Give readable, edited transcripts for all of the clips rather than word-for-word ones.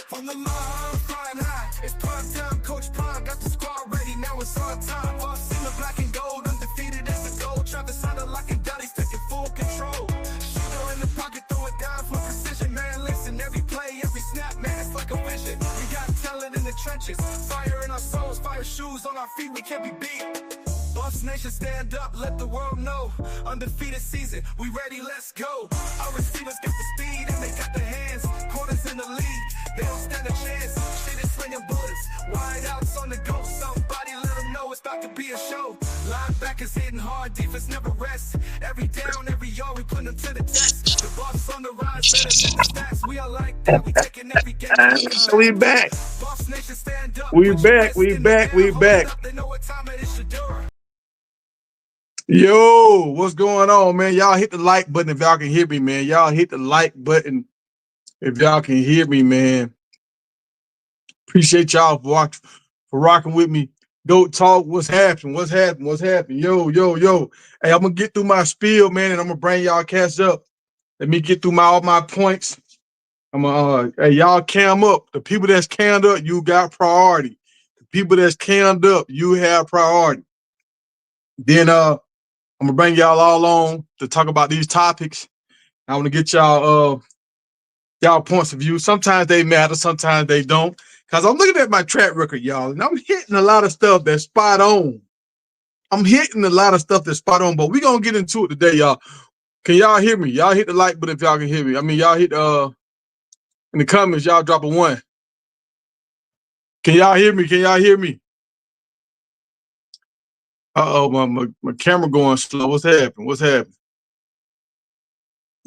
From the line, flying high. It's prime time, Coach Prime got the squad ready. Now it's our time. Off season, black and gold, undefeated as the gold. Travis Hunter locking down, he's taking full control. Shooter in the pocket, throw it down for precision. Man, listen, every play, every snap, man, it's like a vision. We got talent in the trenches, fire in our souls, fire shoes on our feet, we can't be beat. Buffs Nation, stand up, let the world know. Undefeated season, we ready, let's go. Our receivers got the speed and they got the hands. Corners in the league, they don't stand a chance. Shit is slinging bullets, wide outs on the go. Somebody let them know it's about to be a show. Linebackers hitting hard, defense never rests. Every down, every yard, we put them to the test. The Buffs on the rise, better than the stats. We are like that, we taking every game. We back. Buffs Nation, stand up. We back. They know what time it is to do. Yo, what's going on, man? Y'all hit the like button if y'all can hear me, man. Y'all hit the like button if y'all can hear me, man. Appreciate y'all for rocking with me. Go talk. What's happening? Yo. Hey, I'm gonna get through my spiel, man, and I'm gonna bring y'all cats up. Let me get through all my points. I'm gonna hey, y'all cam up. The people that's cammed up, you got priority. The people that's cammed up, you have priority. Then I'm gonna bring y'all all on to talk about these topics. I want to get y'all points of view. Sometimes they matter, sometimes they don't. Cause I'm looking at my track record, y'all, and I'm hitting a lot of stuff that's spot on. But we're gonna get into it today, y'all. Can y'all hear me? Y'all hit the like button if y'all can hear me. I mean, y'all hit in the comments, y'all drop a 1. Can y'all hear me? Uh-oh, my camera going slow. What's happening?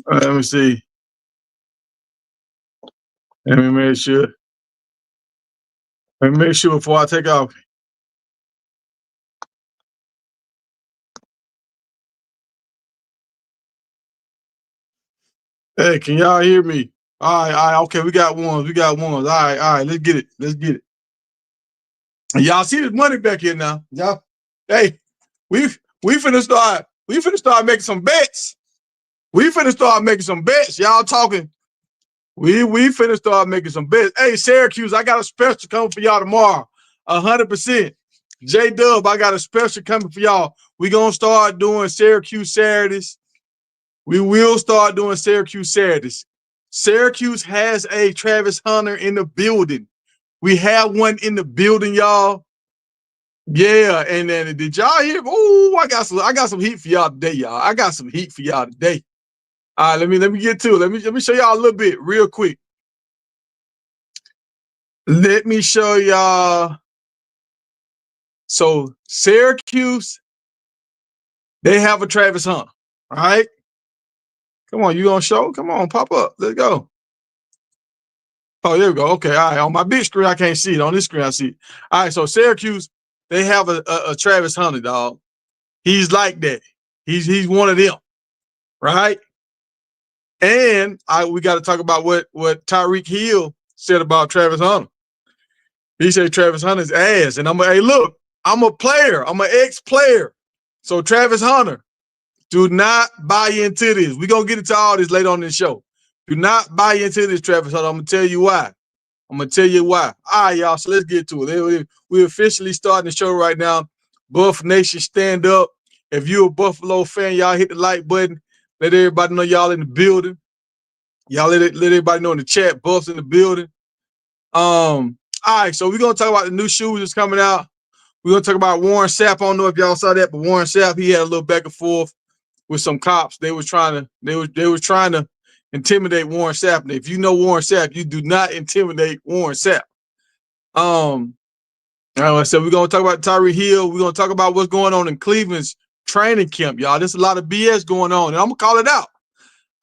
Let me see. Let me make sure before I take off. Hey, can y'all hear me? All right, okay, we got ones. All right, let's get it. And y'all see this money back here now. Y'all, hey, we finna start making some bets. Y'all talking. We finna start making some bets. Hey, Syracuse, I got a special coming for y'all tomorrow. 100%. J-Dub, I got a special coming for y'all. We gonna start doing Syracuse Saturdays. We will start doing Syracuse Saturdays. Syracuse has a Travis Hunter in the building. We have one in the building, y'all. Yeah, and then did y'all hear? Oh, I got some heat for y'all today, y'all. All right, let me get to it. Let me show y'all a little bit real quick. Let me show y'all. So Syracuse, they have a Travis Hunter. All right. Come on, you gonna show? Come on, pop up. Let's go. Oh, there we go. Okay, all right. On my big screen, I can't see it. On this screen, I see it. All right, so Syracuse, they have a Travis Hunter, dog. He's like that. He's one of them, right? And we got to talk about what Tyreek Hill said about Travis Hunter. He said Travis Hunter's ass. And hey, look, I'm a player. I'm an ex-player. So Travis Hunter, do not buy into this. We're going to get into all this later on in the show. Do not buy into this, Travis Hunter. I'm going to tell you why. All right, y'all, so let's get to it. We're officially starting the show right now. Buff Nation, stand up. If you're a Buffalo fan, y'all hit the like button. Let everybody know y'all in the building. Y'all let everybody know in the chat, Buff's in the building. All right, so we're going to talk about the new shoes that's coming out. We're going to talk about Warren Sapp. I don't know if y'all saw that, but Warren Sapp, he had a little back and forth with some cops. They were trying to intimidate Warren Sapp. And if you know Warren Sapp, you do not intimidate Warren Sapp. So we're going to talk about Tyreek Hill. We're going to talk about what's going on in Cleveland's training camp, y'all. There's a lot of BS going on, and I'm going to call it out.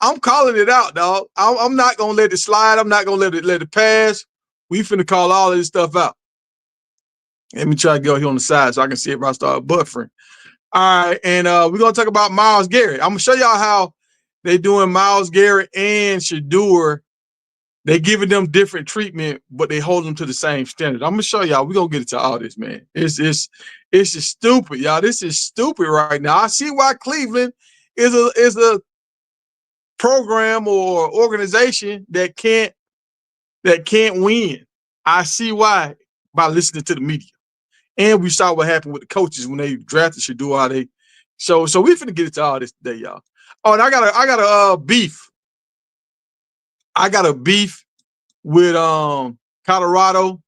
I'm calling it out, dog. I'm not going to let it slide. I'm not going to let it pass. We finna call all of this stuff out. Let me try to go here on the side so I can see if I start buffering. All right, and we're going to talk about Myles Garrett. I'm going to show y'all how they doing Myles Garrett and Shedeur. They giving them different treatment, but they hold them to the same standard. I'm going to show y'all. We're going to get into all this, man. It's just stupid, y'all. This is stupid right now. I see why Cleveland is a program or organization that can't that can't win. I see why by listening to the media. And we saw what happened with the coaches when they drafted Shador, how they so we finna get into all this today, y'all. Oh, and I got a beef. I got a beef with Colorado.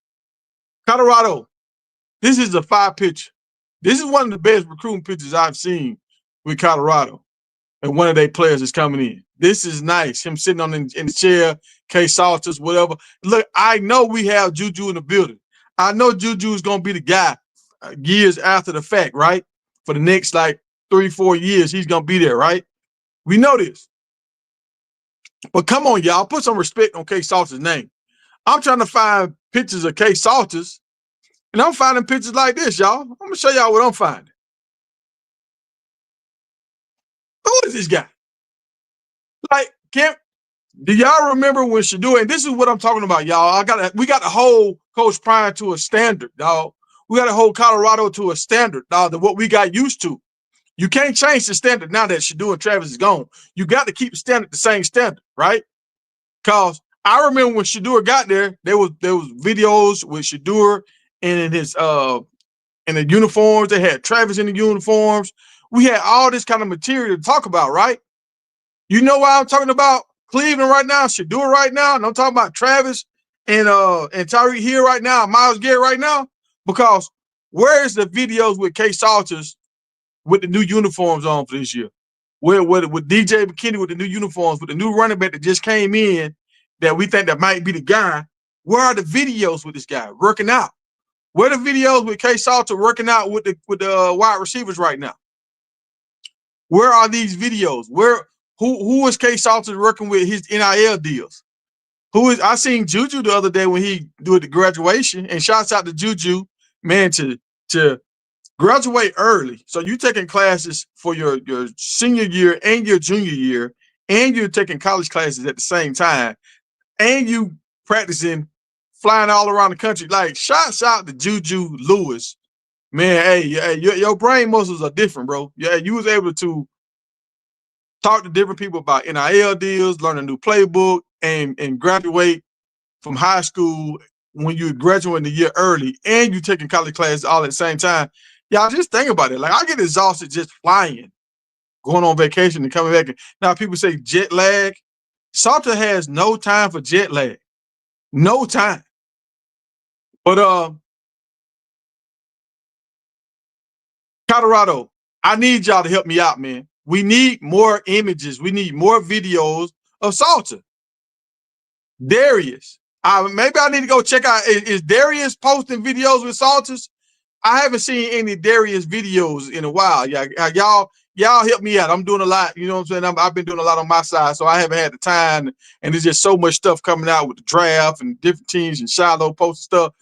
Colorado, this is a 5-pitcher. This is one of the best recruiting pitchers I've seen with Colorado. And one of their players is coming in. This is nice. Him sitting in the chair, K Salters, whatever. Look, I know we have Juju in the building. I know Juju is going to be the guy years after the fact, right? For the next like 3-4 years, he's going to be there, right? We know this. But come on, y'all, put some respect on K Salters' name. I'm trying to find pictures of K Salters, and I'm finding pictures like this, y'all. I'm going to show y'all what I'm finding. Who is this guy? Like, do y'all remember when Shador, and this is what I'm talking about, y'all. We got to hold Coach Prime to a standard, dog. We got to hold Colorado to a standard, dog, than what we got used to. You can't change the standard now that Shador and Travis is gone. You got to keep the standard the same standard, right? Because I remember when Shador got there was videos with Shador in his in the uniforms. They had Travis in the uniforms. We had all this kind of material to talk about, right? You know why I'm talking about Cleveland right now, Shador right now, and I'm talking about Travis and Tyreek Hill right now, Myles Garrett right now? Because where's the videos with K Salters with the new uniforms on for this year? With DJ McKinney with the new uniforms, with the new running back that just came in that we think that might be the guy? Where are the videos with this guy working out? Where are the videos with K Salter working out with the wide receivers right now? Where are these videos? Who is K Salter working with his NIL deals? I seen Juju the other day when he did the graduation, and shouts out to Juju, man, to graduate early. So you taking classes for your senior year and your junior year, and you're taking college classes at the same time, and you practicing flying all around the country. Like, shouts out to Juju Lewis. Man, hey, your brain muscles are different, bro. Yeah, you was able to talk to different people about NIL deals, learn a new playbook, and graduate from high school when you graduate the year early, and you taking college classes all at the same time. Y'all just think about it. Like, I get exhausted just flying, going on vacation and coming back. Now people say jet lag. Salter has no time for jet lag. No time. But Colorado, I need y'all to help me out, man. We need more images. We need more videos of Salter. Darius. Maybe I need to go check out. Is Darius posting videos with Salters? I haven't seen any Darius videos in a while. Yeah, y'all help me out. I'm doing a lot. You know what I'm saying? I've been doing a lot on my side, so I haven't had the time. And there's just so much stuff coming out with the draft and different teams and Shiloh posting stuff.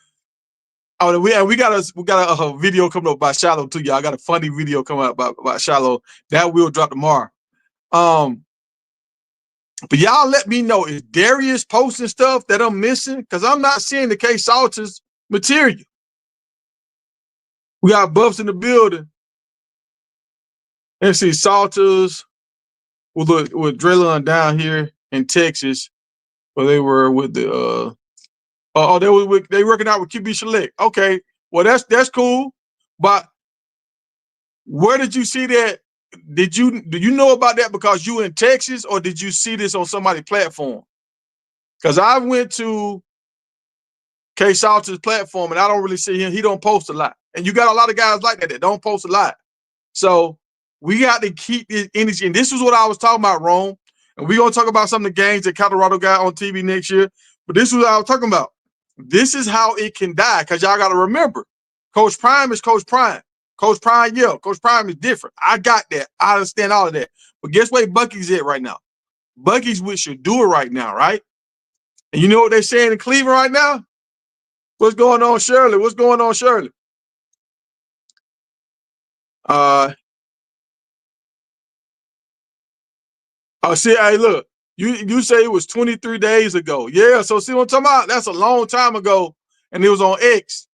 Oh, we got a video coming up by Shiloh too, y'all. I got a funny video coming out about Shiloh that will drop tomorrow. But y'all let me know, is Darius posting stuff that I'm missing? Because I'm not seeing the K Salters material. We got Buffs in the building. Let's see, Salters with Draylon down here in Texas, where they were with the they working out with QB Select. Okay, well that's cool. But where did you see that? Do you know about that because you in Texas, or did you see this on somebody's platform? Because I went to K Salter's platform and I don't really see him. He don't post a lot. And you got a lot of guys like that don't post a lot. So we got to keep this energy. And this is what I was talking about, Rome. And we're going to talk about some of the games that Colorado got on TV next year. But this is what I was talking about. This is how it can die, because y'all got to remember, Coach Prime is Coach Prime. Coach Prime, yeah, Coach Prime is different. I got that. I understand all of that. But guess where Bucky's at right now? Bucky's with Shador right now, right? And you know what they're saying in Cleveland right now? What's going on, Shirley? What's going on, Shirley? See, hey, look, you say it was 23 days ago. Yeah, so see what I'm talking about? That's a long time ago, and it was on X.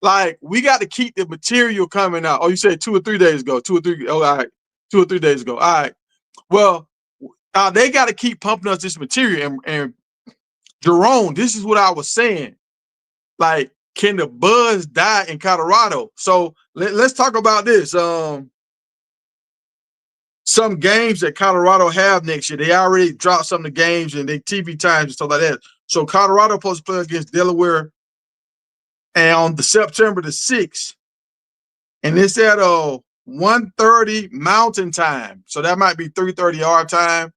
Like, we got to keep the material coming out. Oh, you said 2 or 3 days ago. 2 or 3. Oh, all right. 2 or 3 days ago. All right. Well, they got to keep pumping us this material and Jerome, this is what I was saying. Like, can the buzz die in Colorado? So let's talk about this. Some games that Colorado have next year, they already dropped some of the games and they TV times and stuff like that. So Colorado supposed to play against Delaware and on the September the 6th. And it's at 1:30 Mountain Time. So that might be 3:30 our time,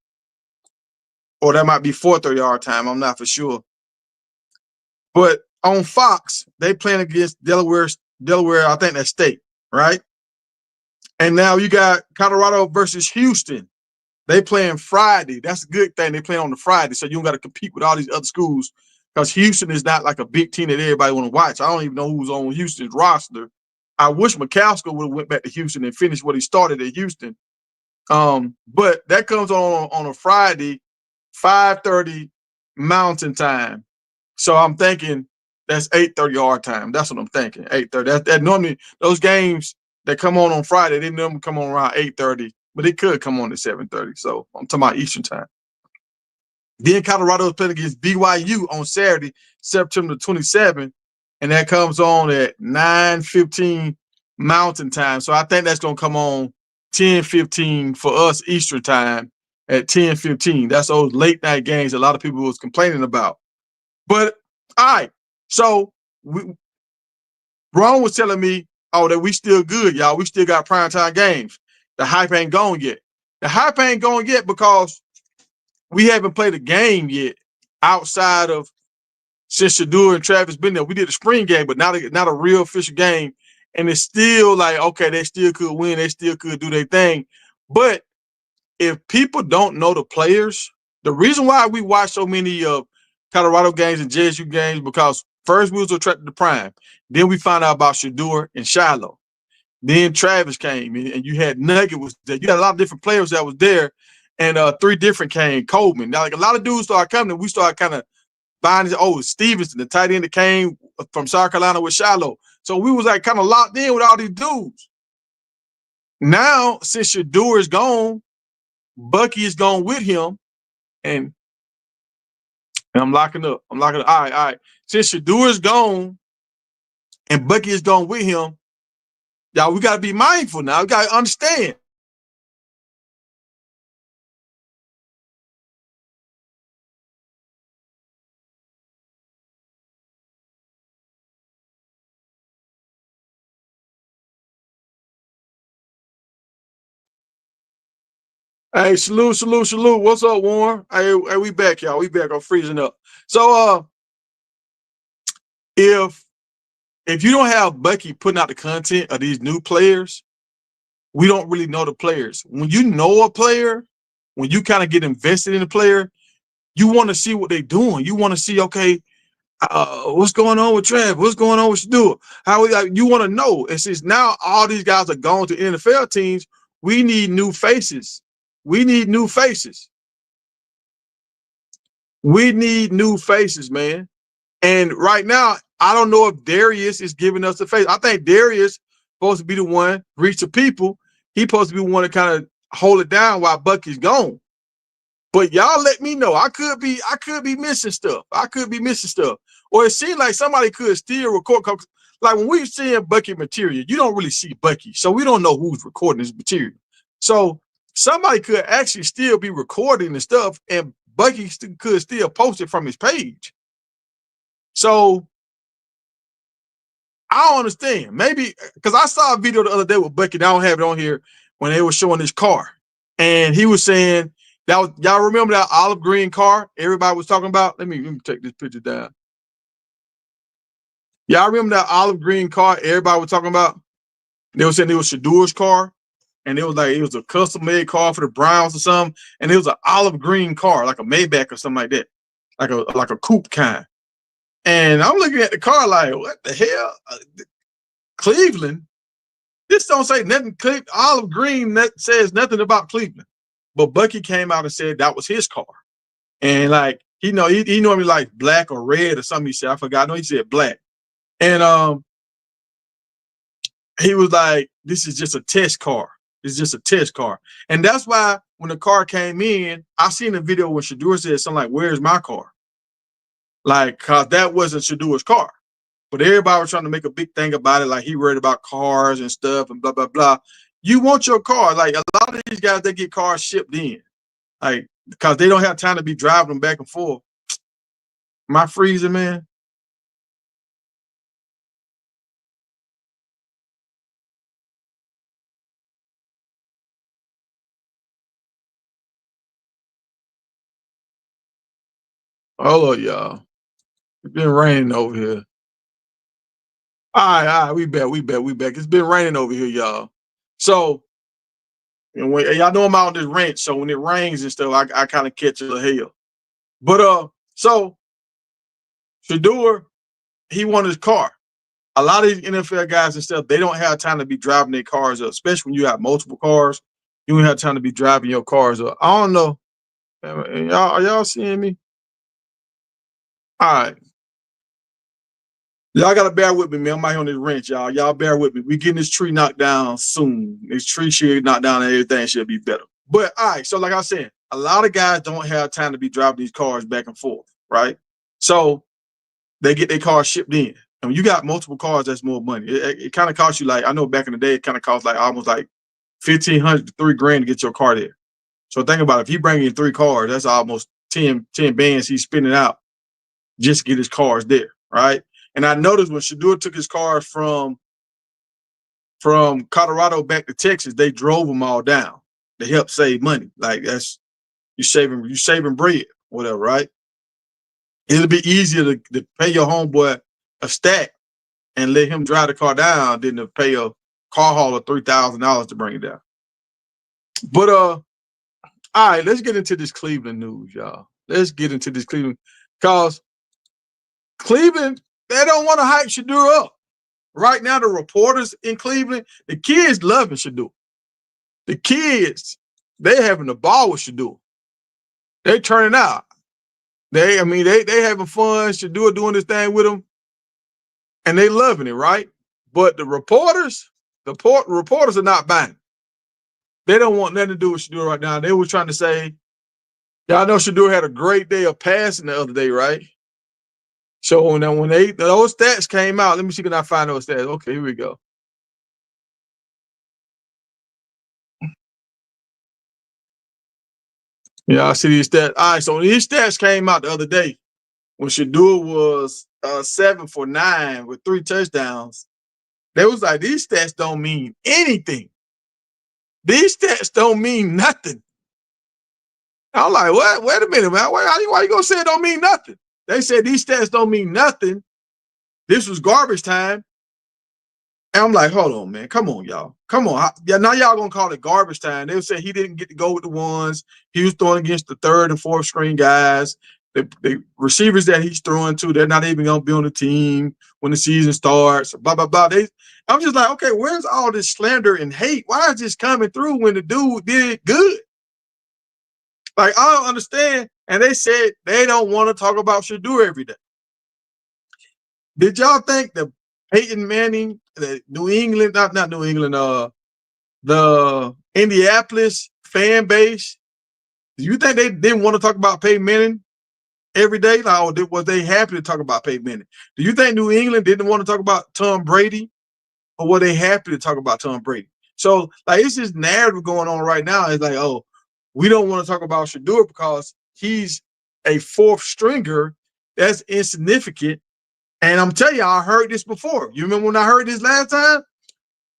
or that might be 4:30 our time. I'm not for sure. But on Fox, they playing against Delaware, I think that's state, right? And now you got Colorado versus Houston. They playing Friday. That's a good thing. They play on the Friday, so you don't got to compete with all these other schools because Houston is not like a big team that everybody want to watch. I don't even know who's on Houston's roster. I wish McCaskill would have went back to Houston and finished what he started at Houston. But that comes on a Friday, 5:30 Mountain Time. So I'm thinking that's 8:30 our time. That's what I'm thinking. 8:30. That normally those games that come on Friday, they normally come on around 8:30, but it could come on at 7:30. So I'm talking about Eastern time. Then Colorado is playing against BYU on Saturday, September 27th, and that comes on at 9:15 Mountain Time. So I think that's gonna come on 10:15 for us Eastern time at 10:15. That's those late night games a lot of people was complaining about. But all right, so Ron was telling me, oh, that we still good, y'all. We still got primetime games. The hype ain't gone yet. The hype ain't gone yet because we haven't played a game yet outside of since Shador and Travis been there. We did a spring game, but not a real official game. And it's still like, okay, they still could win. They still could do their thing. But if people don't know the players, the reason why we watch so many Colorado games and JSU games, because first we was attracted to Prime. Then we found out about Shador and Shiloh. Then Travis came, and you had Nugget was there. You had a lot of different players that was there, and 3 different came. Coleman. Now, like a lot of dudes started coming, and we started kind of buying. Oh, Stevenson, the tight end that came from South Carolina with Shiloh. So we was like kind of locked in with all these dudes. Now, since Shador is gone, Bucky is gone with him, and I'm locking up. All right. Since Shador is gone and Bucky is gone with him, y'all, we got to be mindful now. We got to understand. Hey, salute. What's up, Warren? Hey, we back, y'all. We back. I'm freezing up. So, if you don't have Bucky putting out the content of these new players, we don't really know the players. When you know a player, when you kind of get invested in a player, you want to see what they're doing. You want to see, okay, what's going on with Trav? What's going on with Shador? You want to know. And since now all these guys are going to NFL teams, we need new faces. We need new faces, man. And right now, I don't know if Darius is giving us the face. I think Darius is supposed to be the one reach the people. He's supposed to be one to kind of hold it down while Bucky's gone. But y'all let me know. I could be missing stuff. Or it seems like somebody could still record. Like when we're seeing Bucky material, you don't really see Bucky. So we don't know who's recording this material. So somebody could actually still be recording the stuff and Bucky could still post it from his page. So I don't understand. Maybe because I saw a video the other day with Bucky. I don't have it on here when they were showing his car. And he was saying, y'all remember that olive green car everybody was talking about? Let me take this picture down. Y'all remember that olive green car everybody was talking about? They were saying it was Shador's car, and it was a custom-made car for the Browns or something, and it was an olive green car, like a Maybach or something like that, like a coupe kind. And I'm looking at the car like, what the hell? Cleveland? This don't say nothing. Olive green that says nothing about Cleveland. But Bucky came out and said that was his car. And like, he normally like black or red or something. He said, I forgot. I know he said black. And he was like, this is just a test car. It's just a test car. And that's why when the car came in, I seen a video where Shador said something like, where's my car? Like, cause that wasn't Shadour's car. But everybody was trying to make a big thing about it, like he worried about cars and stuff and blah, blah, blah. You want your car. Like a lot of these guys, they get cars shipped in. Like, because they don't have time to be driving them back and forth. My freezer, man. Hello, y'all. It's been raining over here. All right, we back. It's been raining over here, y'all. So, and when, y'all know I'm out on this ranch, so when it rains and stuff, I kind of catch a hell. But so Shador, he won his car. A lot of these NFL guys and stuff, they don't have time to be driving their cars up, especially when you have multiple cars. You don't have time to be driving your cars up. I don't know. Are y'all seeing me? All right. Y'all gotta bear with me, man. I'm out here on this ranch, y'all. Y'all bear with me. We getting this tree knocked down soon. This tree should knocked down and everything should be better. But all right, so like I said, a lot of guys don't have time to be driving these cars back and forth, right? So they get their cars shipped in. And when you got multiple cars, that's more money. It kind of costs you like, I know back in the day, it kind of cost like almost like $1,500 to $3,000 to get your car there. So think about it. If he bring in 3 cars, that's almost 10 bands he's spinning out just to get his cars there, right? And I noticed when Shador took his cars from Colorado back to Texas, they drove them all down. They helped save money. Like that's you saving bread, whatever, right? It'll be easier to pay your homeboy a stack and let him drive the car down than to pay a car hauler $3,000 to bring it down. But all right, let's get into this Cleveland news, y'all. Let's get into this Cleveland because Cleveland, they don't want to hype Shador up. Right now, the reporters in Cleveland, the kids loving Shador. The kids, they having a ball with Shador. They turning out. They having fun. Shador doing this thing with them, and they loving it, right? But the reporters are not buying. They don't want nothing to do with Shador right now. They were trying to say, y'all know Shador had a great day of passing the other day, right? So when those stats came out, let me see if I can find those stats. Okay, here we go. Yeah, I see these stats. All right, so when these stats came out the other day, when Shador was 7 for 9 with 3 touchdowns, they was like, these stats don't mean anything. These stats don't mean nothing. I'm like, what? Wait a minute, man. Why you gonna say it don't mean nothing? They said these stats don't mean nothing. This was garbage time. And I'm like, hold on, man. Come on, y'all. Come on. Yeah, now y'all gonna call it garbage time. They would say he didn't get to go with the ones. He was throwing against the 3rd and 4th string guys. The receivers that he's throwing to, they're not even gonna be on the team when the season starts. Blah, blah, blah. I'm just like, okay, where's all this slander and hate? Why is this coming through when the dude did good? Like, I don't understand. And they said they don't want to talk about Shador every day. Did y'all think the Peyton Manning, the New England, not New England, the Indianapolis fan base, do you think they didn't want to talk about Peyton Manning every day? Or was they happy to talk about Peyton Manning? Do you think New England didn't want to talk about Tom Brady? Or were they happy to talk about Tom Brady? So, like, it's this narrative going on right now. It's like, oh, we don't want to talk about Shador because he's a 4th stringer. That's insignificant. And I'm telling you, I heard this before. You remember when I heard this last time?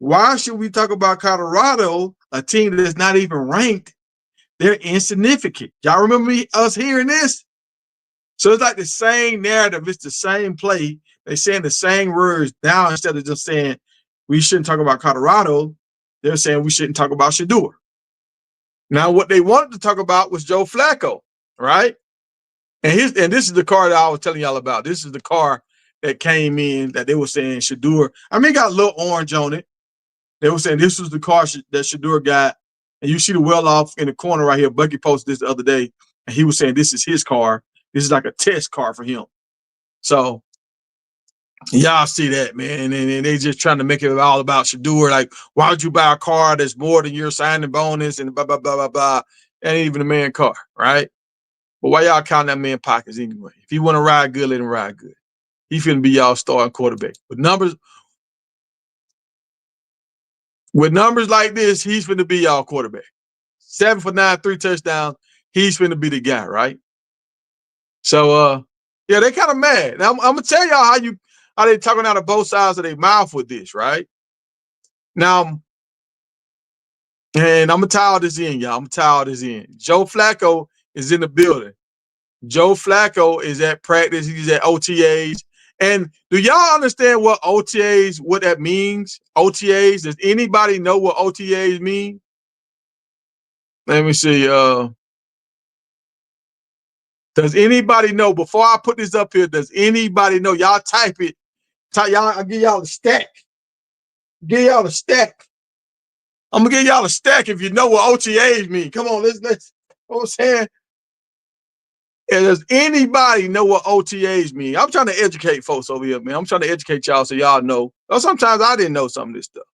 Why should we talk about Colorado, a team that's not even ranked? They're insignificant. Y'all remember us hearing this? So it's like the same narrative. It's the same play. They're saying the same words now instead of just saying we shouldn't talk about Colorado. They're saying we shouldn't talk about Shador. Now, what they wanted to talk about was Joe Flacco, right? And this is the car that I was telling y'all about. This is the car that came in that they were saying Shador. I mean, it got a little orange on it. They were saying this was the car that Shador got. And you see the well off in the corner right here. Bucky posted this the other day. And he was saying this is his car. This is like a test car for him. So y'all see that, man. And they just trying to make it all about Shador. Like, why would you buy a car that's more than your signing bonus and blah, blah, blah, blah, blah. That ain't even a man car, right? But why y'all counting that man pockets anyway? If he want to ride good, let him ride good. He finna be y'all starting quarterback. With numbers like this, he's finna be y'all quarterback. 7 for 9, 3 touchdowns. He's finna be the guy, right? So, yeah, they kind of mad. Now, I'm gonna tell y'all how they talking out of both sides of their mouth with this, right? Now, and I'm gonna tie all this in, y'all. Joe Flacco is in the building. Joe Flacco is at practice. He's at OTAs. And do y'all understand what OTAs, what that means? OTAs, does anybody know what OTAs mean? Let me see. Does anybody know? Before I put this up here, does anybody know? Y'all type it. I'll give y'all a stack. I'm gonna give y'all a stack if you know what OTAs mean. Come on, let's. You know what I'm saying? And does anybody know what OTAs mean? I'm trying to educate folks over here, man. I'm trying to educate y'all so y'all know. Or sometimes I didn't know some of this stuff.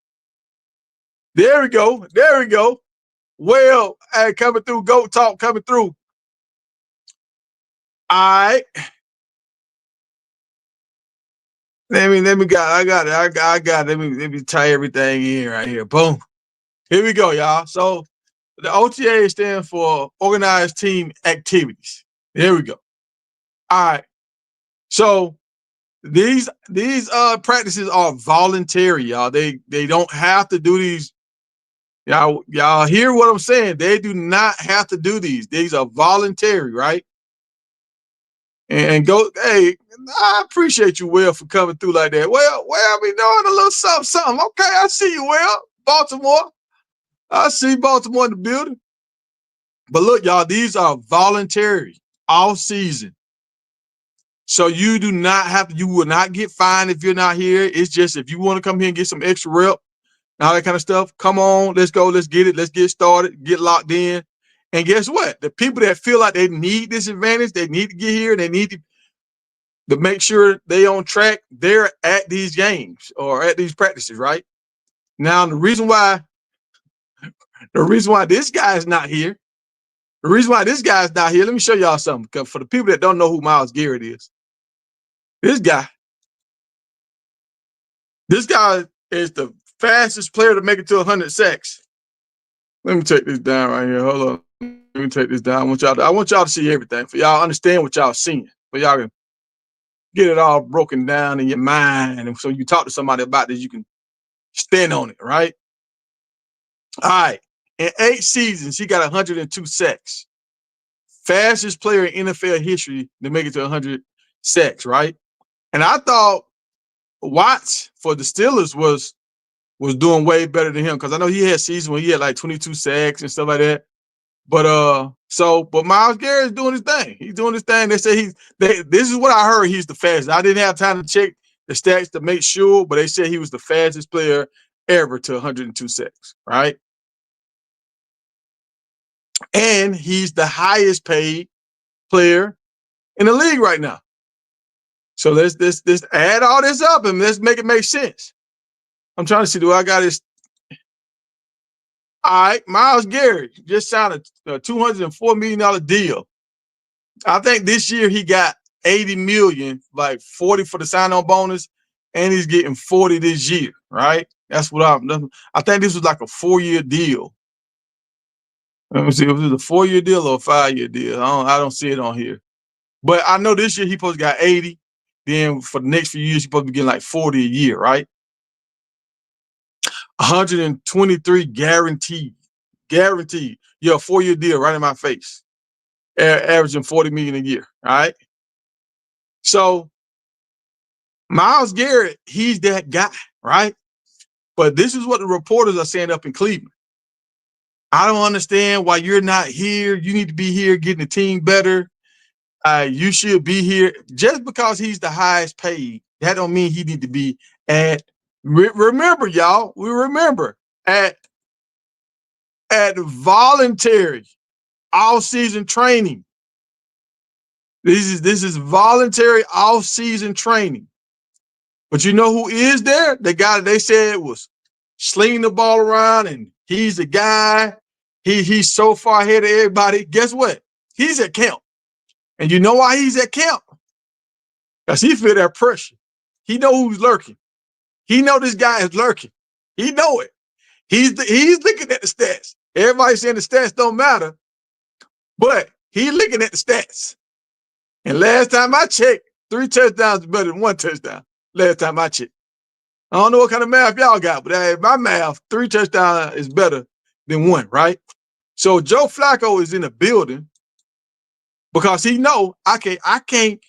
There we go. Well, hey, coming through, GOAT Talk coming through. All right. I got it. Let me tie everything in right here. Boom. Here we go, y'all. So the OTA stands for Organized Team Activities. There we go. All right. So these practices are voluntary, y'all. They don't have to do these. Y'all hear what I'm saying? They do not have to do these. These are voluntary, right? And go, hey, I appreciate you, Will, for coming through like that. Well, I be doing a little something. Okay, I see you, Will. Baltimore. I see Baltimore in the building. But look, y'all, these are voluntary, all season. So you do not have to, you will not get fined if you're not here. It's just if you want to come here and get some extra rep, and all that kind of stuff, come on, let's go, let's get it, let's get started, get locked in. And guess what? The people that feel like they need this advantage, they need to get here, they need to make sure they on track, they're at these games or at these practices, right? Now, the reason why this guy is not here, let me show y'all something. Because for the people that don't know who Myles Garrett is, this guy is the fastest player to make it to 100 sacks. Let me take this down right here. Hold on. Let me take this down. I want y'all to see everything for y'all understand what y'all seeing. For y'all can get it all broken down in your mind. And so you talk to somebody about this, you can stand on it, right? All right. In 8 seasons, he got 102 sacks. Fastest player in NFL history to make it to 100 sacks, right? And I thought Watts for the Steelers was doing way better than him because I know he had seasons when he had like 22 sacks and stuff like that. But Myles Garrett is doing his thing. He's doing his thing. They say this is what I heard. He's the fastest. I didn't have time to check the stats to make sure, but they said he was the fastest player ever to 102 sacks, right? And he's the highest paid player in the league right now. So let's add all this up and let's make it make sense. I'm trying to see, do I got this? All right, Myles Garrett just signed a $204 million deal. I think this year he got $80 million, like 40 for the sign-on bonus, and he's getting 40 this year, right? That's what I think this was like a 4-year deal. Let me see if it was a 4-year deal or a 5-year deal. I don't see it on here. But I know this year he supposed to got 80. Then for the next few years, he's supposed to be getting like 40 a year, right? 123 guaranteed. Yeah, 4-year deal right in my face. Averaging 40 million a year, all right? So Myles Garrett, he's that guy, right? But this is what the reporters are saying up in Cleveland. I don't understand why you're not here. You need to be here getting the team better. You should be here. Just because he's the highest paid, that don't mean he need to be at. Remember, y'all. We remember at voluntary all-season training. This is voluntary all-season training. But you know who is there? The guy that they said was slinging the ball around, and he's the guy. He's so far ahead of everybody. Guess what? He's at camp. And you know why he's at camp? Because he feel that pressure. He know who's lurking. He know this guy is lurking. He know it. He's looking at the stats. Everybody saying the stats don't matter, but he's looking at the stats. And last time I checked, 3 touchdowns is better than 1 touchdown. Last time I checked. I don't know what kind of math y'all got, but my math, 3 touchdowns is better than 1, right? So Joe Flacco is in the building because he know I can't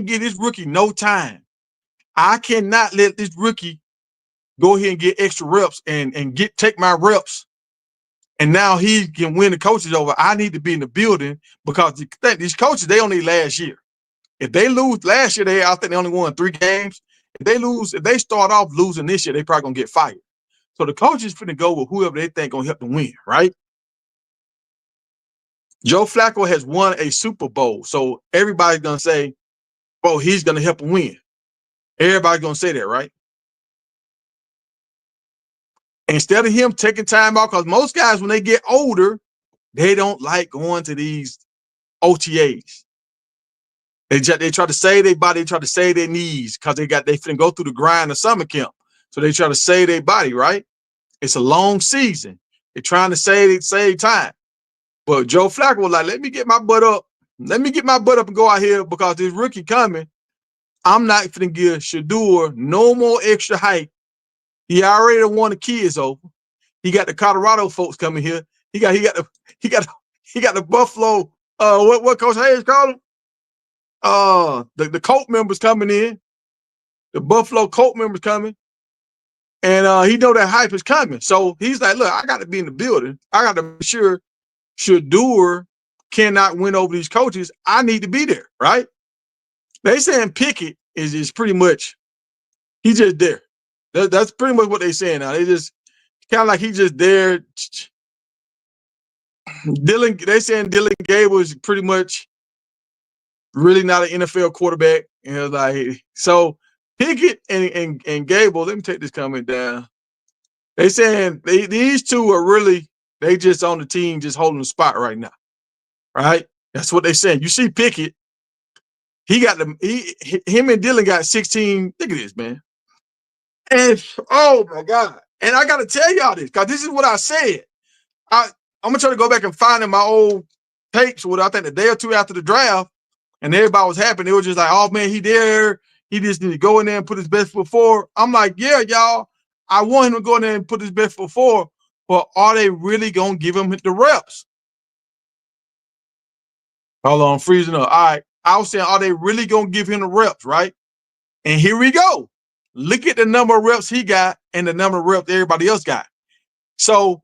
give this rookie no time. I cannot let this rookie go ahead and get extra reps and take my reps. And now he can win the coaches over. I need to be in the building because these coaches, they only last year. If they lose last year, I think they only won 3 games. If they start off losing this year, they probably gonna get fired. So the coaches finna go with whoever they think gonna help them win, right? Joe Flacco has won a Super Bowl, so everybody's gonna say, "Oh, he's gonna help them win." Everybody's gonna say that, right? Instead of him taking time off, because most guys, when they get older, they don't like going to these OTAs. They try to save their body, they try to save their knees because they finna go through the grind of summer camp. So they try to save their body, right? It's a long season. They're trying to save time. But Joe Flacco was like, let me get my butt up. Let me get my butt up and go out here because this rookie coming. I'm not finna give Shedeur no more extra hype. He already won the kids over. He got the Colorado folks coming here. He got the Buffalo. What Coach Hayes called him? The Colt members coming in. The Buffalo Colt members coming. And he know that hype is coming. So he's like, look, I got to be in the building. I got to make sure Shedeur cannot win over these coaches. I need to be there, right? They saying Pickett is pretty much, he's just there. That's pretty much what they saying now. They just kind of like he's just there. They saying Dylan Gable is pretty much really not an NFL quarterback. And like, so Pickett and Gable, let me take this comment down. They saying these two are really, they just on the team, just holding the spot right now. Right? That's what they saying. You see Pickett, him and Dylan got 16. Look at this, man. And oh my God. And I gotta tell y'all this, because this is what I said. I'm gonna try to go back and find in my old tapes with, I think, the day or two after the draft, and everybody was happy. They were just like, oh man, he there. He just need to go in there and put his best foot forward. I'm like, yeah, y'all. I want him to go in there and put his best foot forward, but are they really gonna give him the reps? Hold on, I'm freezing up. All right. I was saying, are they really gonna give him the reps, right? And here we go. Look at the number of reps he got and the number of reps everybody else got. So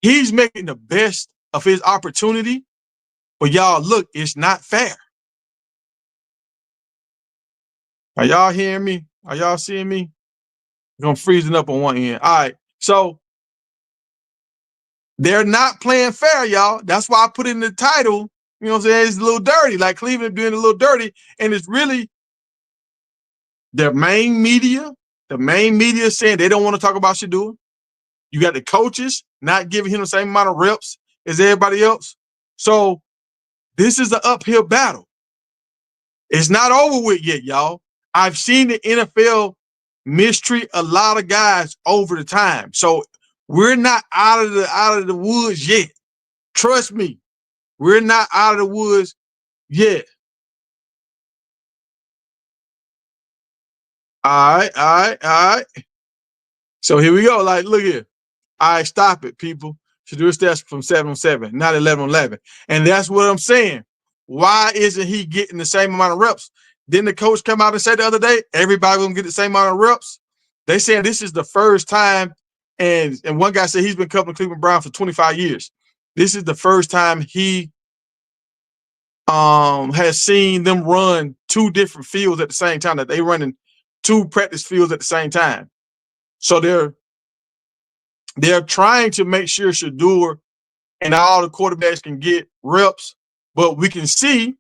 he's making the best of his opportunity. But y'all, look, it's not fair. Are y'all hearing me? Are y'all seeing me? I'm freezing up on one end. All right. So they're not playing fair, y'all. That's why I put it in the title. You know what I'm saying? It's a little dirty, like Cleveland being a little dirty. And it's really their main media. The main media saying they don't want to talk about Shedeur. You got the coaches not giving him the same amount of reps as everybody else. So this is an uphill battle. It's not over with yet, y'all. I've seen the NFL mistreat a lot of guys over the time. So we're not out of the woods yet. Trust me, we're not out of the woods yet. All right. So here we go. Like, look here. All right, stop it, people. Shedeur stats from 7-on-7, not 11-on-11. And that's what I'm saying. Why isn't he getting the same amount of reps? Didn't the coach come out and say the other day, everybody gonna get the same amount of reps? They saying this is the first time, and one guy said he's been covering Cleveland Browns for 25 years. This is the first time he has seen them run 2 different fields at the same time, that they running 2 practice fields at the same time. So they're trying to make sure Shedeur and all the quarterbacks can get reps, but we can see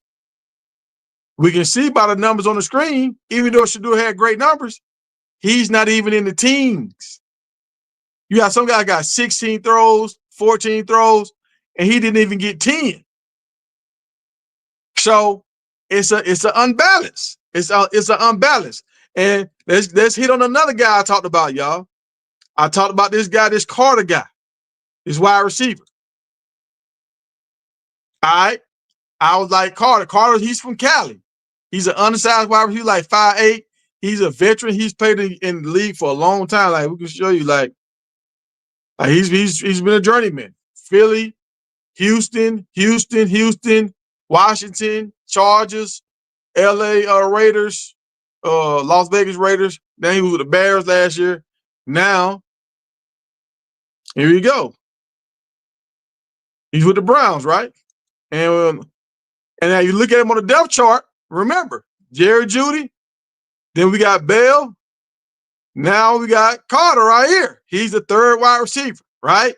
by the numbers on the screen, even though Shedeur had great numbers, he's not even in the teams. You got some guy got 16 throws, 14 throws, and he didn't even get 10. So it's an unbalance. It's an unbalance. And let's hit on another guy I talked about, y'all. I talked about this guy, this Carter guy, this wide receiver. All right. I was like, Carter, he's from Cali. He's an undersized wide receiver, like 5'8". He's a veteran. He's played in the league for a long time. Like, we can show you, like he's been a journeyman. Philly, Houston, Washington, Chargers, LA Raiders, Las Vegas Raiders. Then he was with the Bears last year. Now, here you go. He's with the Browns, right? And now you look at him on the depth chart. Remember, Jerry Jeudy. Then we got Bell. Now we got Carter right here. He's the third wide receiver, right?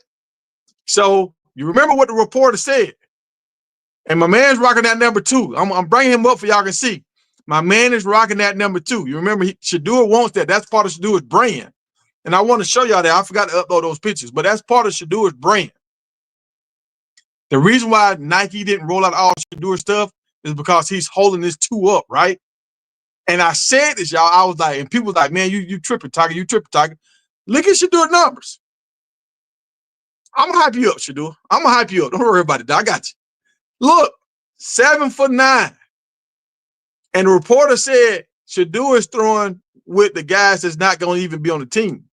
So you remember what the reporter said. And my man's rocking that number 2. I'm bringing him up for y'all can see. My man is rocking that number 2. You remember, Shedeur wants that. That's part of Shedeur's brand. And I want to show y'all that. I forgot to upload those pictures, but that's part of Shedeur's brand. The reason why Nike didn't roll out all Shedeur stuff is because he's holding this 2 up, right? And I said this, y'all. I was like, and people was like, man, you tripping, Tiger. You tripping, Tiger. Look at Shedeur numbers. I'm going to hype you up, Shedeur. I'm going to hype you up. Don't worry about it. I got you. Look, 7'9". And the reporter said Shedeur is throwing with the guys that's not going to even be on the team.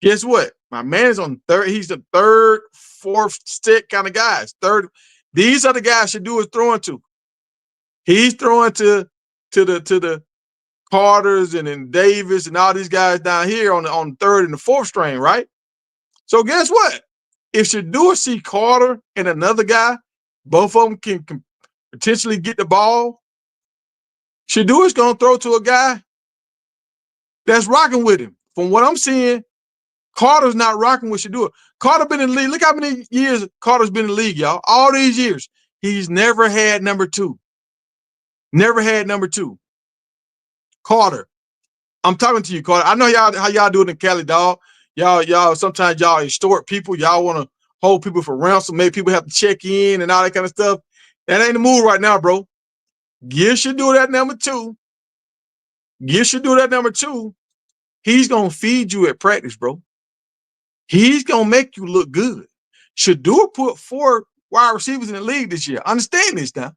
Guess what? My man is on third. He's the third, fourth stick kind of guys. Third. These are the guys Shedeur is throwing to. He's throwing to the Carters and then Davis and all these guys down here on third and the fourth string, right? So guess what? If Shedeur see Carter and another guy, both of them can potentially get the ball, Shedeur is going to throw to a guy that's rocking with him. From what I'm seeing, Carter's not rocking with Shedeur. Carter been in the league. Look how many years Carter's been in the league, y'all. All these years. He's never had number 2. Never had number 2. Carter. I'm talking to you, Carter. I know how y'all do it in Cali, dog. Y'all sometimes y'all extort people. Y'all want to hold people for ransom. Maybe people have to check in and all that kind of stuff. That ain't the move right now, bro. Give Shedeur that number 2. Give Shedeur that number 2. He's going to feed you at practice, bro. He's going to make you look good. Shedeur put 4 wide receivers in the league this year. Understand this now.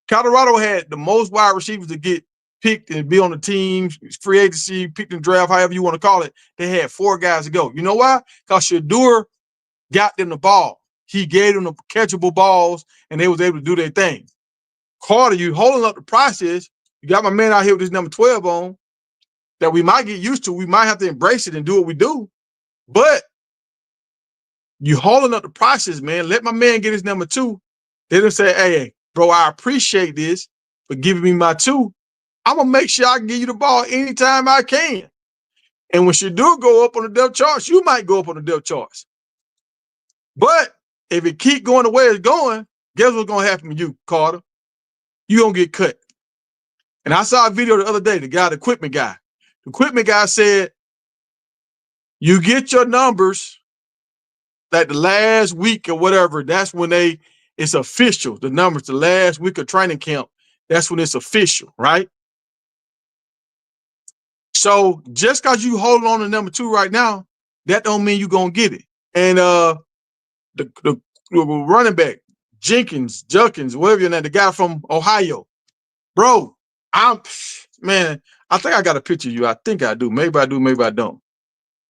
Colorado had the most wide receivers to get picked and be on the team, free agency, picked in draft, however you want to call it. They had 4 guys to go. You know why? Because Shedeur got them the ball. He gave them the catchable balls, and they was able to do their thing. Carter, you holding up the process. You got my man out here with this number 12 on that we might get used to. We might have to embrace it and do what we do. But you holding up the process, man. Let my man get his number 2. They don't say, hey, bro, I appreciate this for giving me my 2. I'm going to make sure I can give you the ball anytime I can. And when Shedeur go up on the depth charts, you might go up on the depth charts. But if it keep going the way it's going, guess what's going to happen to you, Carter? You're going to get cut. And I saw a video the other day, the equipment guy. The equipment guy said, you get your numbers like the last week or whatever, that's when it's official. The numbers, the last week of training camp, that's when it's official, right? So just because you hold on to number 2 right now, that don't mean you're going to get it. And the running back, Junkins, whatever your name, the guy from Ohio, bro, I think I got a picture of you. I think I do. Maybe I do, maybe I don't.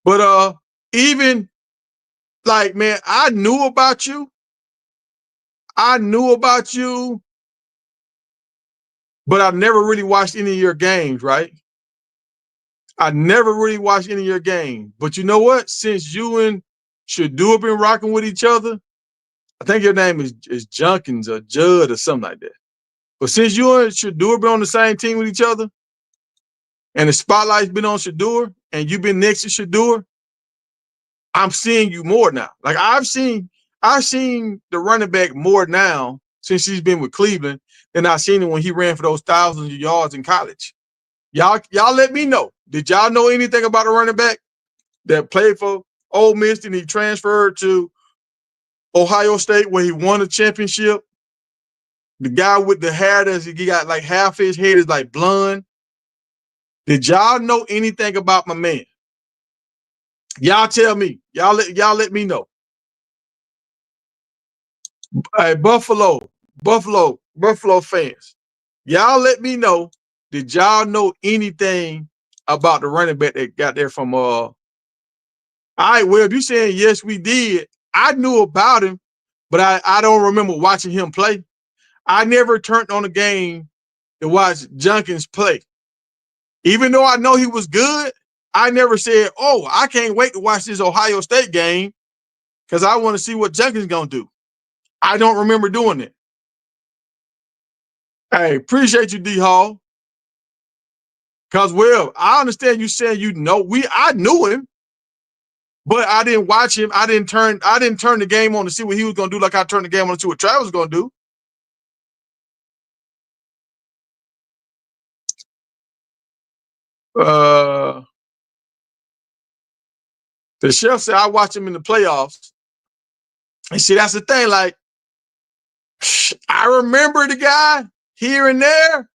But even like, man, I knew about you, but I never really watched any of your games, right? I never really watched any of your games. But you know what? Since you and Shedeur been rocking with each other, I think your name is Junkins or Judd or something like that. But since you and Shedeur been on the same team with each other, and the spotlight's been on Shedeur, and you've been next to Shedeur, I'm seeing you more now. Like I've seen the running back more now since he's been with Cleveland than I seen him when he ran for those thousands of yards in college. Y'all let me know. Did y'all know anything about a running back that played for Ole Miss and he transferred to Ohio State where he won a championship The guy with the hair he got like half his head is like blonde. Did y'all know anything about my man? Y'all tell me. Y'all let me know. Hey, Buffalo fans. Y'all let me know. Did y'all know anything about the running back that got there from all right, well, if you saying yes, we did, I knew about him, but I don't remember watching him play. I never turned on a game to watch Jenkins play. Even though I know he was good, I never said, oh, I can't wait to watch this Ohio State game because I want to see what Jenkins going to do. I don't remember doing it. Hey, appreciate you, D Hall. Because, well, I understand you saying I knew him, but I didn't watch him. I didn't turn the game on to see what he was going to do like I turned the game on to see what Travis was going to do. The chef said I watched him in the playoffs. And see, that's the thing. Like, I remember the guy here and there,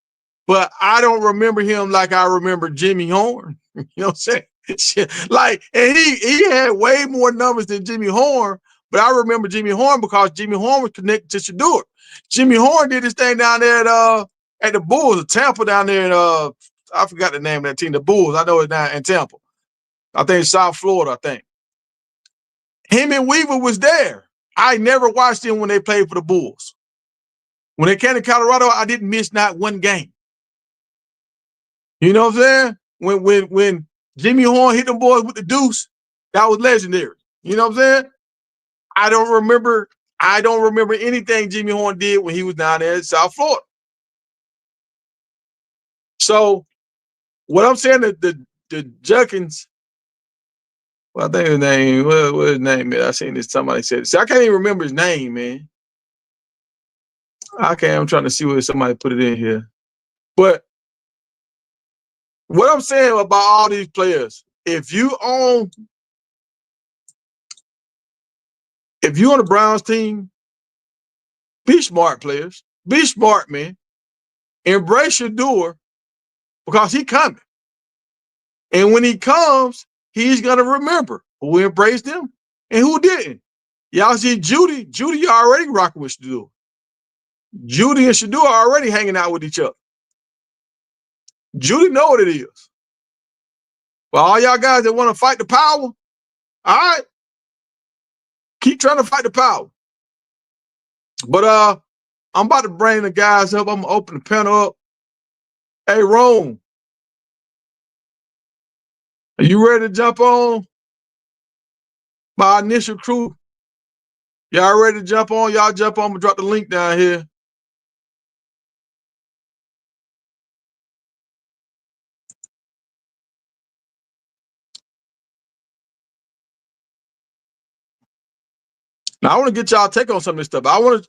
but I don't remember him like I remember Jimmy Horn. You know what I'm saying? Like, and he had way more numbers than Jimmy Horn, but I remember Jimmy Horn because Jimmy Horn was connected to Shador. Jimmy Horn did his thing down there at the Bulls, the Tampa down there in I forgot the name of that team, the Bulls. I know it's down in Tampa. I think it's South Florida, I think. Him and Weaver was there. I never watched them when they played for the Bulls. When they came to Colorado, I didn't miss not one game. You know what I'm saying? When Jimmy Horn hit them boys with the deuce, that was legendary. You know what I'm saying? I don't remember anything Jimmy Horn did when he was down there in South Florida. So what I'm saying that the Jenkins, well, I think his name, what his name is? I seen this, somebody said it. See, I can't even remember his name, man. I'm trying to see where somebody put it in here. But what I'm saying about all these players, if you on the Browns team, be smart, players. Be smart, man. Embrace your door because he coming. And when he comes, he's going to remember who embraced him and who didn't. Y'all see Judy already rocking with Shador. Judy and Shador are already hanging out with each other. Judy know what it is. But all y'all guys that want to fight the power, all right, keep trying to fight the power. But I'm about to bring the guys up. I'm going to open the panel up. Hey, Rome, are you ready to jump on? My initial crew. Y'all ready to jump on? Y'all jump on. I'm going to drop the link down here. Now, I want to get y'all take on some of this stuff. All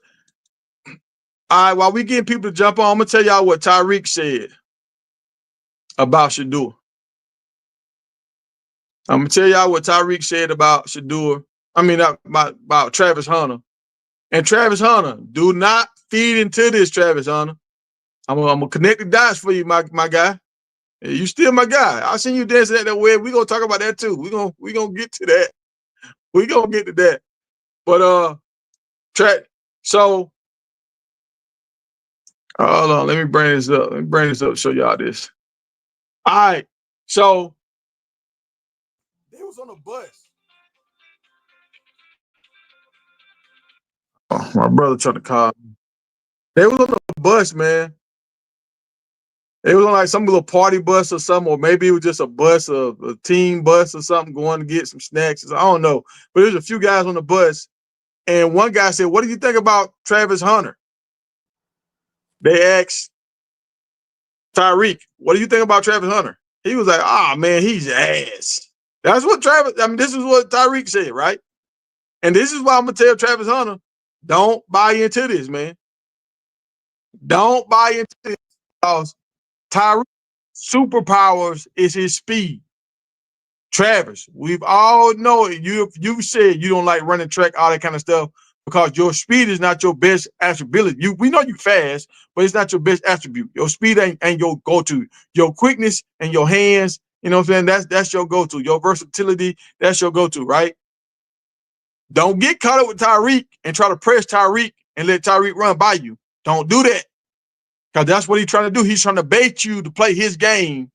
right, while we getting people to jump on, I'm going to tell y'all what Tyreek said about Shador. I'm going to tell y'all what Tyreek said about Shador. I mean, about Travis Hunter. And Travis Hunter, do not feed into this, Travis Hunter. I'm gonna connect the dots for you, my guy. You still my guy. I seen you dancing at that way. We're gonna talk about that too. We're gonna get to that. We're gonna get to that. But so hold on, let me bring this up. Show y'all this. All right. So they was on a bus. Oh, my brother trying to call me. They was on a bus, man. It was on like some little party bus or something, or maybe it was just a bus, a team bus or something, going to get some snacks. I don't know. But there's a few guys on the bus, and one guy said, "What do you think about Travis Hunter?" They asked Tyreek, "What do you think about Travis Hunter?" He was like, "Ah, man, he's ass." That's what this is what Tyreek said, right? And this is why I'm gonna tell Travis Hunter, don't buy into this, man. Don't buy into this because Tyreek superpowers is his speed. Travis, we've all know it. You said you don't like running track, all that kind of stuff. because your speed is not your best attribute. We know you fast, but it's not your best attribute. Your speed ain't your go-to. Your quickness and your hands, you know what I'm saying? That's your go-to. Your versatility, that's your go-to, right? Don't get caught up with Tyreek and try to press Tyreek and let Tyreek run by you. Don't do that. Because that's what he's trying to do. He's trying to bait you to play his game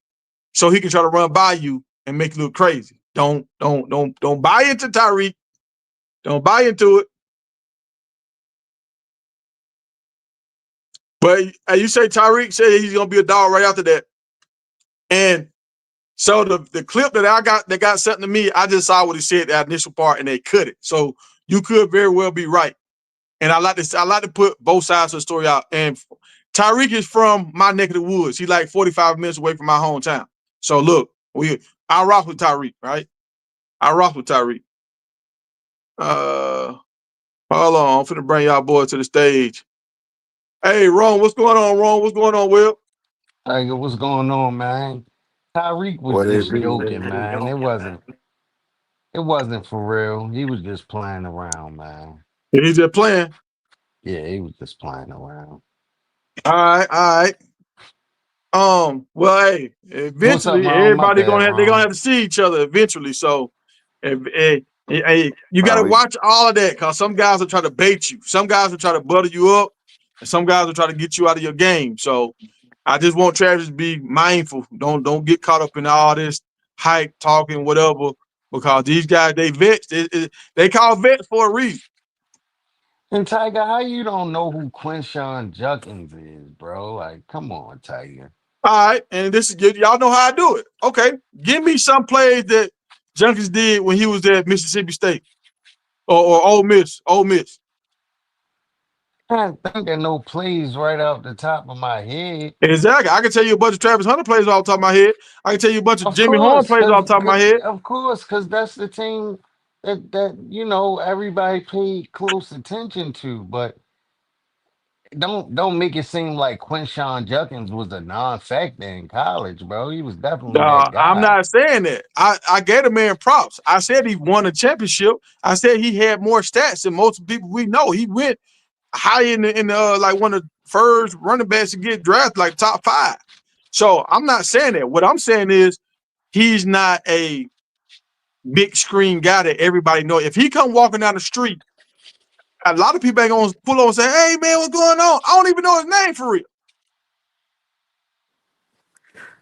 so he can try to run by you and make you look crazy. Don't buy into Tyreek. Don't buy into it. But you say Tyreek said he's gonna be a dog right after that. And so the clip that I got that got sent to me, I just saw what he said that initial part and they cut it. So you could very well be right. And I like to put both sides of the story out. And Tyreek is from my neck of the woods. He's like 45 minutes away from my hometown. So look, I rock with Tyreek, right? I rock with Tyreek. Hold on, I'm finna bring y'all boys to the stage. Hey, Ron, what's going on, Ron? What's going on, Will? Like, what's going on, man? Tyreek was What it just be? joking, man. It wasn't for real. He was just playing around, man. He's just playing. Yeah, he was just playing around. All right, all right. Well, hey, What's up, eventually Ron? My everybody bad, they're gonna have Ron. to see each other eventually. So, you got to We watch all of that because some guys will try to bait you, some guys will try to butter you up, and some guys will try to get you out of your game. So, I just want Travis to be mindful. Don't get caught up in all this hype talking, whatever, because these guys they vets. They call vets for a reason. And Tiger, how you don't know who Quinshawn Judkins is, bro? Like, come on, Tiger. All right, and this is y'all know how I do it. Okay, give me some plays that Jenkins did when he was at Mississippi State or Ole Miss. Ole Miss. I can't think of no plays right off the top of my head. Exactly. I can tell you a bunch of Travis Hunter plays off the top of my head. I can tell you a bunch of Of Jimmy Horn course, plays off the top of my head. cause that's the team that everybody paid close attention to. But don't make it seem like Quinshawn Judkins was a non-factor in college, bro. He was definitely that I'm guy. not saying that. I gave the man props. I said he won a championship. I said he had more stats than most people we know. He went high in the like one of the first running backs to get drafted, like top 5. So I'm not saying that. What I'm saying is he's not a big screen guy that everybody know. If he come walking down the street, a lot of people ain't gonna pull over and say, "Hey man, what's going on?" I don't even know his name for real.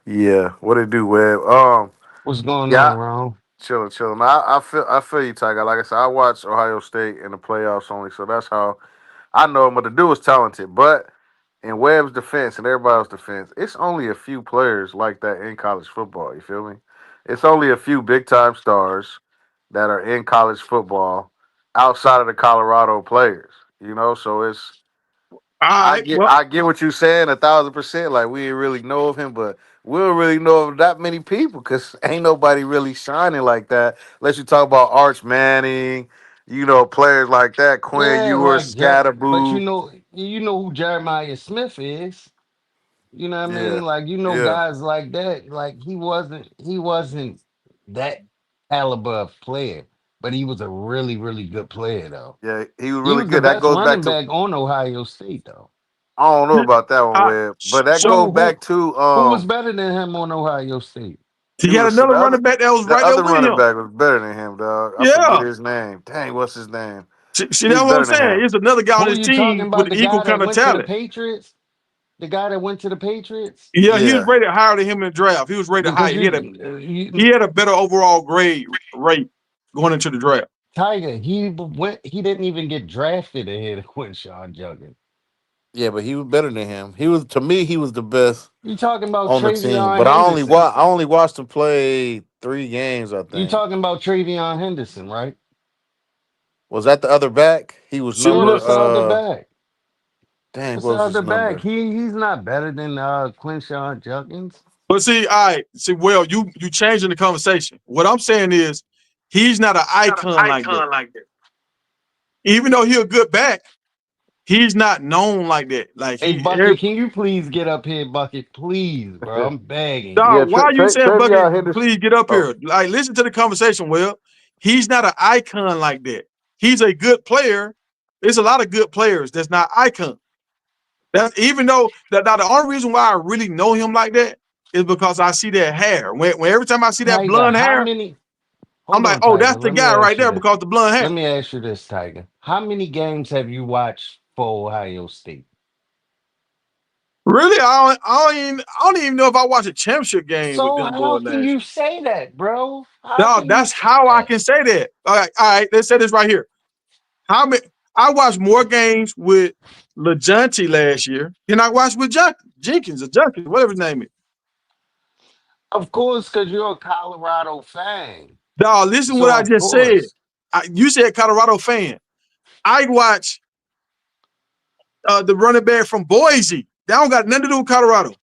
Yeah, what it do, Web? What's going Yeah, on, Ron? chilling. I feel you, Tiger. Like I said, I watch Ohio State in the playoffs only, so that's how I know him. But the dude is talented. But in Webb's defense and everybody's defense, it's only a few players like that in college football. You feel me? It's only a few big time stars that are in college football outside of the Colorado players. So it's All right, well, I get what you're saying 1,000%. Like we didn't really know of him, but we don't really know of that many people because ain't nobody really shining like that. Unless you talk about Arch Manning, players like that, Quinn Yeah, Ewers, but Scatterboo. you know who Jeremiah Smith is. You know what I Yeah, mean? Like, yeah, guys like that. Like he wasn't that caliber of player, but he was a really, really good player though. yeah. He was He really was the good. That best goes back running to back on Ohio State though. I don't know about that one, I, Webb, but that so goes Who back to who was better than him on Ohio State? he it had was another the other running back that was the right there other with running him. back was better than him, dog. I forget Yeah, his name. Dang, what's his name? see He was that's what I'm better than saying. him. It's another guy on Who his you talking team with about? The equal guy that kind of went to the talent. Patriots? The guy that went to the Patriots? Yeah, he was Yeah, rated higher than him in the draft. He was rated higher. Because He had a better overall grade rate going into the draft. Tiger, he didn't even get drafted ahead of Quinshawn Judkins. yeah, but he was better than him. He was to me, he was the best You talking about on the team. Travion But Henderson? I only watched him play 3 games. I You think talking about Travion Henderson, right? was that the other back. He was Sure, number that's the other back. dang, That's what the was his other back. number? He's not better than Quinshawn Judkins. But see, all right, see, well, you changing the conversation. What I'm saying is, he's not an icon like that. Even though he's a good back, he's not known like that. Like Hey Bucket, can you please get up here, Bucket? Please, bro. I'm begging you. Yeah, dog, why are you saying Bucket? Trevion Henderson. Please get up Oh, here. Like, listen to the conversation. Well, he's not an icon like that. He's a good player, There's a lot of good players that's not icon. That's even though that now the only reason why I really know him like that is because I see that hair. When every time I see that Tiger, blonde how hair, many? I'm Hold like, on, oh, Tiger. that's the Let me guy right ask you there this. because the blonde Let hair. me ask you this, Tiger. How many games have you watched for Ohio State? Really, I don't even know if I watched a championship game with So them how boys can last you year. say that, bro? How No, can you that's say how I that? can say that. All right, let's say this right here. How many? I watched more games with LeJunty last year than I watched with Jenkins or Junkins, whatever his name is. Of course, because you're a Colorado fan. Dog, listen to what So I of just said. course. You said Colorado fan. I watch the running back from Boise. That don't got nothing to do with Colorado.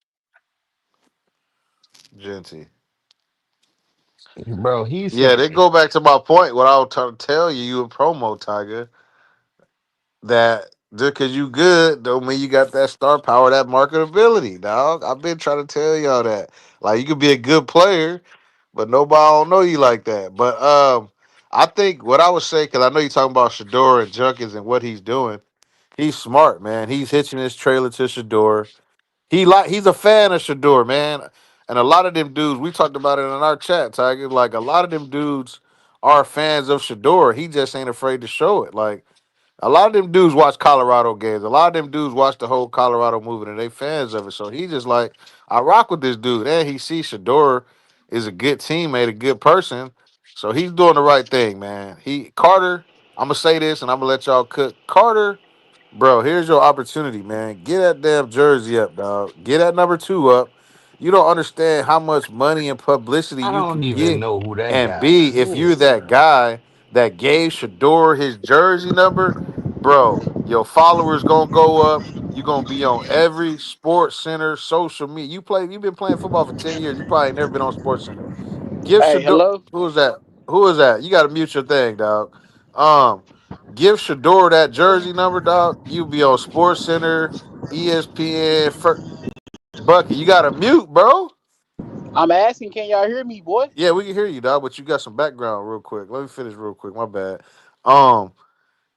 Genty. Bro, he Yeah, said they go back to my point. What I was trying to tell you, you a promo Tiger, that just because you good don't mean you got that star power, that marketability, dog. I've been trying to tell y'all that. Like you could be a good player, but nobody don't know you like that. But I think what I would say, because I know you're talking about Shador and Junkins and what he's doing. He's smart, man. He's hitching his trailer to Shador. He's a fan of Shador, man. And a lot of them dudes, we talked about it in our chat, Tiger. Like a lot of them dudes are fans of Shador. He just ain't afraid to show it. Like a lot of them dudes watch Colorado games. A lot of them dudes watch the whole Colorado movement and they fans of it. So he just like, I rock with this dude. And he sees Shador is a good teammate, a good person. So he's doing the right thing, man. Carter, I'm gonna say this and I'm gonna let y'all cook. Carter, bro, here's your opportunity, man. Get that damn jersey up, dog. Get that number 2 up. You don't understand how much money and publicity I you don't can even get. know who that And guy B, if you're is, that bro. guy that gave Shador his jersey number, bro, your followers gonna go up. You're gonna be on every sports center, social media. You've been playing football for 10 years. You probably ain't never been on sports center. Give Hey, Shador, hello. who is that? Who is that? You gotta mute your thing, dog. Um, give Shador that jersey number, dog. You be on Sports Center, ESPN, Bucky. You gotta mute, bro. I'm asking, can y'all hear me, boy? Yeah, we can hear you, dog, but you got some background real quick. Let me finish real quick. My bad. Um,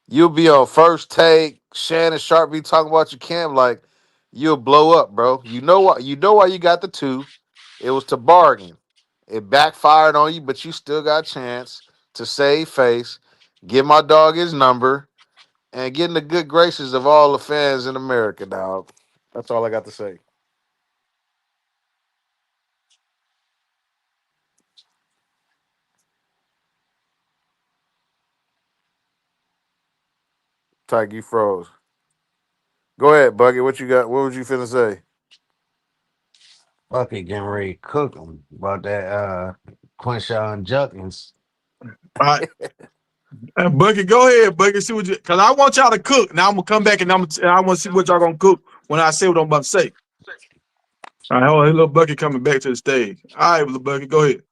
you'll be on First Take. Shannon Sharp be talking about your camp like you'll blow up, bro. You know what? You know why you got the 2. It was to bargain. It backfired on you, but you still got a chance to save face. Give my dog his number and get in the good graces of all the fans in America, dog. That's all I got to say. Tyke, you froze. Go ahead, Bucket. What you got? What was you finna say? Fucking getting ready to cook him about that Quinshon Judkins. All right. Bucky, go ahead, Bucky. See what you because I want y'all to cook. Now I'm gonna come back and I want to see what y'all gonna cook when I say what I'm about to say. All right, hold on, little Bucky coming back to the stage. All right, little Bucky, go ahead.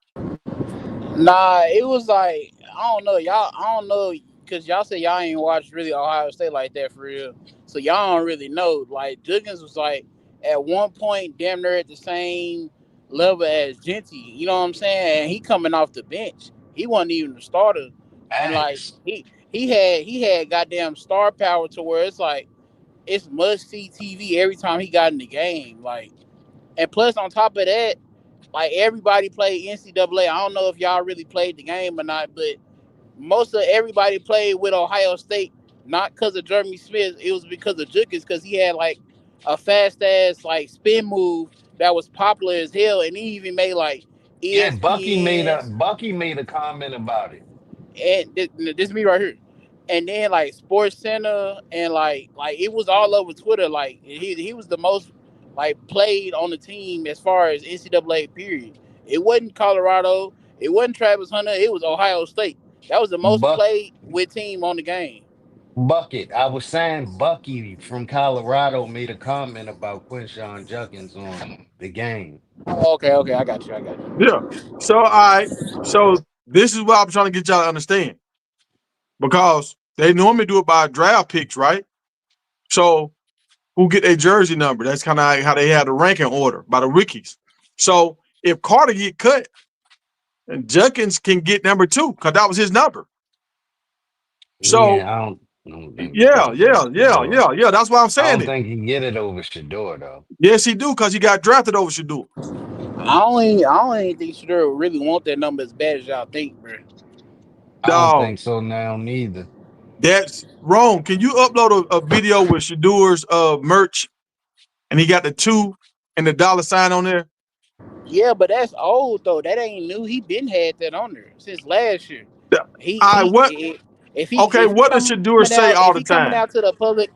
Nah, it was like I don't know, y'all. I don't know because y'all say y'all ain't watched really Ohio State like that for real, so y'all don't really know. Like Judkins was like at one point damn near at the same level as Genty. You know what I'm saying? And he coming off the bench. He wasn't even the starter, and like Thanks. he had goddamn star power to where it's like it's must see TV every time he got in the game. Like, and plus on top of that. Like everybody played NCAA. I don't know if y'all really played the game or not, but most of everybody played with Ohio State, not because of Jeremy Smith. It was because of Jukis, because he had like a fast ass like spin move that was popular as hell, and he even made like Yeah, ESPNs Bucky made a comment about it. and this me right here. And then like Sports Center and like it was all over Twitter. Like he was the most like played on the team as far as NCAA period. It wasn't Colorado. It wasn't Travis Hunter. It was Ohio State. That was the most Buck played with team on the game. Bucket. I was saying Bucky from Colorado made a comment about Quinshon Judkins on the game. Oh, okay, okay, I got you. I got you. Yeah. So, all right. So this is what I'm trying to get y'all to understand because they normally do it by draft picks, right? So who get their jersey number? That's kind of how they have the ranking order by the rookies. So if Carter get cut, Jenkins can get number 2 because that was his number. So Yeah, I don't. I don't think he Yeah, get it yeah, over yeah, Shador. yeah, yeah. That's why I'm I saying don't it. think he get it over Shador though. Yes, he do, because he got drafted over Shador. I don't even think Shador really want that number as bad as y'all think, bro. I don't Dog, think so now neither. that's wrong. Can you upload a video with Shador's merch and he got the 2 and the dollar sign on there? Yeah, but that's old though. That ain't new. He been had that on there since last year. Yeah. He All right, he what? i- if he Okay, if he what does coming Shador say out all if the he coming time? out to the public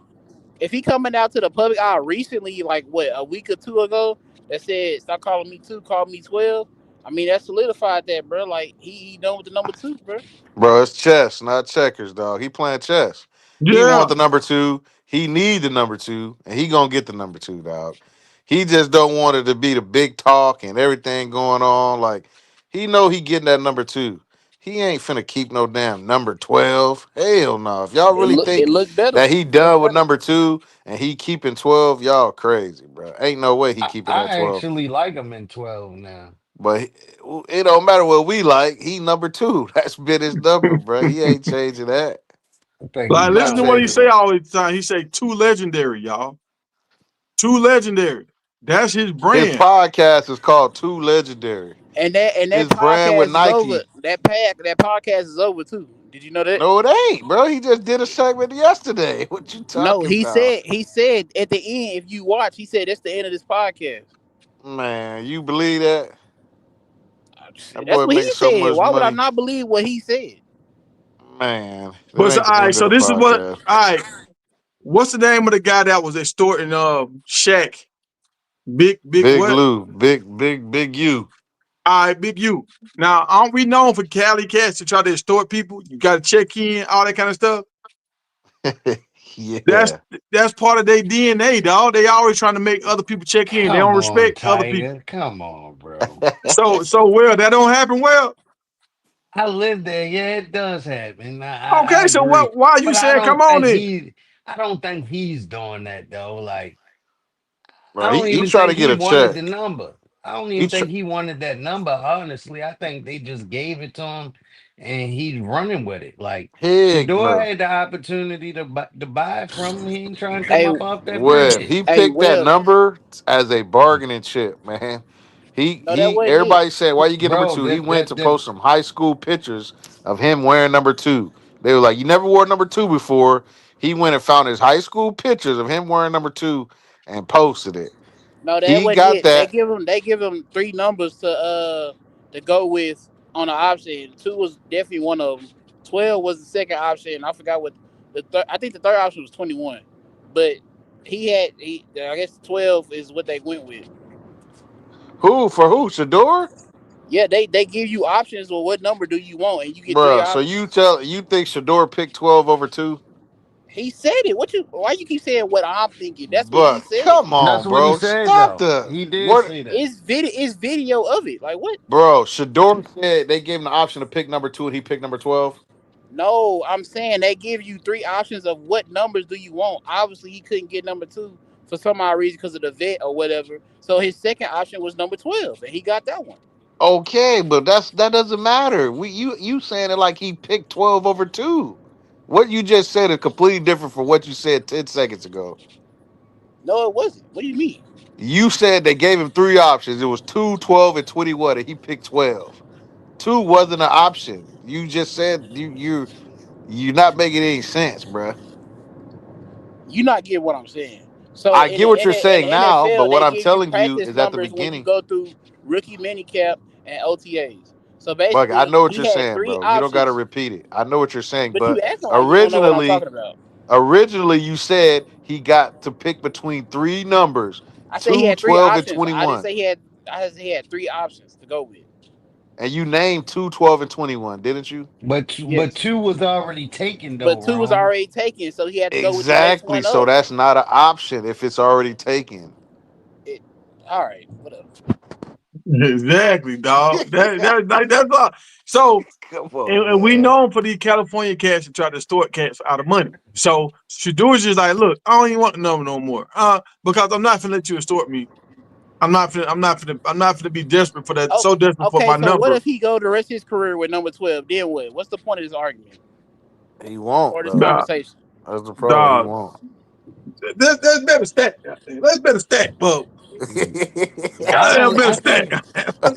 if he coming out to the public recently, like what, a week or two ago, that said stop calling me two, call me 12. I mean that solidified that, bro. Like he done with the number two, bro. Bro, it's chess, not checkers, dog. He playing chess. He Yeah, want the number 2. He need the number 2, and he gonna get the number 2, dog. He just don't want it to be the big talk and everything going on. Like he know he getting that number 2. He ain't finna keep no damn number 12. Hell no. If y'all really It think looked better. that he done with number 2 and he keeping 12, y'all crazy, bro. Ain't no way he keeping that I 12. actually like him in 12 now. But it don't matter what we like. He number 2. That's been his number, bro. He ain't changing that. I think He he like listen not to got what he to. changing say that. all the time. He say 2 legendary, y'all. 2 legendary. That's his His brand. podcast is called Too Legendary. And that His brand with podcast is over. Nike. That podcast is over too. Did you know that? No, it ain't, bro. He just did a segment yesterday. What you No, talking about? he said at the end, if you watch, he said that's the end of this podcast. Man, you believe that? That That's boy what he makes so said. much Why would I money. not believe what he said? Man, that But so, ain't the all right, end of so the this is what. podcast. All right, what's the name of the guy that was extorting Shaq? Big Big what? Lou. Big you. All right, Big U. Now, aren't we known for Cali Cats to try to extort people? You got to check in, all that kind of stuff. That's Yeah. that's part of their DNA, dog. They always trying to make other people check in. They don't Come on, respect other people. Tiger. Come on, bro. So well, that don't happen well. I live there. Yeah, it does happen. I Okay, so agree. what? Why are you But I saying? Come don't on think then. he's doing that though. Like I Bro, don't he even trying to think get he a wanted the check. number. I don't He even tr- think he wanted that number. Honestly, I think they just gave it to him, and he's running with it. Like Heck Shador no. had the opportunity to buy it from him. He ain't trying to come Hey, up off that Webb, bridge. he hey, picked that Webb. number as a bargaining chip, man. No, that wasn't it. Everybody said, why you get number Bro, 2? He that went that to that post some high school pictures of him wearing number 2. They were like, you never wore number 2 before. He went and found his high school pictures of him wearing number 2 and posted it. No, that He wasn't got it. that. They give him three numbers to go with on the option. Two was definitely one of them. 12 was the second option. I forgot what the third. I think the third option was 21, but I guess 12 is what they went with. Who? For who? Shador? Yeah, they give you options. Well, what number do you want? And you get three Bruh, so options. you think Shador picked 12 over 2? He said it. What you? Why you keep saying what I'm thinking? That's what he But said. come that's on, what he bro. said Stop though. the He did what. say that. It's video of it. Like what? Bro, Shador said they gave him the option to pick number 2 and he picked number 12. No, I'm saying they give you three options of what numbers do you want. Obviously, he couldn't get number two for some odd reason because of the vet or whatever. So his second option was number 12, and he got that one. Okay, but that doesn't matter. You saying it like he picked 12 over 2. What you just said is completely different from what you said 10 seconds ago. No, it wasn't. What do you mean? You said they gave him 3 options. It was 2, 12, and 21, and he picked 12. 2 wasn't an option. You just said you're not making any sense, bruh. You not get what I'm saying. So I get what you're in saying the now, but NFL, what they I'm give you telling you practice is at the numbers when you beginning. go through rookie minicamp and OTAs. So Bug, I basically, know what he you're had saying, three bro. You don't got to options. repeat it. I know what you're saying, But you but acting like you don't know what I'm originally, talking about. originally you said he got to pick between 3 numbers, I said he 2, had three 12, and options. I didn't 21, say he had. I said he had three options to go with. and you named 2, 12, and 21, didn't you? But Yes. two was already taken though, But two was wrong. already taken, so he had to go with the next Exactly. one So up. that's not an option if it's already taken. It, all right, whatever. Exactly, dog. That's all. So Come on, and we man. known for these California cats to try to extort cats out of money. So Shador's just like, look, I don't even want the number no more. Because I'm not finna let you extort me. I'm not finna be desperate for that, Oh, so desperate for okay. my So what number. if he go the rest of his career with number 12? Then what? What's the point of this argument He or won't this though. Nah, conversation? That's the problem. He Dog, won't. that's better stat. That's better stat, but goddamn better stat.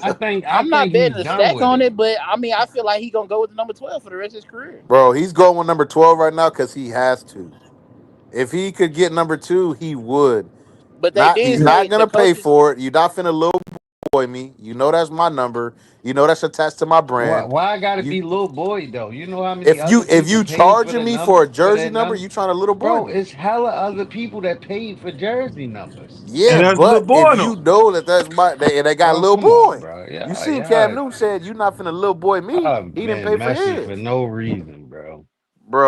I I'm not think betting he's a done stack with on it. it, but I mean, I feel like he gonna go with the number 12 for the rest of his career. Bro, he's going with number 12 right now because he has to. If he could get number 2, he would. But they Not did he's say not the gonna pay coaches. for it. You're not finna little boy me. You know that's my number. You know that's attached to my Why, brand. why I gotta You be little boy though? You know how many if other people you paid for charging the me for number a for jersey that number, number? you trying to little boy Bro, me. it's hella other people that paid for jersey numbers. And Yeah, that's a little but boy if in them. you know that that's my they got Bro, little come on, boy. bro. You Yeah, seen Cam yeah. Newton said you not finna little boy me. I've He didn't been pay for messy for his. no reason, bro.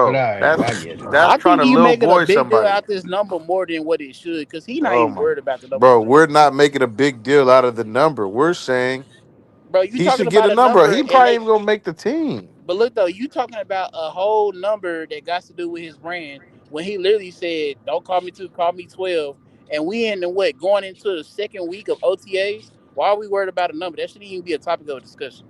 But all Bro, right, I get it. that's I trying think to you little making a boy big deal somebody. out this number more than what it should, because he not Oh even my, worried about the number bro, 12. we're not making a big deal out of the number. We're saying Bro, you he talking should get about a a number. number He and probably they ain't gonna make the team. but look though, you talking about a whole number that got to do with his brand when he literally said, "Don't call me two, call me 12." And we in the what going into the second week of OTAs. Why are we worried about a number? That shouldn't even be a topic of discussion.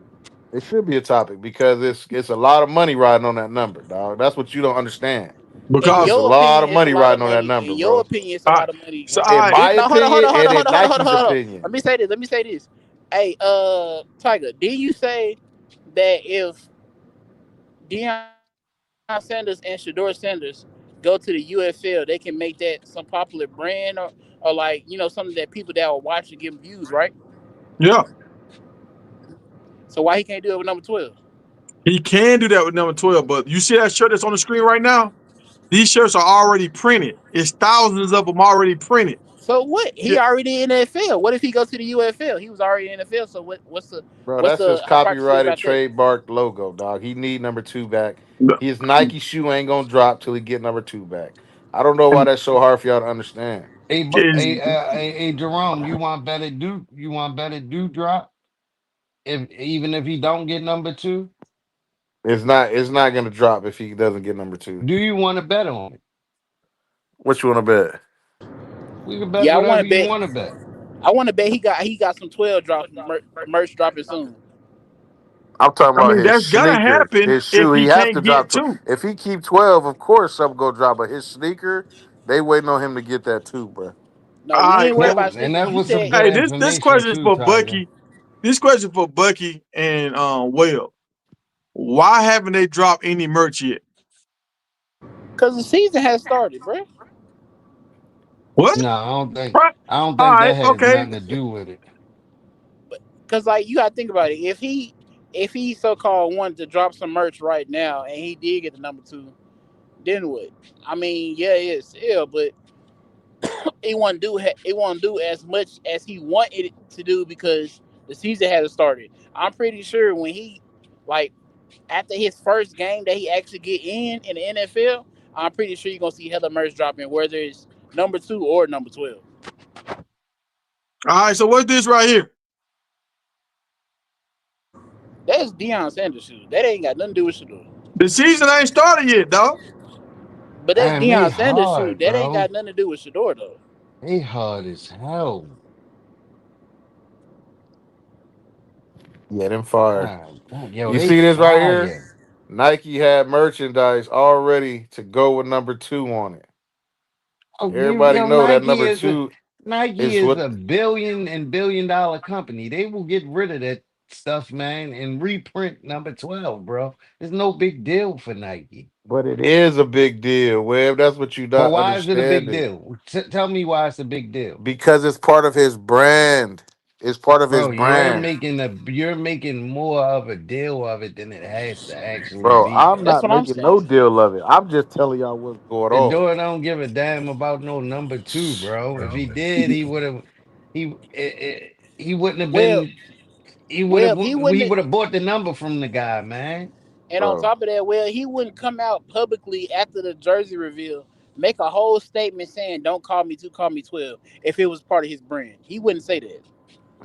It should be a topic because it's a lot of money riding on that number, dog. That's what you don't understand. In It's Because a your lot opinion, of it's a money lot of riding on that money. number, In your bro. opinion, it's a all right. lot of money. So In all right, my No, hold on, hold opinion on, hold on, and hold in on, hold on, hold Nike's on, hold on. opinion. Let me say this. Let me say this. Hey, Tiger, did you say that if Deion Sanders and Shador Sanders go to the UFL, they can make that some popular brand or like something that people that will watch and give them views, right? yeah, So why he can't do it with number 12? he can do that with number 12. But you see that shirt that's on the screen right now? These shirts are already printed. It's thousands of them already printed. So what? Yeah, He already in the NFL. What if he goes to the UFL? He was already in the NFL. So Bro, what's that's his the hypocrisy copyrighted about that? trademark logo, dog. He need number 2 back. His Nike shoe ain't gonna drop till he get number 2 back. I don't know why and that's so hard for y'all to understand. is Hey, Jerome, you want better do drop? If even if he don't get number two, It's not gonna drop if he doesn't get number 2. do you want to bet on it? What you wanna bet? We can bet Yeah, I want whatever to you bet. want to bet. I want to bet he got some 12 drops merch dropping soon. I'm talking I about mean his that's gonna sneaker, happen his if shoe. He he have to can't drop. get two. If he keep 12, of course something go drop. But his sneaker, they waiting on him to get that too, bro. No, All we right, ain't worried well, about And sneakers. that You was some said good hey, this information question is too, for Tiger. Bucky. This question for Bucky and Will. Why haven't they dropped any merch yet? because the season has started, bro. What? No, Right. I don't All think that right, has okay. nothing to do with it. Because like you got to think about it. If he so called wanted to drop some merch right now and he did get the number 2, then what? I mean, yeah, it's ill, but it won't do as much as he wanted it to do because the season hasn't started. I'm pretty sure when he like after his first game that he actually get in the NFL, I'm pretty sure you're gonna see hella merch dropping, whether it's number 2 or number 12. All right, so what's this right here? That's Deion Sanders shoes. That ain't got nothing to do with Shador. The season ain't started yet, dog. But that's Damn, they Deion Sanders shoe. hard, That ain't bro. got nothing to do with Shador though. They hard as hell. Yeah, them fire. God, yo, You they see this right here? fire. Nike had merchandise already to go with number 2 on it. Oh, Everybody know that number 2 Nike is is what. a billion-dollar company. They will get rid of that stuff, man, and reprint number 12, bro. It's no big deal for Nike. But it is a big deal, Web. That's what you But not why is it a big understanding. deal? Tell me why it's a big deal. Because it's part of his brand. It's part of his Bro, brand. you're making more of a deal of it than it has to actually Bro, be, I'm That's bro. not what I'm making no saying. deal of it. I'm just telling y'all what's going The on. door don't give a damn about no number two, bro. If he did, he would have he wouldn't have Well, been he would have well, he we wouldn't. would have bought the number from the guy, man. And on Bro, top of that, well, he wouldn't come out publicly after the jersey reveal, make a whole statement saying, "Don't call me two, call me 12," if it was part of his brand. He wouldn't say that.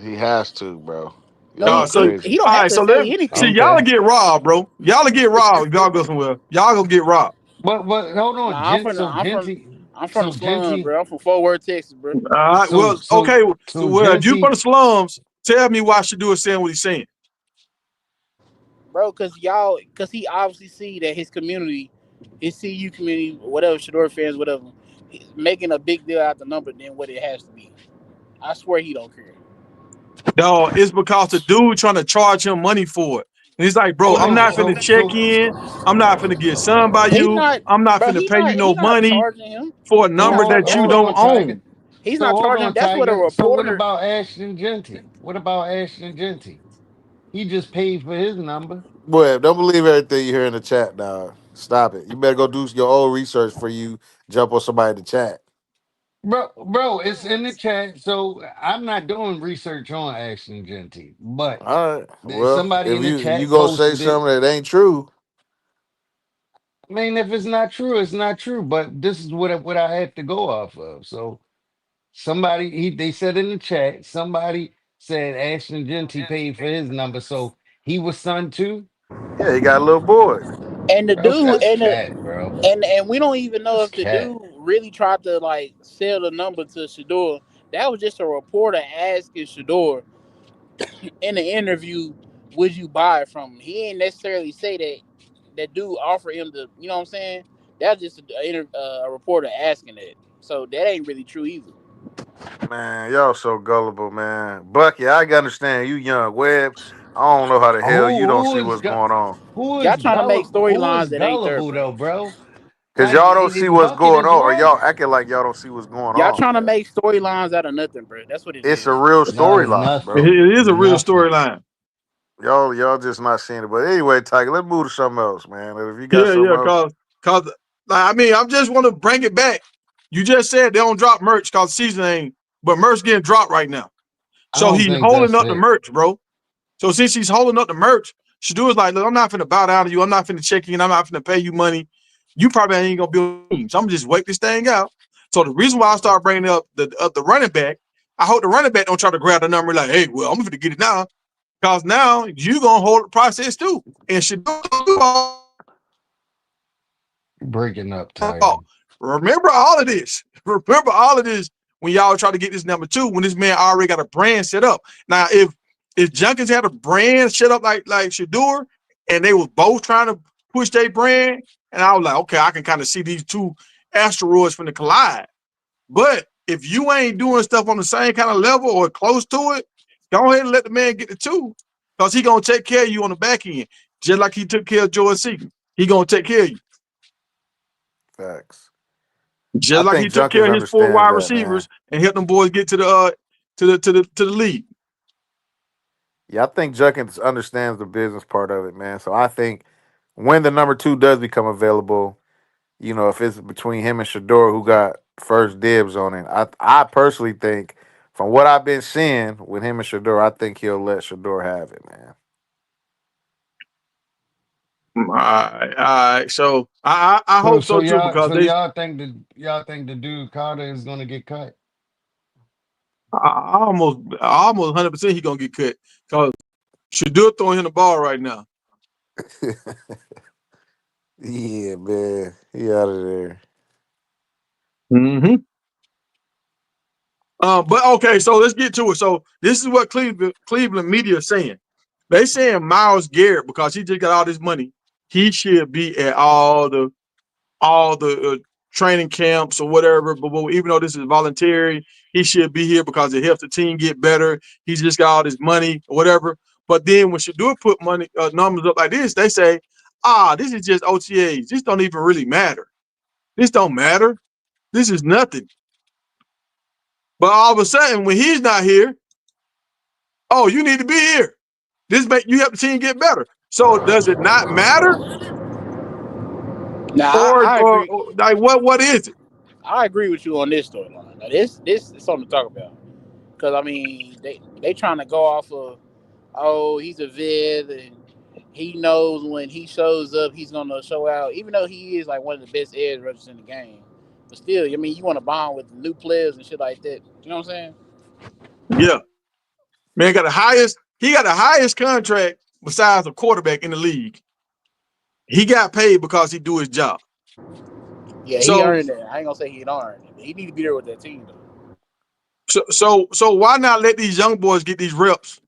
he has to, bro. No, Y'all So crazy. he don't all have right, to so let say see anything. y'all Okay. get robbed, bro. Y'all get robbed if y'all go somewhere. Y'all gonna get robbed. But hold on, Nah, Gent so Genty I'm from the so slum, Genty bro. I'm from Fort Worth, Texas, bro. All right, so well, okay. So, well, if you from Genty the slums, tell me why Shador is saying what he's saying. Bro, cause he obviously see that his community his CU community, whatever, Shador fans, whatever, making a big deal out the number than what it has to be. I swear he don't care. No, it's because the dude trying to charge him money for it. And he's like, bro, Hold I'm on. not finna check in. I'm not finna get sunned by He's you. not, I'm not bro. finna pay you He no not money charging him. for a He So number not charging. that That's you hold what don't on, Tiger. own. he's So not hold charging him. on, That's what a Tiger. So what reporter. about Ashton Genty? What about Ashton Genty? He just paid for his number. Boy, don't believe everything you hear in the chat, dog. Stop it. You better go do your own research for you jump on somebody in the chat. Bro, it's in the chat. So I'm not doing research on Ashton Genty, but All right. Well, somebody if in the you chat gonna say posted it. something that ain't true, I mean, if it's not true, it's not true. But this is what I had to go off of. So somebody they said in the chat, somebody said Ashton Genty paid for his number, so he was son too. yeah, he got a little boy. And the dude, That's cat, bro. and we don't even know That's if the cat. dude really tried to like sell the number to Shador. That was just a reporter asking Shador in the interview, "Would you buy it from him?" He ain't necessarily say that that dude offered him the. You know what I'm saying? That's just a reporter asking that. So that ain't really true either. Man, y'all so gullible, man. Bucky, I can understand you young. Webb, I don't know how the hell you don't see what's going on. Y'all trying to make Who is storylines that ain't there, gullible bro. though, bro? Cause Like y'all don't see what's Bucket going is on, or right. y'all acting like y'all don't see what's going Y'all on, trying to man. make storylines out of nothing, bro. That's what it It's a is. real No, it's storyline, It bro. nothing. it is It's a real nothing. storyline. Y'all just not seeing it. But anyway, Tiger, let's move to something else, man. If you got Yeah, something yeah, else, cause like, I mean, I just want to bring it back. You just said they don't drop merch cause season ain't, but merch getting dropped right now. I So don't he's think holding that's up the it. merch, bro. So since he's holding up the merch, Shador's like, look, I'm not finna bow down to you. I'm not finna check in. I'm not finna pay you money. You probably ain't gonna build a team. So I'm gonna just wait this thing out. So the reason why I start bringing up the running back, I hope the running back don't try to grab the number like, hey, well, I'm gonna get it now. Because now you gonna hold the process too. And Shador Breaking up, Oh, Tiger. remember all of this. Remember all of this when y'all try to get this number two, when this man already got a brand set up. Now, if Junkins had a brand set up like Shador, and they was both trying to push their brand, and I was like, okay, I can kind of see these two asteroids from the collide. But if you ain't doing stuff on the same kind of level or close to it, go ahead and let the man get the two. Because he gonna take care of you on the back end, just like he took care of Jordan Seaton. He gonna take care of you. facts. I Just like he think took care Junkins of his four understands wide that, man. receivers and helped them boys get to the league. Yeah, I think Junkins understands the business part of it, man. So I think when the number two does become available, if it's between him and Shador who got first dibs on it, I personally think from what I've been seeing with him and Shador, I think he'll let Shador have it, man. All right, all right. So I So hope so so too y'all because so they y'all think the dude Carter is gonna get cut? I almost 100% he gonna get cut because Shador throwing him the ball right now. Yeah, man. He out of there. Mm-hmm. But okay, so let's get to it. So this is what Cleveland media is saying. They saying Myles Garrett because he just got all this money. He should be at all the training camps or whatever. But even though this is voluntary, he should be here because it helps the team get better. He's just got all this money or whatever. But then when Shador put money numbers up like this, they say, this is just OTAs. This don't even really matter. This don't matter. This is nothing. But all of a sudden, when he's not here, you need to be here. This make you help the team get better. So does it not matter, Now or I or, agree. or like what is it? I agree with you on this storyline. Now this is something to talk about because I mean they trying to go off of, oh, he's a vid and he knows when he shows up he's gonna show out, even though he is like one of the best edge rushers in the game. But still, I mean, you want to bond with new players and shit like that. You know what I'm saying? Yeah, man got the highest. He got the highest contract besides a quarterback in the league. He got paid because he do his job. Yeah, he So earned it. I ain't gonna say he don't earn it, but he need to be there with that team though. so why not let these young boys get these reps?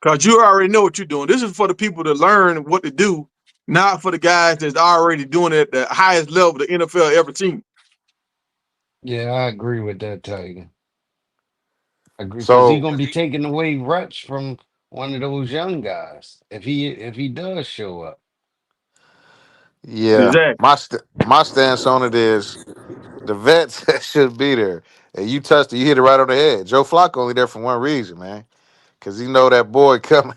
Because you already know what you're doing. This is for the people to learn what to do not for the guys that's already doing it at the highest level the NFL ever seen. Yeah, I agree with that, Tiger. I agree because he's So gonna be taking away reps from one of those young guys if he does show up. yeah, Exactly. my stance on it is the vets should be there. And you touched it, you hit it right on the head. Joe Flacco only there for one reason, man, because he know that boy coming.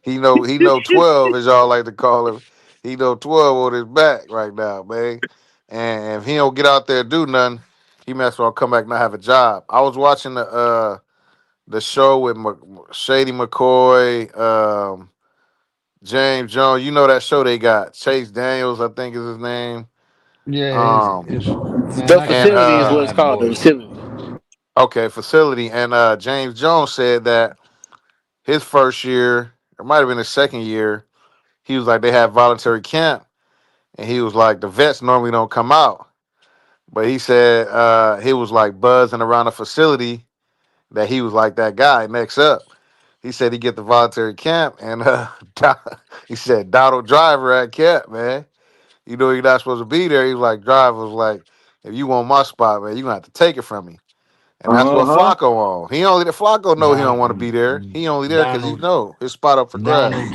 He know 12 as y'all like to call him. He know 12 on his back right now, man. And if he don't get out there and do nothing, he may as well come back and not have a job. I was watching the show with Shady McCoy, James Jones. You know that show they got Chase Daniels, I think is his name. Yeah, Um, it's man, The I and can't facility is stand what it's that called. The boy. facility. okay, facility. And James Jones said that his first year, it might have been his second year, he was like they had voluntary camp, and he was like the vets normally don't come out, but he said he was like buzzing around the facility that he was like that guy. Next up, he said he get the voluntary camp, and he said Donald Driver at camp, man. You know you're not supposed to be there. He was like Driver was like, if you want my spot, man, you gonna have to take it from me. And that's what Uh-huh. Flacco on. He only the Flacco know he don't want to be Don, there. He only there because he Donald know his spot up for grabs.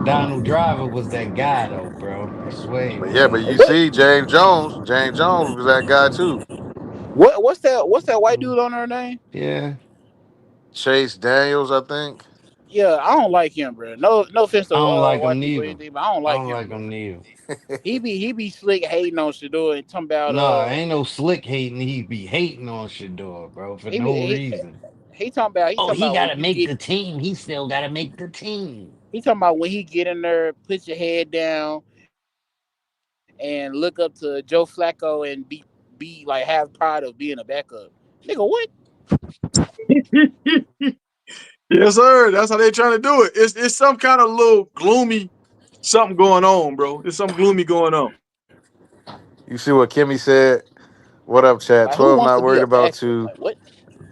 Donald Driver was that guy though, bro. I swear he But yeah, but was. you What? see, James Jones was that guy too. What's that? What's that white dude on her name? Yeah, Chase Daniels, I think. Yeah, I don't like him, bro. No offense to I don't like white him people or neither. anything, but I don't I like don't him, like bro. him neither. He be slick hating on Shador and talking about Nah, ain't no slick hating. He be hating on Shador, bro, for he be no he, reason. he Oh, talking he about got when to you make get the team. He still got to make the team. he talking about when he get in there, put your head down and look up to Joe Flacco and be like have pride of being a backup. Nigga, what? Yes, sir. That's how they trying to do it. It's some kind of little gloomy something going on, bro. It's some gloomy going on. You see what Kimmy said? What up, Like Chad? who wants 12 to be not a worried about backup? Like two. what?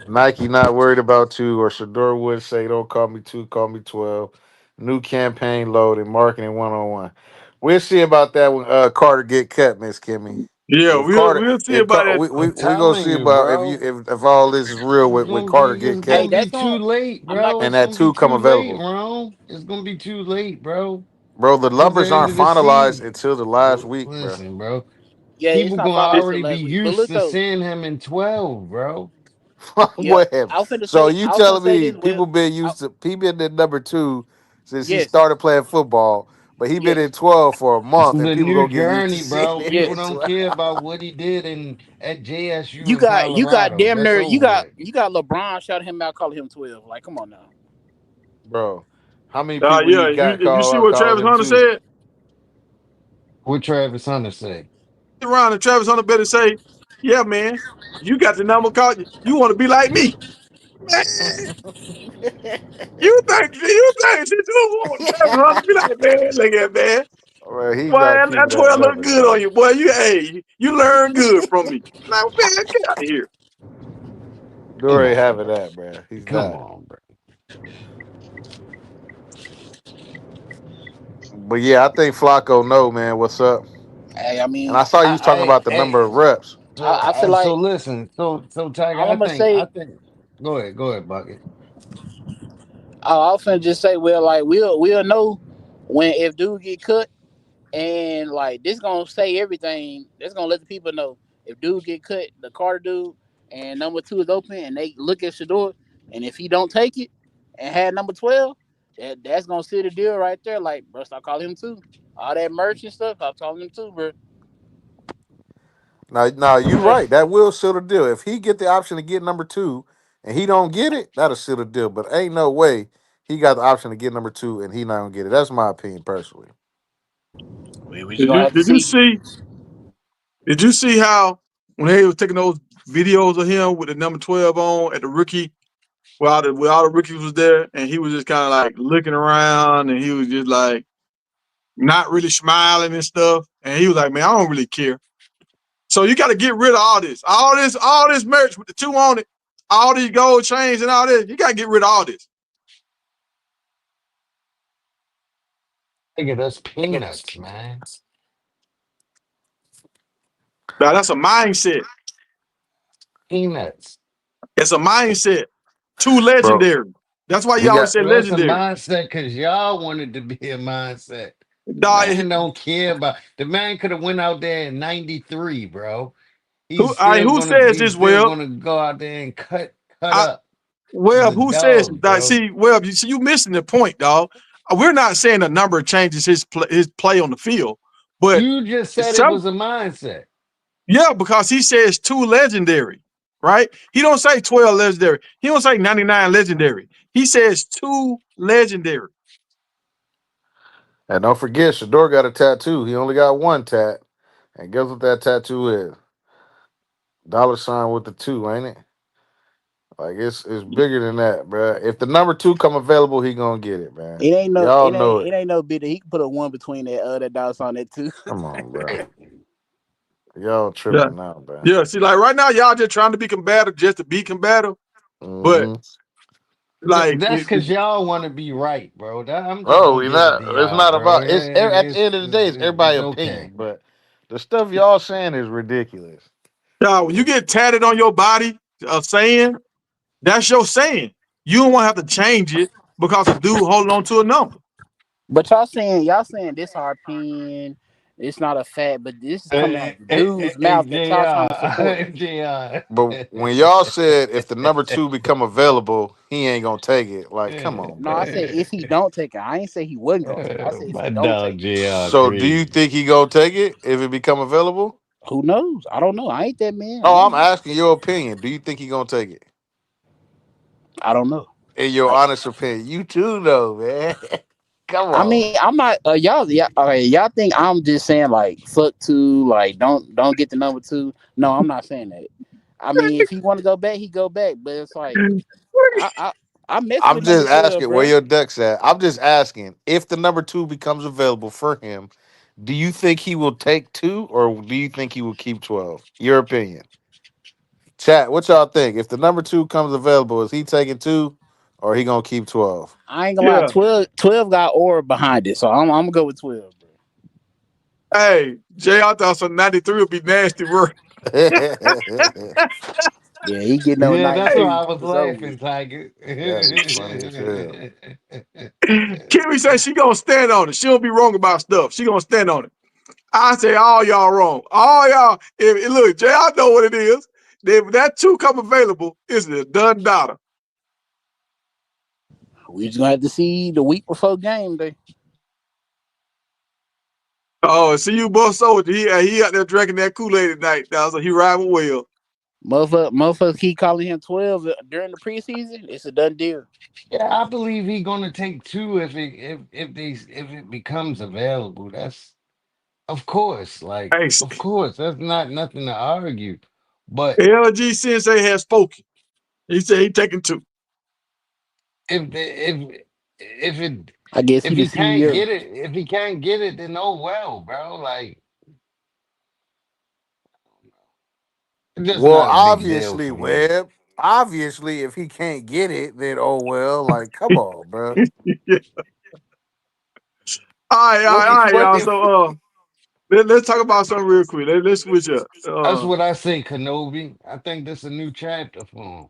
Nike not worried about two. Or Shador would say, don't call me two, call me 12. New campaign loaded, marketing 101. We'll see about that when Carter get cut, Miss Kimmy. Yeah, If we'll Carter, we'll see if about that. we gonna telling see you, about if bro. if all this is real It's with gonna be Carter get it's Hey, gonna cut that's be going. too late, I'm not bro. gonna. and It's that gonna be two come too late, available. bro. It's gonna be too late, bro. Bro, the Towards the numbers end aren't of the finalized season. until the last week, bro. Listen, bro. Yeah, it's People not gonna finalized till already be last week. But used look to though, seeing him in 12, bro. yeah, Whatever. So you I was finna telling say me this. Well, people been I, used to he been in number two since he yes, started playing football, but he been in yes, 12 for a This month, is and a people new gonna get used to journey, seeing bro. him People in yes. don't 12. care about what he did at JSU in You got Colorado. damn That's near over with. you got LeBron shouting him out, calling him 12. Like, come on now. Bro, how many people Yeah, he got you see what calling Travis him Hunter two? said? What Travis Hunter say? Around and Travis Hunter better say, "Yeah, man, you got the number. Call you want to be like me, man. You think she do want Travis Hunter to be like, man? Look at man, Well, he boy, not that keeping that 12 look number, good on dog. you, boy. You learn good from me. Now, man, get out of here. Dore Come ain't on, having bro. that, man. He's Come not. on, bro. But yeah, I think Flacco know, man, what's up. Hey, I And I mean, saw you was talking about the number of reps. I feel So like listen, so Tiger, all I I'm gonna think I say. think. Go ahead, Bucket. I was finna just say, well, like we'll know when if dude get cut, and like this gonna say everything. That's gonna let the people know if dude get cut, the Carter dude, and number two is open, and they look at Shador, and if he don't take it and had number 12, that's gonna seal the deal right there. Like, bro, stop calling him two. All that merch and stuff, I'm calling him two, bro. Now you right. That will seal the deal. If he get the option to get number two and he don't get it, that'll seal the deal. But ain't no way he got the option to get number two and he not gonna get it. That's my opinion personally. We just Did gonna you have to did you see. see did you see how when they was taking those videos of him with the number 12 on at the rookie, where all the rookies was there, and he was just kind of like looking around, and he was just like not really smiling and stuff, and he was like, "Man, I don't really care." So you got to get rid of all this merch with the two on it, all these gold chains and all this. You got to get rid of all this. Nigga, that's peanuts, man. Now that's a mindset. Peanuts. It's a mindset. Too bro. legendary. That's why you We always got say Well, that's a legendary. mindset because y'all wanted to be a mindset. The Dog, man don't care about the man could have went out there in '93, bro. who, I mean, who says He's this? still Well, gonna go out there and cut I, up. He's Webb, a who says dog, that? bro. See, Webb, you missing the point, dog. We're not saying the number changes his play on the field, but You just said it some was a mindset. yeah, because he says too legendary, right? He don't say 12 legendary. He don't say 99 legendary. He says too legendary. and don't forget, Shador got a tattoo. He only got one tat, and guess what that tattoo is? Dollar sign with the two, ain't it? Like it's bigger than that, bro. If the number two come available, he gonna get it, man. It ain't no Y'all it know ain't it. it ain't no bit that he can put a one between that dots on that too. Come on, bro. Y'all Yeah. tripping now, bro. Yeah. See, like right now, y'all just trying to be combative just to be combative. But Mm-hmm. like That's because y'all want to be right, bro. I'm just Oh, gonna we give it not. to It's y'all, not bro. about. At the end of the day, it's It's everybody's okay. opinion. But the stuff y'all saying is ridiculous. yeah, when you get tatted on your body, saying that's your saying. You don't want to have to change it because a dude holding on to a number. But y'all saying this our opinion. It's not a fact, but this is coming out the dude's mouth that y'all trying to support. JR, JR. But when y'all said if the number two become available, he ain't gonna take it. Like, come on, No, I bro. said if he don't take it. I ain't say he wasn't gonna take it. I said if he My don't dog take it. JR So, do you crazy. think he gonna take it if it become available? Who knows? I don't know. I ain't that man. I Oh, don't I'm know. asking your opinion. Do you think he gonna take it? I don't know. In your honest opinion, you too, though, man. Come I on. mean, I'm not y'all. Okay, y'all think I'm just saying like fuck two, like don't get the number two. No, I'm not saying that. I mean, if he want to go back, he go back. But it's like I I, I mess I'm with number just 12, asking where bro. your duck's at. I'm just asking if the number two becomes available for him. Do you think he will take two, or do you think he will keep 12? Your opinion. Chat, what y'all think? If the number two comes available, is he taking two, or he gonna keep 12? I ain't gonna lie, Yeah. 12 got aura behind it, so I'm gonna go with 12, bro. Hey, Jay, I thought some 93 would be nasty work. Yeah, he getting on Yeah, that's why I 93. was It's over with. laughing, Tiger. That is funny as hell. Kimmy said she gonna stand on it. She don't be wrong about stuff. She gonna stand on it. I say all y'all wrong. All y'all. Look, Jay, I know what it is. If that two come available, it's a done daughter. We just gonna have to see the week before game day. Oh, see you both soldier. He out there drinking that Kool-Aid at night. Now, so he riding well. Motherfuckers keep calling him 12 during the preseason. It's a done deal. Yeah, I believe he's gonna take two if it becomes available. That's of course, like Hey, of course, that's not nothing to argue. But LG Sensei has spoken. He said he taking two. if the, if it I guess he if the he can't CEO. get it, if he can't get it, then oh well, bro. Like it's just Well, not a big deal obviously, for me. Webb. Obviously, if he can't get it, then oh well. Like, come on, bro. Yeah. What All if? right, What y'all. if? So let's talk about something real quick. Let's switch up. That's what I say, Kenobi. I think this a new chapter for him.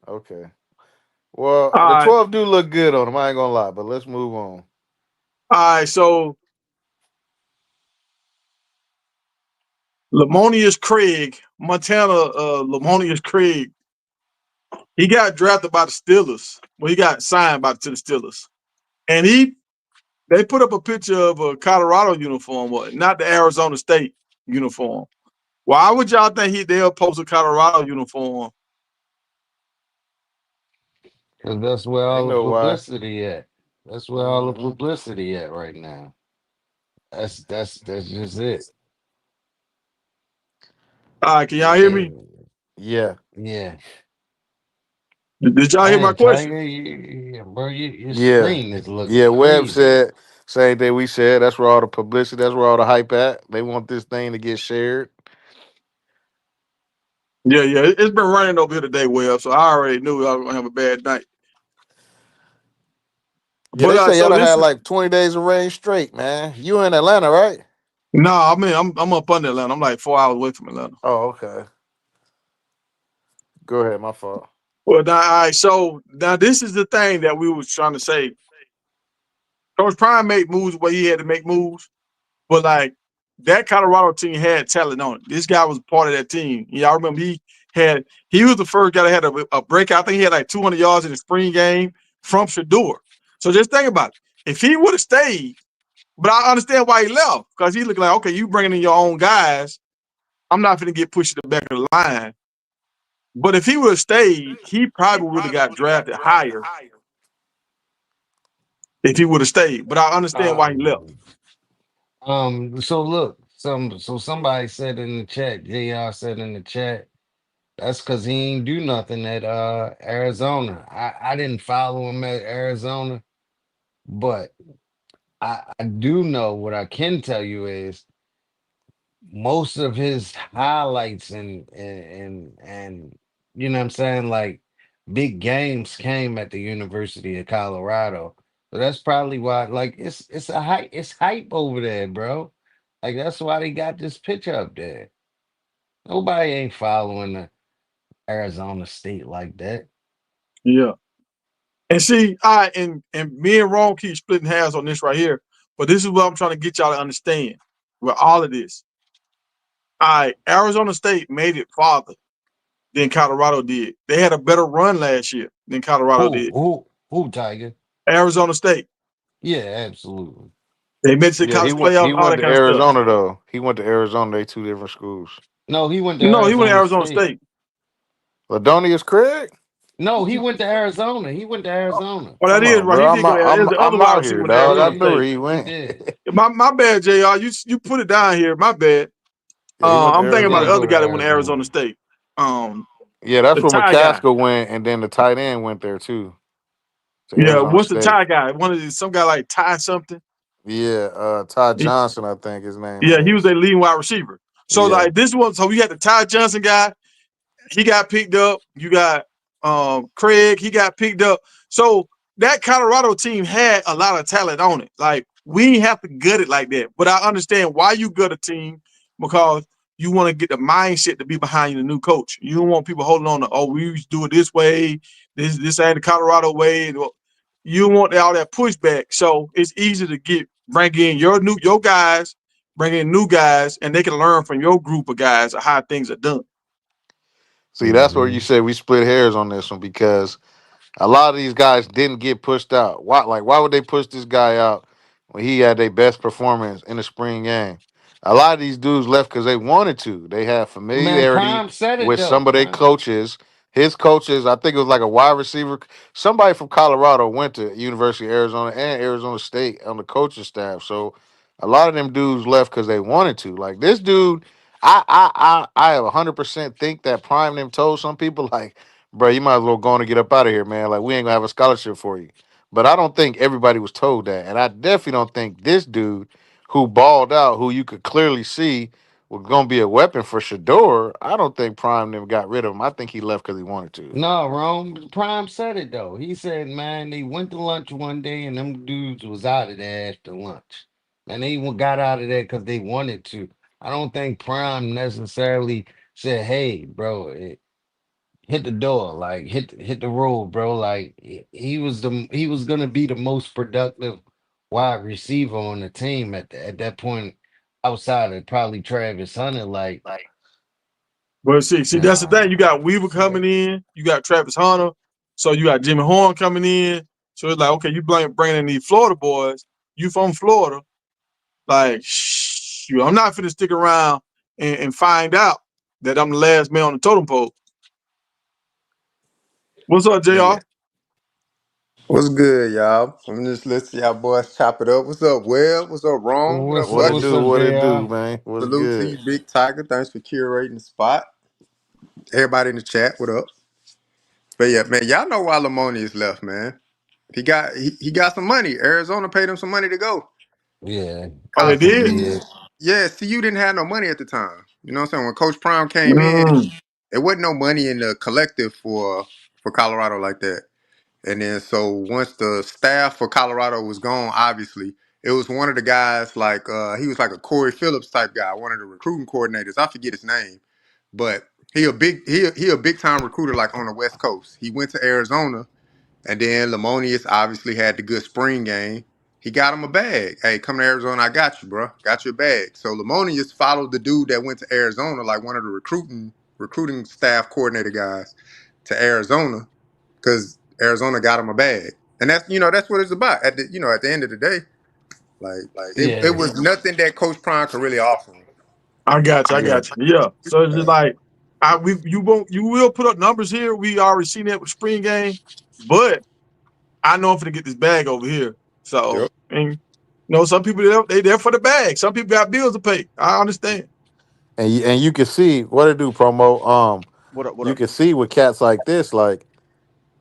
Okay. Well, All the right, 12 do look good on him. I ain't gonna lie, but let's move on. all right. So Lamonius Craig, Montana, Lamonius Craig, he got drafted by the Steelers. Well, he got signed to the Steelers, and they put up a picture of a Colorado uniform, not the Arizona State uniform. Why would y'all think they'll post a Colorado uniform? Cause that's where I all the know why. publicity at. That's where all the Hmm. publicity at right now. That's just it. All right, can y'all It- hear me? it- Yeah. yeah. Did y'all hear my Dang, question? Tiger, bro, your Yeah. screen is looking Yeah. Webb crazy. said same thing we said. That's where all the publicity, that's where all the hype at. They want this thing to get shared. Yeah, yeah. It's been raining over here today, Well, so I already knew I was gonna have a bad night. Yeah, But they say y'all so done this had is like 20 days of rain straight, man. You in Atlanta, right? no, I mean I'm up under Atlanta. I'm like 4 hours away from Atlanta. Oh, okay. Go ahead, my fault. Well, now, all right. So now this is the thing that we was trying to say. Coach Prime made moves where he had to make moves, but like that Colorado team had talent on it. This guy was part of that team. Y'all remember he was the first guy that had a breakout. I think he had like 200 yards in the spring game from Shador. So just think about it. If he would have stayed, but I understand why he left because he looked like, okay, you bringing in your own guys. I'm not going to get pushed to the back of the line. But if he would have stayed, he probably would have got drafted higher if he would have stayed. But I understand why he left. Um, so look, somebody said in the chat, JR said in the chat, that's because he ain't do nothing at Arizona. I didn't follow him at Arizona, but I do know what I can tell you is most of his highlights and you know what I'm saying, like big games came at the University of Colorado. So that's probably why, like, it's hype over there, bro. Like that's why they got this picture up there. Nobody ain't following the Arizona State like that. Yeah. And see, and me and Ron keep splitting hairs on this right here. But this is what I'm trying to get y'all to understand with all of this. All right, Arizona State made it farther than Colorado did. They had a better run last year than Colorado Who did. who Tiger? Arizona State. Yeah, absolutely. They made it to Yeah, college he playoff, all went that to kind of stuff. Arizona though. He went to Arizona. They two different schools. No, he went to No, he went to Arizona Arizona State. State. Ladonius Craig? No, he went to Arizona. He went to Arizona. Oh, that Come is on, right. bro. He did go to Arizona. The other I'm wide out receiver here, went to He dog. I Arizona did. knew where State. he He went. did. My bad, JR. You put it down here. My bad. Yeah, he went to I'm thinking He about the did Arizona. other go to guy that went to Arizona Arizona. State. Um, Yeah, that's the where Thai guy. McCaskill went, and then the tight end went there too to Yeah, Arizona what's the State. Thai guy? Some guy like Thai something. Yeah, Ty He- Johnson, I think his name yeah, he was is. a leading wide receiver. So Yeah. like this one, so we had the Ty Johnson guy. He got picked up. You got Craig. He got picked up. So that Colorado team had a lot of talent on it. Like we ain't have to gut it like that. But I understand why you gut a team because you want to get the mindset to be behind the new coach. You don't want people holding on to, oh, we used to do it this way. This ain't the Colorado way. You want all that pushback. So it's easy to bring in your guys, bring in new guys, and they can learn from your group of guys of how things are done. See, that's where you Hmm. said we split hairs on this one because a lot of these guys didn't get pushed out. Why would they push this guy out when he had their best performance in the spring game? A lot of these dudes left because they wanted to. They had Man, familiarity Prime said it with though. some of their Prime. coaches. His coaches, I think it was like a wide receiver. Somebody from Colorado went to University of Arizona and Arizona State on the coaching staff. So a lot of them dudes left because they wanted to. Like this dude, I have 100% think that Prime them told some people like, bro, you might as well go on and get up out of here, man. Like we ain't gonna have a scholarship for you. But I don't think everybody was told that, and I definitely don't think this dude who balled out, who you could clearly see was gonna be a weapon for Shador. I don't think Prime them got rid of him. I think he left because he wanted to. No, Rome. Prime said it though. He said, man, they went to lunch one day and them dudes was out of there after lunch. And they got out of there because they wanted to. I don't think Prime necessarily said, hey, bro, hit the door, like hit the road, bro. Like he was gonna be the most productive wide receiver on the team at that point, outside of probably Travis Hunter. Like, But see, that's the thing. nah, You got Weaver coming in. You got Travis Hunter. So you got Jimmy Horn coming in. So it's like, okay, you bringing in these Florida boys. You from Florida. Like, shoot, I'm not finna stick around and find out that I'm the last man on the totem pole. What's up, Yeah. JR? What's good, y'all? I'm just listening to y'all boys chop it up. What's up, Webb? What's up, Rome? What up, what's What it buddy? what's do? up, What it do, JR? man? What's Salute to good? you, Big Tiger. Thanks for curating the spot. Everybody in the chat, what up? But yeah, man, y'all know why Lamonius left, man. He got some money. Arizona paid him some money to go. Yeah, Oh, they they did? CU, did. yeah, CU didn't have no money at the time. You know what I'm saying? When Coach Prime came in, Mm. there wasn't no money in the collective for Colorado like that. And then so once the staff for Colorado was gone, obviously, it was one of the guys like he was like a Corey Phillips type guy, one of the recruiting coordinators. I forget his name, but he a big time recruiter like on the West Coast. He went to Arizona, and then Lamonius obviously had the good spring game. He got him a bag. Hey, come to Arizona, I got you, bro. Got your bag. So Lamonius followed the dude that went to Arizona, like one of the recruiting staff coordinator guys, to Arizona because Arizona got him a bag, and that's what it's about. At the end of the day, like it Yeah, was nothing that Coach Prime could really offer him. I got you. I Yeah, got you. Yeah. So it's just yeah, like you will put up numbers here. We already seen that with spring game, but I know I'm gonna get this bag over here. So yep. and some people they there for the bag. Some people got bills to pay. I understand. And you can see what it do promo. What up? What You up? can see with cats like this, like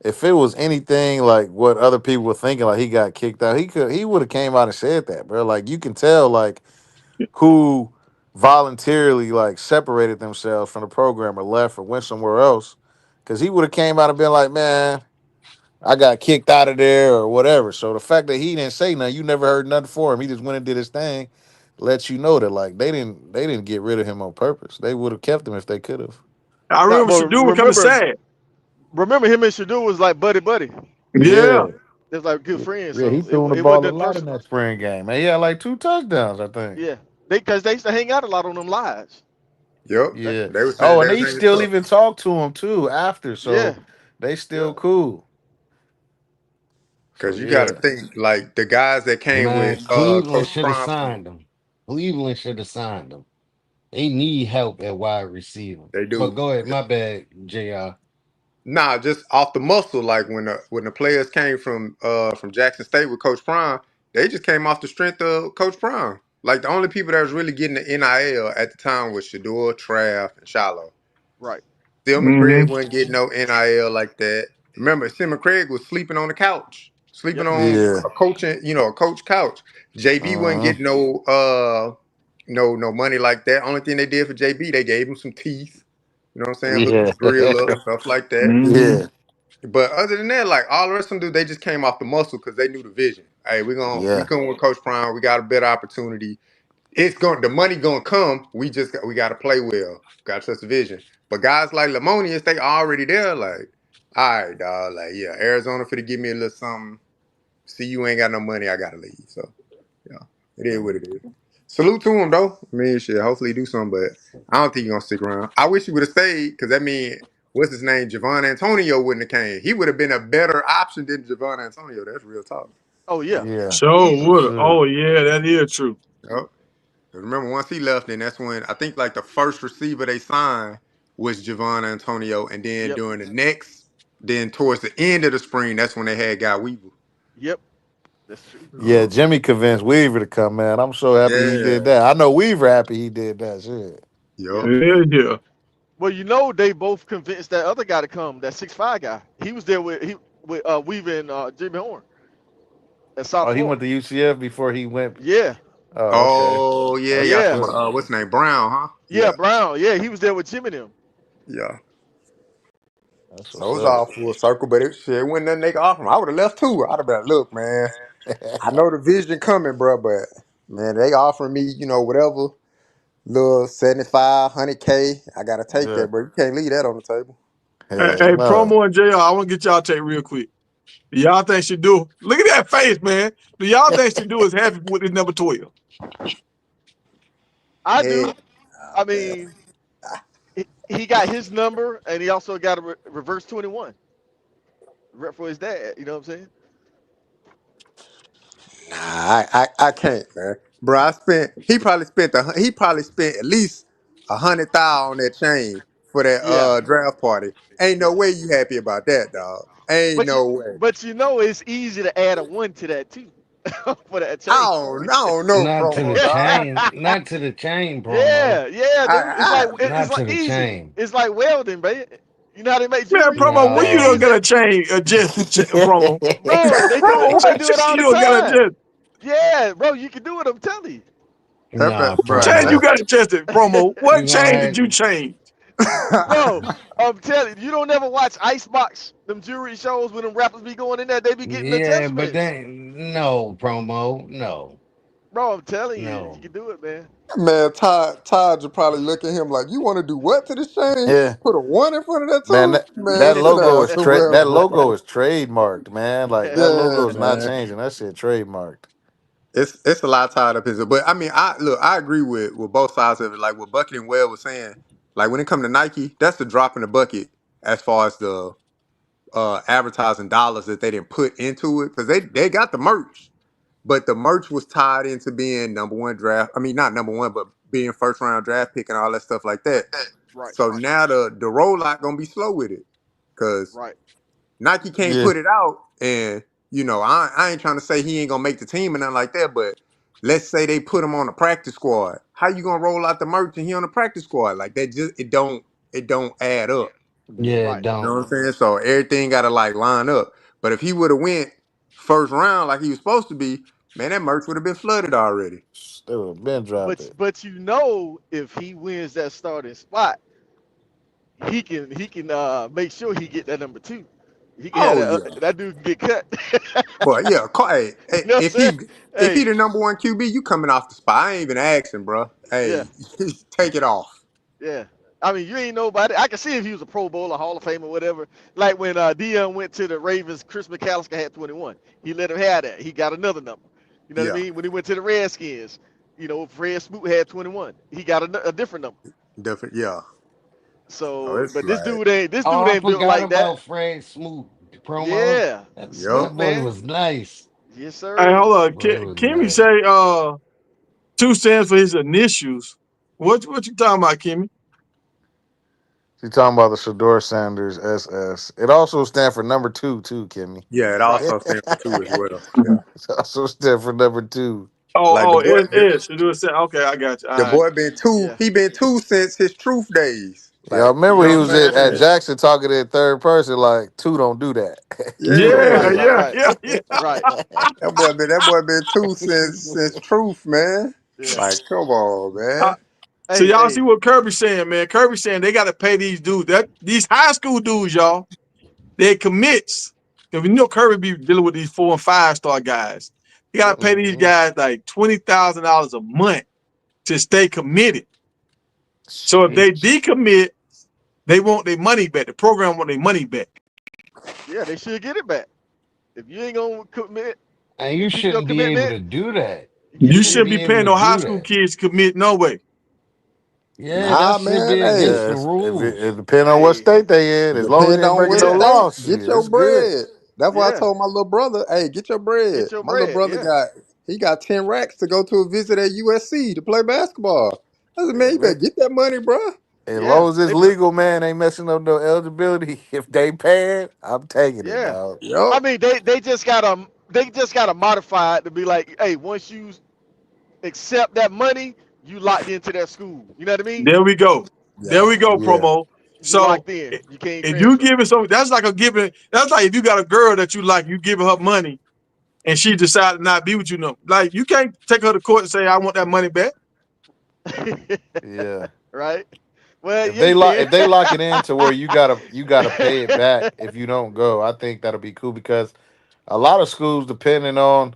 if it was anything like what other people were thinking, like he got kicked out, he would have came out and said that, bro. Like you can tell, like who voluntarily like separated themselves from the program or left or went somewhere else, because he would have came out and been like, man, I got kicked out of there or whatever. So the fact that he didn't say nothing, you never heard nothing for him. He just went and did his thing. Lets you know that like they didn't get rid of him on purpose. They would have kept him if they could have. I Not, remember but Shador was kind of remember, sad. remember him and Shador was like buddy buddy. Yeah. Yeah. They was like good friends. Yeah, he So threw him the it ball wasn't a nothing lot in personal. that spring game. Man, he had like 2 touchdowns, I think. Yeah, because they used to hang out a lot on them lives. Yep. Yeah. They were saying Oh, they and were they saying still stuff even talk to him too after, Yeah, so they yeah. still cool. So because you got to yeah, think like the guys that came with man, Cleveland Coach should have Prime. signed him. Cleveland should have signed him. They need help at wide receiver. They But do. go ahead, my bad, Jr. Nah, just off the muscle. Like when the players came from Jackson State with Coach Prime, they just came off the strength of Coach Prime. Like the only people that was really getting the NIL at the time was Shador, Trav, and Shiloh. Right. Stillman Hmm. Craig wasn't getting no NIL like that. Remember, Stillman Craig was sleeping on the couch, sleeping Yep. on yeah. a coach couch. JB wasn't Uh-huh. getting no money like that. Only thing they did for JB, they gave him some teeth. You know what I'm saying? Hooked Yeah. his grill up, stuff like that. Hmm. Yeah. But other than that, like all the rest of them do, they just came off the muscle because they knew the vision. Hey, we Yeah. come with Coach Prime. We got a better opportunity. The money gonna come. We got to play well. Got to trust the vision. But guys like Lamonius, they already there. Like, all right, dog. Like, yeah, Arizona finna give me a little something. See, you ain't got no money. I gotta leave. So yeah, it is what it is. Salute to him though. I mean, shit. Hopefully he do something, but I don't think he gonna stick around. I wish he would have stayed because that mean what's his name? Javon Antonio wouldn't have came. He would have been a better option than Javon Antonio. That's real talk. Oh yeah. Yeah. Sure Easily. For would. sure. Oh yeah, that is true. Yep. 'Cause remember, once he left, then that's when I think like the first receiver they signed was Javon Antonio, and then Yep. during the next, then towards the end of the spring, that's when they had Guy Weaver. Yep. That's true. Yeah, Jimmy convinced Weaver to come, man. I'm so happy he Yeah. did that. I know Weaver happy he did that shit. Yep. Yeah. Yeah, yeah. Well, they both convinced that other guy to come, that 6'5" guy. He was there with Weaver and Jimmy Horn at South Oh, he Florida. went to UCF before he went. Yeah. Oh, okay. Oh yeah, That's yeah. what's Yeah. From up. what's his name? Brown, huh? Yeah. Yeah. Brown. Yeah. He was there with Jimmy and them. Yeah. That's So what's it was up. all full circle, but it wasn't nothing they could offer him. I would have left too. I'd have been like, look, man, I know the vision coming, bro, but man, they offering me, whatever, little 75, 100K. I gotta take Yeah. that, bro. You can't leave that on the table. Hey, Hell hey, no. promo and JR, I want to get y'all take real quick. Do y'all think she do? Look at that face, man. Do y'all think she do is happy with his number 12? I Hey, do. I mean, he got his number, and he also got a reverse 21 for his dad. You know what I'm saying? nah, I can't, man. Bro, he probably spent at least 100,000 on that chain for that Yeah. draft party. Ain't no Yeah. way you happy about that, dog. Ain't But you, no way. but it's easy to add a one to that too, for that change. I don't know, Not to promo the dog. chain, not to the chain promo. Yeah, dude. It's I, like I it's Not like to the easy. chain. It's like welding, baby. You know how they make Man, jewelry? promo, when you They don't use get a that, chain adjusted promo? bro. They do Promo, it. They what do it chain all you the don't get time. adjusted? Yeah, bro. You can do it. I'm telling you. Nah, bro, Chain you promo. got adjusted promo. You What gonna chain did have you change? Bro, I'm telling you, you don't ever watch Icebox, them jewelry shows when them rappers be going in there, they be getting Yeah, but attachments. then no promo, no, Bro, I'm telling you, you no. can do it, man. Man, Todd would probably look at him like, you want to do what to this chain? Yeah, Put a one in front of that man. two? Man, sit down somewhere, That logo bro. is trademarked, man. Like that Yeah, logo is not man. changing. That shit trademarked. It's a lot tied up in it. But I mean, I agree with both sides of it. Like what Bucket and Webb was saying. Like when it comes to Nike, that's the drop in the bucket as far as the advertising dollars that they didn't put into it. Because they got the merch. But the merch was tied into being number one draft. I mean, not number one, but being first round draft pick and all that stuff like that. Right, So now the rollout gonna be slow with it, cause right. Nike can't Yeah, put it out. And I ain't trying to say he ain't gonna make the team or nothing like that. But let's say they put him on the practice squad. How you gonna roll out the merch and he on the practice squad? Like that just it don't add up. Yeah, Right. You know don't. what I'm saying? So everything gotta like line up. But if he would have went first round like he was supposed to be, man, that merch would have been flooded already. they would have been dropped But it. but you know if he wins that starting spot, he can make sure he get that number two. He can have Oh that yeah. that dude can get cut. But yeah, You know what I'm if saying? he Hey, the number one QB, you coming off the spot. I ain't even asking, bro. yeah, Hey, take it off. yeah. I mean, you ain't nobody. I can see if he was a Pro Bowl, a Hall of Fame, or whatever. Like when Dion went to the Ravens, Chris McCaskill had 21. He let him have that. He got another number. You know what I Yeah, mean? When he went to the Redskins, Fred Smoot had 21. He got a different number. different. Yeah. So So, it's but this like, dude ain't this Oh, dude I ain't built forgot like that. about Fred Smoot promo. Yeah, That yep. Smoot that boy man. was nice. Yes, Hey, sir. hold on. Boy was Kimmy nice. say two stands for his initials. What you talking about, Kimmy? You talking about the Shador Sanders SS? It also stands for number two too, Kimmy. Yeah, it Right. also stands for two as well. Yeah. It also stands for number two. Like Oh, it should do it. Okay, I got you. All the right. boy been two. Yeah. He been two since his truth days. Yeah, I Like, you remember know he what was I'm at saying? Jackson talking in third person, like two don't do that. Yeah, Yeah. Right. Right. yeah, Right. yeah, yeah. Right. That boy been two since truth, man. Yeah. Like, come on, Uh, man. so Hey. y'all see Hey. what Kirby's saying, man? Kirby's saying they got to pay these dudes. That these high school dudes, y'all, they commits. Because we know Kirby be dealing with these 4 and 5 star guys. He got Yep. to pay these Hmm. guys like $20,000 a month to stay committed. So if they Sheesh. decommit, they want their money back. The program want their money back. Yeah. They should get it back. If you ain't gonna commit And you and keep your shouldn't be able commitment, to do that. you You You shouldn't shouldn't shouldn't be. be be able paying to no high do school that. kids to commit no way. Yeah, that Nah, should man. be Hey, against the Yes, it rules. depends on what Hey. state they in. As long as depend they ain't on breaking what no Yeah. state. laws, Get shit, your it's good. bread. That's why I Yeah. told my little brother, "Hey, get your bread." Get your My little bread. brother Yeah. got 10 racks to go to a visit at USC to play basketball. I said, "Man, If you better it, get that money, bro." as Yeah. long as it's They put. legal, man, ain't messing up no eligibility. If they paying, I'm taking it, Yeah. dog. Yup. I mean, they just gotta modify it to be like, hey, once you accept that money, you locked into that school. You know what I mean? There we go. There Yeah. we go, Yeah, promo. You So locked in. You can't if you transfer. give it something, that's like a giving. That's like if you got a girl that you like, you giving her money, and she decided not to be with you. No, like you can't take her to court and say, "I want that money back." yeah. Right? Well, If yeah, you they lock can. if they lock it in to where you gotta pay it back if you don't go, I think that'll be cool because a lot of schools, depending on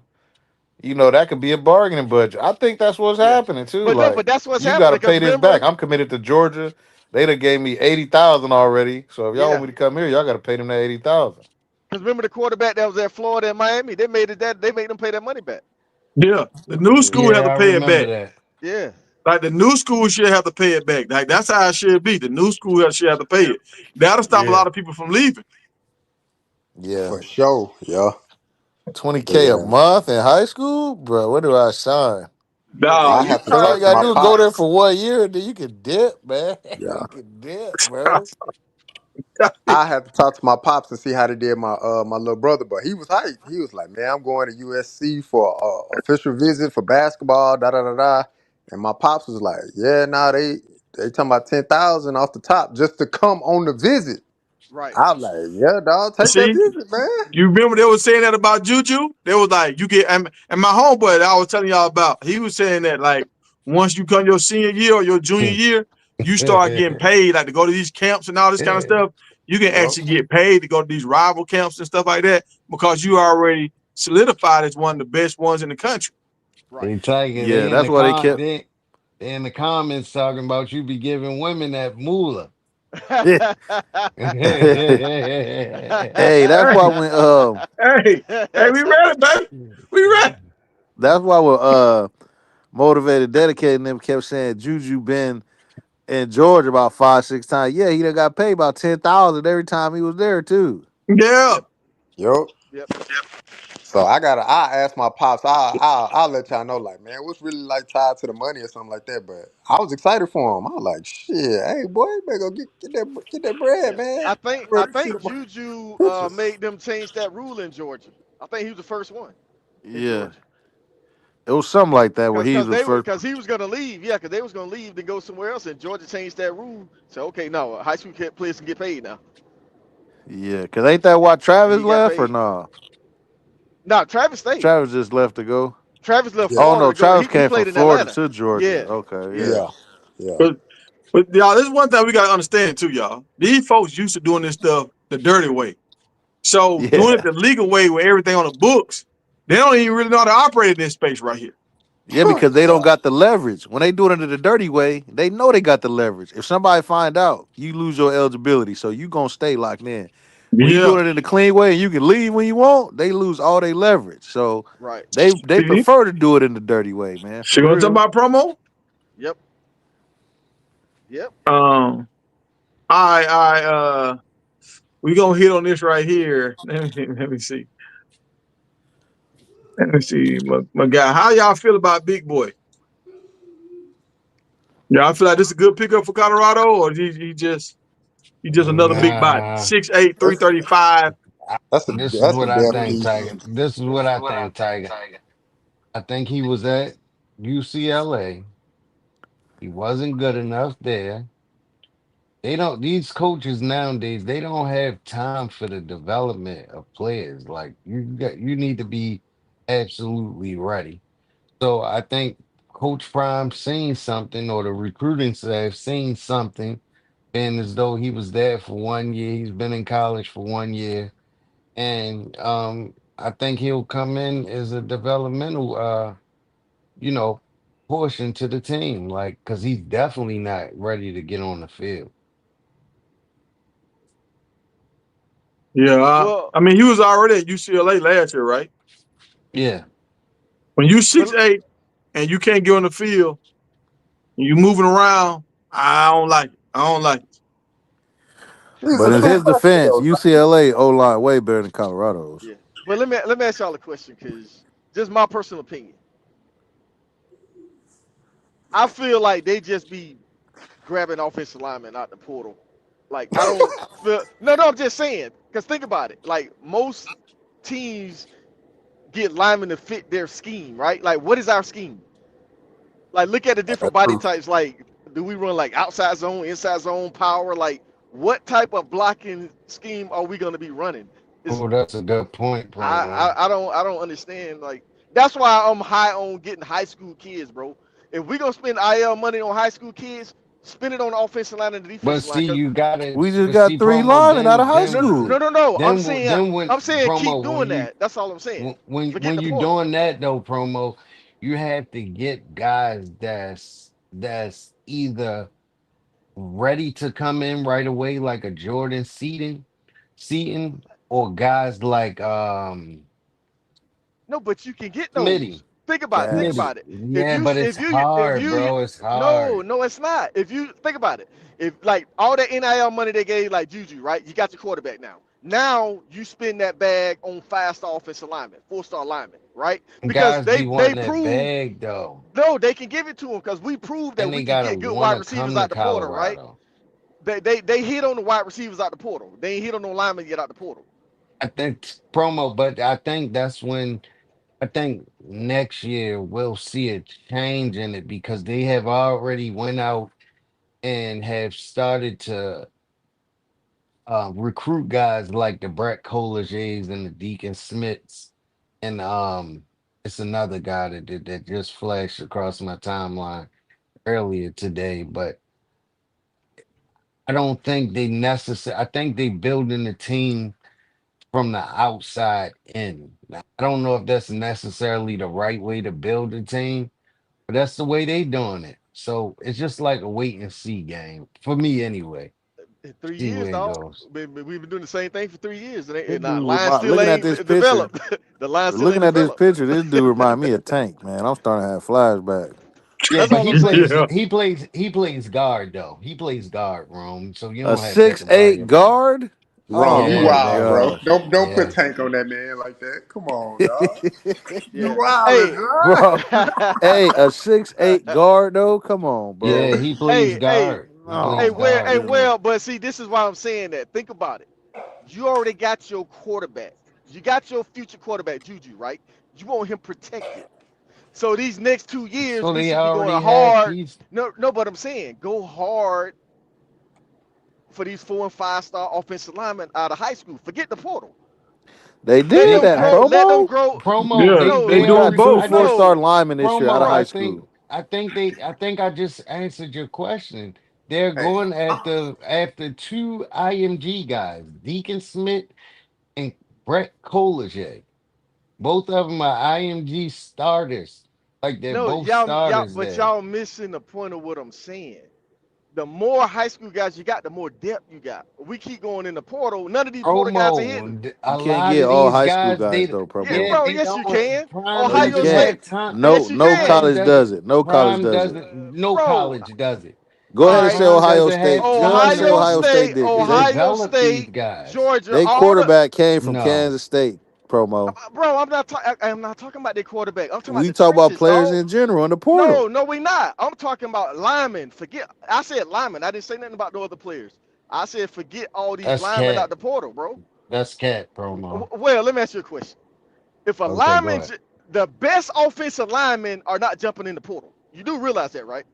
that could be a bargaining budget. I think that's what's Yeah. happening too. But no, Like but that's what's you got happening to because pay this back. remember, I'm committed to Georgia. They done gave me 80,000 already. So if y'all want yeah, me to come here, y'all got to pay them that 80,000. because remember the quarterback that was at Florida and Miami, they made them pay that money back. Yeah, the new Yeah, school have Yeah, to I pay it remember back. that. Yeah. Like the new school should have to pay it back. Like that's how it should be. The new school should have to pay it. That'll stop a yeah, lot of people from leaving. yeah. For sure. Yeah. But 20K a yeah, month in high school, bro. Where do I sign? Yeah. Nah, I you have to Because all try. talk you to gotta my do is go there pops. for 1 year, and then you can dip, man. Yeah. You can dip, bro. I had to talk to my pops and see how they did my little brother, but he was hyped. He was like, "Man, I'm going to USC for a official visit for basketball." Da da da da. And my pops was like, "Yeah, nah, they talking about 10,000 off the top just to come on the visit." Right. I was like, "Yeah, dog, take that See, visit, man." you remember they was saying that about Juju? They was like, you get and my homeboy that I was telling y'all about, he was saying that like once you come your senior year or your junior year, you start getting paid like to go to these camps and all this kind of Yeah. stuff. You can Yep. actually get paid to go to these rival camps and stuff like that because you already solidified as one of the best ones in the country. Right. They tagging Yeah, they in that's the why they kept. they in the comments talking about you be giving women that moolah. Hey, that's why Hey, when hey, we ready, baby. We ready. that's why when motivated, dedicated, and them kept saying Juju been in Georgia about 5, 6 times. Yeah, he done got paid about 10,000 every time he was there too. Yeah. Yep. Yep. Yep. So I ask my pops. I'll let y'all know, like, man, what's really like tied to the money or something like that. But I was excited for him. I was like, shit, hey boy, you better go get that bread, Yeah. man. I I'm think I ready to see think the Juju pictures. made them change that rule in Georgia. I think he was the first one in Yeah, Georgia. it was something like that where he Cause was the they were first. because he was gonna leave, yeah, cause they was gonna leave to go somewhere else, and Georgia changed that rule. So okay, no, high school players can get paid now, Yeah, cause ain't that why and Travis he got left or paid. nah? Now Travis stayed. Travis just left to go. Travis left Yeah, Oh Florida no, to go. Travis He came from played in Florida Atlanta. to Georgia. Yeah, Okay, yeah, yeah. yeah, yeah. But y'all, this is one thing we gotta understand too, y'all. These folks used to doing this stuff the dirty way. So doing it Yeah. the legal way with everything on the books, they don't even really know how to operate in this space right here. Yeah, because they Yeah. don't got the leverage. When they do it under the dirty way, they know they got the leverage. If somebody find out, you lose your eligibility. So you gonna stay locked in. When you Yeah. doing it in the clean way and you can leave when you want, they lose all their leverage. So right. they See? prefer to do it in the dirty way, man. She For gonna talk real. about promo? Yep, yep. I we gonna hit on this right here. Let me see. Let me see. My guy. How y'all feel about Big Boy? Y'all feel like this is a good pickup for Colorado, or he just another big body? Nah. 6'8", That's 335. This is that's a what I depth think, piece. Tiger. This is what I think, Tiger. I think he was at UCLA. He wasn't good enough there. They don't these coaches nowadays, they don't have time for the development of players. Like you need to be absolutely ready. So I think Coach Prime seen something or the recruiting staff seen something, and as though he was there for 1 year. He's been in college for 1 year. And I think he'll come in as a developmental you know, portion to the team. Like, cause he's definitely not ready to get on the field. Yeah. Well, I mean, he was already at UCLA last year, right? Yeah. When you but 6'8" and you can't get on the field, and you moving around, I don't like it. I don't like it. He's But a in true his freshman defense, though. UCLA O line way better than Colorado's. yeah, but let me ask y'all a question, cause just my personal opinion. I feel like they just be grabbing offensive linemen out the portal. Like I don't feel no, I'm just saying. Cause think about it. Like most teams get linemen to fit their scheme, right? Like what is our scheme? Like look at the different That's body true. types. Like do we run like outside zone, inside zone, power? Like what type of blocking scheme are we gonna be running? Is Oh, that's a good point, promo. I don't understand. Like that's why I'm high on getting high school kids, bro. If we gonna spend IL money on high school kids, spend it on the offensive line and the But defensive line. see, Cause you gotta We just but see got three promo, linemen out of high no, school. no, no, no. I'm then saying then when I'm saying keep promo doing that. That's all I'm saying. Forget when the you portal. doing that though, promo, you have to get guys that's either ready to come in right away, like a Jordan Seaton, or guys like No, but you can get those. Smitty. Think about it. Think Gas. Smitty. about it. Yeah, but it's If hard, you bro. It's no, hard. no, it's not. If you think about it, if like all that NIL money they gave like Juju, right? You got your quarterback now. Now you spend that bag on 5-star offensive lineman, 4-star lineman, right? Because Guys they be they wanting that proved bag though. no, they can give it to them because we proved that And we they can gotta get good wide wanna receivers come to out the portal, right? Colorado. They hit on the wide receivers out the portal. They ain't hit on no linemen yet out the portal. I think promo, but I think that's when I think next year we'll see a change in it because they have already went out and have started to recruit guys like the Brett Colleges and the Deacon Smiths, and it's another guy that just flashed across my timeline earlier today. But I don't think they necessary. I think they building the team from the outside in. Now, I don't know if that's necessarily the right way to build a team, but that's the way they doing it. So it's just like a wait and see game for me anyway. In 3 years, See where it dog. goes. We've been doing the same thing for 3 years, and, This and dude line remind, still looking at ain't this picture, developed. The line still looking ain't at this developed. picture, this dude remind me of Tank, man. I'm starting to have flashbacks. Yeah, That's but all I'm saying. yeah. he plays guard though. He plays guard, Rome. So you A don't have that to worry 6'8" about. guard? Oh Wrong. You my Yeah, wild, bro. bro. gosh. Don't put Yeah. tank on that man like that. Come on, dog. You Yeah. wild, Hey. bro. Bro. Hey, a 6'8" guard though? Come on, Yeah, bro. he plays hey, hey, guard. He Oh plays my guard. goodness. but see, this is why I'm saying that. Think about it. You already got your quarterback. You got your future quarterback, Juju, right? You want him protected. So these next 2 years, So we they should be going already have hard. piece. No, but I'm saying go hard for these 4 and 5 star offensive linemen out of high school. Forget the portal. They Let did They them that grow. Let them promo? grow. promo. Yeah, They No, they they We doing already. got two both. I just four-star no, linemen this year out of promo. high I think. school. I think I just answered your question. They're Hey, going after two IMG guys, Deacon Smith and Brett Kolajay. Both of them are IMG starters. Like they're no, both y'all, starters but there. y'all missing the point of what I'm saying. The more high school guys you got, the more depth you got. We keep going in the portal. None of these portal guys are hitting. You A can't lot get of all these high school guys, guys they though, Yeah, promo. yeah, bro. they Yes, you don't. can. Prime No, you Ohio doesn't can't. State. have time. No, Yes, you no can, Prime college doesn't. does it. No college Prime does it. doesn't. No bro. college does it. Go All ahead and right. say Prime Ohio doesn't have State. Go ahead and say time Ohio Ohio to State State, did, because Ohio develop these State, guys. Georgia, they all the quarterback came from No, Kansas State, promo. bro. I'm not talking about the quarterback. I'm talking about We the talk about trenches, players dog. in general in the portal. No, we not. I'm talking about linemen. Forget. I said linemen. I didn't say nothing about no other players. I said forget all these that's linemen out cat. the portal, bro. That's cat promo. Well, let me ask you a question. If a Okay, go lineman, ahead. the best offensive linemen are not jumping in the portal. You do realize that, right?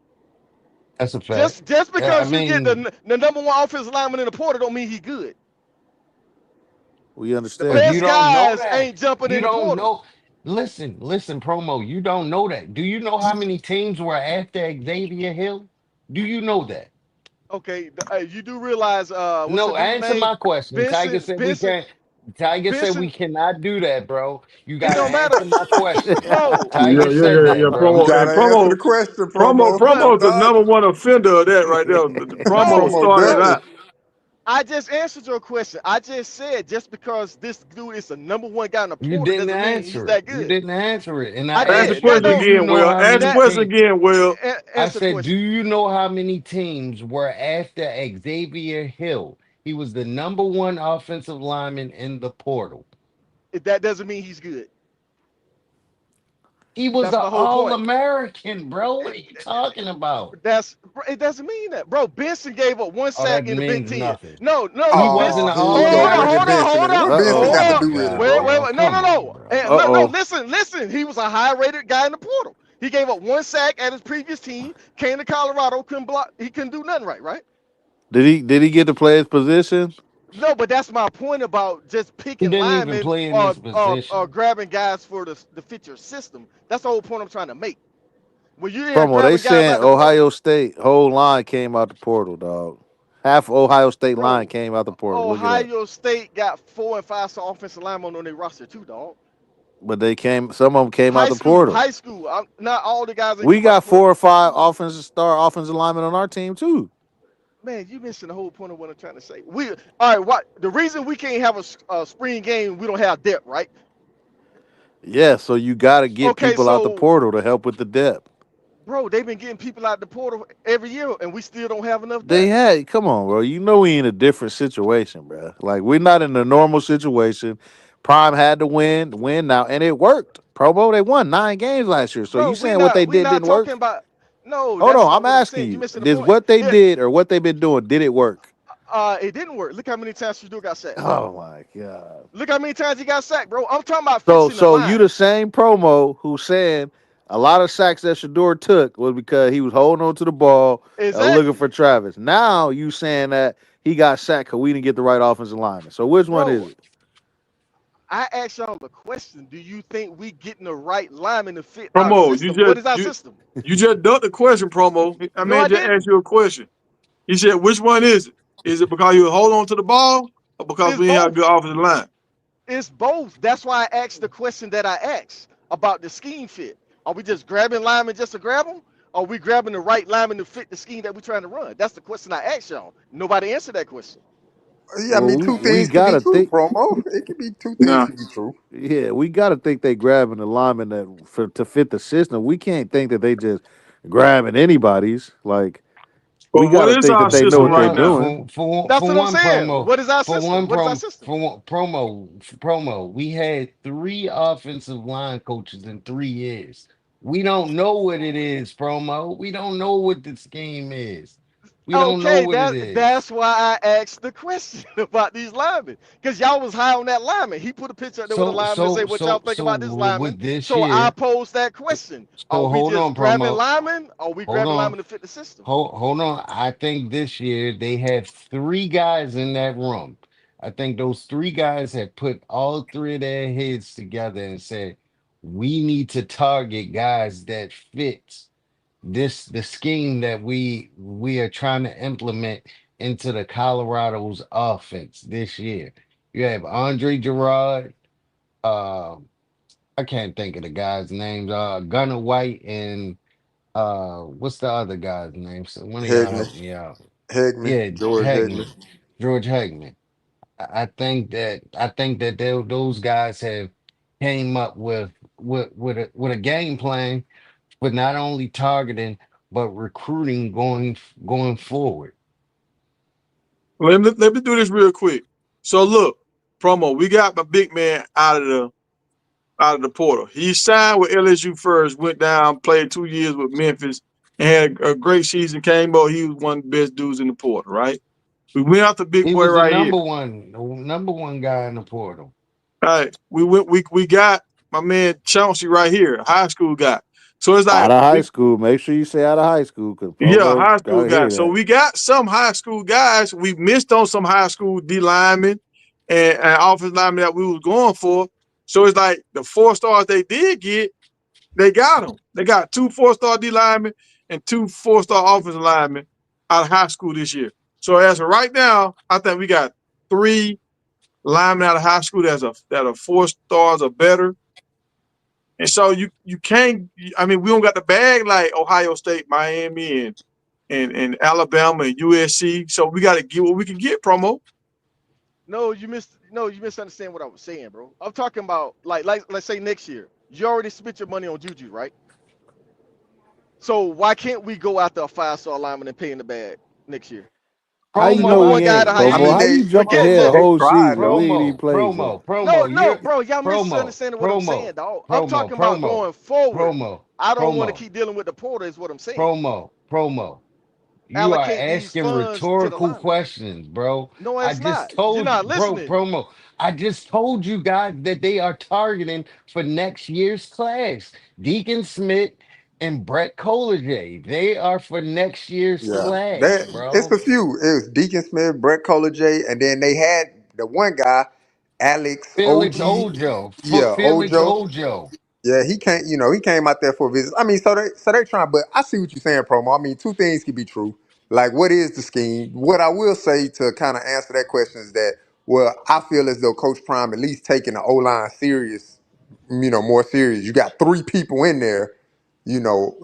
That's a fact. Just Yeah, I because you get mean, the number one offensive lineman in the portal don't mean he good. We The but understand you best that. don't know guys that. ain't jumping You in the don't portal. know. Listen, promo. You don't know that. Do you know how many teams were after Xavier Hill? Do you know that? Okay, you do realize what's the No, dude answer name? my question. Tiger Benson, said we Benson, can't. Tiger said we Benson. cannot do that, bro. You It gotta don't matter, answer my question. bro. Tiger said that, You bro. Promo and gotta answer the promo, question, promo, promo. But promo is the Dog. number one offender of that right there. The promo no, Promo started definitely. out. no. I just answered your question. I just said just because this dude is the number one guy in the You portal didn't doesn't mean he's answer it. that You good. didn't answer it. And I I Ask the asked did. you, That question do don't you again, know Will. how Ask the many that question teams? again, Will. I answer the said, do question. you know how many teams were after Xavier Hill? He was the number one offensive lineman in the portal. That doesn't mean he's good. He was That's an my whole All point. American, bro. What are you talking about? It doesn't mean that, bro. Benson gave up one Oh, that sack in the Big means Ten. nothing. No, He he wasn't Oh, an Benson. here All we Hold go with on, the hold American. on, Benson. hold on, What Benson Oh hold got to my on. do with it, God, Wait, bro? wait, bro. wait. No, Come no, on, no. bro. No, no. Uh-oh. Listen. He was a high-rated guy in the portal. He gave up one sack at his previous team. Came to Colorado, couldn't block. He couldn't do nothing right, right? Did he get to play his position? No, but that's my point about just He picking didn't even linemen play in or this position. grabbing guys for the fit your system. That's the whole point I'm trying to make. When you're here Promo, they grabbing guys saying out the portal, Ohio State whole line came out the portal, dog. Half of Ohio State line bro, came out the portal. Look it up. Ohio State got 4 and 5 star offensive linemen on their roster too, dog. But some of them came out the portal. High school. Not all the guys ain't We come out the got four portal. or five offensive linemen on our team too. Man, you missing the whole point of what I'm trying to say. We all right. What the reason we can't have a spring game? We don't have depth, right? Yeah, so you got to get Okay, people out the so portal to help with the depth. bro, they've been getting people out the portal every year, and we still don't have enough They depth. had, come on, bro. You know we in a different situation, bro. Like we're not in a normal situation. Prime had to win now, and it worked. Promo, they won 9 games last year. So Bro, you saying what they we did not didn't talking work? about. No, Hold that's on, not I'm what I'm asking saying. You you. missing the Did point. what they Here, did or what they've been doing, did it work? it didn't work. Look how many times Shador got sacked. Oh my god. Look how many times he got sacked, bro. I'm talking about So fixing the so you line. the same promo who's saying a lot of sacks that Shador took was because he was holding on to the ball and looking Exactly, for Travis. Now you saying that he got sacked because we didn't get the right offensive lineman. So which one is bro. it? I asked y'all a question. Do you think we getting the right lineman to fit our Promo, you system? What just is our you system? you just ducked the question, promo. I No, mean I just asked didn't. you a question. He said, which one is it? Is it because you hold on to the ball or because It's we ain't have a both. good offensive line? It's both. That's why I asked the question that I asked about the scheme fit. Are we just grabbing linemen just to grab them? Or are we grabbing the right lineman to fit the scheme that we're trying to run? That's the question I asked y'all. Nobody answered that question. Yeah, I Well, mean, we two we things could be gotta true, think. promo. It could be two things No. could be true. Yeah, we gotta think they grabbing the lineman that for to fit the system. We can't think that they just grabbing anybody's. Like we But what gotta is think our that they know system what they're right one now? doing. That's for what I'm one saying. promo What is our for system? one What is our prom system? for one promo. We had three offensive line coaches in 3 years. We don't know what it is, promo. We don't know what the scheme is. We don't know Okay, what it that's is. why I asked the question about these linemen. Because y'all was high on that lineman. He put a picture up there with a lineman and say, what y'all think about this lineman? With this So I year, posed that so, question. Are so we hold just on, grabbing promo. linemen? Or are we Hold grabbing on. linemen to fit the system? Hold on. I think this year they have three guys in that room. I think those three guys have put all three of their heads together and said, we need to target guys that fits the scheme that we are trying to implement into the Colorado's offense this year. You have Andre Gerard, uh, I can't think of the guys' names, Gunnar White and what's the other guy's name? So one of y'all Hegman, help me out. Hegman, Yeah, George Hegman. Hegman, George Hegman. I think that those guys have came up with a game plan for not only targeting but recruiting going forward. Let me do this real quick. So look, promo. We got my big man out of the portal. He signed with LSU first, went down, played 2 years with Memphis, and had a great season. Came out, he was one of the best dudes in the portal, right? We went out the big He boy was the right here. number one guy in the portal. All right. We got my man Chauncey right here, high school guy. So it's Out like of high we school, make sure you say out of high school because yeah, promo high school gotta guy. hear So that. we got some high school guys. We missed on some high school D linemen and offensive linemen that we was going for. So it's like the 4 stars they did get, they got them. They got two 4-star D linemen and two 4-star offensive linemen out of high school this year. So as of right now, I think we got three linemen out of high school that are 4 stars or better. And so you can't. I mean, we don't got the bag like Ohio State, Miami, and Alabama and USC. So we got to get what we can get. Promo. No, you misunderstand what I was saying, bro. I'm talking about like let's say next year. You already spent your money on Juju, right? So why can't we go after a 5-star lineman and pay in the bag next year? How The you Promo, number know I one we guy out of ain't high I promo? mean, school. How they you jumping Forget ahead yeah a they look. whole tried season? though. We ain't even promo, played yet. promo, promo. No, You're bro, y'all promo, misunderstanding what I'm saying, promo, dog. I'm promo, talking about promo, going forward. promo, I don't want to promo, keep dealing with the porter, is what I'm saying. promo. You are Allocate these asking funds to the rhetorical linemen. questions, bro. No, I it's not. just You're told you, not bro, listening. promo. I just told you guys that they are targeting for next year's class. Deacon Smith and Brett Collegier. They are for next year's Yeah, class, that it's bro. a few. It was Deacon Smith, Brett J, and then they had the one guy, Alex Felix OG. Ojo. Yeah, Felix Ojo. Ojo. Yeah, he can't. He came out there for a visit. I mean, so they trying. But I see what you're saying, promo. I mean, two things can be true. Like, what is the scheme? What I will say to kind of answer that question is that, well, I feel as though Coach Prime at least taking the O line serious. More serious. You got three people in there,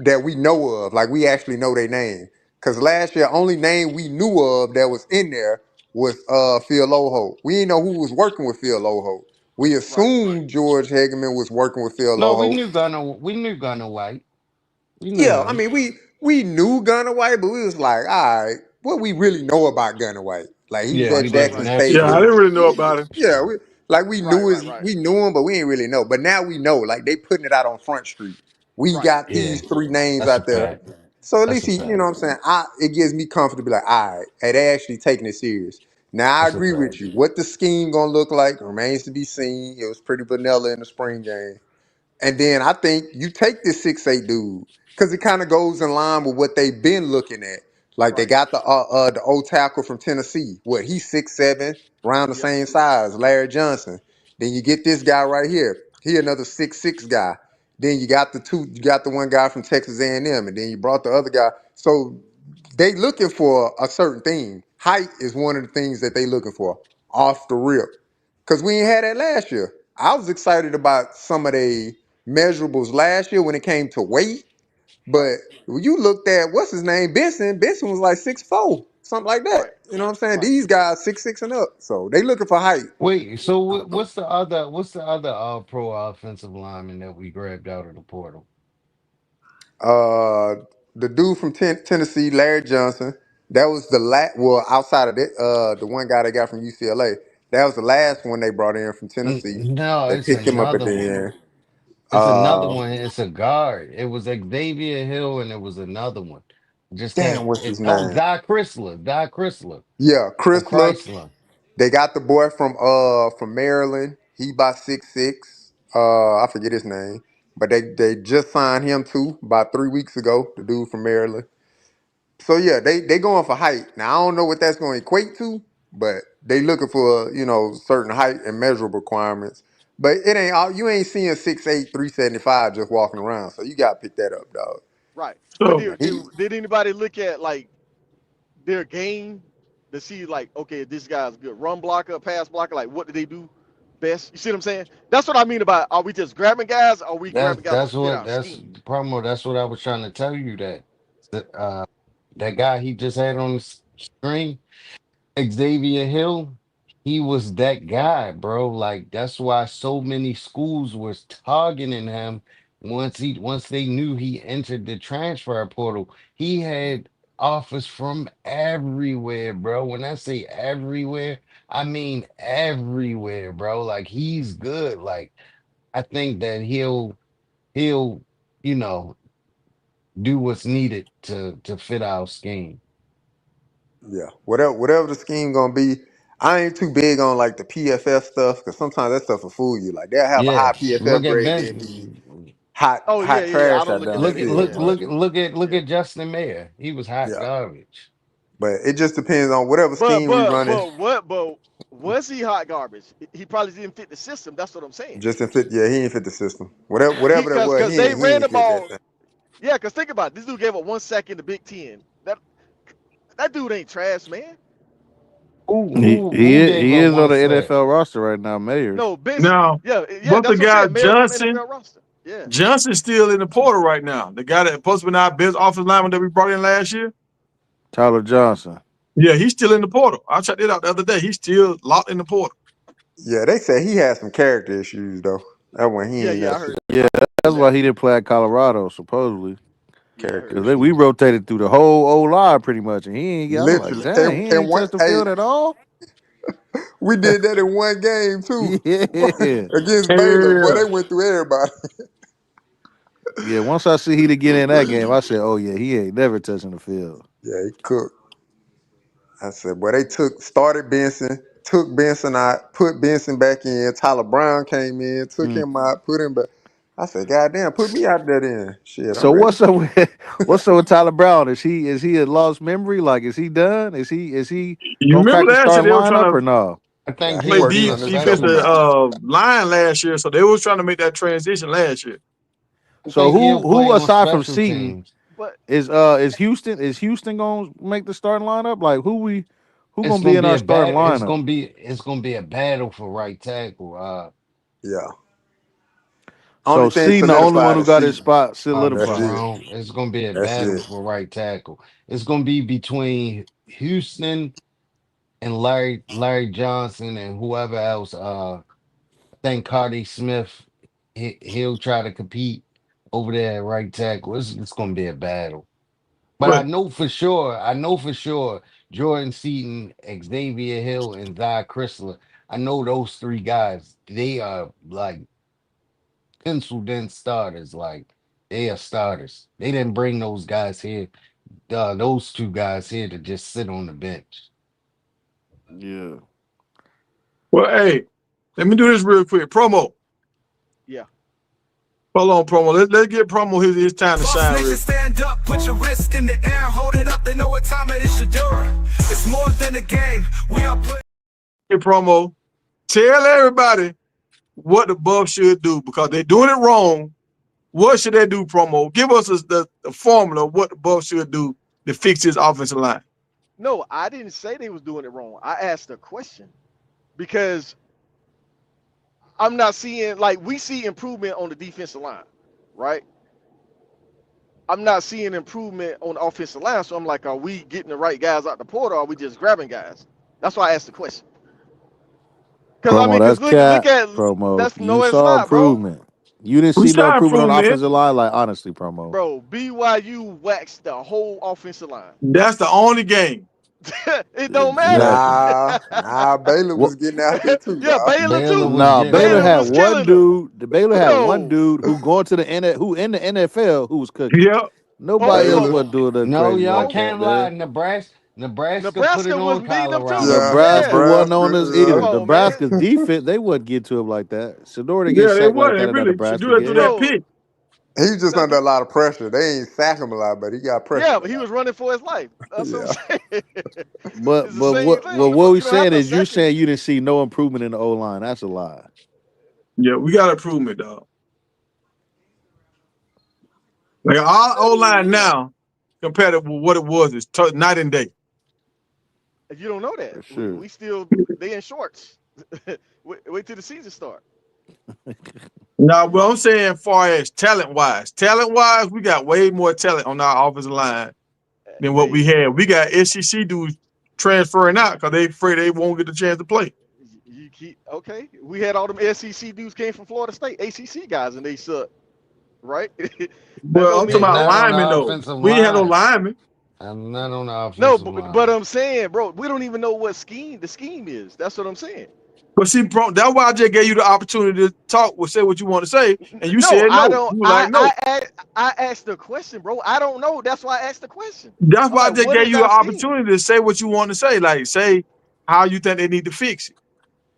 that we know of. Like, we actually know their name. Cause last year, only name we knew of that was in there was Phil Loho. We didn't know who was working with Phil Loho. We Right. assumed George Hagerman was working with Phil No, Loho. We knew Gunner White. We knew Yeah, I him. mean, we knew Gunner White, but we was like, all right, what we really know about Gunner White? Like, he was Yeah, at we Right. didn't. Jackson Right. That's State, Yeah, but I true. didn't really know about him. yeah, we Right. knew Right. Right. him, but we didn't really know. But now we know, like they putting it out on Front Street. We Right. got Yeah, these three names that's a out there. fact. So at That's least a he, you know fact. what I'm saying? It gives me comfort to be like, all right, hey, they actually taking it serious. Now I That's a agree fact. with you. What the scheme gonna look like remains to be seen. It was pretty vanilla in the spring game. And then I think you take this 6'8" dude because it kind of goes in line with what they've been looking at. Like they Right. got the old tackle from Tennessee. What, he's 6'7", around the Yep. same size, Larry Johnson. Then you get this guy right here. He another 6'6" guy. Then you got the one guy from Texas A&M, and then you brought the other guy. So they looking for a certain thing. height is one of the things that they looking for off the rip. Because we ain't had that last year. I was excited about some of the measurables last year when it came to weight, but Right, when you looked at what's his name, Benson was like 6'4", something like that. right, You know what I'm saying? right. These guys 6'6" and up, so they looking for height. Wait, so what's the other pro offensive lineman that we grabbed out of the portal? Uh, the dude from Tennessee, Larry Johnson, that was the last. Well, outside of that, the one guy they got from UCLA, that was the last one they brought in from Tennessee. No, They it's picked him up at another the one. end. It's another Uh, one. It's a guard. It was Xavier Hill, and it was another one. Just damn, can't. what's his It, oh, name? Guy Chrysler, Yeah, or Chrysler. Chrysler. They got the boy from Maryland. He about 6'6". I forget his name, but they just signed him too about 3 weeks ago. The dude from Maryland. So yeah, they going for height. Now I don't know what that's going to equate to, but they looking for certain height and measurable requirements. But it ain't all you ain't seeing 6'8", 375 just walking around. So you got to pick that up, dog. Right. But So Yeah, did anybody look at like their game to see like, okay, this guy's a good run blocker, pass blocker, like what do they do best? You see what I'm saying? That's what I mean about are we just grabbing guys or are we That's grabbing guys to that's fit what our that's scheme? promo. That's what I was trying to tell you that guy he just had on the screen. Xavier Hill, he was that guy, bro. Like that's why so many schools was targeting him once they knew he entered the transfer portal. He had offers from everywhere, bro. When I say everywhere, I mean everywhere, bro. Like he's good. Like I think that he'll you know do what's needed to fit our scheme. yeah. Whatever the scheme gonna be, I ain't too big on like the PFF stuff because sometimes that stuff will fool you. Like they'll have a high Yeah, look PFF at grade, then be Ben. hot Oh hot yeah. I trash don't out look down at the that Look at either. field, look Yeah. right? look look Yeah. at Justin Mayer. He was hot Yeah. garbage. But it just depends on whatever But scheme we but running. but what but was he hot garbage? He probably didn't fit the system. That's what I'm saying. Just in fit, yeah, he ain't fit the system. Whatever, He whatever that was, cause they he ran ain't the fit that ball. thing. Yeah, cause think about it. This dude gave up 1 sack in the Big Ten. That dude ain't trash, man. Who He who he who is, gave he up is on one the sack? NFL roster right now, Mayor. No, Benson. now, Yeah, but the that's what I'm guy saying. Mayer's on the Johnson, NFL roster. Yeah. Johnson's still in the portal right now. The guy that supposed to be our best offensive lineman that we brought in last year. Tyler Johnson. Yeah, he's still in the portal. I checked it out the other day. He's still locked in the portal. Yeah, they say he had some character issues though. That one he ain't Yeah, never I heard Yeah, that's why that. he didn't play at Colorado, supposedly. Yeah, I character heard Because that. we issues. rotated through the whole O line pretty much, and he ain't get. I'm like, Literally, dang, he and ain't one, touched the hey, field at all. we did that in one game too Yeah, against Baylor. Boy, Yeah. they went through everybody. yeah. Once I see he to get in that game, I said, oh yeah, he ain't never touching the field. Yeah, he cooked. I said, boy, they started Benson, took Benson out, put Benson back in. Tyler Brown came in, took Mm. him out, put him back. I said, God damn, put me out there then. Shit, I'm So ready. what's up with what's up with Tyler Brown? Is he a lost memory? Like, is he done? Is he You gonna crack remember the last year starting they were trying lineup to or no? I Yeah, think he play he'll be working a on his special defensive memory. guy. line last year, so they was trying to make that transition last year. I So think he'll who play on aside from special Seaton teams. But is Houston gonna make the starting lineup? Like who It's gonna be gonna in be our a starting bad. lineup? It's gonna be a battle for right tackle. Yeah. Only So thing Seaton, the only one solidified who is got his season. spot That's solidified. it. Jerome. It's gonna be a That's battle it. for right tackle. It's gonna be between Houston and Larry Johnson and whoever else. I think Cardi Smith. He'll try to compete over there at right tackle. It's gonna be a battle. But But I know for sure, Jordan Seaton, Xavier Hill, and Zy Chrysler. I know those three guys. They are like penciled in starters. Like they are starters. They didn't bring those guys here, those two guys here to just sit on the bench. Yeah. well, hey, let me do this real quick. Promo. yeah. Hold on, promo. Let's get promo his time to Boss shine nation, real quick. stand up, put your wrist in the air, hold it up, they know what time it is, Shadura. It's more than a game, we are putting Get promo. Tell everybody what the Buffs should do because they're doing it wrong. What should they do, promo? Give us the formula of what the Buffs should do to fix his offensive line. No, I didn't say they was doing it wrong. I asked a question because I'm not seeing like we see improvement on the defensive line, right? I'm not seeing improvement on the offensive line, so I'm like, are we getting the right guys out the portal? Or are we just grabbing guys? That's why I asked the question. Cause I Promo, mean, that's cause look cat. at Promo, that's you no, it's saw not, bro. improvement. You didn't We see no saw improvement on the improvement. offensive line. Like honestly, promo. Bro, BYU waxed the whole offensive line. That's the only game. It don't matter. Exactly. Nah, Baylor What? was getting out there too, Yeah, dog. Baylor Baylor too. was Nah, getting Baylor Baylor had was after one killing them. dude. The Baylor had one No, dude who going to the who in the NFL who was cooking. Yep. Nobody both else of Baylor. was them. doing nothing No, crazy y'all like Both. that, can't lie. man. Nebraska put it Nebraska was on beating them too. Colorado. Yeah, Nebraska Yeah. wasn't on us Nebraska. Come either. on, man. Nebraska's defense, they wouldn't get to him like that. Shador didn't get Yeah, they sacked was. like They that in that really should Nebraska do it through game. that Bro, pick. He was just that's under a the lot of pressure. They ain't sack him a lot, but he got pressured yeah, a but he lot. was running for his life. That's what I'm Yeah. saying. But It's the same what thing, bro. we You don't have saying to is you sack him. saying you didn't see no improvement in the O line. That's a lie. Yeah, we got improvement, dog. Like our I O mean, line yeah. now, compared to what it was, is night and day. You don't know that. For We, sure. we still they in shorts. Wait till the season start. Now, what I'm saying, far as talent wise, we got way more talent on our offensive line than what we Hey, had. We got SEC dudes transferring out because they afraid they won't get the chance to play. you keep okay. We had all them SEC dudes came from Florida State, ACC guys, and they suck, right? That But don't I'm talking mean about Not on the linemen though. offensive We ain't had no line. linemen. I'm not on the no, offensive but line. I'm saying, bro, we don't even know what scheme the scheme is. That's what I'm saying. But see, bro, that's why I just gave you the opportunity to talk or say what you want to say, and you No, said I no. don't. You were like, no. I asked the question, bro. I don't know. That's why I asked the question. That's I'm why I like, just what gave is you an our scheme? opportunity to say what you want to say. Like, say how you think they need to fix it.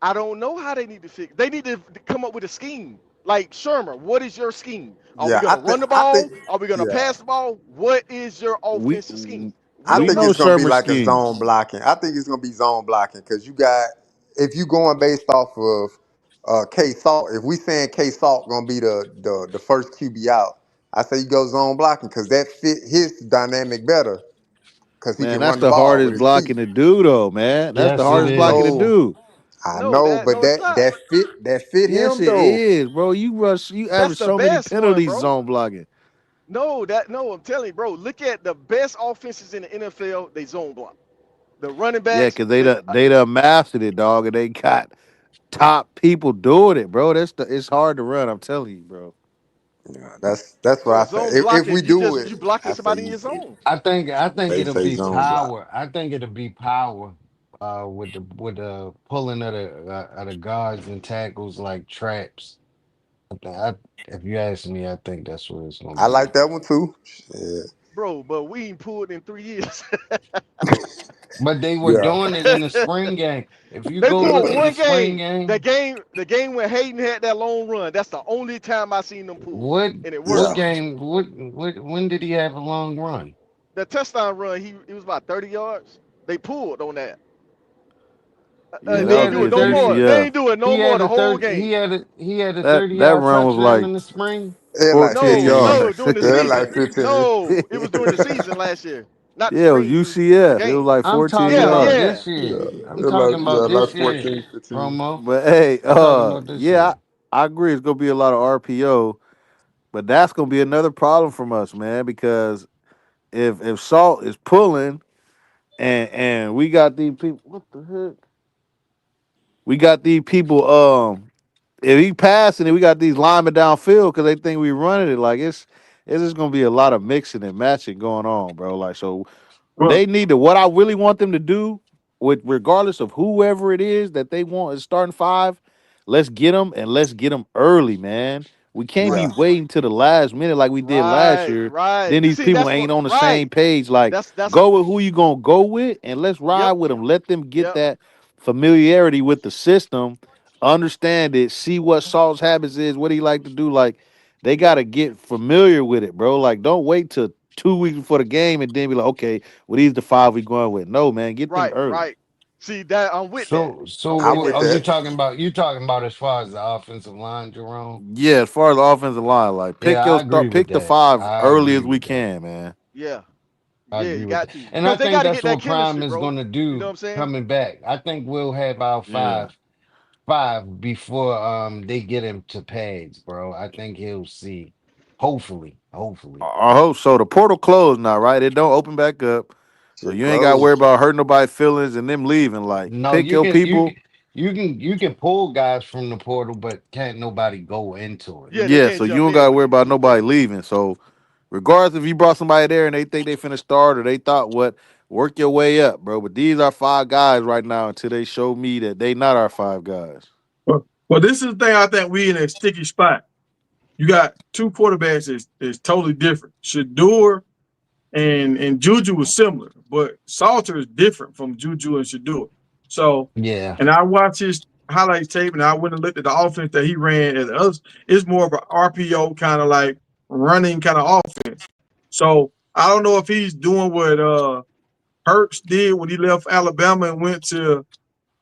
I don't know how they need to fix. They need to come up with a scheme. Like Shermer, what is your scheme? Are we Yeah, gonna run the I think ball? Are we gonna yeah. pass the ball? What is your We offensive scheme? We I don't we think know it's know. gonna be Shermer like a scheme. zone blocking. I think it's gonna be zone blocking because you got if you going based off of K Salt, if we saying K Salt gonna be the first QB out, I say you go zone blocking because that fit his dynamic better because he Man, can that's run the the ball with hardest his feet. blocking to do though, man. That's the Yes, it hardest I blocking to is. know, do. I No, know, that but no, it's that not. that fit Yes, him it though. is, bro. You That's average the so many best one, penalties bro. zone blocking. No, I'm telling you, bro. Look at the best offenses in the NFL. They zone block. The running Yeah, backs. cause they done mastered it, dog, and they got top people doing it, bro. It's hard to run. I'm telling you, bro. Yeah, that's what So I say. zone If we blocking, do it, you blocking I say somebody in you your say zone. I think they it'll say be zone block. power. I think it'll be power. With the pulling of the guards and tackles like traps. If you ask me, I think that's what it's gonna I like be. that one too. Yeah. Bro, but we ain't pulled in 3 years. But they were Yeah. doing it in the spring game. If you They go pulled look at the one spring game. The game, game, the game when Hayden had that long run. That's the only time I seen them pull, what and it what Yeah. worked. game? What when did he have a long run? The touchdown run, he was about 30 yards. They pulled on that. Yeah, He that They ain't was had do a it no against 30. more. They UCF. ain't do it no He more had the a whole 30. game. He had a That 30 that yard run was touchdown like in the spring. Yeah, like 14 No, 15. no, yards. during the Yeah, like season. 15. No, it was during the season last year, not the Yeah, it was spring. The UCF. It was game. like I'm 14 talking Yeah, about yards. yeah. this Yeah, year. I'm talking yeah, about like this year. 14, 15. Promo. But hey, I'm talking about this yeah, year. I agree. It's gonna be a lot of RPO, but that's gonna be another problem from us, man. Because if Salt is pulling and we got these people, what the heck? We got these people. If he passing it, we got these linemen downfield because they think we running it. Like it's just gonna be a lot of mixing and matching going on, bro. Like so, Well, they need to. What I really want them to do, with regardless of whoever it is that they want is starting five, let's get them and let's get them early, man. We can't be Yeah, waiting to the last minute like we did last Right, year. right. Then these See, people that's ain't what. on the same Right. page. Like, That's. go with who you gonna go with, and let's ride Yep. with them. Let them get Yep. that familiarity with the system, understand it, see what Saul's habits is, what he like to do. Like, they gotta get familiar with it, bro. Like, don't wait till 2 weeks before the game and then be like, okay, well, these the five we going with. No, man, get them Right. early. Right. See that I'm with that. So I'm I with what with that. are you that. talking about? You talking about as far as the offensive line, Jerome? Yeah, as far as the offensive line, like Yeah, I agree with pick the that. five I early as agree we with that. can, man. Yeah. I Yeah, agree you with got that. to. And I Because they think got to get that's that what Prime chemistry, is bro. going to You know what do I'm saying? coming back. I think we'll have our Yeah. five before they get him to pads, bro. I think he'll see. Hopefully, hopefully. I hope so. The portal closed now, right? It don't open back up. So Shit you ain't got to closed. worry about hurting nobody's feelings and them leaving. Like, No, pick your people. you can pull guys from the portal, but can't nobody go into it. Yeah, they Yeah, can't so you jump don't got in, to but worry you can about keep nobody them. leaving. So regardless if you brought somebody there and they think they finna start or they thought what, work your way up, bro. But these are five guys right now until they show me that they not our five guys. Well, this is the thing. I think we in a sticky spot. You got two quarterbacks that's totally different. Shador and Juju was similar, but Salter is different from Juju and Shador. So, Yeah, and I watched his highlights tape, and I went and looked at the offense that he ran as us. It's more of an RPO kind of like running kind of offense. So I don't know if he's doing what Hurts did when he left Alabama and went to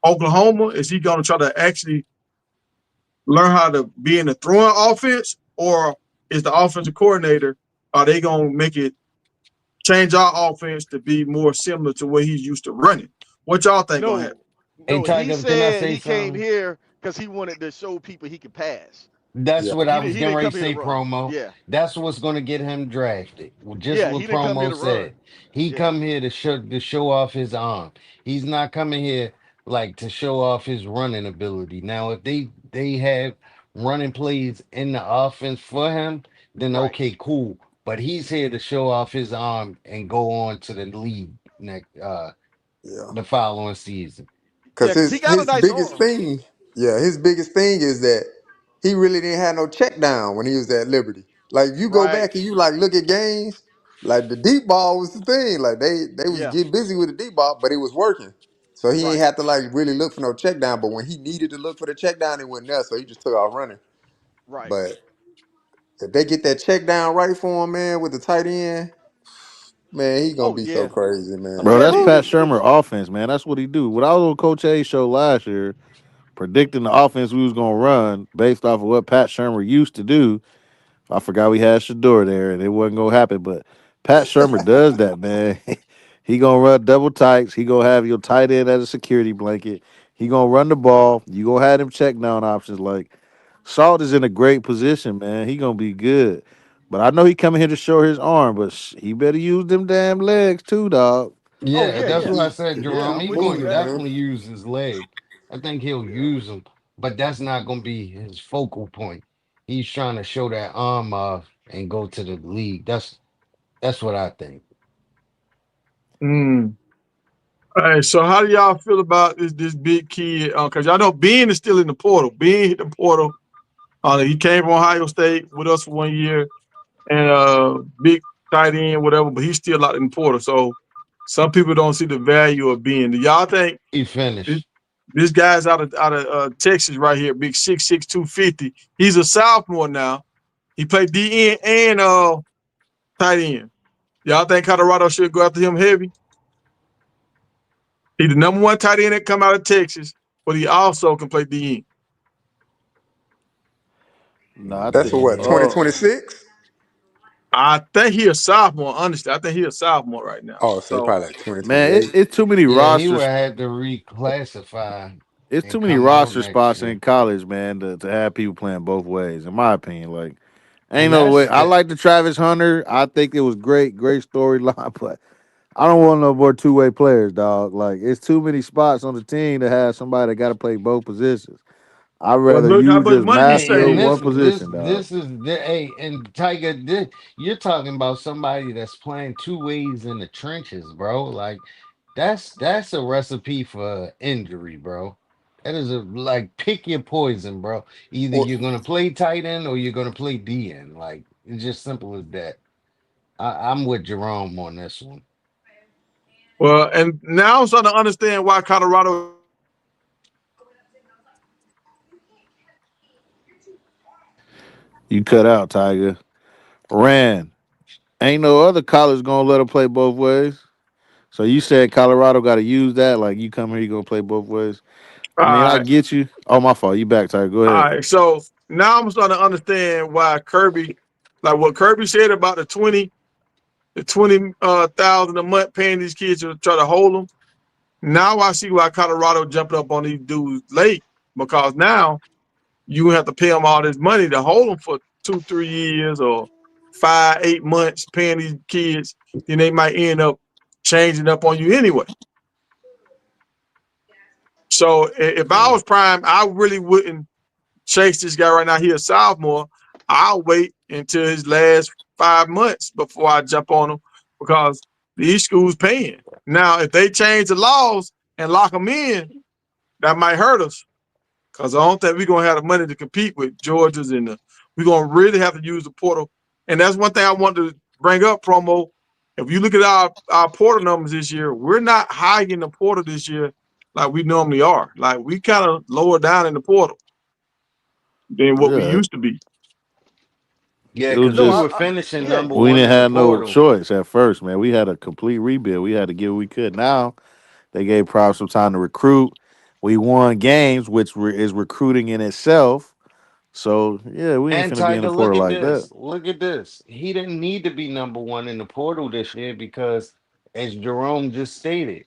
Oklahoma. Is he going to try to actually learn how to be in the throwing offense, or is the offensive coordinator? Are they going to make it change our offense to be more similar to what he's used to running? What y'all think gonna happen? No, hey no, he Tiger, can I said say he came something? here because he wanted to show people he could pass. That's Yeah. what I was He getting didn't ready come to here to say, run. promo. Yeah, That's what's going to get him drafted. Just yeah, what he didn't come here promo to run. said. He Yeah, come here to show off his arm. He's not coming here like to show off his running ability. Now, if they have running plays in the offense for him, then right. okay, cool. But he's here to show off his arm and go on to the league next Yeah. the following season. Cause Yeah, because he got a his nice biggest arm. thing, yeah, his biggest thing is that he really didn't have no check down when he was at Liberty. Like you go Right. back and you like look at games, like the deep ball was the thing. Like they was Yeah, getting busy with the deep ball, but it was working. So he ain't right, had to like really look for no check down. But when he needed to look for the check down, it went there. So he just took off running. right. But if they get that check down right for him, man, with the tight end, man, he gonna Oh, be so yeah. crazy, man. Bro, Yeah, that's they, Woo. Pat they, Shermer offense, man. That's what he do. When I was on Coach A show last year, predicting the offense we was gonna run based off of what Pat Shermer used to do, I forgot we had Shador there and it wasn't gonna happen. But Pat Shermer does that, man. He gonna run double tights. He gonna have your tight end as a security blanket. He gonna run the ball. You gonna have him check down options. Like Salt is in a great position, man. He gonna be good. But I know he coming here to show his arm, but he better use them damn legs too, dog. oh, Yeah, yeah, that's yeah. what I He, said, he Yeah, Jerome. keep I'm He with you going with to moving, that. man. definitely use his leg. I think he'll Yeah. use them, but that's not going to be his focal point. He's trying to show that arm off and go to the league. That's what I think. Mm. All right, so how do y'all feel about this big kid? Because y'all know Ben is still in the portal. Ben hit the portal. He came from Ohio State with us for 1 year, and big tight end, whatever. But he's still out in the portal. So some people don't see the value of Ben. Do y'all think He this, finished. this guy's out of Texas right here, big 6'6", 250. He's a sophomore now. He played DN and tight end. Y'all think Colorado should go after him heavy? He's the number one tight end that come out of Texas, but he also can play DN. No, I That's think. for what, Yeah. 2026? I think he a sophomore. Honestly, I think he a sophomore right now. Oh, so So probably like Man, 2028. it's too many Yeah, he would rosters. have to reclassify It's too and many come out roster next spots year. in college, man, to have people playing both ways. In my opinion, like ain't And no that's way. I the like the Travis Hunter. I think it was great, great storyline, but I don't want no more two-way players, dog. Like it's too many spots on the team to have somebody that got to play both positions. I'd well, rather look how you much just money he master your and saved. this one this position, dog. this is the hey and Tiger you're talking about somebody that's playing two ways in the trenches, bro. Like that's a recipe for injury, bro. That is a like pick your poison, bro. Either Well, you're gonna play tight end or you're gonna play D end. Like it's just simple as that. I'm with Jerome on this one. Well, and now I'm starting to understand why Colorado is so good. You cut out, Tiger. Ran. Ain't no other college gonna let them play both ways. So you said Colorado got to use that. Like you come here, you gonna play both ways. All I mean, I right, get you. Oh, my fault. You back, Tiger. Go all ahead. right. So now I'm starting to understand why Kirby, like what Kirby said about the 20. the 20,000 a month paying these kids to try to hold them. Now I see why Colorado jumped up on these dudes late because now you have to pay them all this money to hold them for 2, 3 years or 5, 8 months paying these kids. Then they might end up changing up on you anyway. So if I Yeah. was prime, I really wouldn't chase this guy right now. He a sophomore. I'll wait until his last 5 months before I jump on him because these schools paying. Now, if they change the laws and lock them in, that might hurt us because I don't think we're gonna have the money to compete with Georgia's and we're gonna really have to use the portal. And that's one thing I want to bring up, promo. If you look at our portal numbers this year, we're not high in the portal this year like we normally are. Like we kind of lower down in the portal than what we Yeah. used to be. Yeah, It was because No, we I, were just I finishing yeah. number we one didn't in the have no portal. choice at first, man. We had a complete rebuild. We had to get what we could. Now they gave Prime some time to recruit. We won games, which is recruiting in itself. So yeah, we ain't And finna be in the Tiger, look portal at like that. this. Look at this. He didn't need to be number one in the portal this year because, as Jerome just stated,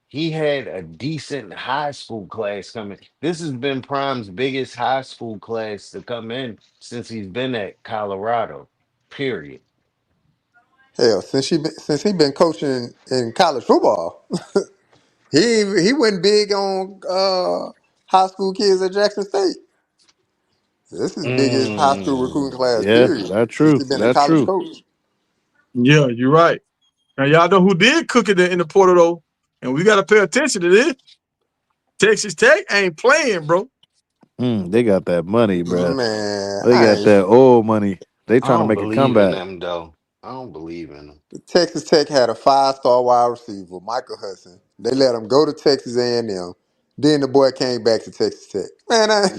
he had a decent high school class coming. This has been Prime's biggest high school class to come in since he's been at Colorado. Period. Hell, since he been coaching in college football, he went big on high school kids at Jackson State. This is biggest high school recruiting class Yeah, period that's since true. he been a That's college true. coach. Yeah, you're right. Now y'all know who did cook it in the portal though, and we got to pay attention to this. Texas Tech ain't playing, bro. They got that money, bruh. Man, They I got ain't. that old money. They I trying to don't make a believe in comeback. them though. I don't believe in them. Texas Tech had a 5-star wide receiver, Michael Hudson. They let him go to Texas A&M. Then the boy came back to Texas Tech. Man, I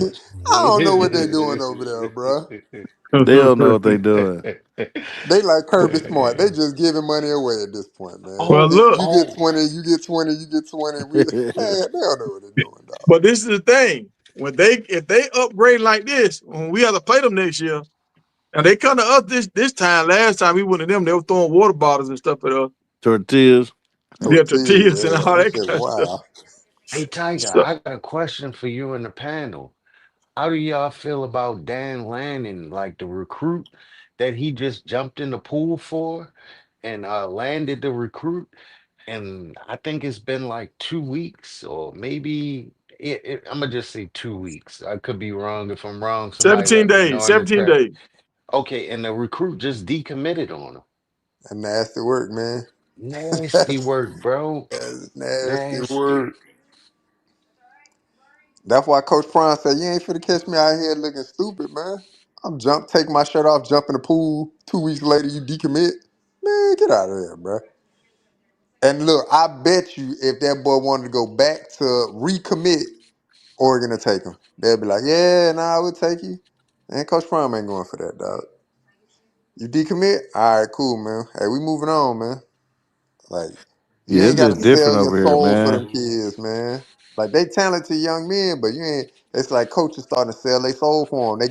don't know what they doing over there, bro. They don't know what they doing. They like Kirby Smart. They just giving money away at this point, man. Well, Oh, look, You get oh, 20, you get 20, you get 20. We man, they don't know what they're doing, dog. but this is the thing. When if they upgrade like this, when we have to play them next year, and they come to us this time. Last time we went to them, they were throwing water bottles and stuff at us. Tortillas. Yeah, Tortillas, tortillas and yeah, all them that shit kind of stuff. wow. hey Tiger, So, I got a question for you in the panel. How do y'all feel about Dan Lanning, like the recruit that he just jumped in the pool for and landed the recruit? And I think it's been like 2 weeks, or maybe I'm gonna just say 2 weeks. I could be wrong. If I'm wrong, somebody 17 let me days, know in the 17 chat. days. Okay, and the recruit just decommitted on him. That nasty work, man. Nasty That's, work, bro. that's nasty Nasty. work. That's why Coach Prime said, "You ain't finna catch me out here looking stupid, man. Take my shirt off, jump in the pool. 2 weeks later, you decommit. Man, get out of here, bro." And look, I bet you if that boy wanted to go back to recommit, Oregon will take him. They'll be like, "Yeah, nah, we'll take you." And Coach Prime ain't going for that, dog. You decommit? All right, cool, man. Hey, we moving on, man. Like, you Yeah, ain't it's gotta just different sell your over here, soul for man. them kids, man. Like they talented young men, but you ain't. It's like coaches starting to sell their soul for them.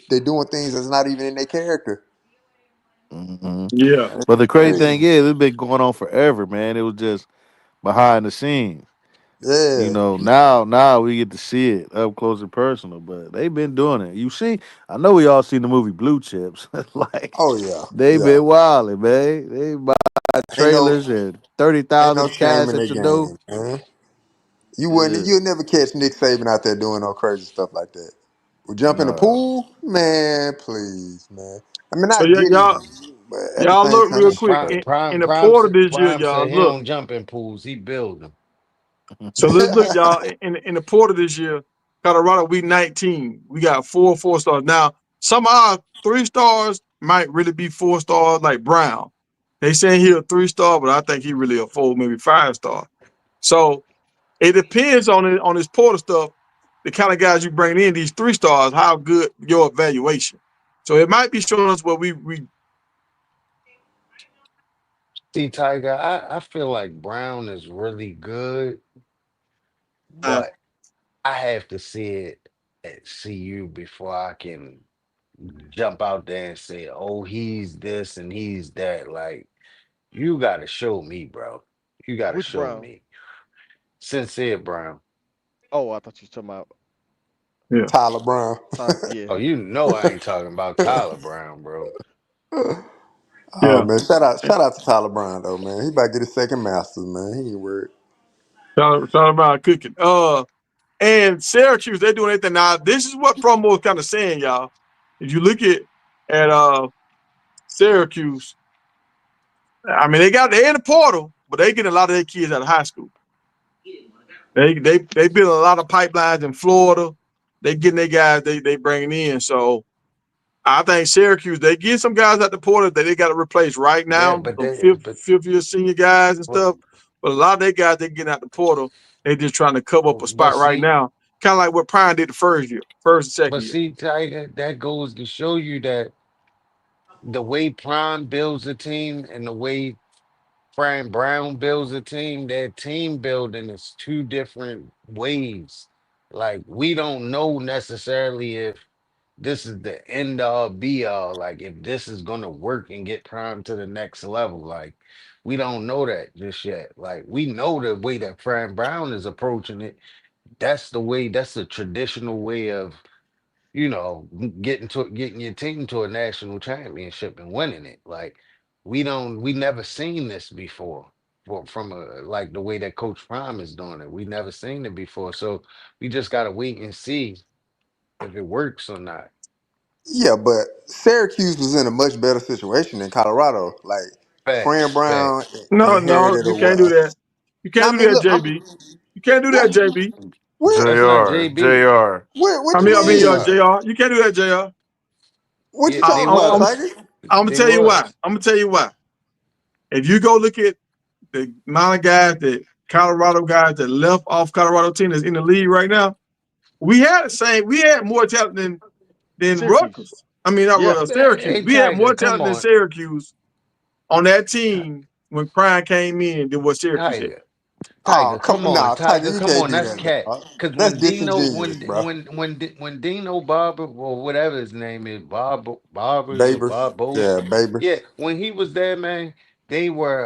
They doing things that's not even in their character. hmm Yeah. But the crazy Crazy. thing is, it's been going on forever, man. It was just behind the scenes. Yeah. Now we get to see it up close and personal. But they've been doing it. You see, I know we all seen the movie Blue Chips. Like Oh yeah. they Yeah. been wilding, man. They buy Ain't no trailers and thirty ain't no thousand shame cash in at their your door. game, man. Yeah, You'll never catch Nick Saban out there doing no crazy stuff like that. We jump in the nah. pool, man. Please, man. I mean, I So get it, y'all but at the y'all same look time, real And it's quick Prime, crazy. Prime, in the Prime, portal this year, Prime y'all. said he Look. don't jump in pools. He build them. So let's look, y'all. In the portal this year, Colorado, we 19. We got 4 4 stars. Now, some of our 3 stars might really be 4 stars, like Brown. They saying he a 3 star, but I think he really a 4, maybe 5 star. So it depends on his portal stuff, the kind of guys you bring in, these 3 stars, how good your evaluation. So it might be showing us what we See, Tiger, I feel like Brown is really good, uh, but I have to see it at CU before I can jump out there and say, oh, he's this and he's that. Like, You gotta show me, bro. You gotta Which show Brown? me. Sincere Brown. Oh, I thought you were talking about Yeah, Tyler Brown. Yeah. Oh, you know I ain't talking about Tyler Brown, bro. Oh yeah. man, shout out to Tyler Brown though, man. He about to get his second masters, man. He ain't worried. Talking about cooking. And Syracuse, they're doing anything now. This is what promo is kind of saying, y'all. If you look at Syracuse, I mean they in the portal, but they get a lot of their kids out of high school. They build a lot of pipelines in Florida. They getting their guys they bringing in. So I think Syracuse, they get some guys at the portal that they got to replace right Yeah, now, but some they fifth year senior guys and but stuff. But a lot of they guys they getting out the portal, they just trying to cover up a but spot right see, now. Kind of like what Prime did the first year, first and but second year. see, Tiger, that goes to show you that the way Prime builds a team and the way Fran Brown builds a team, their team building is two different ways. Like we don't know necessarily if this is the end all be all, like if this is gonna work and get Prime to the next level. Like we don't know that just yet. Like we know the way that Fran Brown is approaching it. That's the way, that's the traditional way of getting your team to a national championship and winning it. Like we never seen this before from a like the way that Coach Prime is doing it. We never seen it before. So we just gotta wait and see if it works or not. Yeah, but Syracuse was in a much better situation than Colorado. Like Fran Facts, Brown facts. No, inherited a you can't what? do that. You Now, can't I do mean, that, look, JB. You can't do that, what, JB. what, That's not Jr. JB. Jr. what I you mean, JR. mean? Jr. You can't do that, Jr. What you Yeah, talking about, Tiger? I'm gonna they tell you why. was. I'm gonna tell you why. If you go look at the amount of guys that Colorado guys that left off Colorado team that's in the league right now, we had more talent than Syracuse. Rutgers. I mean, not Yeah. Rutgers, Man, Syracuse. hey We had Tiger, more come talent than on. Syracuse on that Ti- team when Prime came in than what Syracuse had. Tiger. Oh, Tiger, come come on, nah, Tiger, Tiger, you come can't on. do That's that, cat. dog. Cause That's when Dino, disingenuous, bro. when when Dino Barber or whatever his name is, Barbers or Babers, Barbos, yeah, yeah, Babers. when he was there, man, they were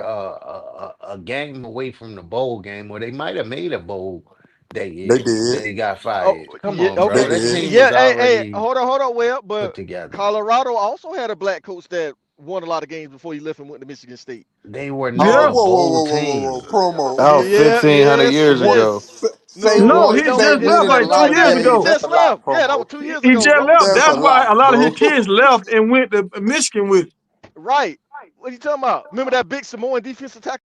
a game away from the bowl game, or they might have made a bowl that They year. did, They got Oh, fired. Come yeah, on, they bro. okay. That did. team was Yeah, hey, already hold on, Well, put but together. Colorado also had a black coach that won a lot of games before he left and went to Michigan State. They were Oh, never Yeah. a whoa, whoa, bowl whoa, whoa, whoa, whoa, team. promo. That was Yeah, 1,500 yes, years What? ago. yes. Say No, he No, say just left winning a like two lot of years he games. ago. That's just a lot, left. Yeah, that was promo. 2 years He ago, just bro. left. That's a That's why a lot, lot of his bro. kids left and went to Michigan with. Right. What are you talking about? Remember that big Samoan defensive tackle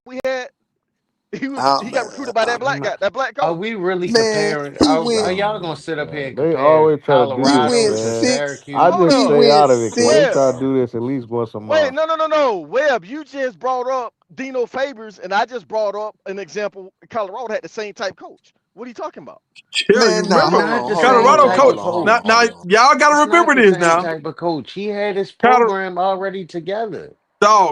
we had? He got recruited by that black I'm guy, that black Are coach. we really Man, comparing? he Are went y'all Oh gonna sit up here man, and they compare always try to do he this, Colorado went to man. six I Hold just he Syracuse? stay on. went out of it because they Web. try to six. do this at least once a Wait, month. no. Webb, you just brought up Dino Favors, and I just brought up an example. Colorado had the same type coach. What are you talking about? Yeah, you Man, nah, It's remember hold not on, the hold on, same hold Colorado on, type coach. hold of on, hold Now, on, coach. now hold on. y'all got to It's not remember the this same now. type of coach. He had his Colo- program already together.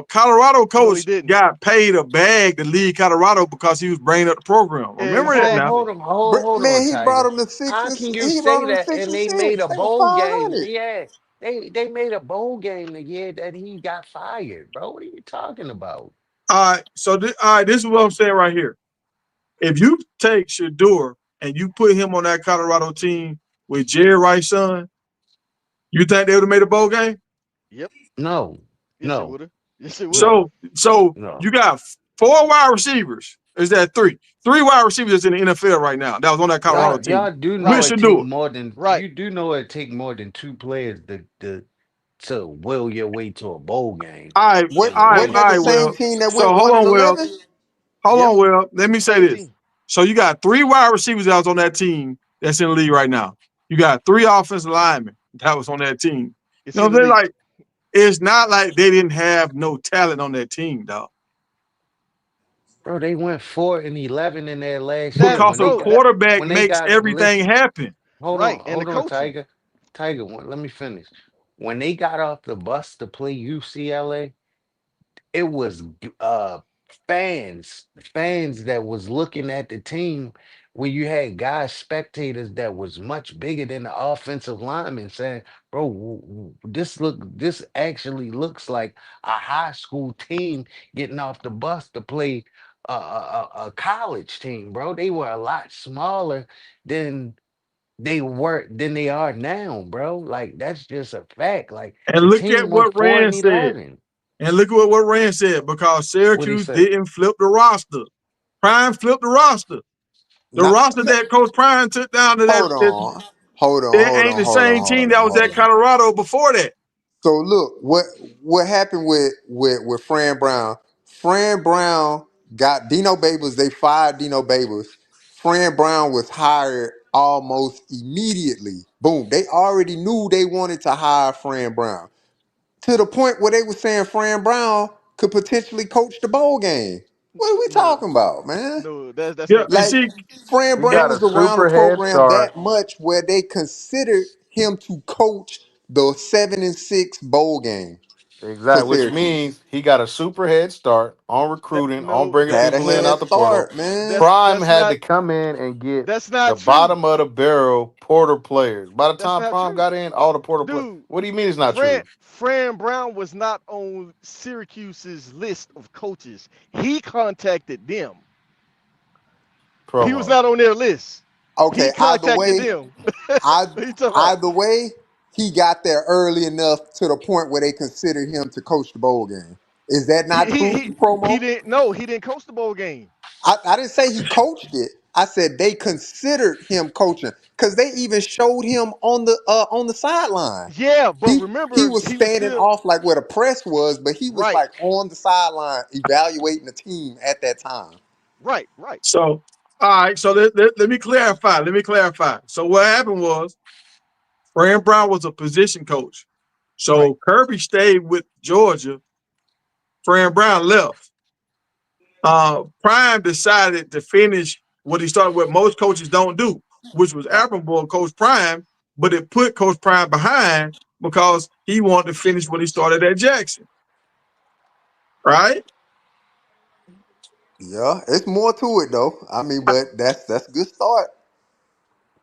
Colorado No, he coach didn't. got paid a bag to leave Colorado because he was bringing up the program. Remember that now. Exactly. Hold on, Man, he brought Tiger. him to six How and can you he brought say him to that? six And and they made six. a They were bowl game. 500. Yeah, they made a bowl game the year that he got fired, bro. What are you talking about? All right, so all right, this is what I'm saying right here. If you take Shador and you put him on that Colorado team with Jerry Rice's son, you think they would have made a bowl game? Yep. No, Yes, it no, would have. Yes, it would have. no, So no. you got four wide receivers. Is that three? Three wide receivers that's in the NFL right now. That was on that Colorado team. Y'all do know With Right. it take Shador. more than Right. you do know it take more than two players to will your way to a bowl game What and wasn't win All that it. the right, same well. team that So went hold one and on, Well. 11? Hold Yep. on, Well. Let me say Same this. team. So you got three wide receivers that was on that team that's in the league right now. You got three offensive linemen that was on that team. It's You know in what the I'm saying? league. Like, it's not like they didn't have no talent on that team, dog. Bro, they went 4-11 in their last year That Because when a they bro. got That quarterback when they makes got everything listen. happen. right. And the Hold on, coaching. Tiger. Tiger, let me finish. When they got off the bus to play UCLA, it was fans that was looking at the team when you had guys, spectators that was much bigger than the offensive lineman saying, "Bro, this actually looks like a high school team getting off the bus to play a college team, bro. They were a lot smaller than than they are now, bro. Like that's just a fact. Like And the look at team went what 4 Rand and said. 11. And look at what Rand said because What he Syracuse say? didn't flip the roster. Prime flipped the roster. The Not, roster that Coach Prime took down to hold on, hold on, it hold ain't on, the hold on, same hold team on, that was hold at on. Colorado before that. So look, what happened with Fran Brown? Fran Brown got Dino Babers. They fired Dino Babers. Fran Brown was hired almost immediately. Boom. They already knew they wanted to hire Fran Brown to the point where they were saying Fran Brown could potentially coach the bowl game. What are we No, talking about, man? no, that's Yeah, not and Like true. see, Fran He Brown got and, a was around the super head program start. that much where they considered him to coach the 7-6 bowl game for Exactly, which Syracuse. means he got a super head start on recruiting, on No, bringing Had a people in head out the portal. start, man. Prime that's had not to come in and get that's the not true. bottom of the barrel Porter players. By the That's time not Prime true, got in, all the Porter players. dude. What do you mean it's not Fran true? Fran Brown was not on Syracuse's list of coaches. He contacted them. He was Promo. not on their list. Okay, He contacted them. I, What you talking about? either way, he got there early enough to the point where they considered him to coach the bowl game. Is that He not he true, he he promo? didn't no, he didn't coach the bowl game. I didn't say he coached it. I said they considered him coaching because they even showed him on the sideline. Yeah, but He remember was he was standing still off like where the press was, but he was right, like on the sideline evaluating the team at that time. right. so all right. So let me clarify. Let me clarify. So what happened was Fran Brown was a position coach. Right. So Kirby stayed with Georgia. Fran Brown left. Prime decided to finish what he started, what most coaches don't do, which was Right. admirable of Coach Prime, but it put Coach Prime behind because he wanted to finish what he started at Jackson, right? Yeah, it's more to it though. I mean, but that's a good start.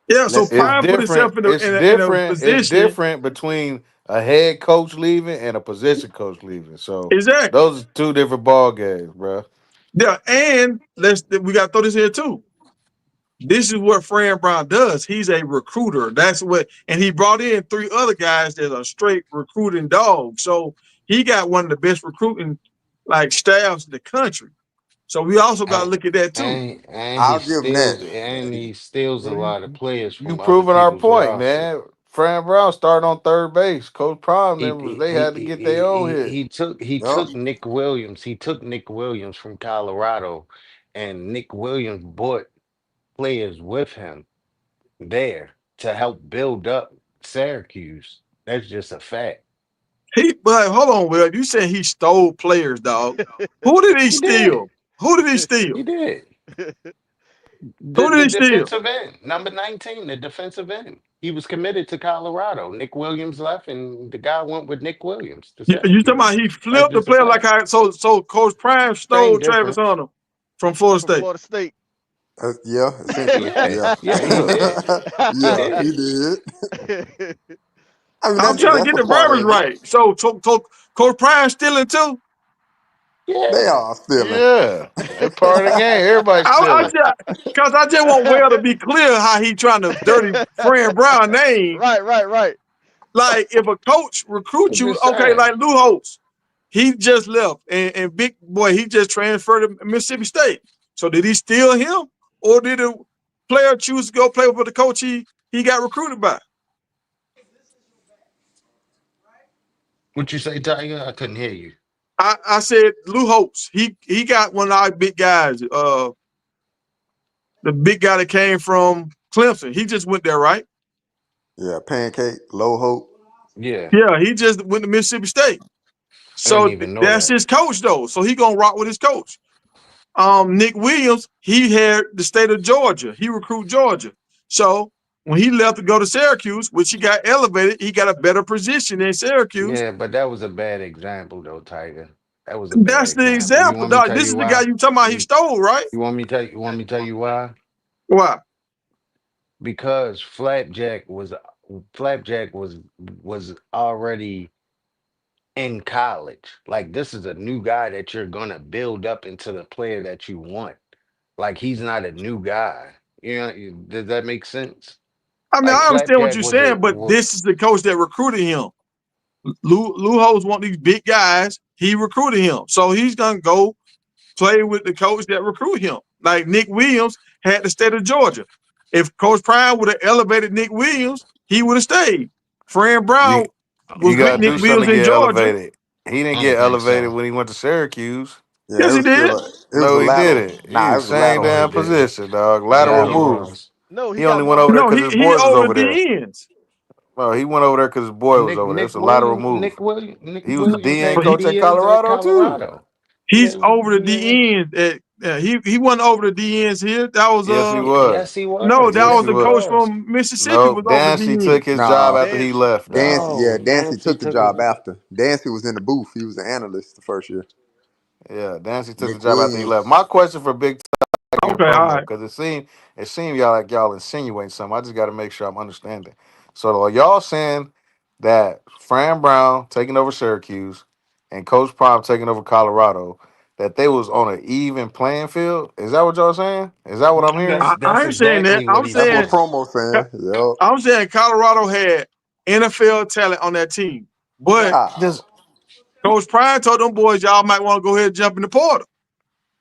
Yeah, so Let's see. It's Prime put different. himself in It's in a different. It's position. different between a head coach leaving and a position coach leaving. So Exactly. those are two different ball games, bro. Yeah, and we got to throw this here too. This is what Fran Brown does. He's a recruiter. That's what, and he brought in 3 other guys that are straight recruiting dogs. So he got one of the best recruiting like staffs in the country. So we also got to And look at that too. I'll give him that. he steals a Well, you lot of players you from other proving our people's point, roster. man. Fran Brown started on third base. Coach Prime He them he they he had to get their own hit. he Yup. took Nick Williams. He took Nick Williams from Colorado, and Nick Williams brought players with him there to help build up Syracuse. That's just a fact. But hold on, Will. You said he stole players, dog. Who did he He did. steal? Who did he steal? He did. Who did The he steal? defensive end, number 19, the defensive end. He was committed to Colorado. Nick Williams left, and the guy went with Nick Williams to You talking about Syracuse. he That's flipped the just a player like fact. I so Coach Prime stole Same Travis difference. Hunter from Florida From State. Florida State. Yeah, essentially. Yeah, Yeah. yeah, he did. He Yeah, he did. did. I mean, I'm trying to that's get a the part verbiage of it. right. So Coach Prime stealing too. They Yeah. are stealing. Yeah, they part of the game. Everybody's I stealing. just because I just want Well to be clear how he trying to dirty Fran Brown name. right. Like if a coach recruits I'm you, just okay, like saying. Lou Holtz, he just left, and big boy, he just transferred to Mississippi State. So did he steal him, or did a player choose to go play with the coach he got recruited by? What you say, Tiger? I couldn't hear you. I said Lou Holtz. He got one of our big guys. The big guy that came from Clemson. He just went there, right? Yeah, pancake, low hope. Yeah, Yeah, he just went to Mississippi State. I didn't So even know that's that. his coach though. So he gonna rock with his coach. Nick Williams, he had the state of Georgia. He recruited Georgia. So when he left to go to Syracuse, which he got elevated, he got a better position in Syracuse. Yeah, but that was a bad example, though, Tiger. That was a bad That's the example. You example, want me to dog. tell This you is the guy why? you talking about he You stole, right? you want me to tell you? You want me to tell you why? Why? because Flapjack was already in college. Like this is a new guy that you're gonna build up into the player that you want. Like he's not a new guy. Does that make sense? I mean, Like I understand what Flapjack you're was a saying, but this is the coach that recruited him. Lou Holtz want these big guys. He recruited him, so he's gonna go play with the coach that recruited him. Like Nick Williams had the state of Georgia. If Coach Prime would have elevated Nick Williams, he would have stayed. Fran You Brown you was with gotta Nick do something Williams to in get Georgia. elevated. He didn't I don't get think elevated so. when he went to Syracuse. Yeah, Yes, it he was still did. it was No, a he lateral. didn't. Nah, He it was was a same lateral No, he damn move. didn't. position, dog. Lateral Yeah, he No, move. was. No, he He only got went over there more. No, because he his he boys was over over the there. DNs, No, he went over there because his boy was over there. It's a lateral move. Nick He was the Williams DN but had the he coach at DNs at Colorado too. Colorado. he's Yeah, over the yeah. DNs. He wasn't over the DNs here. That was Yes, he Yes, was. he no, was. that Yes, was he Yes, the he was. coach was. from Mississippi No, was over the Dancy DN. took his job nah. after he Dance. left, dog. Dancy Nancy took the took job it. after. Dancy was in the booth. He was an analyst the first year. Yeah, Dancy took the Nick job after he left. Williams. My question for Big Tech and Okay, all prenup, right. because it seemed y'all insinuating something. I just got to make sure I'm understanding. So are y'all saying that Fran Brown taking over Syracuse and Coach Prime taking over Colorado, that they was on an even playing field? Is that what y'all saying? Is that what I'm hearing? That's I ain't saying that. exactly what he That's what said. promo saying. Yep. I'm saying Colorado had NFL talent on that team, but How? Just Coach Prime told them boys, y'all might want to go ahead and jump in the portal.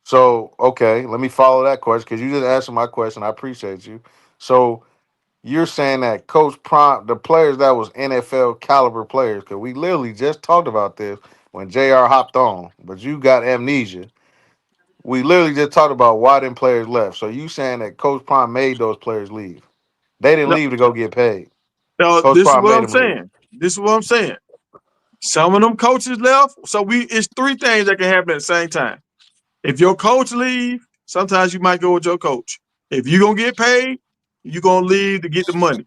so okay. Let me follow that question because you just answered my question. I appreciate you. So you're saying that Coach Prime, the players that was NFL caliber players, because we literally just talked about this when JR hopped on, but you got amnesia. We literally just talked about why them players left. So you saying that Coach Prime made those players leave? They didn't No, leave to go get paid. no, Coach this is Prime what made I'm them leave. saying. This is what I'm saying. Some of them coaches left, so it's three things that can happen at the same time. If your coach leave, sometimes you might go with your coach. If you're gonna get paid, you're gonna leave to get the money.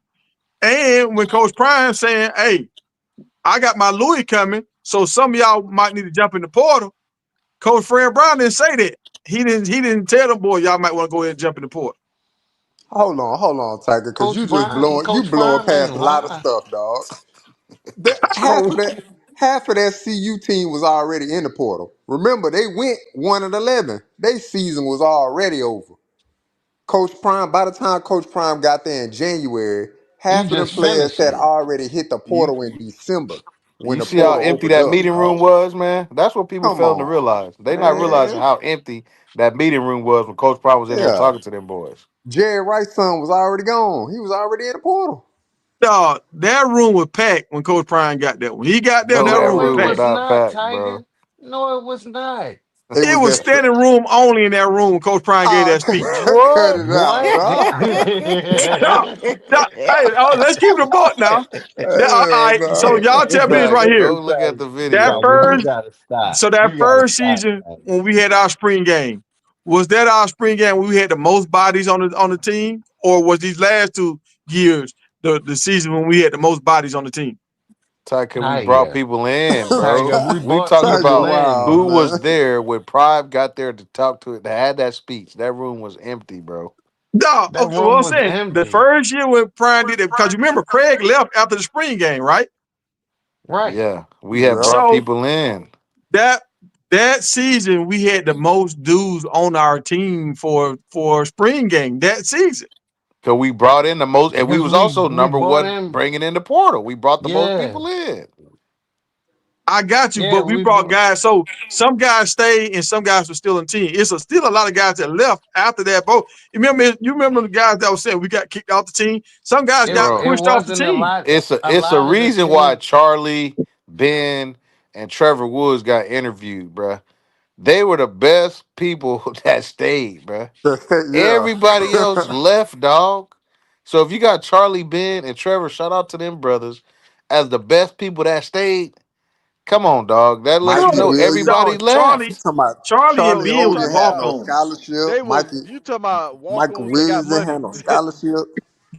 And when Coach Prime saying, "Hey, I got my Louis coming," so some of y'all might need to jump in the portal. Coach Fred Brown didn't say that. He didn't tell them boys y'all might want to go ahead and jump in the portal. Hold on, Tiger, because you Coach blowing Prime past ain't a lot of lie. stuff, dog. That So half of that CU team was already in the portal. Remember, they went 1-11. Their season was already over. Coach Prime, by the time Coach Prime got there in January, You half of them just players finished had it. already hit the You portal in December when you the see how portal empty opened that up, meeting room dog. was, man? That's what people Come failing to on, realize. They not realizing man. how empty that meeting room was when Coach Prime was in there Yeah. talking to them boys. Jerry Rice's son was already gone. He was already in the portal. dog, that room was packed when Coach Prime got there. When he got there, No, that that room No, was it room was packed. was not not, packed, bro. Tiger. No, it was not. It It was was that. standing room only in that room when Coach Prime gave Oh, that speech. cut What? it out, What? dog. Dog, hey, let's keep it a buck now. All Hell right, so no. y'all tell me this right Tiger, here. go look at the That video, You bro. first, gotta stop. so that You gotta first stop, season Tiger. when we had our spring game, was that our spring game when we had the most bodies on the team, or was these last 2 years the season when we had the most bodies on the team? Tiger, we brought Tiger. people in, Tiger, bro. we We brought talking Tiger people about in. wild, who man. was there when Prime got there to talk to it, that had that speech. That room was empty, bro. No, That okay, well room I'm was saying the empty. first year when Prime did it, because you remember Craig left after the spring game, right? Right. Yeah, we had Yep. brought So people in. that that season we had the most dudes on our team for spring game that season. Cause we brought in the most, and we Because was we also we number brought one in, bringing in the portal. We brought the most yeah. people in. I got you, Yeah, but we we brought brought guys. So some guys stayed and some guys were still in the team. Still a lot of guys that left after that. Both you remember the guys that was saying we got kicked off the team. Some guys got Bro, it pushed off the wasn't team. a it's a lot of the reason why team. Charlie, Ben, and Trevor Woods got interviewed, bruh. They were the best people that stayed, bruh. Yeah. Everybody else left, dog. So if you got Charlie, Ben, and Trevor, shout out to them brothers as the best people that stayed. Come on, dog. That lets you Mikey No, know everybody no, Williams. You Charlie, left. talking about Charlie and No, Charlie you Ben was Oakley talking had walk no about ons. scholarship. they was Mikey you talking about Michael walk-ons that got Williams didn't money. have no scholarship.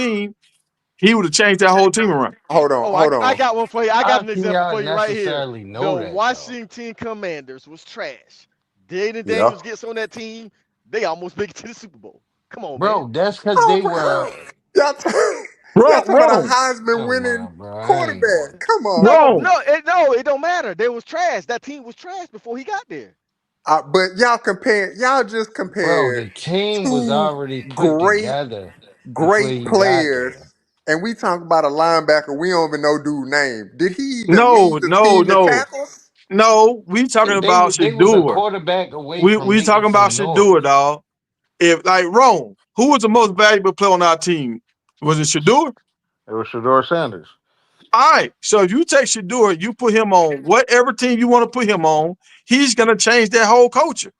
team he would have changed that whole team around. Hold on, Oh, hold I on. got one for you. I got How an can example y'all for you right here. necessarily The know that though? Washington Commanders was trash. Jaden Yeah. Daniels gets on that team. They almost make it to the Super Bowl. Come on, man. Bro, that's because Oh they my God. were Y'all, y'all talking about a Wrong, Heisman come winning on, bro. I ain't quarterback. going. Come on, No, wrong. man. it don't matter. They was trash. That team was trash before he got there. But y'all just Bro, compared the team was two already put great, together before great he got players, there. and we talk about a linebacker. We don't even know dude's name. Did he even No, lead the no, team in no, tackles? no. We talking about They was a Shador. quarterback away from We making talking about some Shador, noise. dog. If like Rome, who was the most valuable player on our team? Was it Shador? It was Shador Sanders. All right. So if you take Shador, you put him on whatever team you want to put him on, he's gonna change that whole culture.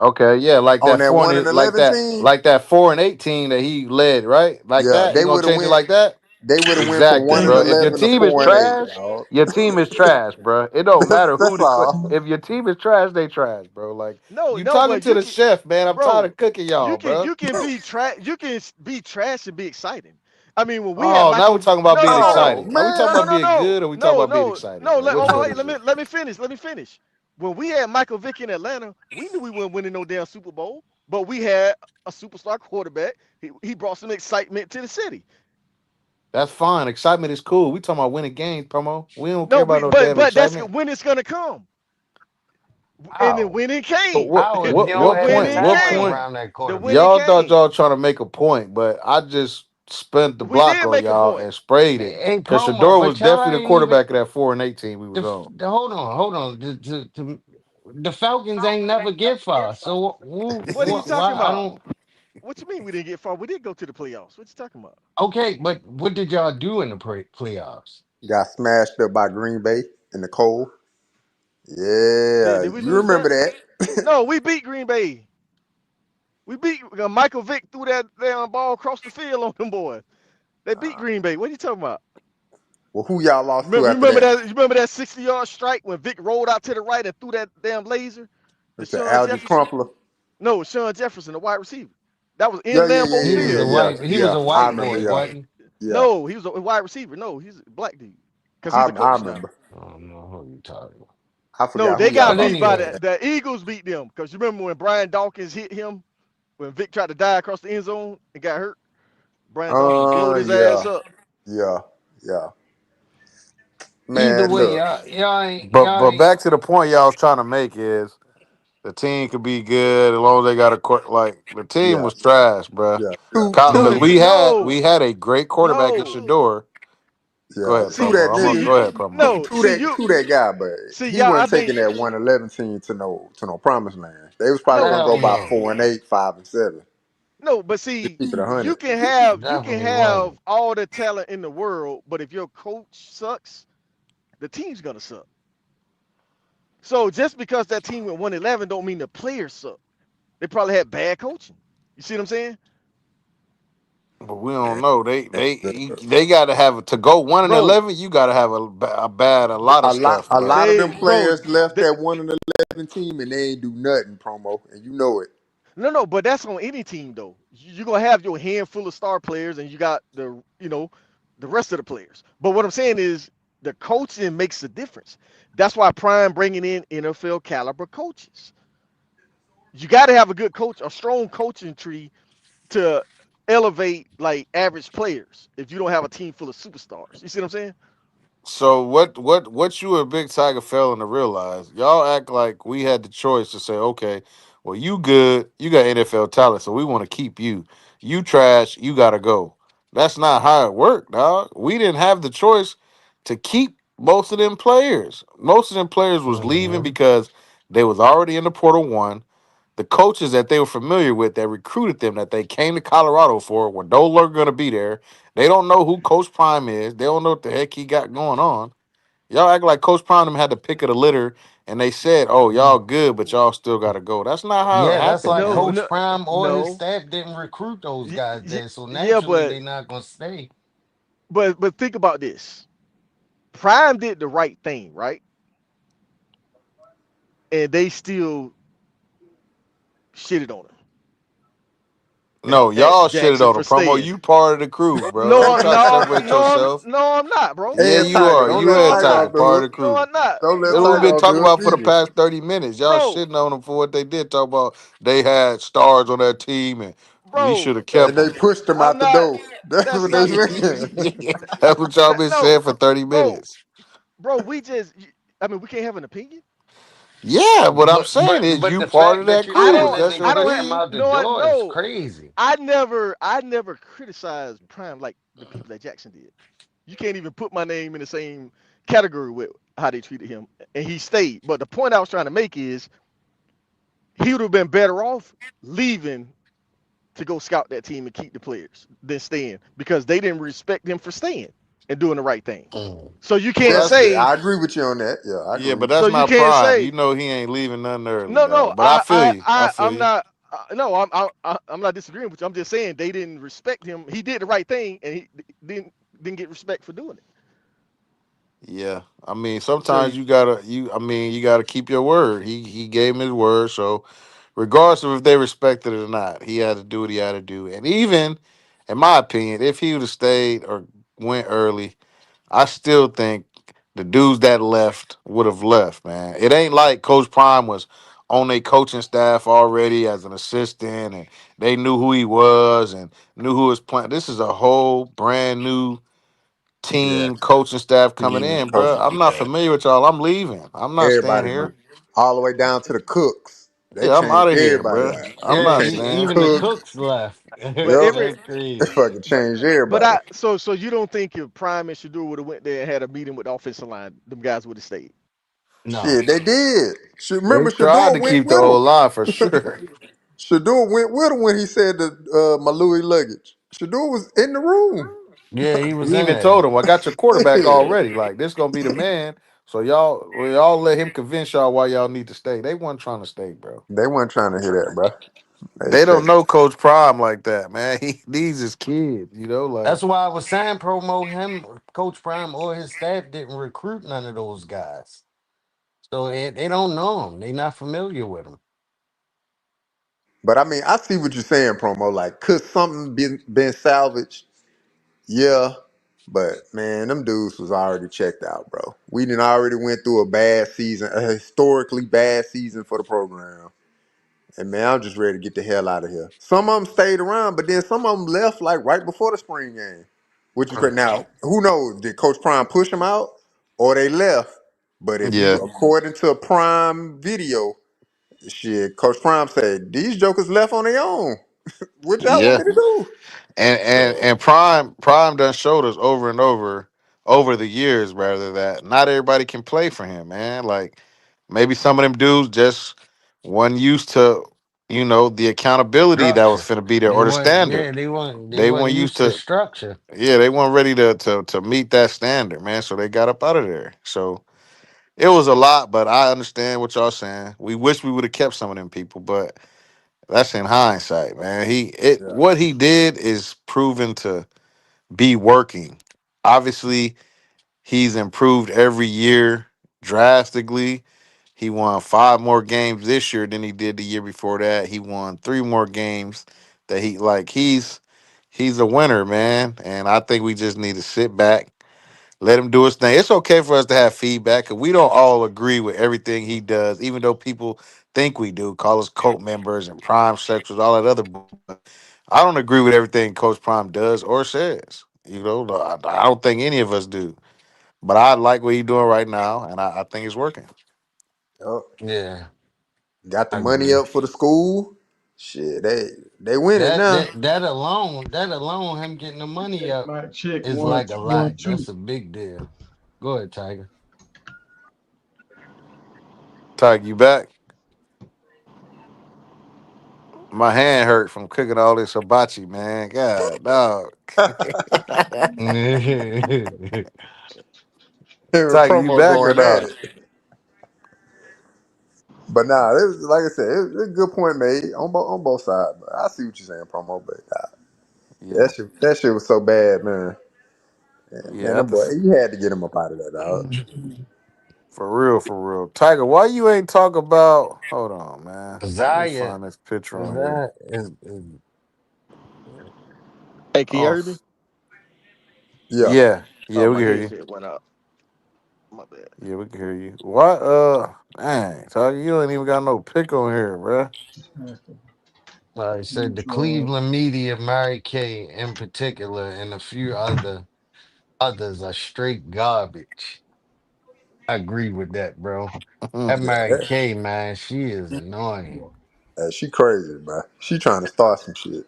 Okay, yeah, like On that that 1-11 team? like that 4-18 that he led, right? Like Yeah, that. He gonna change it like that. they would have went from Exactly, one and bro. If your eleven to team is 4-8, trash, dog. your team is trash, bro. It don't matter who That's the but all. if your team is trash, they trash, bro. Like No, you no, talking but to you the can, chef, man. I'm tired bro. of cooking y'all, bro. You can be trash. You can be trash and be exciting. I mean, when we had Oh, now we're Michael, talking about no, being no, no, no, Oh exciting. Are we talking man. no, about no, being no, good or we talking no, about being no, exciting, no. bro? Which one Wait, is it? let me finish. Let me finish. When we had Michael Vick in Atlanta, we knew we weren't winning no damn Super Bowl, but we had a superstar quarterback. He brought some excitement to the city. That's fine. Excitement is cool. We talking about winning games, promo. We don't care No, about we no damn but that's excitement. when it's gonna come, and the How? winning But came. How if you The don't what have point? winning What talent point? came. around that The winning quarterback? Y'all thought came. y'all trying to make a point, but I just spent the We block did on make a y'all point. and sprayed it. Hey, Cause promo, Shador was but y'all definitely the ain't even quarterback of that 4-18 we was on. hold on. The Falcons ain't never get far. So What are you talking why I about? don't What you mean we didn't get far? We did go to the playoffs. What you talking about? okay, but what did y'all do in the playoffs? Got smashed up by Green Bay in the cold. Yeah, Did we you lose remember that? that. No, we beat Green Bay. We beat Michael Vick threw that damn ball across the field on them boys. They beat Green Bay. What are you talking about? Well, who y'all lost to after Remember that? that? You remember that 60-yard strike when Vick rolled out to the right and threw that damn laser to It's the Sean Algie Jefferson? Crumpler. No, Sean Jefferson, the wide receiver. That was in Yeah, yeah, yeah, Lambeau He was yeah, a Field. yeah, white he was yeah. a I white remember. boy, Yeah, wasn't yeah. No, he was a wide receiver. No, he's a black dude because he's a I coach now. remember. he? I don't know who you talking about. I No, forgot they who y'all got But lost beat to by after anyway, that. the Eagles beat them because you remember when Brian Dawkins hit him when Vic tried to dive across the end zone and got hurt. Brian Dawkins blowed his ass Yeah, up. yeah, yeah. either Man, way, look, But back to the point y'all was trying to make is the team could be good as long as they got a like the team yeah, was trash, bruh. yeah. No, Because the t- no, we had a great quarterback in no. Shador. Go Yeah, ahead, to See, that promo. nigga, Go ahead, promo. no. See you. to that guy, but See he y'all. I wasn't taking think that 1-11 team to no promised land. They was probably no, gonna go hell by no. 4-8, 5-7. no. But Just see, keep it you 100. can have Definitely wasn't. all the talent in the world, but if your coach sucks, the team's gonna suck. So just because that team went 1-11 don't mean the players suck. They probably had bad coaching. You see what I'm saying, But we don't know. They got to have to go one and bro? 11. You got to have a lot of stuff, A bro. lot of them Bro, players left they, that 1-11 team and they ain't do nothing, promo, and you know it. no, but that's on any team though. You're gonna have your handful of star players, and you got the rest of the players. But what I'm saying is the coaching makes a difference. That's why Prime bringing in NFL caliber coaches. You got to have a good coach, a strong coaching tree to elevate like average players. If you don't have a team full of superstars, you see what I'm saying? So what you and Big Tiger failing to realize? Y'all act like we had the choice to say, okay, well you good, you got NFL talent, so we want to keep you. You trash, you gotta go. That's not how it worked, dog. We didn't have the choice to keep most of them players. Most of them players was leaving Hmm. because they was already in the portal one. The coaches that they were familiar with that recruited them that they came to Colorado for were no longer going to be there. They don't know who Coach Prime is. They don't know what the heck he got going on. Y'all act like Coach Prime them had to pick of the litter, and they said, "Oh, y'all good, but y'all still got to go." That's not how it Yeah, that's happened, like No, man. Coach no, Prime or his no. staff didn't recruit those guys there, so Yeah, naturally but they're not gonna stay. think about this. Prime did the right thing, right? And they still shitted on him. No, at y'all shitted Jackson on for the promo. staying. You part of the crew, bro. Don't No, try to no, separate no, yourself. no, I'm not, bro. Yeah, Hey, you Tiger, are. don't You let No, and I'm Tiger Tiger, not. do part it. of the No, crew. I'm not. Don't let That's No, what I'm we've Tiger been not. do talking it about for for the you. past 30 minutes. Y'all Bro, shitting on them for what they did. Talk about they had stars on that team and we bro, should have kept And they them. pushed him I'm out the not. door. That's That's what they not. saying. That's what y'all That, been no, saying for 30 bro, minutes. bro. We just. I mean, we can't have an opinion. Yeah, what I'm But saying but is but you the part fact of that that you I crew. If don't. saying it that's and your I don't have. pushing him opinion. out the No, door is no. crazy. I never criticized Prime like the people at Jackson did. You can't even put my name in the same category with how they treated him, and he stayed. But the point I was trying to make is he would have been better off leaving to go scout that team and keep the players than staying because they didn't respect him for staying and doing the right thing. Mm. So you Well, can't that's Definitely. say I agree with you on that. Yeah, I yeah, agree. but so that's you not can't prime. You say know he ain't leaving nothing early, no no dog. But I feel you. I feel I'm you. not no I'm not disagreeing with you. I'm just saying they didn't respect him. He did the right thing and he didn't get respect for doing it. Yeah, I mean, So sometimes you gotta keep your word. He gave him his word, so regardless of if they respected it or not, he had to do what he had to do. And even, in my opinion, if he would have stayed or went early, I still think the dudes that left would have left. Man, it ain't like Coach Prime was on their coaching staff already as an assistant, and they knew who he was and knew who was playing. This is a whole brand new Yeah. team, coaching staff coming Team in, bro. coaching I'm not staff. familiar with y'all. I'm leaving. I'm not staying Everybody here. went all the way down to the cooks. They Yeah, I'm changed out of here, everybody bro. out. I'm They Yeah, not changed the staying. even the cook. cooks left. but Yep. every That's They crazy. fucking changed but everybody. I so you don't think if Prime and Shadur would have went there and had a meeting with the offensive line, them guys would have stayed. No. Shit, they did. They Remember, tried Shador to went keep the with old him. line for sure. Shador went with him when he said my Louis luggage. Shador was in the room. Yeah, he He was in even there. told him, "I got your quarterback Yeah. already. Like this gonna be the man. So y'all let him convince y'all why y'all need to stay. They weren't trying to stay, bro. They weren't trying to hear that, bro. They They said, don't know Coach Prime like that, man. These is kids, like That's why I was saying promote him, Coach Prime or his staff didn't recruit none of those guys. So they don't know him. They not familiar with him. but I mean, I see what you're saying, promo. Like, could something been salvaged? Yeah, but man, them dudes was already checked out, bro. We didn't already went through a bad season, a historically bad season for the program. And man, I'm just ready to get the hell out of here. Some of them stayed around, but then some of them left like right before the spring game, which is great. Now, who knows? Did Coach Prime push them out or they left? But if yeah, you, according to a Prime video, shit, Coach Prime said these jokers left on their own. What y'all want yeah. me to do? And So, Prime done showed us over and over the years, rather, that not everybody can play for him, man. Like maybe some of them dudes just wasn't used to, the accountability that was Structure. finna be there They or the weren't. Yeah, standard. they They wasn't weren't used used to to, structure. yeah, they weren't ready to meet that standard, man. So they got up out of there. So it was a lot, but I understand what y'all saying. We wish we would have kept some of them people, but that's in hindsight, man. yeah, What he did is proven to be working. Obviously, he's improved every year drastically. He won 5 more games this year than he did the year before that. He won 3 more games that he's a winner, man. And I think we just need to sit back, let him do his thing. It's okay for us to have feedback because we don't all agree with everything he does, even though people think we do, call us cult members and prime sectors, all that other bull. I don't agree with everything Coach Prime does or says. I don't think any of us do. But I like what he's doing right now, and I think it's working. yep. Yeah, Got the I money agree. up for the school. Shit, they winning That now. that that alone, him getting the money Check up my check is one like a two one lot. two. That's a big deal. Go ahead, Tiger. Tyke, you back? My hand hurt from cooking all this hibachi, man. God, dog. Him and Tyke, you promo back or going at not? it. But nah, it was, like I said, it was a good point made on both sides. But I see what you're saying, promo. But Yeah, that shit was so bad, man. Man, yeah. that boy, he had to get him up out of there, dog. For real, for real. Tiger, why you ain't talk about? Hold on, man. Let me Zaya, find this picture is on here. that is Hey, can you Oh, hear me? Yeah. yeah, yeah, Oh, we my can hear you. headset went out. My bad. Yeah, we can hear you. What? Dang, Tiger, you ain't even got no pick on here, bruh. I said the Cleveland media, Mary Kay in particular, and a few others are straight garbage. I agree with that, bro. That Mary Yeah. Kay, man, she is annoying. She crazy, bro. She trying to start some shit.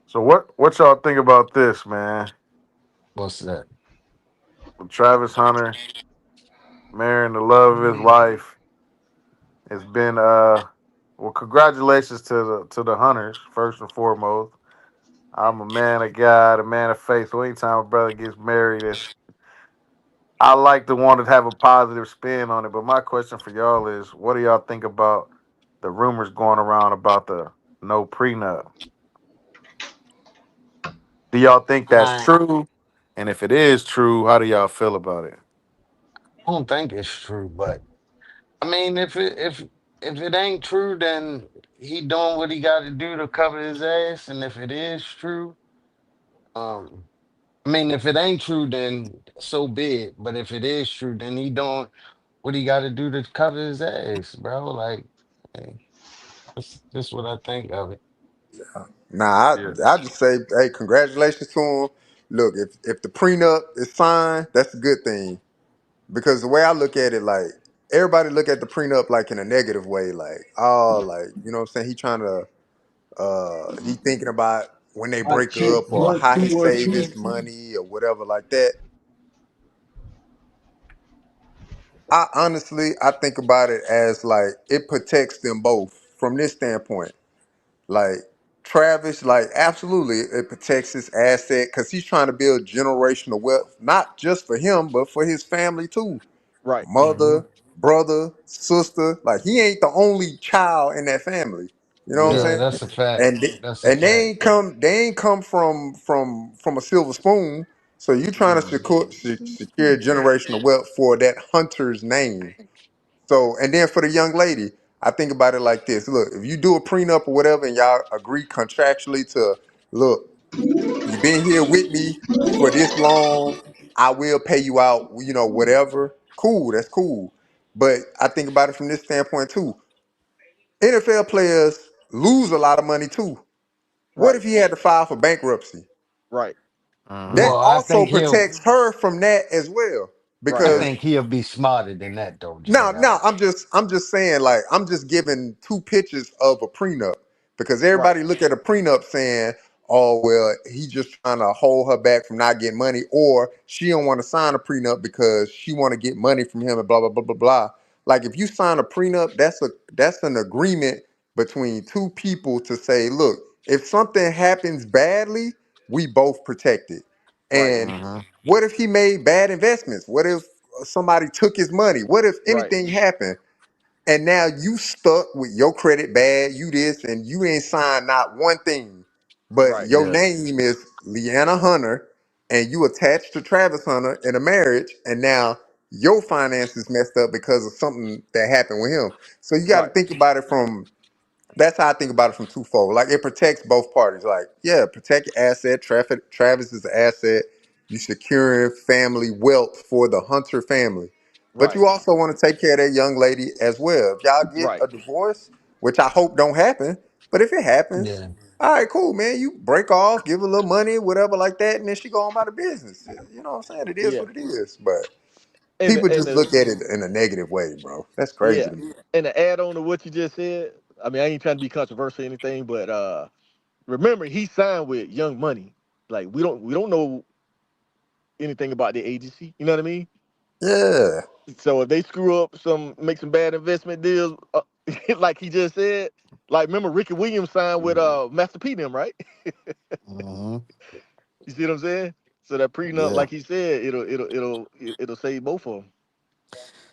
So what y'all think about this, man? What's that? With Travis Hunter marrying the love of his life. It's been well, congratulations to the Hunters first and foremost. I'm a man of God, a man of faith. So anytime a brother gets married, I like to want to have a positive spin on it. But my question for y'all is, what do y'all think about the rumors going around about the no prenup? Do y'all think that's I true? And if it is true, how do y'all feel about it? don't think it's true, but I mean, if it ain't true, then he doing what he got to do to cover his ass, and if it is true, um, I mean, if it ain't true, then so be it. But if it is true, then he doing what he got to do to cover his ass, bro. Like, hey, that's what I think of it. Nah, Yeah. I just say, hey, congratulations to him. Look, if the prenup is signed, that's a good thing. Because the way I look at it, like everybody look at the prenup like in a negative way, like, oh, like, you know what I'm saying? He trying to he thinking about when they I break check up or one, how he two, or save two. his money or whatever like that. I think about it as like it protects them both from this standpoint. Like Travis, like absolutely, it protects his asset because he's trying to build generational wealth, not just for him, but for his family too. Right. Hmm. Mother, brother, sister. Like he ain't the only child in that family. You know what I'm Yeah. Yeah, saying? that's a fact. And they, That's a and fact. they ain't come from a silver spoon. So you trying to Hmm. secure generational wealth for that hunter's name. So, and then for the young lady, I think about it like this. Look, if you do a prenup or whatever and y'all agree contractually to, look, you've been here with me for this long, I will pay you out, whatever. Cool, that's cool. But I think about it from this standpoint too. NFL players lose a lot of money too. What Right. if he had to file for bankruptcy? Right. That Well, Mm-hmm. I also think protects her from that as well. Right. I Because think he'll be smarter than that, though, no, no, J.I. I'm just saying, like, I'm just giving two pictures of a prenup because Right. everybody look at a prenup saying, oh well, he just trying to hold her back from not getting money, or she don't want to sign a prenup because she want to get money from him and blah blah blah blah blah. Like if you sign a prenup, that's an agreement between two people to say, look, if something happens badly, we both protect it. Right. And Mm-hmm. what if he made bad investments? What if somebody took his money? What if Right. anything happened? And now you stuck with your credit bad, you this, and you ain't signed not one thing. But Right. your Yeah. name is Leanna Hunter, and you attached to Travis Hunter in a marriage, and now your finances messed up because of something that happened with him. So you got to Right. think about it from that's how I think about it from twofold. Like it protects both parties. Like, yeah, protect your asset. Travis is an asset. You securing family wealth for the Hunter family. But Right. you also want to take care of that young lady as well. If y'all get Right. a divorce, which I hope don't happen, but if it happens, Yeah. all right, cool, man. You break off, give her a little money, whatever like that, and then she go on about the business. You know what I'm saying? It is Yeah. what it is. But And people and just look at it in a negative way, bro. That's crazy yeah. to me. And to add on to what you just said, I mean, I ain't trying to be controversial or anything, but remember he signed with Young Money. Like we don't know anything about the agency. You know what I mean? Yeah. So if they screw up make some bad investment deals, like he just said, like remember Ricky Williams signed with Master P them, right? Mm-hmm. You see what I'm saying? So that prenup, Yeah. like he said, it'll save both of them.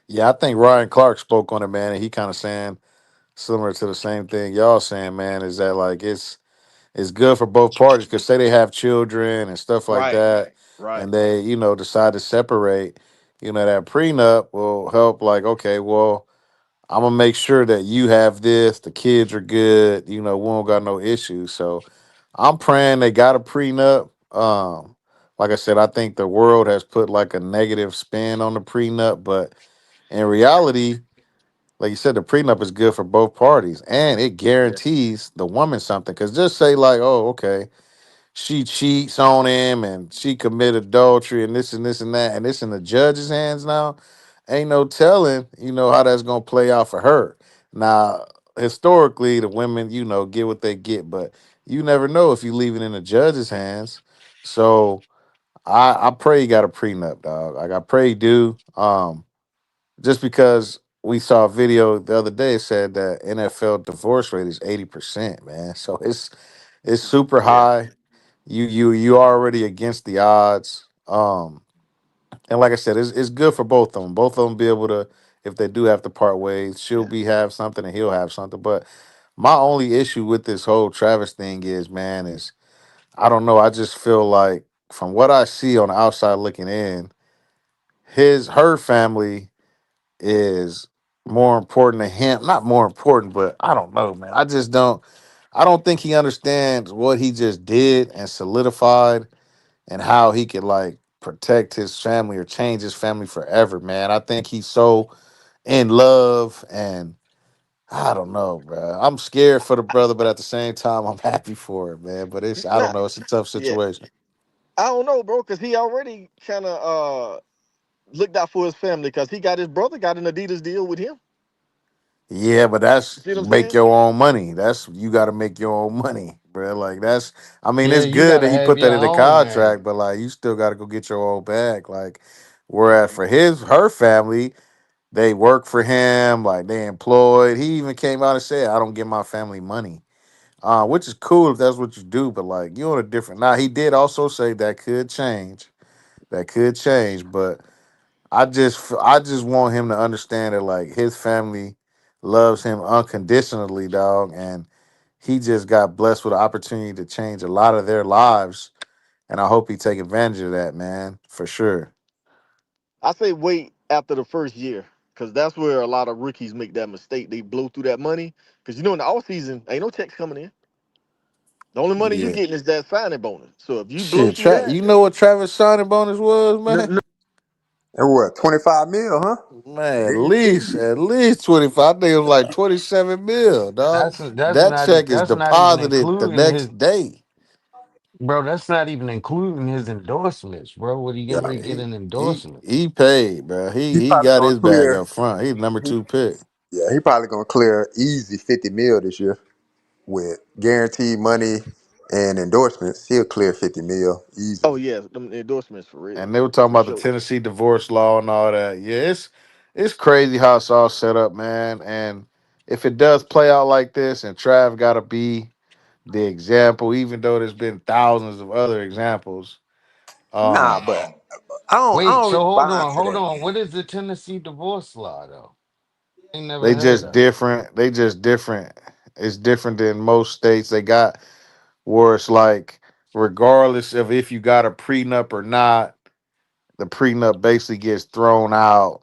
Yeah, I think Ryan Clark spoke on it, man, and he kind of saying similar to the same thing y'all saying, man, is that like it's good for both parties because say they have children and stuff like Right, that, right, and they decide to separate, that prenup will help. Like, okay, well, I'm gonna make sure that you have this, the kids are good, we don't got no issues. So I'm praying they got a prenup. Like I said, I think the world has put like a negative spin on the prenup, but in reality, like you said, the prenup is good for both parties, and it Yeah. guarantees the woman something. Because just say like, oh, okay, she cheats on him and she committed adultery and this and that, and it's in the judge's hands now. Ain't no telling, how that's gonna play out for her. Now, historically, the women, get what they get, but you never know if you leave it in the judge's hands. So I pray you got a prenup, dog. Like I pray you do. Just because we saw a video the other day said that NFL divorce rate is 80%, man. So it's super Yeah. high. You already against the odds. And like I said, it's good for both of them. Both of them be able to, if they do have to part ways, she'll Yeah. be have something and he'll have something. But my only issue with this whole Travis thing is, man, is I don't know. I just feel like from what I see on the outside looking in, her family is more important to him. Not more important, but I don't know, man. I don't think he understands what he just did and solidified and how he could like protect his family or change his family forever, man. I think he's so in love and I don't know, bro. I'm scared for the brother, but at the same time, I'm happy for it, man. But I don't Not. know. It's a tough Yeah. situation. I don't know, bro, because he already kind of looked out for his family because he got his brother got an Adidas deal with him. Yeah, but You that's see what I'm make saying? your own money. You got to make your own money, bro. Like I mean, Yeah, it's you good gotta that he have put that your in the own money. contract, but like, you still got to go get your own bag. Like, whereas for her family, they work for him, like they employed. He even came out and said, "I don't give my family money," which is cool if that's what you do. But like, you're on a different. Now, he did also say that could change. That could change, but I just want him to understand that like his family loves him unconditionally, dog, and he just got blessed with an opportunity to change a lot of their lives, and I hope he take advantage of that, man, for sure. I say wait after the first year because that's where a lot of rookies make that mistake. They blow through that money because in the off season ain't no checks coming in. The only money you Yeah, getting is that signing bonus. So if you blow shit. through that, You know what Travis signing bonus was, man? And what, 25 mil, huh? Man, Guaranteed. at least 25. I think it was like 27 mil, dog. That check is That's not even deposited the including his next day. bro. That's not even including his endorsements, bro. What he Yeah, getting ready to get in endorsements? He paid, bro. he He probably got gonna his bag clear. up front. He's number He, two pick. yeah, he probably gonna clear easy 50 mil this year with guaranteed money and endorsements. He'll clear 50 mil oh easily. yeah, them endorsements for real, And they were talking for about the sure. Tennessee divorce law and all that. Yeah, it's crazy how it's all set up, man. And if it does play out like this, and Trav got to be the example, even though there's been thousands of other examples. Nah, Um, but I Wait, don't so really buy into hold that. on. What is the Tennessee divorce law though? I ain't never they heard just of it. different. They just different. It's different than most states. They got where it's like, regardless of if you got a prenup or not, the prenup basically gets thrown out.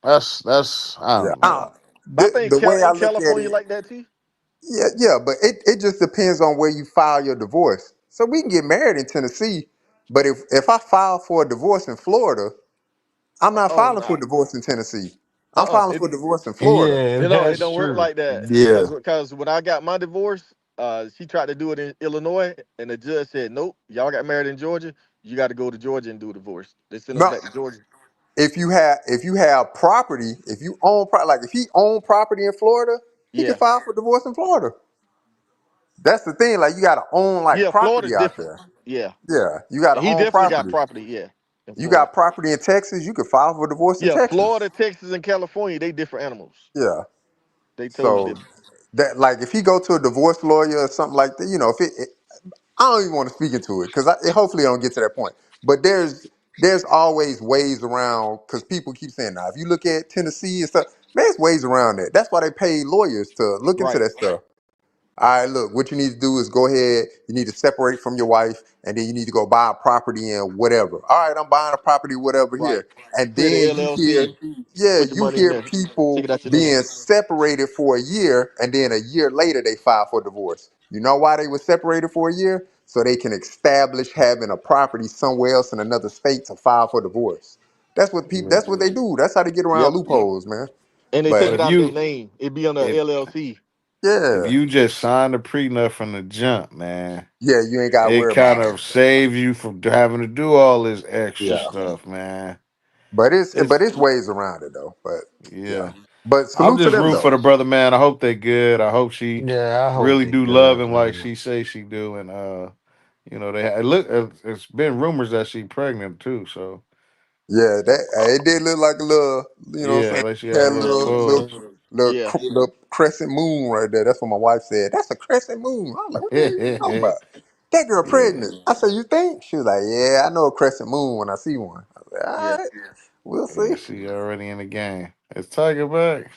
That's I Yeah, don't know. But I think the way I in look at California it, like that too. yeah, but it just depends on where you file your divorce. So we can get married in Tennessee, but if I file for a divorce in Florida, I'm not Oh filing no, for divorce in Tennessee. I'm uh-uh. filing for divorce in Florida. Yeah, It that's don't work true. like that. Yeah. Cause when I got my divorce, she tried to do it in Illinois, and the judge said, "Nope, y'all got married in Georgia. You got to go to Georgia and do a divorce." They sent us No, back to Georgia. if you have property, if you own like if he owned property in Florida, he can Yeah, file for divorce in Florida. That's the thing. Like you gotta own like yeah. Florida's property out different. there. Yeah, Yeah, you gotta he own definitely got property. property. Yeah, in You Florida. got property in Texas, you can file for divorce in Yeah, Texas. Florida, Texas, and California, they different animals. Yeah. They totally So different. that like if he go to a divorce lawyer or something like that, if I don't even want to speak into it because hopefully I don't get to that point. But there's always ways around because people keep saying now if you look at Tennessee and stuff, man, there's ways around that. That's why they pay lawyers to look into Right, that stuff. All right, look, what you need to do is go ahead. You need to separate from your wife, and then you need to go buy a property and whatever. All right, I'm buying a property, whatever right. here. And Create then a you hear, LLC, yeah, put the you money in hear there, take people it out your name. being separated for a year, and then a year later they file for divorce. You know why they were separated for a year? So they can establish having a property somewhere else in another state to file for divorce. That's what people. Yeah. That's what they do. That's how they get around Yep. loopholes, man. And they take But But it if out of their you name. It be under if LLC. if yeah, you just sign the prenup from the jump, man, yeah, you ain't got to it worry kind about it. of saves you from having to do all this extra Yeah, stuff, man. but It's it's ways around it though. But yeah, yeah. but I'm salute to just them rooting for though. the brother, man. I hope they good. I hope she Yeah, I hope really they do love good, him like man. she say she do, and it's been rumors that she pregnant too. So Yeah, that it did look like a little, you know what yeah, I'm saying? like she had a Had a little bug. Yeah. little crescent moon right there. That's what my wife said. That's a crescent moon. I was like, what the hell you talking Yeah, about? That girl yeah, pregnant. I said, you think? She was like, yeah, I know a crescent moon when I see one. I was like, all Yeah. right, we'll see. yeah. She already in the game. Is Tiger back?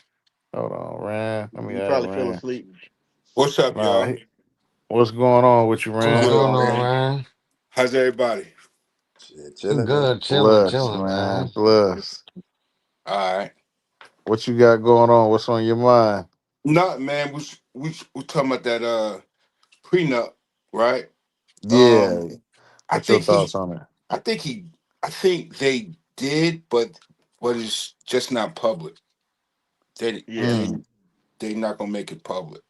Hold on, Rand. Let me He add probably fell Rand. asleep. What's up, Nah, y'all? what's going on with you, What's Rand? going Good, on, man. man? How's everybody? Shit, chilling, man. Good, chilling, Bless, chilling, man. man. Bless. All right. What you got going on? What's on your mind? Not man. We talking about that prenup, right? Yeah. Um, I What's your think thoughts he, on it? I think he, I think they did, but it's just not public. They Yeah. Mm. they not gonna make it public.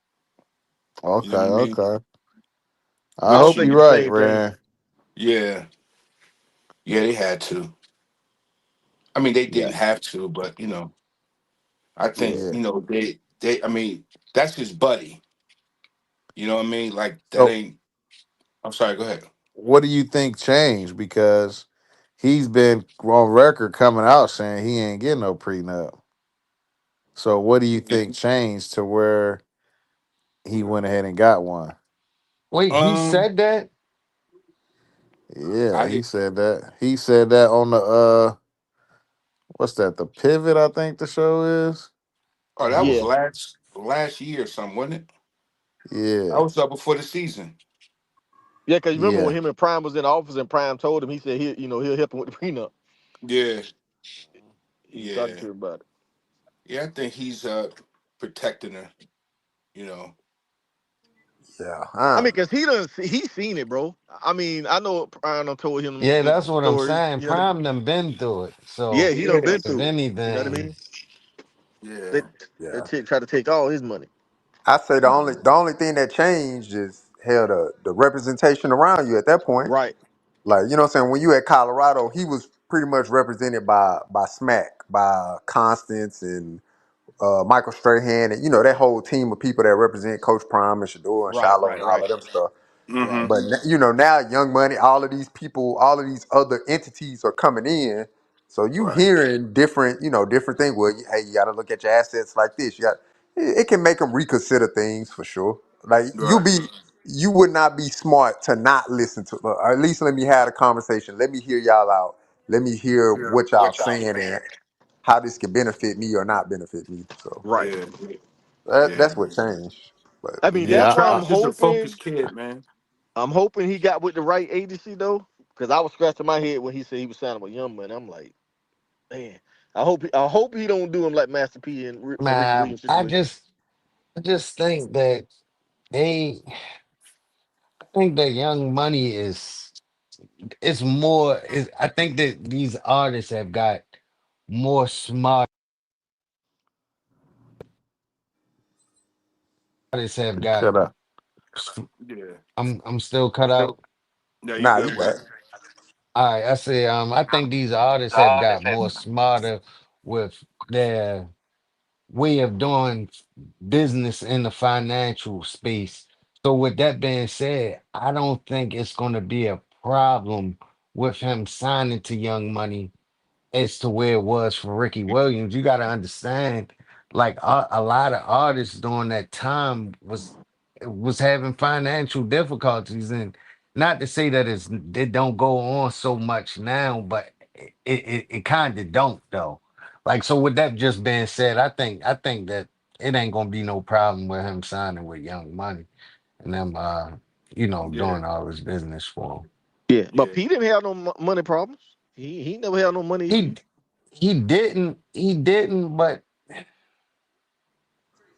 You Okay, know what I mean? okay. I I was Which hope thinking you're the right, same thing. Rand. yeah, yeah, they had to. I mean, they Yeah, didn't have to, but I think Yeah. Yeah. they. I mean, that's his buddy. You know what I mean? Like that So ain't. I'm sorry. Go ahead. what do you think changed? Because he's been on record coming out saying he ain't getting no prenup. So what do you think changed to where he went ahead and got one? Wait, he Um, said that? Yeah, I he did. said that. He said that on the what's that? The Pivot, I think the show is. Oh, that was Yeah. Uh, last year or something, wasn't it? I Yeah. was up before the season. Yeah, because remember when Yeah. him and Prime was in the office and Prime told him, he said he'll help him with the prenup. Yeah, He was talking yeah, to him about it. yeah. I think he's protecting her. You know. yeah. I mean, cause he's seen it, bro. I mean, I know Prime done told him yeah, the that's what I'm stories. saying. You know what I mean? Prime done been through it. Yeah, So, he done Yeah, been if through it. You know what I anything, mean? They yeah, they Yeah. try to take all his money. I say the only thing that changed is hell the representation around you at that point. Right. Like, you know what I'm saying? When you at Colorado, he was pretty much represented by Smack, by Constance and Michael Strahan, and that whole team of people that represent Coach Prime and Shador and Right. Shiloh and Right. all Right. of them stuff. mm-hmm. Right. But now Young Money, all of these people, all of these other entities are coming in. So you Right, hearing different things. Well, hey, you got to look at your assets like this. It can make them reconsider things for sure. Like right. you would not be smart to not listen to, or at least let me have a conversation. Let me hear y'all out. Let me hear Yeah, what y'all saying and how this can benefit me or not benefit me. So Right. yeah, that's yeah. what changed. But I mean, Yeah, that's Yeah. why Charles is a focused kid, man. I'm hoping he got with the right agency though, because I was scratching my head when he said he was signing with Young Money. I'm like, man, I hope he don't do him like Master P and Ricky man, Williams situation. I just think that they, I think that Young Money is, it's more, is I think that these artists have got more smart, artists have You got, cut up. s- Yeah. I'm still cut out. Yeah, you nah, you good, back. bro. All right, I say, I think these artists have got more smarter with their way of doing business in the financial space. So with that being said, I don't think it's going to be a problem with him signing to Young Money as to where it was for Ricky Williams. You got to understand, like a lot of artists during that time was having financial difficulties, and not to say that it don't go on so much now, but it kind of don't though. Like so, with that just being said, I think that it ain't gonna be no problem with him signing with Young Money and them Yeah, doing all his business for him. Yeah, but yeah. P didn't have no money problems. He never had no money He issues. he didn't, but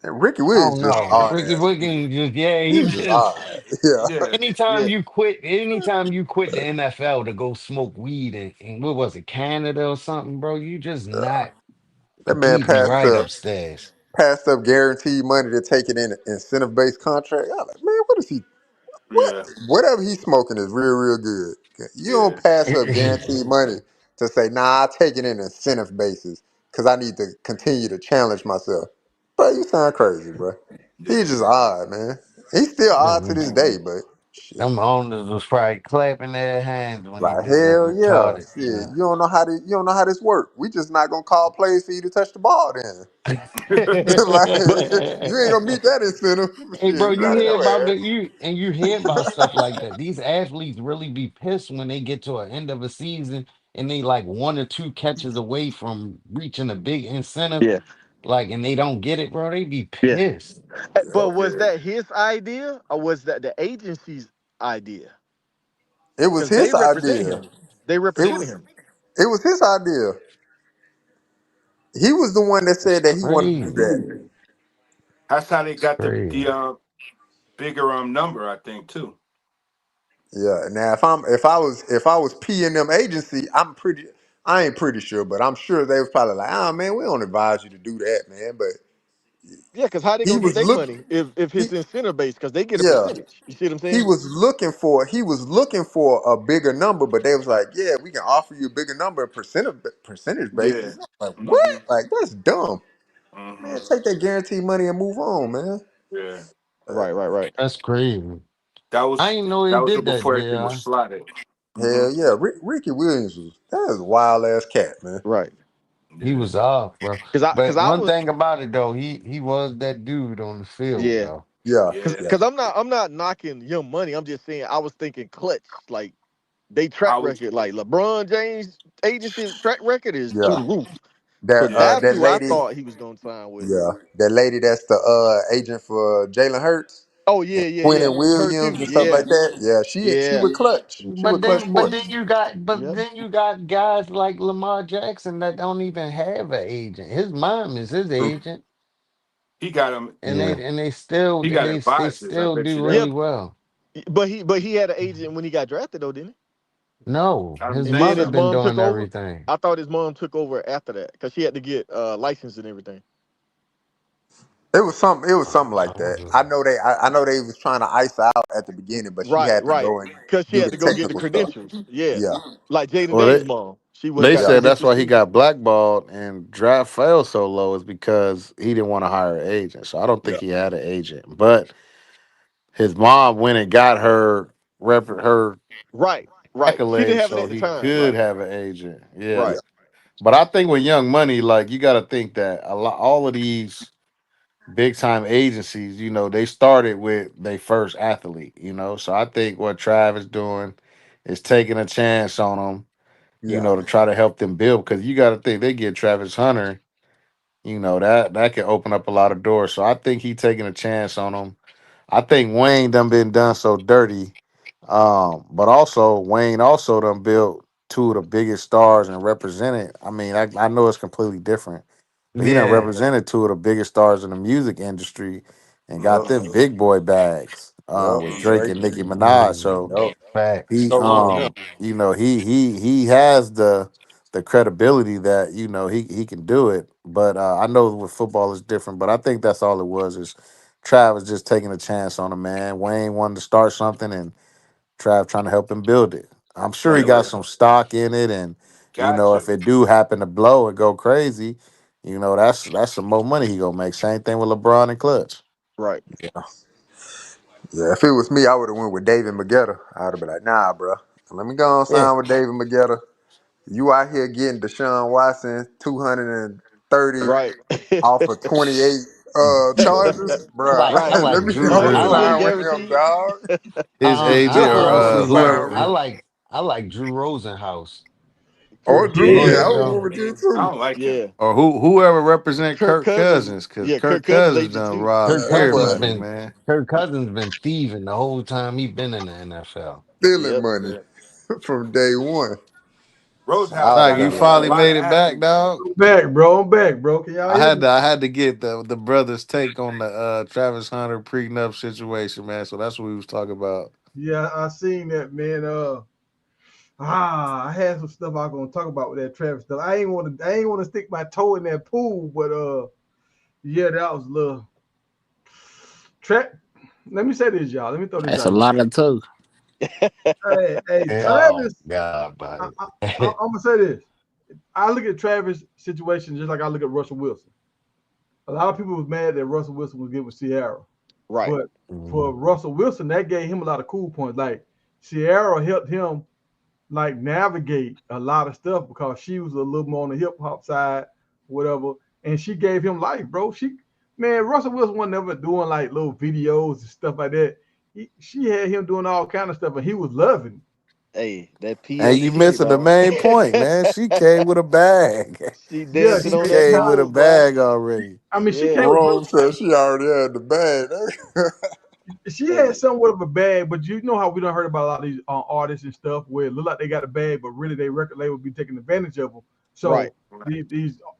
And Ricky I Williams don't just know. odd Ricky ass. Wiggins just yeah, he He's just just odd. Yeah. Yeah, anytime yeah, you quit, anytime you quit the NFL to go smoke weed in what was it, Canada or something, bro, you just not That man completely right upstairs. passed up guaranteed money to take it in an incentive based contract. I like, man, what is he? What? yeah, Whatever he's smoking is real, real good. You don't yeah, pass up guaranteed money to say, nah, I take it in incentive basis because I need to continue to challenge myself. Bro, you sound crazy, bro. He's yeah. just odd, man. He's still odd to this day, but shit. Them owners was probably clapping their hands when he Like did that hell yeah. retarded. Shit. You don't know how this work. We just not gonna call plays for you to touch the ball then. Like But you ain't gonna meet that incentive. Hey, Shit, bro, we you out of hear your about ass. you hear about stuff like that. These athletes really be pissed when they get to an end of a season and they like one or two catches away from reaching a big incentive, yeah, like, and they don't get it, bro. They be yeah. pissed. But was Yeah. that his idea or was that the agency's idea? It was Because they his represent idea. him. They It represented was him. it was his idea. He was the one that It's said that he wanted to do crazy. that. That's how they It's got the crazy. bigger number, I think too. Yeah. Now if I was P and them agency, I ain't pretty sure, but I'm sure they was probably like, oh man, we don't advise you to do that, man. But Yeah, because how they he gonna get was their look money if he it's incentive based? Because they get a yeah. percentage. You see what I'm He saying? was looking for a bigger number, but they was like, yeah, we can offer you a bigger number, percentage Yeah. basis. Like what? Hmm. Like that's dumb, Hmm. man. Take that guaranteed money and move on, man. Yeah. Right, right, right, That's crazy. That I was didn't know that he was did that, before everything was Jr. slotted. Hmm. Hell yeah, Ricky Williams that is a wild ass cat, man. right. He Yeah. was off, bro. Because But I one was thing about it though, he was that dude on the field yeah. though. Yeah, Yeah. yeah, Because I'm not knocking Young Money. I'm just saying I was thinking clutch. Like they track I was. record, like LeBron James agency track record is through yeah. the roof. So Yeah. that's That who I lady, thought he was gonna sign with. yeah, that lady that's the agent for Jalen Hurts Oh yeah, yeah, yeah. Quentin Her Williams too. and stuff Yeah, like that. Yeah, she yeah. would clutch. She would clutch But sports. then you got Yep. guys like Lamar Jackson that don't even have an agent. His mom is his True. agent, He got him. and Yeah. He got they advisors. I still bet you do that. Yeah, really well. but he had an agent when he got drafted though, didn't No, I'm his he? And then mother his saying. been mom took doing over. everything. I thought his mom took over after that because she had to get license and everything. It was something like I that. don't know. I know they was trying to ice out at the beginning, but she Right, had to right. go and Because she do had the to go get the technical stuff. credentials. Yeah, Yeah, like Jaden Well, Daniels' mom. She went and they got the yeah, said that's credentials why he too. got blackballed and draft fell so low is because he didn't want to hire an agent. So I don't think yeah, he had an agent, but his mom went and got her Right, right. She didn't accolades have it so at the he time. could Right, have an agent. Yeah. yeah, right. But I think with Young Money, like you got to think that all of these big time agencies, they started with their first athlete. So I think what Trav is doing is taking a chance on them, yeah, to try to help them build. Because you got to think they get Travis Hunter, that can open up a lot of doors. So I think he taking a chance on them. I think Wayne done been done so dirty. But also Wayne also done built two of the biggest stars and represented. I mean, I know it's completely different, but he done Yeah, represented two of the biggest stars in the music industry and got yep, them big boy bags yep. with Hmm. Drake Drake and Nicki and Minaj. mm, So yep. he facts. So on him. he has the credibility that he can do it. But I know with football is different. But I think that's all it was is Travis just taking a chance on a man. Wayne wanted to start something and Trav trying to help him build it. I'm sure he Yeah. got some stock in it, and Got if to. it do happen to blow and go crazy, that's some more money he gonna make. Same thing with LeBron and Clutch. Right. Yeah, yeah. If it was me, I would have went with David McGetta. I'd have been like, nah, bro. Let me go and Yeah. sign with David McGetta. You out here getting Deshaun Watson 230 Right. off of 28 charges, bro. I Right. like Let me Drew. let me I 100% like sign with him, guaranteed. dog. His agent I That's or what I was honestly thinking. Sign with, whoever I like Drew Rosenhaus. or Yeah, Drew. Go Yeah, yeah. I ahead, would Joe. go with Drew I too. don't like him. Yeah. or whoever represent Kirk Kirk Cousins. Cousins, because Yeah, Kirk Kirk Cousins Cousins agent done too. robbed Kirk That Cousins boy everybody, been man. thieving the whole time he been in the NFL. stealing Yep. money from day one. Roadhouse Out of Like got you there, a finally man. lot of made it back, athletes. dog. I'm back, bro. I'm back, bro. Can y'all hear me? I had to get the brothers' take on the Travis Hunter prenup situation, man. So that's what we was talking about. Yeah, I seen that, man. I had some stuff I was gonna talk about with that Travis stuff. I ain't want to stick my toe in that pool, but yeah, that was a little trap. Let me say this, y'all. Let me throw this That's out a here. lot of talk. Hey, Oh Travis. God, I, buddy. I, I'm gonna say this. I look at Travis' situation just like I look at Russell Wilson. A lot of people was mad that Russell Wilson was getting with Sierra, Right. but for Mhm. Russell Wilson, that gave him a lot of cool points. Like Sierra helped him like navigate a lot of stuff because she was a little more on the hip hop side, whatever, and she gave him life, bro. Man, Russell Wilson wasn't never doing like little videos and stuff like that. She had him doing all kind of stuff, and he was loving. Hey, that P And on the you head, missing the dog. main point, man. She came with a bag. She Yeah, dancing She on that came with a pole, boy. bag already. I mean, she Yeah. came with Rome said she already had the bag. she had Hey, somewhat of a bag, but you know how we don't heard about a lot of these artists and stuff where it look like they got a bag, but really they record label be taking advantage of them. right. So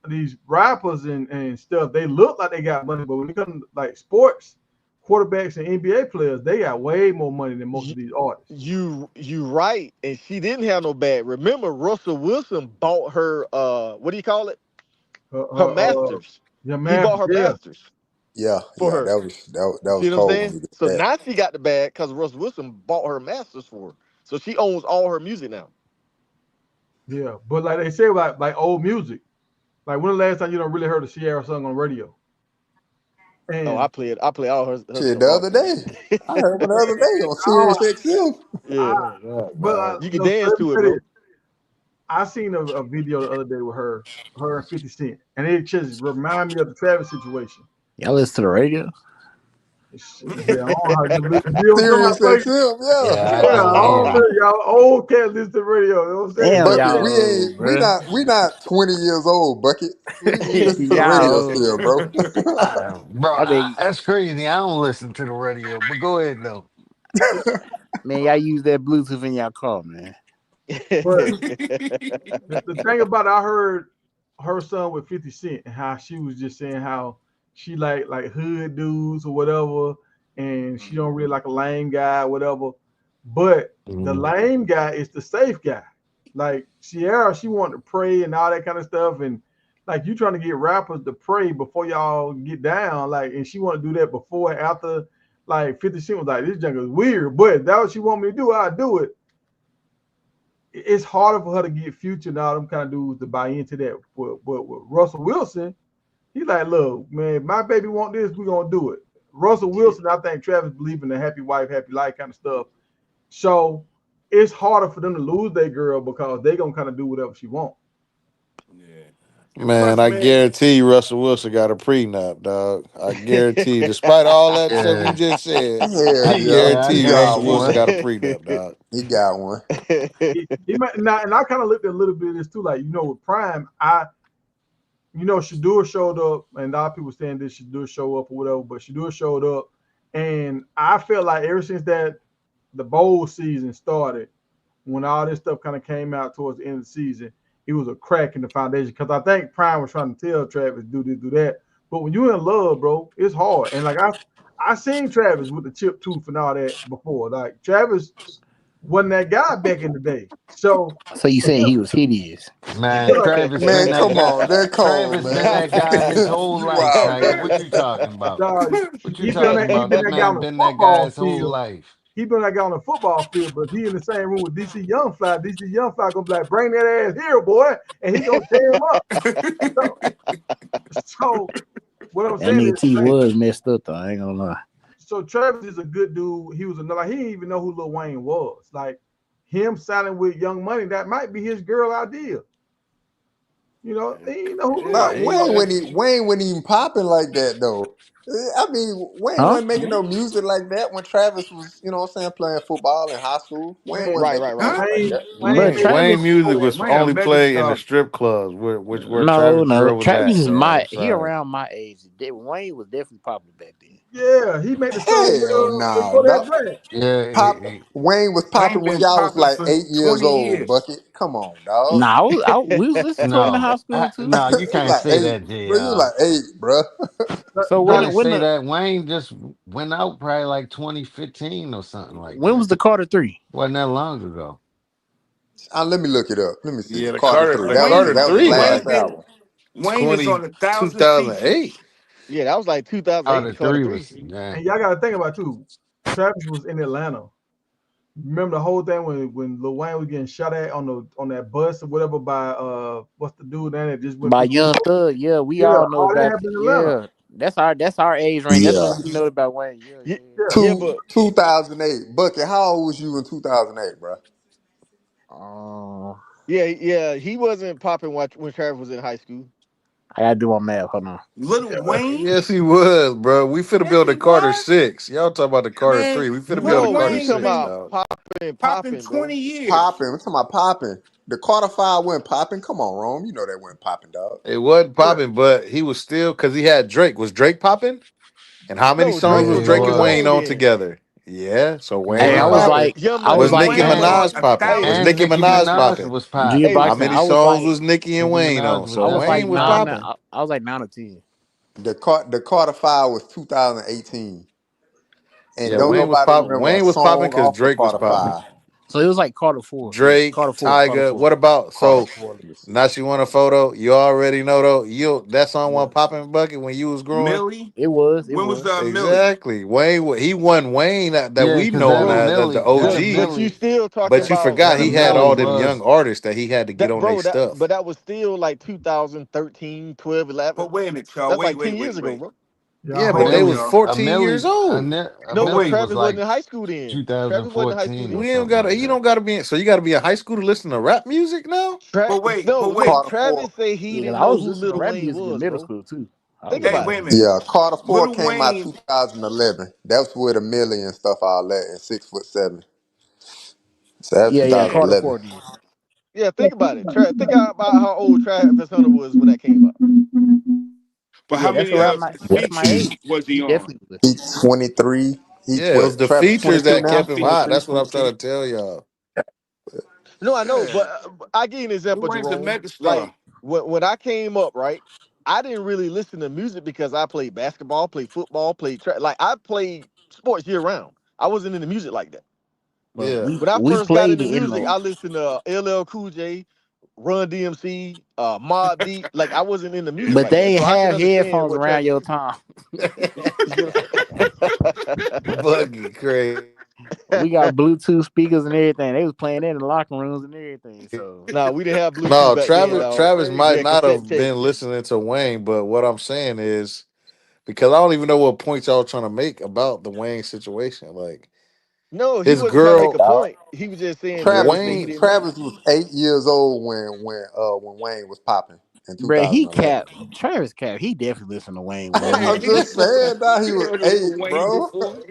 these rappers and stuff, they look like they got money, but when it comes to like sports, quarterbacks and NBA players, they got way more money than most You, of these artists. you right. And she didn't have no bag. Remember, Russell Wilson bought her what do you call it? Uh, Her uh, uh, masters. yeah, He man, bought her yeah, masters Yeah, for yeah, her. that You was see what I'm cold when saying? you did So that. now she got the bag because Russell Wilson bought her masters for her. So she owns all her music now. yeah. But like they say, like old music. Like when the last time you don't really heard a Sierra song on the radio? Oh, And I play all her Shit, stuff the all other the time. day. I heard one the other day on I, Sirius XM. I Yeah. Oh my but God. You can no, so dance let me to it, say this. bro. I seen a video the other day with her and 50 Cent, and it just remind me of the Travis situation. Y'all listen to the radio? Yeah, I don't know how to do it. You know what I'm talking Sirius about, Bucky? XM, Yeah, Yeah, I I yeah. don't do. know. Y'all old cats listen to radio. You know what I'm saying? Damn, But Bucket, y'all yeah, old, bro. we not 20 years old, Bucket. We listen to the Y'all radio still, old. bro. Bro, I mean, that's crazy. I don't listen to the radio, but go ahead though. man, y'all use that Bluetooth in y'all car, man. but the thing about it, I heard her son with 50 Cent and how she was just saying how she like hood dudes or whatever, and she don't really like a lame guy, whatever. But the Mhm. lame guy is the safe guy. Like Sierra, she wanted to pray and all that kind of stuff, and like you trying to get rappers to pray before y'all get down, like, and she want to do that before and after. Like 50 Cent was like, this junk is weird, but if that what she want me to do, I'll do it. It's harder for her to get Future and all them kind of dudes to buy into that. But with Russell Wilson, he like, look, man, my baby want this, we gonna do it. Russell Wilson, I think Travis believe in the happy wife, happy life kind of stuff. So it's harder for them to lose their girl because they gonna kind of do whatever she want. Yeah. And plus, Man, I man, guarantee you Russell Wilson got a prenup, dog. I guarantee, despite all that stuff you Yeah, just said, Hell I yeah, yeah, I he guarantee got Russell guarantee Wilson one. it. got a prenup, dog. He got one. he might not. And I kind of looked at a little bit of this too. Like with Prime, Shadur showed up, and a lot of people saying this Shadur show up or whatever, but Shadur showed up, and I felt like ever since that the bowl season started, when all this stuff kind of came out towards the end of the season, it was a crack in the foundation. Because I think Prime was trying to tell Travis do this, do that. But when you're in love, bro, it's hard. And like I seen Travis with the chip tooth and all that before. Like Travis wasn't that guy back in the day. So So you for saying him, he was hideous? Man, yeah, Travis Man, been that come guy. on, that cold, Travis been man. that guy his whole You life, wild, Tiger. man. What you talking about? dog, What you talking he about? been That that guy on man the been that guy football his whole field. life. He been that guy on the football field, but if he in the same room with DC Young Fly, DC Young Fly gonna be like, bring that ass here, boy, and he gonna tear him up. So, so what I'm That saying nigga is, T like, was messed up though. I ain't gonna lie. so Travis is a good dude. He was another. He didn't even know who Lil Wayne was. Like him signing with Young Money, that might be his girl idea. He didn't know who Lil Yeah, But Wayne was. he Wayne wasn't even popping like that though. I mean, Wayne Huh? wasn't making no music like that when Travis was, you know what I'm saying, playing football in high school. Wayne Man, wasn't Right, making right, right. music like Wayne, that. Wayne But made Wayne Travis, music was Wayne a only mega played in the star. strip clubs, where no, Travis no. girl was Travis at, is though. my he Outside. around my age. Wayne was definitely popular back then. Yeah, he made the song Hell before no, that dog. draft. Yeah, Wayne was Wayne popping when been y'all was popping like for 8 years 20 old. years. Bucket, come on, dog. Nah, we was listening to him in high no, school too. no, you You can't like say 8, that, bro. You Jr. like 8, bro. So You when can't when say the that. Wayne just went out probably like 2015 or something like when was that. the Carter 3? Wasn't that long ago. Let me look it up. Let me see. Yeah, the Carter Carter 3. the That was Carter Wayne, that was the three Wayne last like been album. Wayne is 20 on 1,000 features. 2008. Yeah, that was like 2008, Carter the Carter three 3. was yeah. And y'all got to think about too. Travis was in Atlanta. Remember the whole thing when Lil Wayne was getting shot at on that bus or whatever by what's the dude that just went By through Young Rufo? Thug, yeah, we Yeah, all know all that about happened in Atlanta. yeah. That's our age range. That's Yeah. when we know about Wayne. Yeah, Yeah, yeah, Yeah. yeah, Two but 2008. Bucket, how old was you in 2008, bro? yeah. yeah, he wasn't popping when Travis was in high school. I gotta do my math. Hold on. Little Wayne? Yes, he was, bro. We finna Yes, build he the Carter was. 6. Y'all talking about the Carter Man, 3. We finna build the Little No, Carter we Wayne talking 6, about been dog. popping popping, 20 bro. years. Popping. We're talking about popping. The Carter 5 wasn't popping. Come on, Rome. You know that wasn't popping, dog. It wasn't Yeah. popping, but he was still because he had Drake. Was Drake popping? And how many No, songs Drake was was Yeah, he Drake making and Wayne was. songs on then. together? Yeah, so He Wayne Hey, was I Young was was. popping. like, Young I was Was Money, like, Nicki Wayne Wayne. was man, on Minaj a popping? Hey, Was thousand And Nicki Nicki Minaj features. Minaj popping? was G popping. How Bison. many I was songs like, was Nicki and Nicki Wayne Minaj on? was So I was like Wayne was definitely nine. popping. popping. I was like 9 or 10. The Carter 5 was 2018. And Yeah, don't Wayne was nobody popping. remember a Wayne was popping song because off the Drake was Carter popping. 5. So it was like Carter 4. Yeah, Drake, Carter 4. Carter Tyga. 4. What about Carter so? 4. Let me see. Now she want a photo. You already know though. You that song wasn't popping bucket when you was growing. Millie? It was. It When was was. Millie? Exactly. He won Wayne that Yeah, we because know him that bro. as the Millie, that OG. But you Millie, still talking But you about forgot that he had Millie all no them young was. artists that he had to get that on their bro that stuff. but that was still like 2013, 12, 11. But wait a minute, y'all. That's Wait, like 10 wait, years wait, ago, wait. bro. Yeah, Yeah, Wait but a hold they minute, on. was y'all. A 14 years Millie, old. A No, But but Millie wait, was Travis wasn't like in high school then. Travis wasn't in high school 2014 You or then. ain't something gotta like you that. don't gotta be so you gotta be in high school to listen to rap music now? No, but look, wait. Carter 4. Travis say he Yeah, because didn't I know was who listening to Lil rap Wayne music in was, middle bro. school too. I Think was Hey, about wait it. a minute. Yeah, Carter 4 Little came out Wayne, 2011. That's with a million and stuff all that and 6'7". So that's yeah, Carter 2011. 4 did. Yeah, think about it. Think about how old Travis Hunter was when that came out. but how Yeah, that's many around that's my features age. was he He on? definitely was. He's 23. He's Yeah, it was what? the Travis features 22 that kept now? him hot. 23, That's what I'm 22. trying to tell y'all. No, I know, Yeah. but I give you an Lil example, Wayne's a Jerome. Like megastar. when I came up, right? I didn't really listen to music because I played basketball, played football, played track. Like I played sports year round. I wasn't into music like that. But Yeah. When I we first got played into it in music, the I listened to LL Cool J, Run DMC, Mobb Deep. Like I wasn't into music but like that, they so ain't I can have understand headphones what around Travis. your time. Buggy crazy. We got Bluetooth speakers and everything. They was playing that in the locker rooms and everything. So Nah, we didn't have Bluetooth No, back then, Travis dog. Travis We might had not cassette have tape. been listening to Wayne, but what I'm saying is because I don't even know what points y'all trying to make about the Wayne situation. Like No, he his wasn't trying to make a girl point. He was just saying Travis said he Wayne. didn't know. Travis was 8 years old when Wayne was popping in bruh, he 2011. capped Travis Cap. He definitely listened to Wayne when he was Yeah, I'm young. he just saying that he he was heard of Lil 8, Wayne bro. before.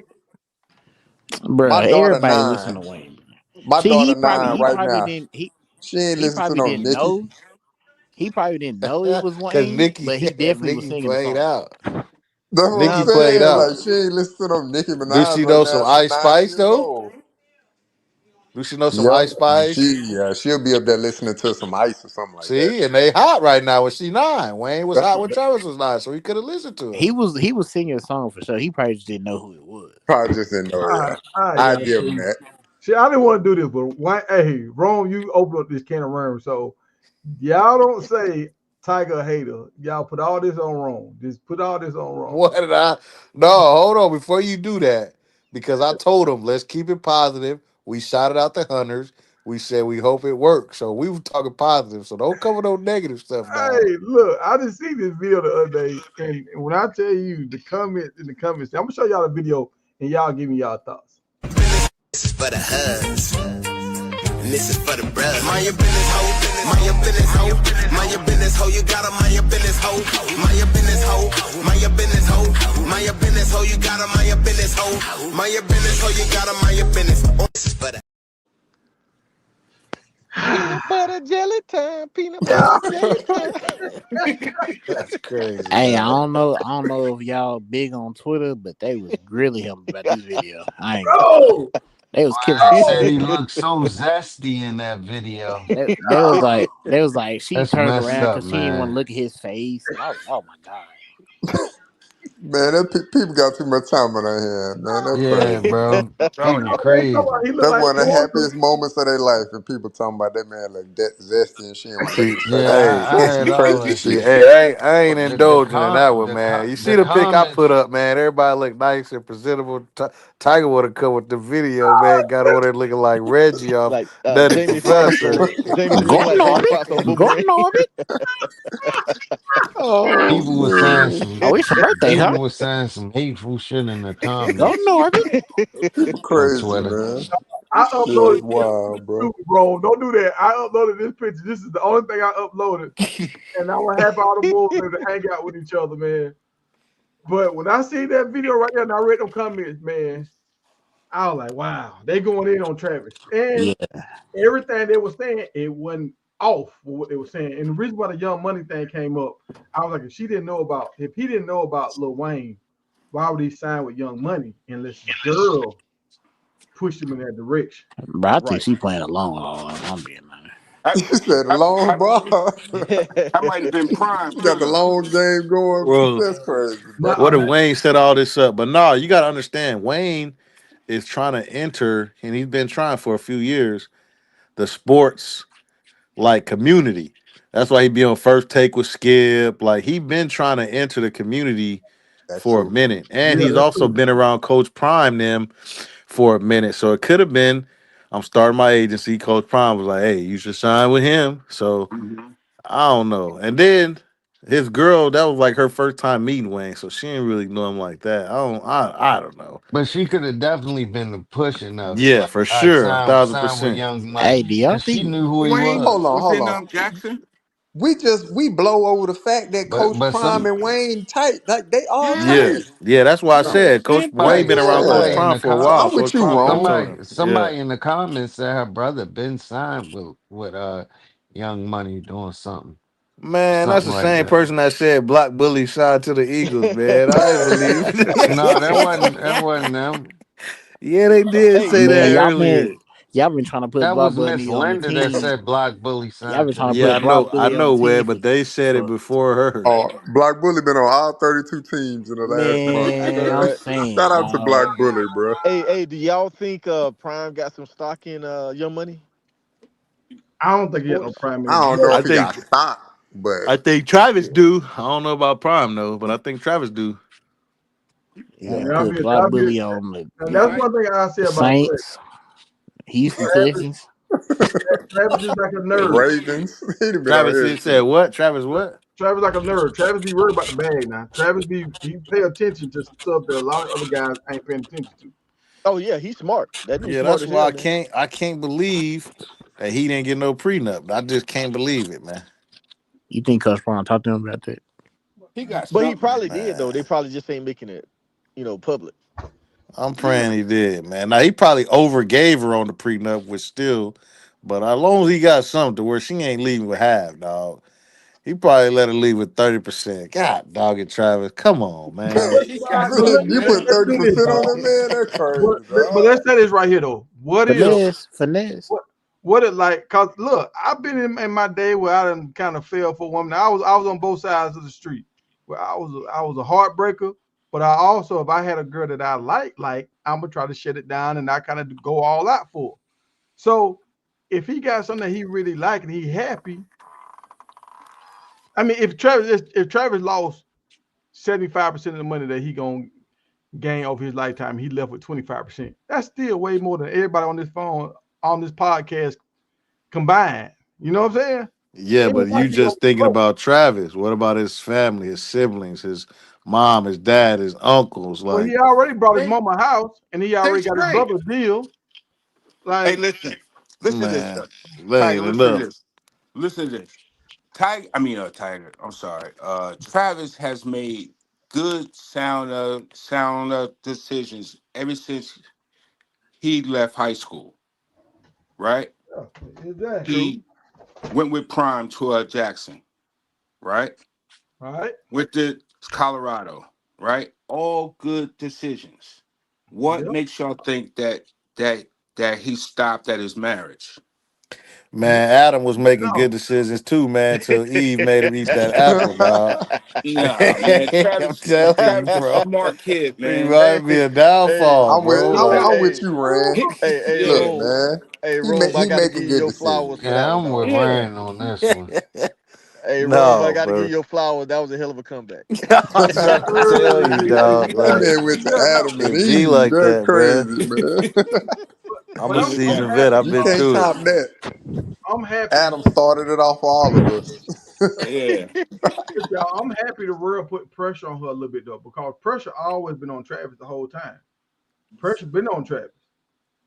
My Bruh, daughter everybody listened to 9. Wayne. My See, daughter he probably 9 he right probably now. didn't She ain't he listen to probably no didn't Nicki. know. He probably didn't know it was Cause Wayne, Nikki but he definitely was Nikki singing the played song. out. That's what I'm Nah, Nikki but played saying. Like out. she ain't listen to no Nicki Do Minaj she right know now. some She Ice 9 Spice years though? old. Do she know some Yep. Ice Spice? She'll be up there listening to some ice or something like that. See, and they hot right now. When she 9, Wayne was That's hot what when Travis was 9, so he could have listened to it. He was singing a song for sure. He probably just didn't know who it was. probably just didn't know. All Yeah, right, all right, I y'all. give him that. See, I didn't want to do this, but why? Hey, Rome, you open up this can of worms. So y'all don't say Tiger a hater. Y'all put all this on Rome. Just put all this on Rome. What did I? No, hold on. Before you do that, because I told him, let's keep it positive. We shouted out the hunters. We said we hope it works. So we were talking positive. So don't come with no negative stuff now. Hey, look, I just see this video the other day, and when I tell you the comments in the comments, I'm gonna show y'all the video, and y'all give me y'all thoughts. This is for the hugs, and this is for the brothers. Mind your business, ho. Mind your business, ho. Mind your business, ho. You gotta mind your business, ho. Mind your business, ho. Mind your business, ho. Mind your business, ho. You gotta mind your business, ho. Mind your business, ho. You gotta mind your business. This is for the Peanut butter jelly time. Peanut Yeah. butter jelly time. That's crazy, Hey, dog. I don't know if y'all big on Twitter, but they was grilling him about this video. I ain't gonna. Bro, They was killing They him. said he looked so zesty in that video. They was like she That's turned messed around up, because she didn't want to man. look at his face, and I was oh my god. Man, people got too much time on their hands, man. That's Yeah, crazy. bro. Oh, People yeah. they talking crazy. about he look That's like one of the Walter. happiest moments of their life, and people talking about that man like that zesty and she didn't want to look See, at his face. Yeah, hey, I That's heard some all crazy that see, shit. shit. hey, I ain't The indulging in that one, man. You see the the pic I put comments. up, man. Everybody look nice and presentable. Tiger would have come with the video, man. Got on there looking like Reggie off Like Nutty Jamie Foxx Professor. on Jamie Go looking like Jamie Norbit, Foxx on go Boomerang. Norbit. Oh People were saying man, some Oh, it's your birthday, huh? people were saying some hateful shit in the Go comments Norbit. people on crazy, Twitter. man. I This shit uploaded is this wild, bro. too, bro. Don't do that. I uploaded this picture. This is the only thing I uploaded. And I was happy all the boys to hang out with each other, man. But when I see that video right there and I read them comments, man, I was like, wow, they going in on Travis. And Yeah, everything they were saying, it wasn't off for what they were saying. And the reason why the Young Money thing came up, I was like, if he didn't know about Lil Wayne, why would he sign with Young Money unless his girl pushed him in that direction? but I think Right. she playing along. I'm being honest. I, You said a I, long I, ball. I might have been prime You got the too. long game going. Well, That's crazy, bro. Now, what if Wayne set all this up? But no, you got to understand, Wayne is trying to enter, and he's been trying for a few years, the sports like community. That's why he be on first take with Skip. Like he been trying to enter the community That's for a true. minute, and yeah, he's that's also true. been around Coach Prime them for a minute. So it could have been, I'm starting my agency. Coach Prime was like, "Hey, you should sign with him." So Mhm. I don't know. And then his girl, that was like her first time meeting Wayne, so she didn't really know him like that. I don't know. But she could have definitely been pushing us Yeah, like, for I sure, a thousand sign with percent. Young Hey, Money. do y'all Cause she think? knew who he Wayne Hold was. on, was hold in on. Jackson. We blow over the fact that But Coach but Prime some and Wayne tight. Like they all Yeah, Yeah, tight. yeah. That's why I yeah, said Coach been Wayne tight. been around Coach somebody Yeah. in Prime the for a So com while. I'm Coach with you, Prime been Rome. told him. Yeah, somebody in the comments said her brother been signed with Young Money doing man, that's something the like same that. person that said Block Bully signed to the Eagles. Man, I ain't believe No, it. that wasn't them. Yeah, they did Hey, say Man, that earlier. y'all been trying to put That Block was Miss Bunny on the Linda that team. said Block Bully Y'all signed been to the trying to Yeah, put Block Eagles. I Bully on the know, team Web, for but they said it for before her. Black Bully been on all 32 teams in the last month, I know man. that I'm man. right. saying, Shout out to dog. Black Bully, bro. Hey, do y'all think Prime got some stock in Young Money I don't think he had no Sports? primary. I don't know I if he think got stock, but I think Travis do. I don't know about Prime though, but I think Travis do. Y'all Yeah, Yeah. done put Block that'll be, Bully on and You that's right. one thing I say the about Travis. Saints, Houston Travis, Texans. Travis is like a nerd. Ravens, he'd have been on Travis said everything. what? Travis what? Travis like a nerd. Travis be worried about the bag now. He pay attention to stuff that a lot of other guys ain't paying attention to. Oh yeah, he's smart. That dude's Yeah, smart that's as why hell, man. I can't believe that he didn't get no prenup. I just can't believe it, man. You think Coach Brown talked to him about that? He got But he something probably in there. did though. They Man, probably just ain't making it, public. I'm Yeah. praying he did, man. Now he probably overgave her on the prenup, which still, but as long as he got something to where she ain't leaving with half, dog. He probably let her leave with 30%. God, dog it, Travis. Come on, But man. but, He but, got but something, You put let's man. do this, 30% on dog. that man? That's crazy, But dog. let's say this right here though. Finesse. What what it like? Cause look, I've been in my day where I done kind of fell for women. I was on both sides of the street. Where I was a heartbreaker, but I also if I had a girl that I like I'm gonna try to shut it down and I kind of go all out for. Her. So if he got something that he really like and he happy, I mean, if Travis lost 75% of the money that he gonna gain over his lifetime, he left with 25%. That's still way more than everybody on this phone on this podcast combined. You know what I'm saying? Yeah, Ain't but like you he gonna just be thinking broke. about Travis. What about his family, his siblings, his mom, his dad, his uncles? Well, Like, he already brought his They mama a house and he they already got his straight. brother a deal. Hey, Like, listen to this, man, though. that Tiger, ain't listen to enough. this. Listen to this. Tiger. I'm sorry. Travis has made good sound decisions ever since he left high school. Right? Yeah, exactly. True. He went with Prime to Jackson, right? All right. With the Colorado, right? All good decisions. What Yep. makes y'all think that that he stopped at his marriage? Man, Adam was making good No. decisions too, man, till Eve made him eat that apple, dog. Nah, man. I'm Travis telling you, Travis is a bro. smart kid, man. Hey, Remind me of hey, downfall, I'm with bro. I'm, hey, Like, I'm with hey, you, Rand. hey, Look, Yeah, Rome. man, Hey, Rome, I he got to making give you good your flowers decisions, for that Yeah, one, I'm with dog. yeah. Ryan on this one. Hey, Rome, I no, got to give bro. you your flowers. That was a hell of a comeback. I'm trying to tell you, dog. That Like, man went to Yeah, no. Adam and it be Eve. like That's that, man. crazy, man. I'm But a I'm seasoned vet. happy. I've You been can't through it. top that. I'm happy. Adam started it off for all of us. Yeah, Y'all, I'm happy the world put pressure on her a little bit though, because pressure always been on Travis the whole time. Pressure been on Travis.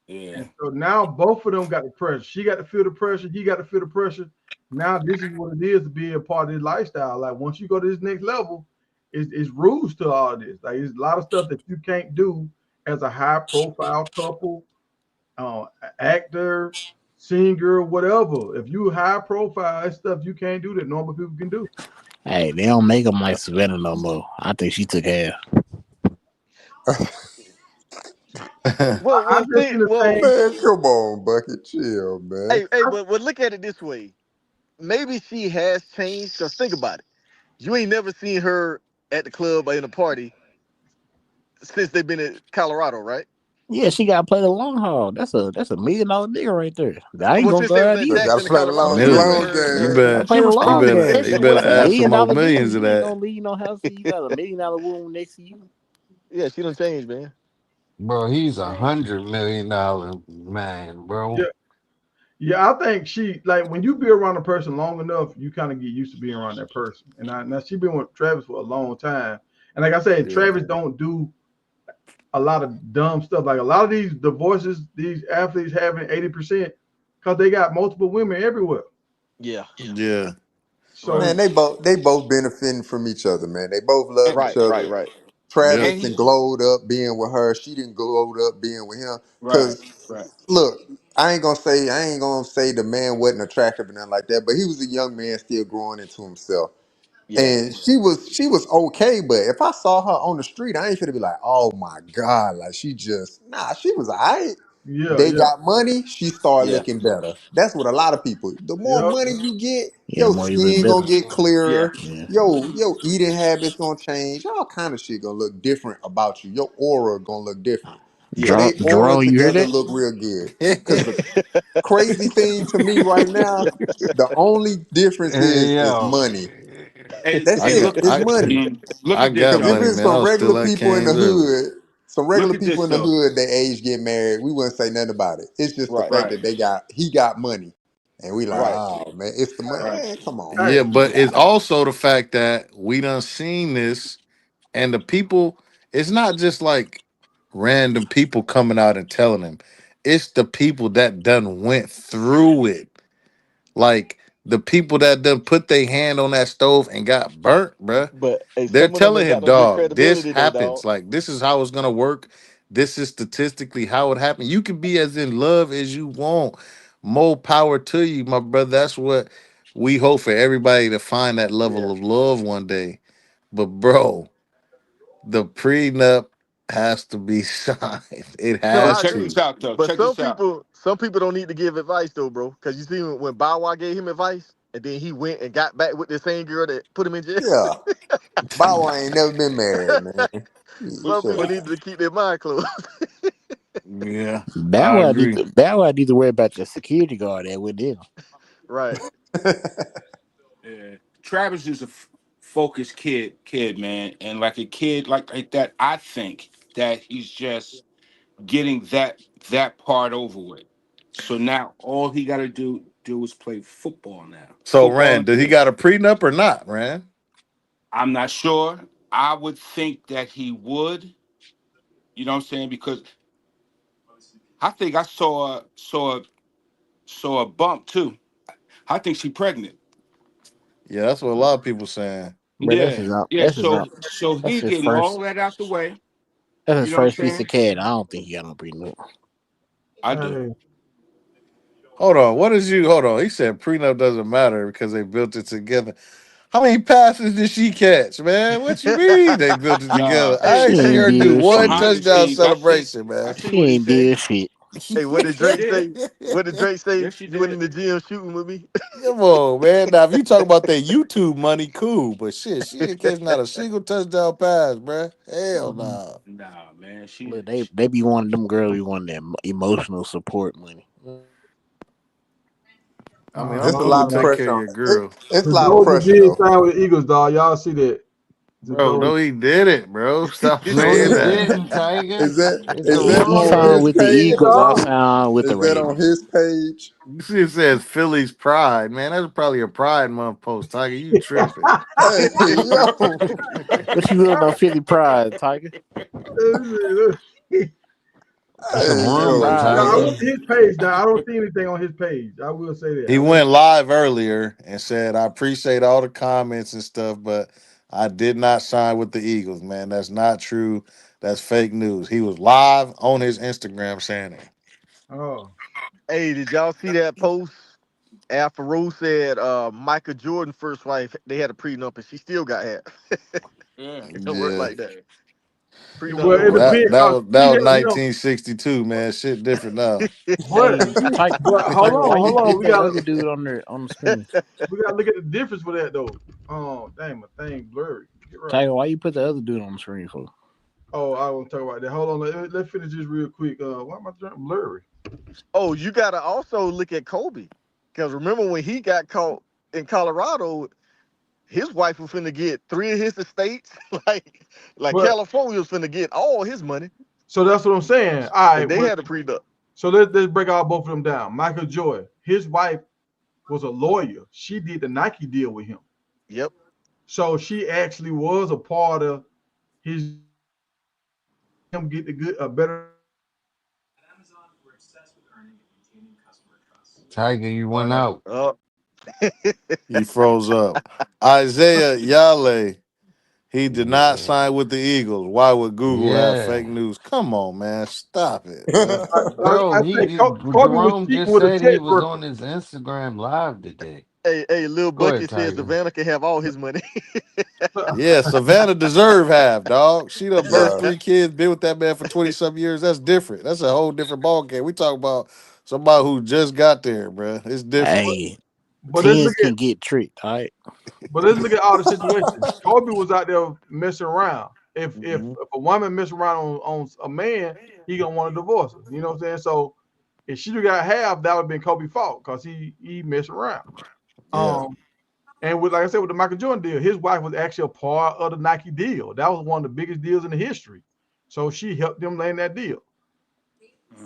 yeah. And so now both of them got the pressure. She got to feel the pressure. He got to feel the pressure. Now this is what it is to be a part of this lifestyle. Like once you go to this next level, it's rules to all this. Like it's a lot of stuff that you can't do as a high profile couple, actor, singer, whatever. If you high profile, it's stuff you can't do that normal people can do. Hey, they don't make them like Savannah no more. I think she took half. Well, I well, just think, in the well, same. Man, come on, Bucket. Chill, man. hey, but look at it this way. Maybe she has changed. Cause think about it. You ain't never seen her at the club or in a party since they've been in Colorado, right? Yeah, she got to play the long haul. That's a $1 million nigga right there. I ain't Well, gonna since they was guard at So either. gotta Jackson in play the A Colorado, long, you ain't the million. never long heard You game. her. Gotta better, play She the was you long cool. better, game. you Shit, better that's a add some million more dollar deal. millions of You ain't that. gonna leave no house. You got $1 million woman next to you. Yeah, she done changed, man. Bro, he's $100 million man, Yeah, bro. yeah. I think she like when you be around a person long enough, you kind of get used to being around that person. And now she been with Travis for a long time. And like I said, Yeah. Travis don't do a lot of dumb stuff. Like a lot of these divorces, these athletes having 80% because they got multiple women everywhere. Yeah. Yeah. Right. Man, So they both benefiting from each other, man. They both love And, each Right, right, other. right. Yeah. Travis and then he glowed up being with her. She didn't glowed up being with him. right, Cause right. look, I ain't gonna say the man wasn't attractive and nothing like that, but he was a young man still growing into himself. Yeah. And she was okay, but if I saw her on the street, I ain't gonna be like, oh my God, like she was alright. yeah, They yeah, got money, she started Yeah. looking better. That's what a lot of people. The more yep. money you get, Yeah, the your more you look skin better. gonna get Yeah. clearer. Yeah, Your eating habits gonna change. All kind of shit gonna look different about you. Your aura gonna look different. So Yeah. Jerome, they aura You hear together that? look real good. Cause the crazy thing to me right now, the only difference Hey, is yo. money. Hey, That's I hey, got it. look at It's money. look I at this, got Because if y'all. money, it's man. I some was regular still at people in the Canes early. hood, some Look regular at people this in the though. hood, they age get married. We wouldn't say nothing about it. It's just the Right, fact Right, that he got money, and we like, right. oh man, it's the money. right. Man, come on, Hey, Yeah, man, but get it's out of here. also the fact that we done seen this, and the people. It's not just like random people coming out and telling them. It's the people that done went through it. Like the people that done put their hand on that stove and got burnt, bruh. But hey, They're some of them telling ain't got him, no good dog, this credibility though, happens. dog. Like, this is how it's gonna work. This is statistically how it happened. You can be as in love as you want. More power to you, my brother. That's what we hope for everybody to find that level Yeah. of love one day. But bro, the prenup has to be signed. It No, But I has check agree. to. this out though. But Check this out. some people don't need to give advice though, bro. Cause you see when Bow Wow gave him advice, and then he went and got back with the same girl that put him in jail. Yeah, Bow Wow ain't never been married, man. But Some Shut people but up. need to keep their mind closed. Yeah, Bow I Wow need agree. to worry about the security guard that with them. Right. yeah, Travis is a focused kid, man, and like a kid like that. I think that he's just getting that part over with. So now all he got to do is play football now. So Football Rand, and did he play. got a prenup or not, Rand? I'm not sure. I would think that he would. You know what I'm saying? Because I think I saw a bump too. I think she pregnant. Yeah, that's what a lot of people saying. But Yeah, yeah. So that's he his getting all first that out the way. that's his You know what I'm first piece of saying? cat. I don't think he got no prenup. I do. hey, Hold on. What is you? Hold on. He said prenup doesn't matter because they built it together. How many passes did she catch, man? What you mean they built it Nah, together? I Hey, ain't She see hey, ain't her do did one shit. behind the touchdown scenes, celebration, I man. see She what he ain't said. did shit. Hey, what did She Drake did. say? What did Drake say? Yes, she You went did. in the gym shooting with me? Come on, man. Now, if you talk about that YouTube money, cool. But shit, she ain't catch not a single touchdown pass, bruh. Hell Mhm. no. Nah, man. Look, they be wanting them girls be wanting that emotional support money. I mean, I'm It's a cool. lot of Take Nah, care of pressure on your it. girl. It's a the lot of Doja pressure did though. sign with the Eagles, dog. Y'all see that? The Bro, Doja. no, he did it, bro. Stop No, saying he that. didn't, Tiger. Is that It's a is that If he on rumor. signed his with the Yeah, page? Eagles, I dog. signed with the Is that on Ravens. his page? You see, it says Philly's Pride, man. That's probably a Pride Month post, Tiger. You tripping? Hey, yo. What you doing on Philly Pride, Tiger? It's a Hey, Philly rumor, yo. Now, Pride, I Tiger. went man. to his page. Now I don't see anything on his page. I will say that. He I went. went live earlier and said, "I appreciate all the comments and stuff, but I did not sign with the Eagles, man. That's not true. That's fake news." He was live on his Instagram saying it. Oh, Hey, did y'all see that post? After Rose said Michael Jordan first wife, they had a prenup and she still got half. Yeah. It don't work Yeah. like that. Prenup well, don't it work like That depends. that that. was She that was helped him, 1962, man. Shit different now. but Hey, Tiger, hold Tiger, why on, you hold on. put that other dude on the screen? We gotta look at the difference with that though. Oh, dang, my thing blurry. Get right. Tiger, why you put the other dude on the screen for? Oh, I won't talk about that. Hold on. Let's finish this real quick. Why am I drawing blurry? Oh, you gotta also look at Kobe. Because remember when he got caught in Colorado, his wife was finna get three of his estates. like But California was finna get all his money. so that's what I'm saying. All right, And they but had a prenup. so let's break all both of them down. Michael Jordan, his wife was a lawyer. She did the Nike deal with him. Yep. So she actually was a part of his him get the good a better Tiger, you went uh, out. He froze up. Isaiah Yale, he did not Yeah. sign with the Eagles. Why would Google have Yeah. fake news? Come on, man. Stop it, bro. Bro, I he think Kobe was Jerome cheating just with a said he check was person. on his Instagram live today. Hey, Lil Go ahead, Bucky said Tiger. Savannah can have all his money. Yeah, Savannah deserve half, dog. She done birthed Yeah. three kids, been with that man for 20 some years. That's different. That's a whole different ball game. We talk about somebody who just got there, bruh. It's different. Hey, But let's tens look at can get tricked, all right? all the situations. Kobe was out there messing around. Mhm. If a woman mess around on a man, he gonna want to divorce her. You know what I'm saying? So if she got half, that would have been Kobe's fault because he messed around. Yeah, Um, and with like I said with the Michael Jordan deal, his wife was actually a part of the Nike deal. That was one of the biggest deals in the history. So she helped them land that deal.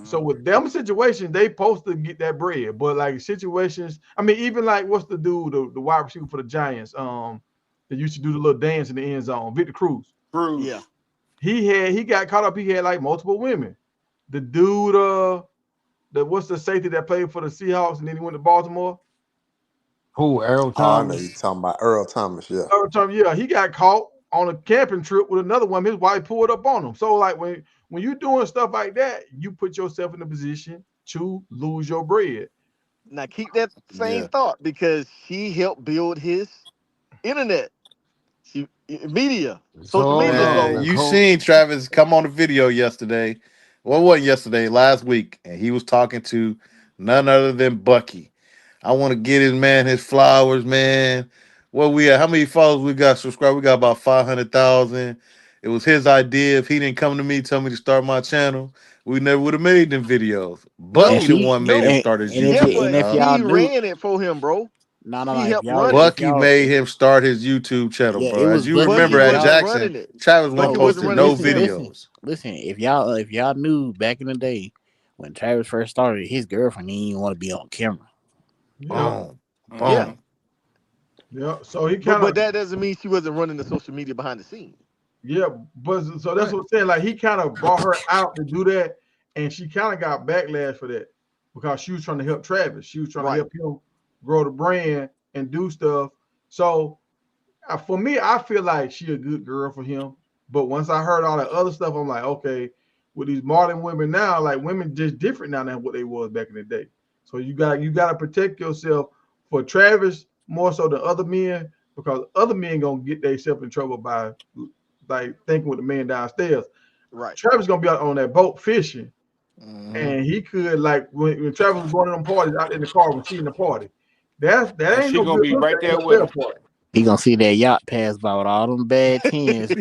So Mhm. with them situations, they supposed to get that bread. But like situations, I mean, even like what's the dude, the wide receiver for the Giants, that used to do the little dance in the end zone, Victor Cruz. Yeah. Cruz. He got caught up. He had like multiple women. The dude, the what's the safety that played for the Seahawks and then he went to Baltimore? Who, Earl Oh, I know you Thomas? talking about Earl Thomas, yeah. Yeah, he got caught on a camping trip with another woman. His wife pulled up on him. So like when you're doing stuff like that, you put yourself in a position to lose your bread. Now keep that same yeah. thought because she helped build his internet. She media, social media. So Man, the So you coach. seen Travis come on the video yesterday. Well, it wasn't yesterday, last week, and he was talking to none other than Bucky. I want to get his man his flowers, man. What we at? How many followers we got? Subscribed? We got about 500,000. It was his idea. If he didn't come to me, tell me to start my channel, we never would have made them videos. And Bucky no, the she one made him no, start his and if yeah, y- YouTube, and but if dog. y'all he knew, ran it for him, bro. no, She if helped y'all run it. if Bucky y'all made him start his YouTube channel, yeah, it bro. As was you Bucky. Bucky remember If at wasn't y'all Jackson, running it. Travis wasn't Bucky no, wasn't posting running no his channel. videos. listen. If y'all knew back in the day when Travis first started, his girlfriend didn't even want to be on camera. Yeah, Boom, Yeah, boom. Mhm. yeah. So he but kind of that doesn't mean she wasn't running the social media behind the scenes. yeah, but so that's Right. what I'm saying. Like he kind of brought her out to do that, and she kind of got backlash for that because she was trying to help Travis. She was trying to Right. help him grow the brand and do stuff. So for me, I feel like she a good girl for him. But once I heard all that other stuff, I'm like, okay, with these modern women now, like women just different now than what they was back in the day. So you gotta protect yourself for Travis more so than other men because other men gonna get themselves in trouble by like thinking with the man downstairs. Right. Travis gonna be out on that boat fishing, Hmm. and he could like when Travis was going to them parties out in the car when she in the party. That And ain't she no gonna good be look. right That ain't there no with fair him. party. He gonna see that yacht pass by with all them bad tens.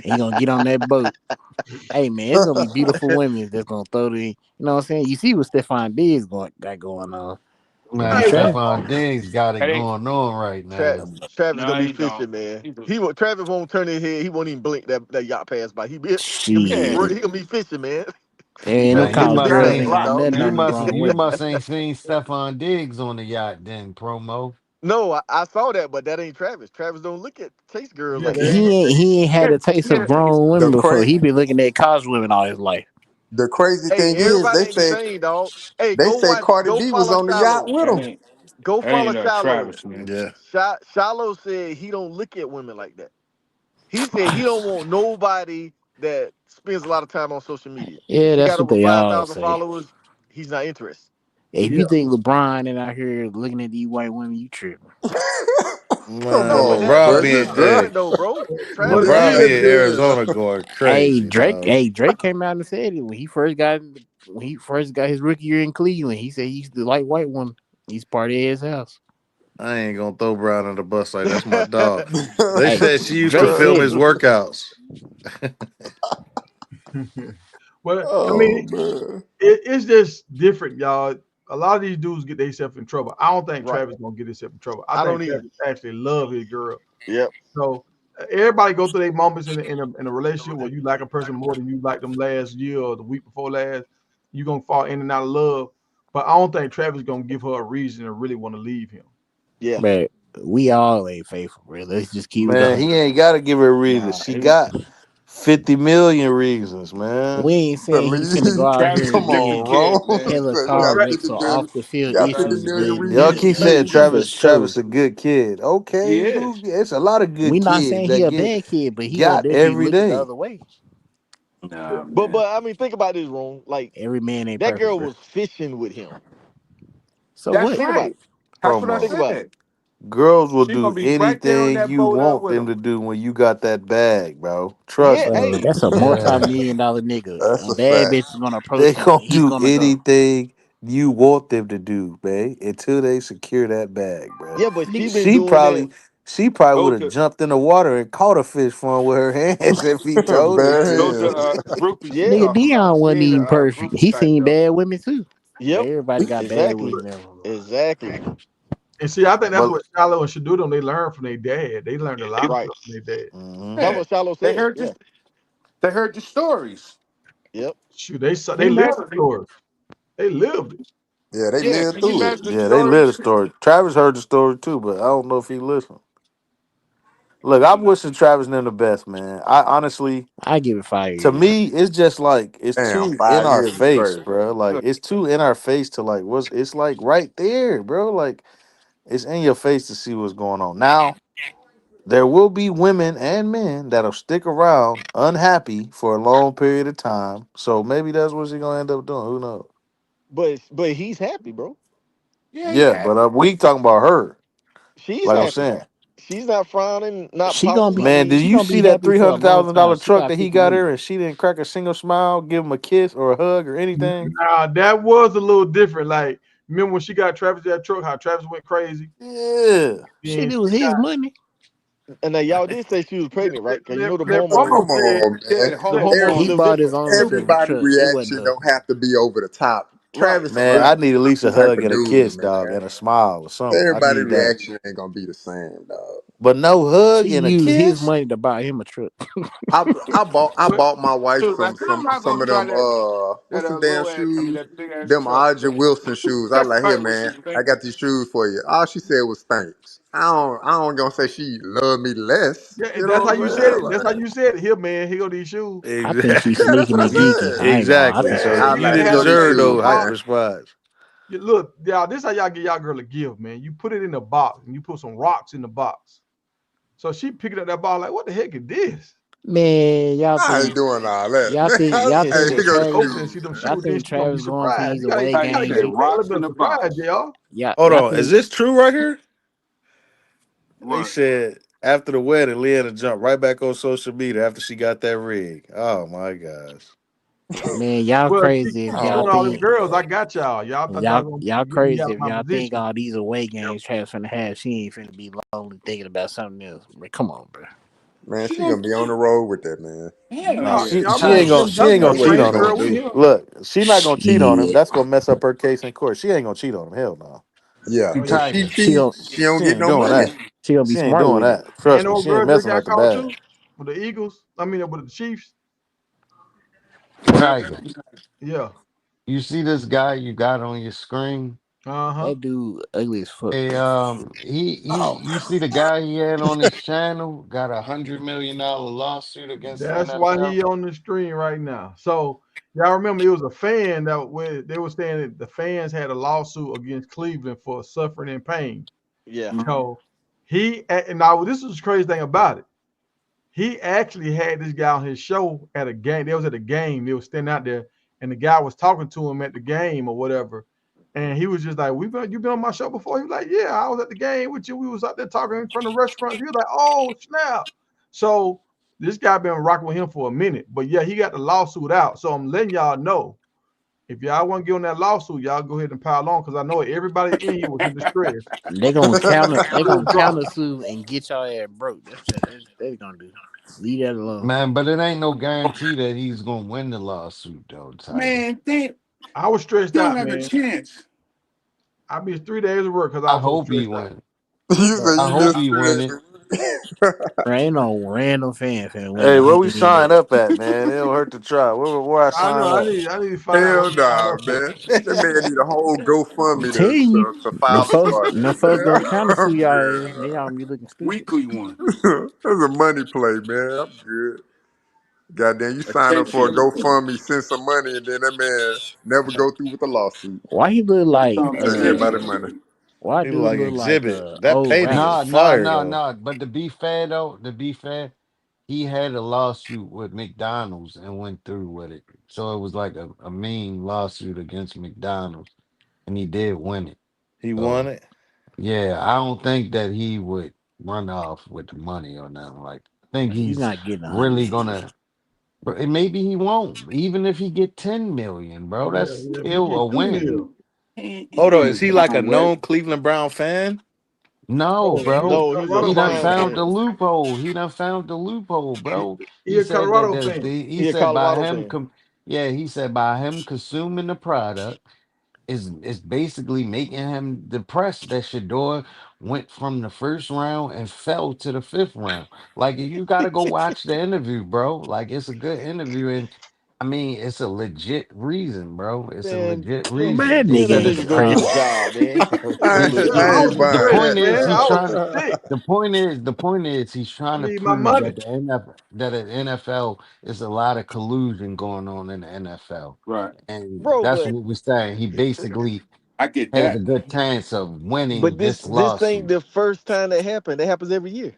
He gonna get on that boat. Hey man, it's gonna be beautiful women that's gonna throw the. You know what I'm saying? You see what Stephon Diggs got going on. But be Man, Hey, trash. Stephon Diggs got it That ain't going on right now. Travis gonna no, be he don't. fishing, man. He do. Travis won't turn his head. He won't even blink that yacht pass by. Yeah, He gonna be fishing, man. There ain't no Man, Travis you gonna college be must girls Travis, ain't ain't got dog. nothing you on them must grown you women. must ain't seen Stephon Diggs on the yacht then, promo. No, I saw that, but that ain't Travis. Travis don't look at chase girls yeah, like they that. ain't. He ain't had yeah, a taste of yeah. grown The women before. cra- He been looking at college women all his life. the crazy Hey, thing is, everybody ain't the same, dog. Hey, they say Cardi go B was follow on the yacht Shallow. with That him. ain't Go that follow ain't Shallow. Travis, man. Yeah. Shallow said he don't look at women like that. He said he don't want nobody that spends a lot of time on social media. Yeah, She that's got what over they all 5,000 say. followers. He's not interested. If Yeah, you think LeBron and out here looking at these white women, you tripping. Come No, Man, but on, LeBron that bro. being is hey, different though, bro. but Travis it not LeBron like is being that. good. Arizona going Hey crazy, Drake, dog. hey Drake came out and said it when he first got his rookie year in Cleveland. He said he used to like white women. He's part of his house. I ain't gonna throw Brown on the bus like that's my dog. They Hey, said she used to Drake film said his it. workouts. But I mean, Oh man. it's just different, y'all. A lot of these dudes get themselves in trouble. I don't think Right. Travis gonna get himself in trouble. I I think don't either. Travis actually love his girl. Yep. So everybody go through their moments in a relationship where you like a person more than you like them last year or the week before last. You gonna fall in and out of love. But I don't think Travis gonna give her a reason to really want to leave him. Yeah. But we all ain't faithful, bro. Let's just keep it Man, going. he ain't gotta give her a reason. Nah. She got 50 million reasons, man. We ain't saying he finna go Believe. out Travis here a and Come get different on, in kid, Rome. man. hella So you car got Travis, wrecks 50 or billion. off the field You got Travis 50 issues, million but Y'all reasons. keep he saying for Travis sure. a good kid. he Okay, is. it's a lot of We good not kids saying that he a get bad kid, but he gonna got definitely every look it the day. other way. Nah, But man. I mean, think about this, Room. Like Every man ain't that perfect, girl bro. was fishing with him. So That's what? Think about right. it. That's what I Promo. Think about it. said. Girls will She gonna do be right there on anything that you boat out want with them him. to do when you got that bag, bro. Trust Yeah. me. Bro, Hey. that's a Yeah. multi-million-dollar nigga. That's A a bad fact. bitch is gonna They approach him gonna and he's do gonna go. anything you want them to do, man, until they secure that bag, bro. Yeah, but she Nigga, been She doing that. probably she probably Go would have to jumped in the water and caught a fish for him with her hands if he told her Bare go to. to hands. groupies you Yeah. nigga, talking about. Dion She wasn't ain't even a perfect. groupie He type seen though. bad women too. Yep. Everybody got bad Exactly. women. Never Exactly. And see, I think that's But what Shiloh and Shadoodum they learned from their dad. They learned a lot of Right. stuff from their dad. mhm. That's Yeah. what Shallow They said. heard Yeah. this they heard the stories. Yep. Shoot, they saw Can they you lived the imagine? story. They lived it. Yeah, they Yeah, lived can you through it. imagine the Yeah, they live the stories? story. Travis heard the story too, but I don't know if he listened. Look, I'm wishing Travis and them the best, man. I honestly, I give it 5 years. to me, it's just like it's Damn, too in 5 our years is face, crazy. bro. Like Look, it's too in our face to like what's it's like right there, bro. Like it's in your face to see what's going on. Now, there will be women and men that'll stick around unhappy for a long period of time. So maybe that's what she's gonna end up doing. Who knows? But he's happy, bro. yeah, he Yeah, but happy. we talking about her. She's Like I'm happy. saying, She's not frowning, not She gonna pouting. be. I man, mean, did She you gonna be see that happy three for a hundred long thousand time. dollar She truck got that he 50 got her, million. and she didn't crack a single smile, give him a kiss or a hug or anything? Now that was a little different. Like, remember when she got Travis that truck, how Travis went crazy? Yeah. Then Shit, it she was his got money. and now y'all did say she was that, pregnant, right? Because you that, know them that Oh, promo hormones. come said on, Yeah, man. the The hormones hormones Every, a He little bought his different. own stupid. Playboy everybody truck. It wasn't reaction a. don't have to be over the top. Right. Travis a Man, very I need at least a type hug of and a dude, kiss, man. dog, and a smile or something. I Everybody need that. reaction ain't gonna be the same, dog. But no She hug and a used his kiss? money to buy him a truck. I what bought my wife So like, I'm not some gonna of try them that what's them damn low ass. I mean shoes? that big ass Them truck. Audrey Wilson shoes. I That's like, here, probably what she man. was I thinking. got these shoes for you. All she said was thanks. I don't gonna say she loved me less. yeah, You that's know how what you I'm said saying? it. That's how Like, you said it. Here, man, here go these shoes. I think she's yeah, that's sneaking what I and geeking. said. I ain't gonna. I Exactly. think So Man, I you you like, ain't here go have didn't to these say deserve no no shoes, hype box. man. response. Look, y'all, this how y'all get y'all girl a gift, man. You put it in a box and you put some rocks in the box. So she picking up that box like, what the heck is this? Man, I ain't doing all that, y'all man. Hey, he gonna Oakland shoot. and see them y'all shoot, then think she gonna be Travis going to surprised. these away How you You gotta games? say give Leia a little rocks bit in of the surprise, box? JR. Hold Y'all on, is think this true right here? They What? said after the wedding, Leanna jumped right back on social media after she got that rig. Oh my gosh. man, y'all Well, crazy if she y'all showing all them think girls. I got y'all. Y'all thought y'all gonna y'all get me out crazy of if my y'all think position. all these away games Travis finna have. She ain't finna be lonely thinking about something else. Man, come on, bro. Man, She she gonna gonna be on the road with that man. hell No, No, yeah. y'all she remember ain't gonna Kim she Duncan ain't That's gonna was the what cheat he main on gonna girl him. with do. him. Look, she not gonna cheat on him. Shit. That's gonna mess up her case in court. She ain't gonna cheat on him. Hell no. Yeah, Oh yeah, if she Tiger. She cheat, gon' she don't She get ain't no doing money. that. she gonna be She ain't smart doing with it. that. and Trust the me, old she ain't girl just messing got like the caught bag. too with the Eagles. I mean, with the Chiefs. What? Tiger. Yeah. You see this guy you got on your screen? Uh huh. That dude ugly as fuck, Hey, bro. you see the guy he had on his channel got $100 million lawsuit against the That's why NFL. he on the screen right now. So y'all remember it was a fan that when they were saying that the fans had a lawsuit against Cleveland for suffering and pain. Yeah. So and now this is the crazy thing about it. He actually had this guy on his show at a game. They was at a game. They was standing out there, and the guy was talking to him at the game or whatever. And he was just like, you been on my show before?" He was like, "Yeah, I was at the game with you. We was out there talking in front of restaurants." He was like, "Oh, snap." So this guy been rocking with him for a minute. But yeah, he got the lawsuit out. So I'm letting y'all know. If y'all want to get on that lawsuit, y'all go ahead and pile on because I know everybody in here was in distress They until gonna it dropped. counter sue and get y'all ass broke. That's they gonna do. Leave that alone. Man, but it ain't no guarantee that he's gonna win the lawsuit though, Tiger. Man, they I was stressed don't out, have a man. chance. I missed 3 days of work because I I was so hope he stressed out. win. You Yeah. say I you hope missed he win it. 3 days. Bro, ain't no random fan finna win Hey, it. where He we ain't even sign up at, man? It don't hurt to try. Where I I know. sign I up? need. I need to find out where Hell we sign nah, up at. man. That man need a whole GoFundMe tell you. to Them file a folks them charges, folks man. gonna counter sue I'm y'all good, ass. Then y'all gonna be looking stupid. Weekly one. That's a money play, man. I'm good. Goddamn, you sign up for a Attention. GoFundMe, send some money, and then that man never go through with the lawsuit. Why he look That's like what I'm Take saying. everybody money. why He look dude like look like exhibit. That old painting rapper? is No, fire no, though. no. But to be fair though, to be fair, he had a lawsuit with McDonald's and went through with it. So it was like a mean lawsuit against McDonald's, and he did win it. He won So it. yeah, I don't think that he would run off with the money or nothing like. I think He's he's not getting 100 really million. gonna. But maybe he won't. Even if he get 10 million, bro, Yeah, that's yeah. If he still a get 2 mil, win. He Hold on, ain't is a he like a down wet. known Cleveland Brown fan? No, no, he a bro. No, he's a Colorado He done fan. Lions found the fan. loophole. He done found the loophole, bro. He He a said that Colorado fan. he He a said by Colorado him fan. com yeah, he said by him consuming the product is basically making him depressed that Shador went from the first round and fell to the fifth round. Like you gotta go watch the interview, bro. Like it's a good interview and I mean it's a legit reason, bro. It's a Man, legit Man, reason. that They man, nigga them said ain't it's niggas gonna get a depressed. job, man. I It's ain't, he, legit I I ain't was the buying depressed, point that. is man. he's I was trying to sick. the point is he's I trying to need my prove money. that the NFL that at NFL is a lot of collusion going on in the NFL. Right. And bro. that's But what we're saying. He basically I get has a that. good chance of winning but this this ain't lawsuit. the first time that happened. That happens every year.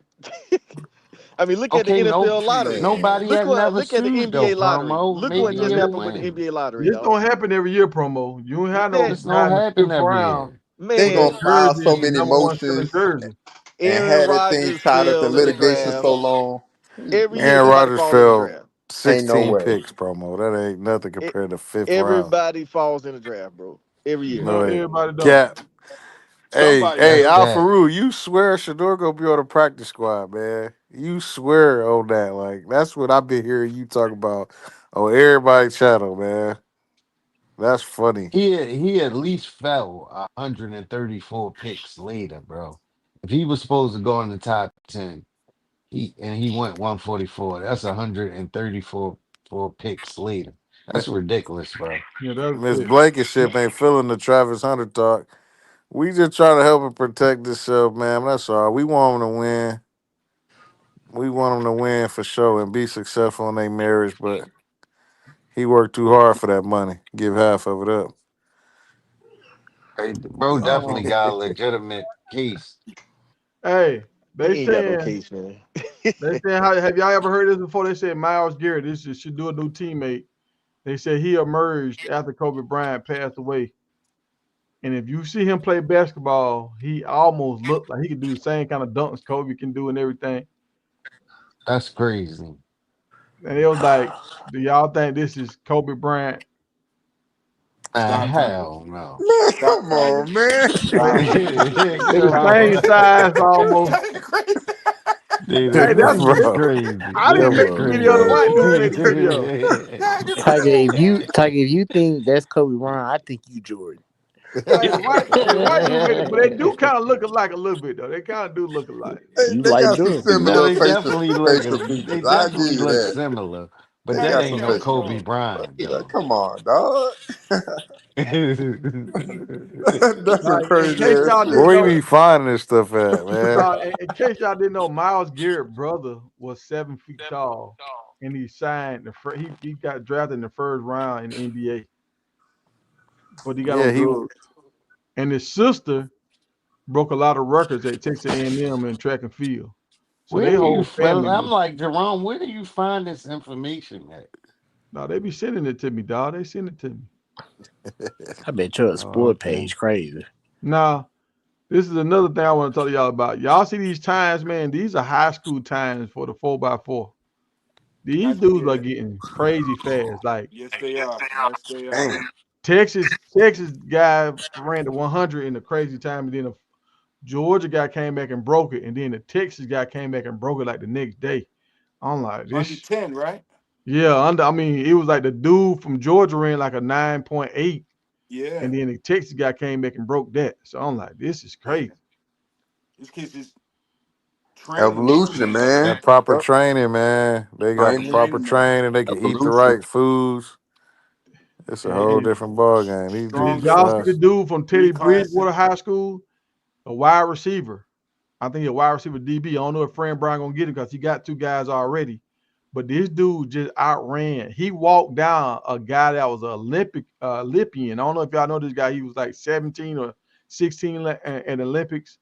I mean, look at the Okay, NFL lottery. nobody has never Look at the sued though, NBA lottery. promo. Look what Maybe just he'll happened with the win. NBA lottery, This dog. don't happen every year, promo. You don't have no Man, This guy don't in the happen fifth every round year. They with gonna that man, file so jersey, many number one selling motions jersey. and Aaron had that thing Rodgers tied up in fell in the litigation draft. so long. Every year Aaron somebody Rodgers fall in the fell draft. Ain't no 16 way. picks promo. That ain't nothing E- compared to fifth round. Everybody falls in the draft, bro. Every year. No, No, they everybody don't. Cap. Hey, Somebody hey, That's hurt. Al cat. Farouk, you swear Shador gonna be on the practice squad, man. You swear on that. Like, that's what I've been hearing you talk about on everybody channel, man. That's funny. He at least fell 134 picks later, bro. If he was supposed to go in the top 10, he went 144. That's 134 picks later. Mi- That's ridiculous, bro. Yeah, that's Miss it. Blankenship ain't feeling the Travis Hunter talk. We just trying to help and protect this show, man. That's all. We want them to win. We want them to win for sure and be successful in their marriage, but he worked too hard for that money. Give half of it up. Hey, bro definitely got a legitimate case. Hey, He they ain't got no saying case, man. They said, how, have y'all ever heard this before? They said Myles Garrett, should do a new teammate. They said he emerged after Kobe Bryant passed away. And if you see him play basketball, he almost looked like he could do the same kind of dunks Kobe can do and everything. That's crazy. And it was like, do y'all think this is Kobe Bryant? Stop talking. Hell no. Man, Stop come talking. on, man. Stop. They the Come Stop. same on. size almost. That's crazy. Hey, that's This is Bro, crazy. I This didn't come is make the on, video. The man. white dude made the crazy. video. Tiger, Man. if you think that's Kobe Bryant, I think you Jordan. Hey, the white dude made it, but they do kind of look alike a little bit though. They kind of do look alike. Hey, You they like got some Jordan. No, similar they definitely look. facial They features. I give definitely you look that. similar, but They that got Hey, ain't some no facial. Kobe yo. Bryant Like, though. come on, dog. That's some Now, in crazy case ass y'all shit. didn't Where you know, be finding this stuff at, man? in case y'all didn't know, Myles Garrett brother was 7 feet tall, and he signed he got drafted in the first round in the NBA, but he got Yeah, on he. drugs. And his sister broke a lot of records at Texas A&M in track and field. So Where they do you whole find? family I'm was. like Jerome. Where do you find this information at? No, they be sending it to me, dog. They send it to me. I bet your Oh, sport okay. page crazy. Now, this is another thing I want to talk to y'all about. Y'all see these times, man? These are high school times for the 4x4. These dudes are Yeah. getting crazy fast. Like Yes, they are. Yes, they are. Damn. Texas guy ran the 100 in the crazy time, and then a Georgia guy came back and broke it, and then the Texas guy came back and broke it like the next day. I'm like, Under this, 10, right? yeah, I mean, it was like the dude from Georgia ran like a 9.8, Yeah. and then the Texas guy came back and broke that. So I'm like, this is Yeah. crazy. This kid's just training Evolution, money. man. That proper Yep. training, man. They got the Training. proper Training money. training. They can eat the Evolution. right foods. It's a whole And different ball game. These did Strong dudes y'all see the fast. coach. dude from Teddy Reclassing. Bridgewater High School, a wide receiver? I think a wide receiver DB. I don't know if Fran Brown gonna get him because he got two guys already. But this dude just outran. He walked down a guy that was an Olympian. I don't know if y'all know this guy. He was like 17 or 16 at Olympics.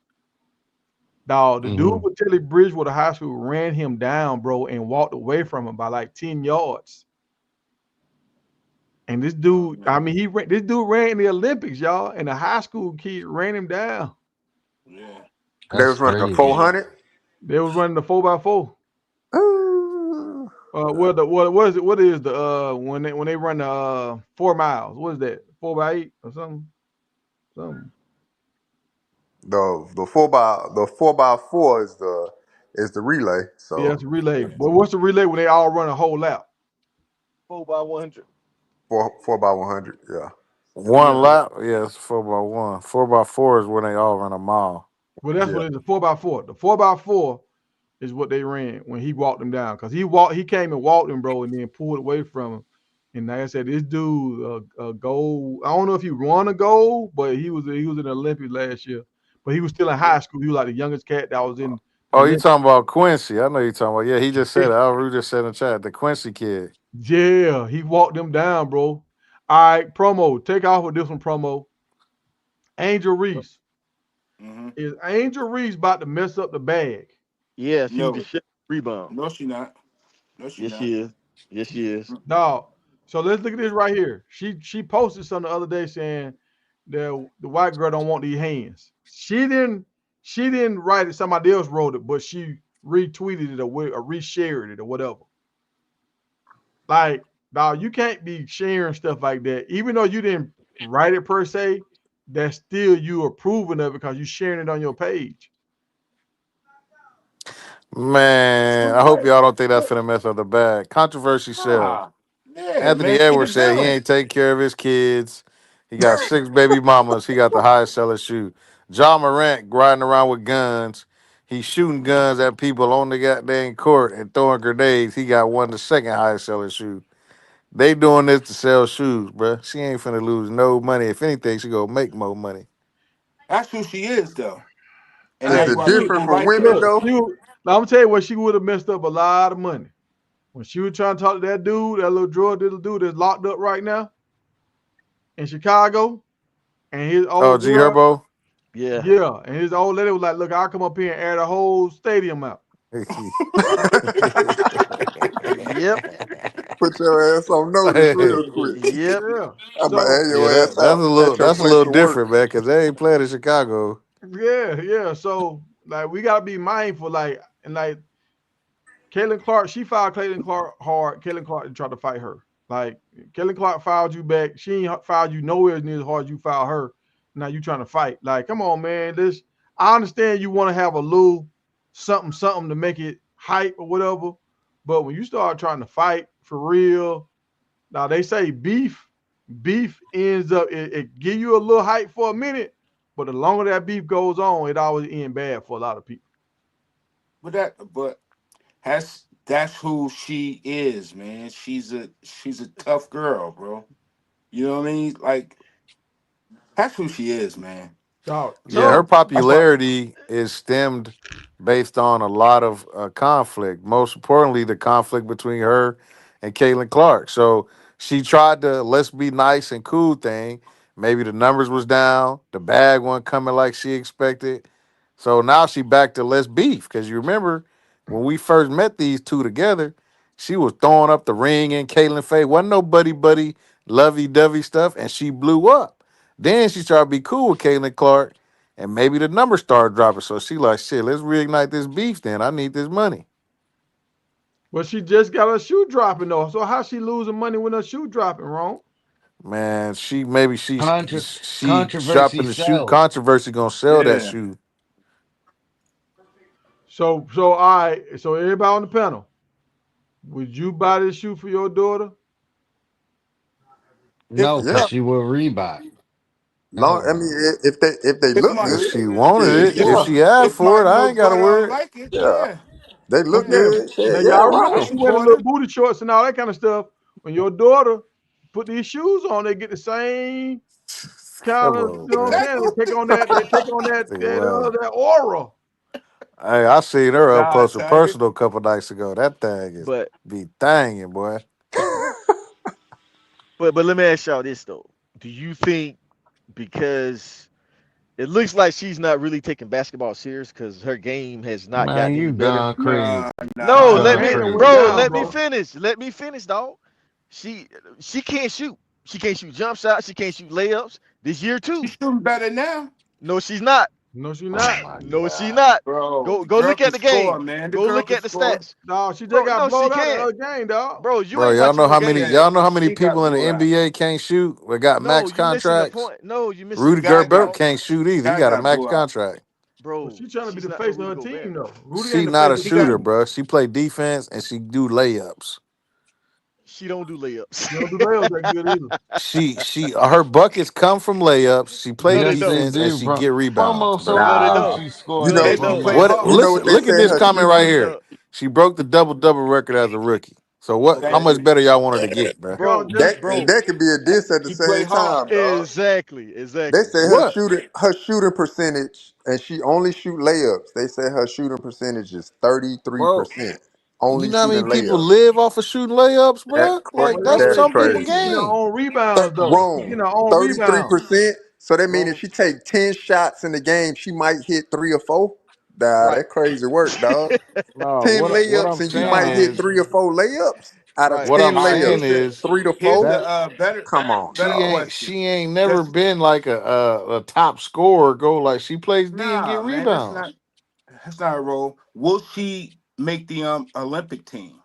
Dog, the dude Hmm. with Teddy Bridgewater High School ran him down, bro, and walked away from him by like 10 yards. And this Oh dude, I man. mean, this dude ran in the Olympics, y'all, and a high school kid ran him down. Yeah. They That's was running a crazy. 400. They was running the 4x4. Ooh. What is it? What is the when they run the 4 miles? What is that? 4x8 or something? Something. The 4x4 is the relay. Yeah, So it's a relay. But what's the relay when they all run a whole lap? 4x100. four by 100. Yeah. Yeah. One lap, yeah, it's 4x1. 4x4 is when they all run a mile. Well, that's Yeah. what it is. A 4x4. The 4x4 is what they ran when he walked them down. Cause he came and walked him, bro, and then pulled away from him. And like I said, this dude, a gold. I don't know if he won a gold, but he was in the Olympics last year. But he was still in high school. He was like the youngest cat that was in the Oh, you Olympics. talking about Quincy? I know you talking about. Yeah, he just said it. Al Rue just said in the chat, the Quincy kid. Yeah, he walked them down, bro. All right, promo. Take off with this one, promo. Angel Reese. Mm-hmm. Is Angel Reese about to mess up the bag? Yeah, she the No. shit rebound. No, she not. No, she Yes, not. she is. Yes, she is. No. So let's look at this right here. She posted something the other day saying the white girl don't want these hands. She didn't write it. Somebody else wrote it, but she retweeted it or reshared it or whatever. Like, now you can't be sharing stuff like that, even though you didn't write it per se. That's still you approving of it because you sharing it on your page. Man, I Who's hope that? y'all don't think that's finna mess up the bag. Controversy sells. Ah. Yeah, Anthony man. Keep Edwards it said he selling. ain't take care of his kids. He got six baby mamas. He got the highest selling shoe. John Morant riding around with guns. He's shooting guns at people on the goddamn court and throwing grenades. He got one of the second highest selling shoe. They doing this to sell shoes, bruh. She ain't finna lose no money. If anything, she gonna make more money. That's who she is, though. And Is that's Hey, it why different people from like women her. look, though? now I'm gonna tell you what, she would have messed up a lot of money when she was trying to talk to that dude, that little drug dealer dude that's locked up right now in Chicago, and his Oh, old G girl. Herbo. Yeah. Yeah, and his old lady was like, "Look, I'll come up here and air the whole stadium out." Yep. Put your ass on notice real quick. Yep. Yeah. I'm about to So have Yeah, your ass that's a out little at your that's a place little of work. different, man, because they ain't playing in Chicago. yeah. So like we gotta be mindful, like and like Caitlin Clark, she filed Caitlin Clark hard. Caitlin Clark tried to fight her. Like Caitlin Clark filed you back. She ain't filed you nowhere near as hard as you filed her. Now you trying to fight. Like, come on, man. This I understand you want to have a little something to make it hype or whatever. But when you start trying to fight for real, now they say beef ends up it give you a little hype for a minute, but the longer that beef goes on, it always ends bad for a lot of people. but that's who she is, man. She's a tough girl, bro. You know what I mean? Like that's who she is, man. Dog, Yeah, her tough. That's why. popularity is stemmed based on a lot of conflict. Most importantly, the conflict between her and Caitlin Clark. So she tried the let's be nice and cool thing. Maybe the numbers was down, the bag wasn't coming like she expected. So now she back to let's beef. Because you remember when we first met these two together, she was throwing up the ring in Caitlin Faye. Wasn't no buddy lovey dovey stuff, and she blew up. Then she started to be cool with Caitlin Clark, and maybe the numbers started dropping. So she like, shit, let's reignite this beef then. I need this money. Well, she just got her shoe dropping though. So how she losing money when her shoe dropping, wrong? Man, she Controversy dropping the shoe. sells. Controversy gonna sell that Yeah. shoe. So all right. So everybody on the panel, would you buy this shoe for your daughter? No, because Yeah, she will Reebok. long. Hell I mean, no. if they If look my If good, she wanted shit, it, if yeah, she asked if for my it, I little ain't gotta daughter don't wear it. like it, yeah. yeah, They look Okay. yeah, good. Now Shit, yeah, y'all I'm remember gonna rock 'em. she wearing support little her. booty shorts and all that kind of stuff. When your daughter put these shoes on, they get the same kind Come of, on, you know what I'm man. saying? They take on Think wild. that aura. Hey, I seen her up Nah, close and Tiger. personal a couple nights ago. That thing is But be thangin', boy. but let me ask y'all this though. Do you think because it looks like she's not really taking basketball serious because her game has not Man, gotten you any better? done Nah, crazy. No, You nah, let done me, Game done went crazy. bro. down, Let me bro. finish. Let me finish, dog. She she can't shoot. She can't shoot jump shots. She can't shoot layups this year too. she's shooting better now, No, she's not. No, she Oh not. my No, she's God. not. bro. Go The go girl look can at the score, game. man. The Go girl look can at the score. stats, No, she just bro. got No, she blowed out the can't, other game, dog. bro. You Bro, ain't y'all watching know no how many Yeah, games. y'all know how many she got people in the blown out. NBA can't shoot? We got No, max you missing the contracts. point. No, you missing the Rudy Guy point, got Gobert dog. can't shoot either. He guy got a got max blew out. contract. But Bro, she trying to be she's the not no face of Rudy her team, Gobert. though. Rudy She ain't the not face a of She the got shooter, team. bro. She play defense and she do layups. She don't do She don't layups. do layups that good either. She her buckets come from layups. She play No, they Yes, don't. they defense and do, she bro. get rebounds, Promo so bro. No, they long, Nah, don't. she you scored They know, eight she from don't. play layup. What you hard. know what listen they look at say this her comment No, right shooting. they here. don't. She broke the double record as a rookie. So what how Okay, Thank much you. better y'all want her to get, bro? Y'all bro, just That bro. that could be a diss at the She play same hard. time, dog. Exactly, They exactly. say What? her shooting percentage, and she only shoot layups. They say her shooting percentage is Bro, 33%. you Only know how many shooting people layups. live off of shooting layups, bro? Like But that's no, That's some she people getting crazy. her game. own rebounds though. She Wrong. getting her own rebounds, 33%. So that means if Wrong. she take 10 shots in the game, she might hit 3 or 4. Nah, Right. that crazy work, dog. No, 10 what layups I'm and you saying might Nah. hit is 3 or 4 layups. Out of Right. what 10 I'm All right. saying layups, is Here's 3 to 4. the better Come on, better dog. question. she ain't never Does been like a top scorer. Go like she plays D and get nah, man. rebounds. That's not a role. Will she make the Olympic team?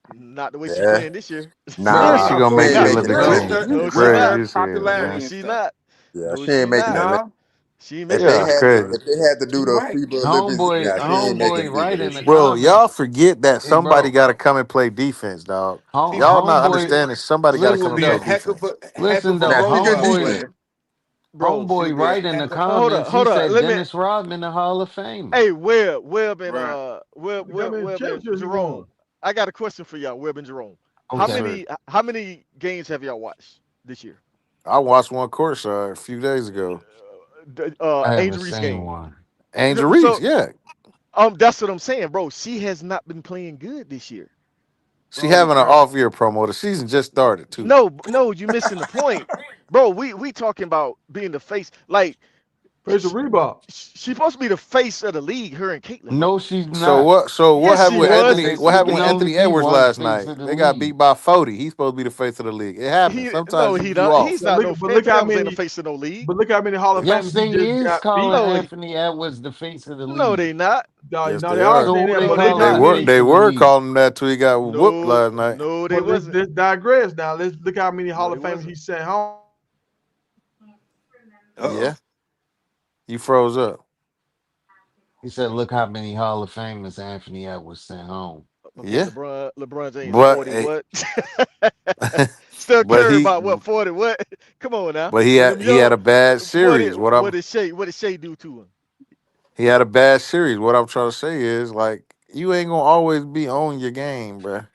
Not the way she Yeah. playing this year. Yeah, yeah, she Nah, gonna she make ain't the absolutely. making Olympic the With team. Olympic No, her You team. no, she with not. crazy her as hell, No, popularity man. and she stuff. not. Yeah, No, she ain't she making the not. Olympic. No, She ain't If making the they Yeah, Olympic had to, team. crazy. if they had to do she the might. FIBA Olympics, Homeboy, nah, she ain't making homeboy, FIBA right in this the year. Bro, y'all comments. forget that Hey, somebody bro, got to come and play defense, dog. She Y'all not homeboy, understanding. Somebody got she to will come listen and be a play though, defense. heck listen of a though, Now she role can homeboy, defend. player. Bro, She'll homeboy, be a right in heck the of comments. He hold up. said Let me. Dennis Rodman, the Hall of Famer. Hey, Webb and right. How many Webb and championships you Jerome. won? I got a question for y'all, Webb and Jerome. Yes, How Okay, sir. many games have y'all watched this year? I watched one courtside a few days ago. I haven't Angel Reese seen game. one. Angel Reese, So yeah, that's what I'm saying, bro. She has not been playing good this year. she Bro, the having an girl. off year promo. The season just started too. No, no, you missing the point, bro. We talking about being the face. Like Face of Reebok. She supposed to be the face of the league. Her and Caitlyn, right? No, she's So not. what? So what Yes, happened she with That was. Anthony? that What happened speaking with on, Anthony he Edwards was last face night? of the They got league. beat by 40. He's supposed to be the face of the league. It happens. He no, Sometimes he you not. off. He's not no. But look how Anthony Edwards ain't the many. face of no league. But look how many Hall of Yes, Famers he they just is got calling beat. No, Anthony Edwards the face of the no, league. they not. Yes, No, they they are are. So saying who that, they but they calling They the not were many. face they of the were league? calling him that till he got whooped No, last night. no, they But wasn't. let's digress now. Let's look how many No, Hall they of Famers wasn't. he sent home. Uh-oh. Yeah, you froze up. He said, "Look how many Hall of Famers Anthony Edwards sent home." Okay, Yeah, LeBron James but 40 what? Steph but Curry he about what 40 what? Come on now. but When them he had young, a bad what did series. what did Shea do to him? He had a bad series. What I'm trying to say is like you ain't gonna always be on your game, bruh.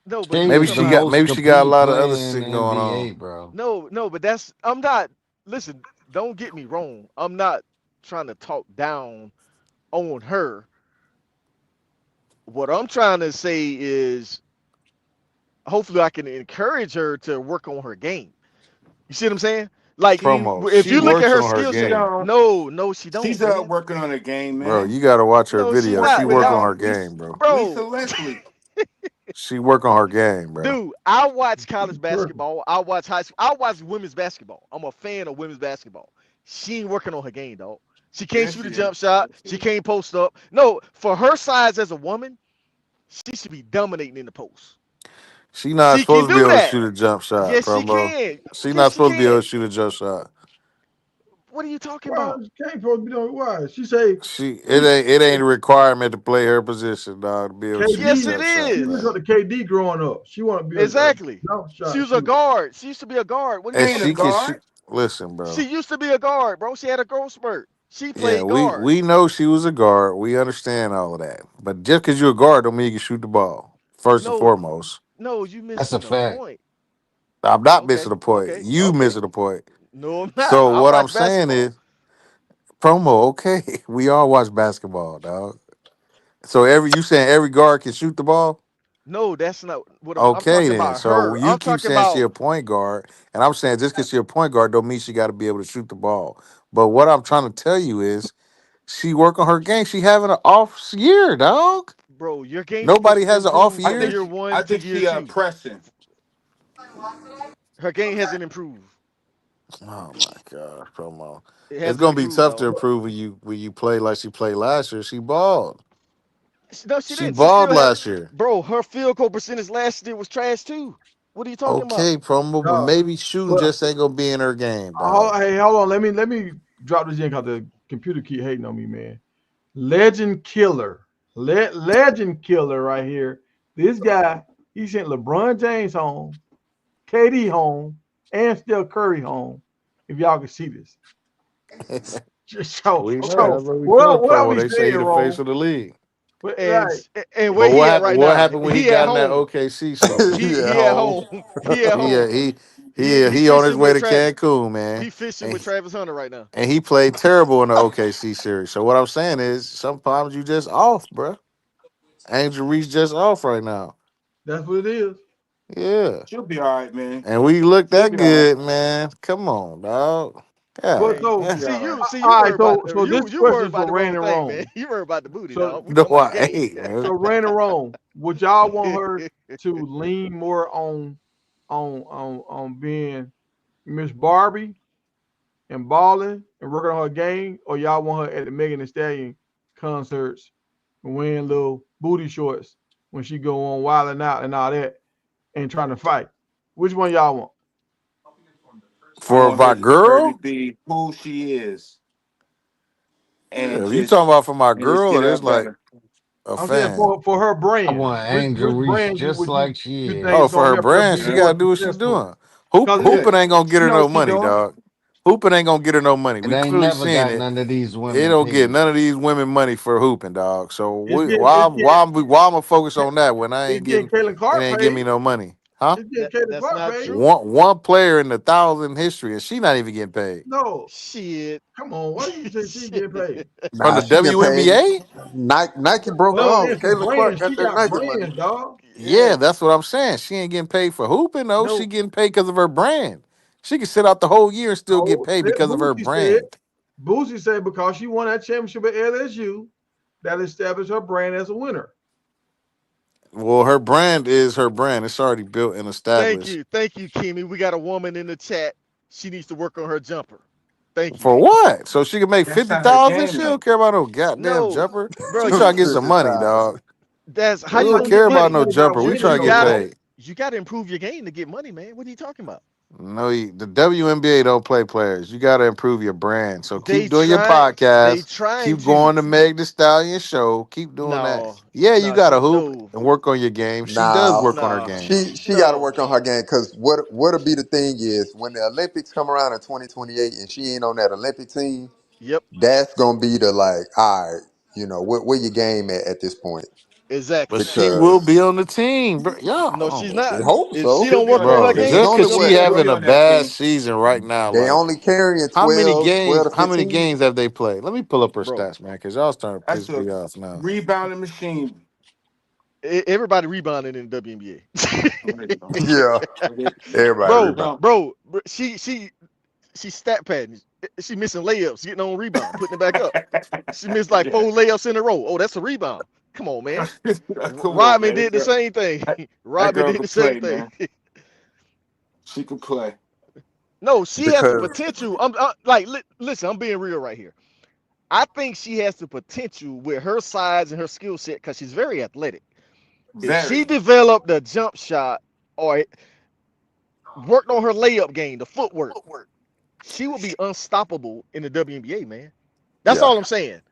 No, but Shea you is talking the about most Maybe she got a complete lot of other player in the shit going NBA, on. bro. no, but that's I'm not. Listen, don't get me wrong. I'm not trying to talk down on her. What I'm trying to say is hopefully I can encourage her to work on her game. You see what I'm saying? Like Promo. if She you look at works her on her skill She set, game. don't. no, she don't, She's man. working on the game, Bro, man. you gotta watch her No, she video. Work She not, work on without her Lisa, game, bro. Lisa bro. Leslie. She work on her game, bro. Dude, I watch college Perfect. basketball. I watch high school. I watch women's basketball. I'm a fan of women's basketball. She ain't working on her game, dog. She can't Yes, shoot a she is. jump shot. She can't post up. No, for her size as a woman, she should be dominating in the post. She not She can supposed to be do able to that. shoot a jump shot, Yes, she promo. can. She Yes, not she supposed to be able to can. shoot a jump shot. What are you talking Why about? she can't supposed to be doing why? She say It ain't a requirement to play her position, dog, to be able to shoot a Yes, KD. it jump shot, She look man. is. up to KD growing up. She want to be a Exactly. jump She shot was a shooter. guard. She used to be a guard. What are She you And ain't a she talking can about? shoot. guard. Listen, She bro. used to be a guard, bro. She had a growth spurt. She Yeah, played guard. we know she was a guard. We understand all of that. But just because you're a guard don't mean you can shoot the ball. First and No, foremost. no, you That's a missing the fact. point. I'm not missing Okay, the point. okay, You okay. missing the point. No, I'm not. So I what I'm watch saying basketball. is, promo, okay. We all watch basketball, dog. So you saying every guard can shoot the ball? No, that's not what I'm Okay talking then. about So her. you I'm keep talking saying she about a point guard, and I'm saying just because she a point guard don't mean she got to be able to shoot the ball. But what I'm trying to tell you is she work on her game. She having an off year, dog. bro, your game Nobody gets has an off improved I from year. think year she, one I to think year she two. pressing. Her game hasn't improved. Oh my god, promo. It It's hasn't gonna be improved, tough to dog. improve when you play like she played last year. She balled. No, she She didn't. She balled still had, last year. bro. Her field goal percentage last year was trash too. What are you talking about? Okay, promo, but Dog. maybe shooting But just ain't gonna be in her game, dog. hey, hold on. Let me drop this in because the computer keep hating on me, man. Legend killer, legend killer right here. This guy, he sent LeBron James home, KD home, and Steph Curry home. If y'all can see this, just so We know so that's what we what talk what are promo. we They say saying he the face wrong? of the league. But And right, where But he at right what now? happened when he He at got in that home. OKC series? he at He at home. home. He at He uh, home. he He he on his fishing way with to Cancun, man. he fishing with And Travis Hunter right now. and he played terrible in the OKC series. So what I'm saying is sometimes you just off, bruh. Angel Reese just off right now. That's what it is. Yeah. She'll be all right, man. And we look She'll that be all right. good, man. Come on, dog. But God. Hey, she'll so, be all right. See you all right. worry about So this you worry question is about for the Rain wrong and thing, man. Rome. You worry about the booty, So dog. We No, talking about the I game. ain't, man. so Rain and Rome, would y'all want her to lean more on being Miss Barbie and balling and working on her game, or y'all want her at the Megan Thee Stallion concerts and wearing little booty shorts when she go on wilding out and all that and trying to fight? Which one y'all want? I For want my her to girl? be who she is and Yeah, if you talking about for my just girl, get or her this like better. a I'm saying fan? for her I brand. want Which Angel Reese brand just like she you think Oh, is is. for gonna her help her brand, be she more gotta do what she successful? doing. Because Yeah. Hooping ain't gonna get she her knows no what she money, doing. dog. Hooping ain't gonna get her no money. It We ain't clearly never seeing got it. none of these It women don't get paid. none of these women money for hooping, dog. So It's getting it's getting why I'm gonna focus on that when I ain't it's getting getting Caitlin it Clark ain't giving paid. me no money, huh? It's getting Caitlin That's Clark not paid. true. One player in the thousand history, and she not even getting paid No, Shit. come on. Why do you say she Shit. getting paid? from Nah, the she get paid. WNBA. Nike broke No, I'm off. saying for Caitlin Clark brands. got She that got Nike money. brands, dog. Yeah, Yeah. that's what I'm saying. She ain't getting paid for hooping though. She No, getting paid because of her brand. She can sit out the whole year and still get no. paid because of her Boosie said. brand. Boosie said because she won that championship at LSU, that established her brand as a winner. Well, her brand is her brand. It's already built and established. Thank you, Kimmy. We got a woman in the chat. She needs to work on her jumper. Thank you. For what? So she can make That's not her 50,000? She game don't though. care about no goddamn No, jumper. bro, She you trying to get some money, 50,000. dog. that's how We you don't gonna Sometimes get care you about can't money. no go by jumper. We winning trying You to get though, gotta bro. paid. you gotta improve your game to get money, man. What are you talking about? No, the WNBA don't play players. You got to improve your brand. So keep doing your They podcast. trying Keep to. going to Meg the Stallion show. Keep doing that. No, Yeah, you no, got to hoop no, and work on your game. She does Nah, work on her no, game. she got to no. work on her game because what'll be the thing is when the Olympics come around in 2028 and she ain't on that Olympic team, Yep, that's gonna be the like, all right, where your game at this point? But exactly. she will be Because on the team, bro. No, she's Y'all, we not. hope If she so. She'll don't be work on on that her bro, It's game, team. just only she's because gonna she be She'll what having be a on that bad team. season right now, they like only carrying how many 12, games? 12 to How many 15. games have they played? Let me pull up her bro. stats, man, because y'all starting to That's piss a me off now. rebounding machine. Everybody rebounding in the WNBA. There you go. Yeah, Okay. everybody bro, rebound. Rebound. she stat padding. She missing layups, getting on rebound, putting it back up. She missed like Yeah. 4 layups in a row. Oh, that's a rebound. Come on, man. Come on, Rodman man. did the same thing. That Rodman girl did can the same play, thing. man. She can play. No, she has the Because potential. Listen, I'm being real right here. I think she has the potential with her size and her skill set because she's very athletic. If she Very. developed a jump shot or worked on her layup game, the footwork, she would be unstoppable in the WNBA, man. That's yeah, all I'm saying.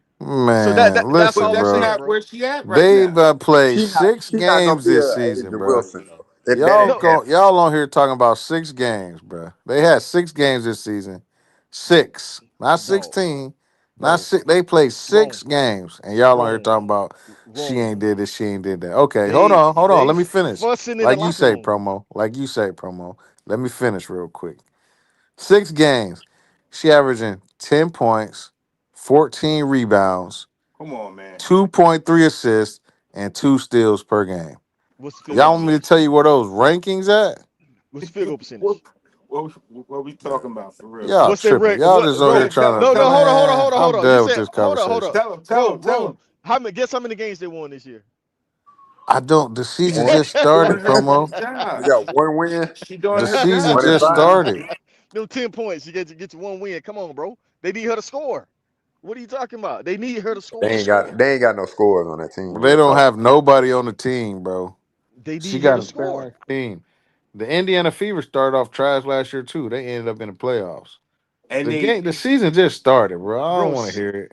So Man, that's But all listen, I'm that's bro. saying, not bro. where she at right They now. about played she not six she not gonna games be this a season, Asia bro. Wilson though. That ain't No, happening. Y'all on here talking about 6 games, bro. They had 6 games this season. 6, not dog, 16, not bro, 6. They played wrong, 6 games, and y'all on here wrong, talking about she wrong. ain't did this, she ain't did that. Okay, They hold on. they Let me finish. fussing in the Like you locker say, room. promo. Like you say, promo. Let me finish real quick. 6 games. She averaging 10 points, 14 rebounds, Come on, man. 2.3 assists, and 2 steals per game. What's the field Come goal Y'all want me to percentage? tell you where those rankings at? What's the field goal what, percentage? what we talking about for real? Y'all What's that tripping. rec? Y'all What, just on here bro? Tell trying him, No, to, no, tell him, hold on, hold on, man, hold on, hold I'm on. You done with said, this hold on, hold on. conversation. tell him, tell Rome. him. Guess how many games they won this year? I don't, the season One, just She doing started, her promo. we job. got one win, She doing The her season one job. in just five. started. No 10 points. You get you one win. Come on, bro. They need her to score. What are you talking about? They need her to score. They ain't got no scores on that team. But What they you don't talking have nobody on the team, bro. They She need her got to a score. bad team. The Indiana Fever started off trash last year, too. They ended up in the playoffs. And they The season just started, bro. I don't Bro, want to hear it.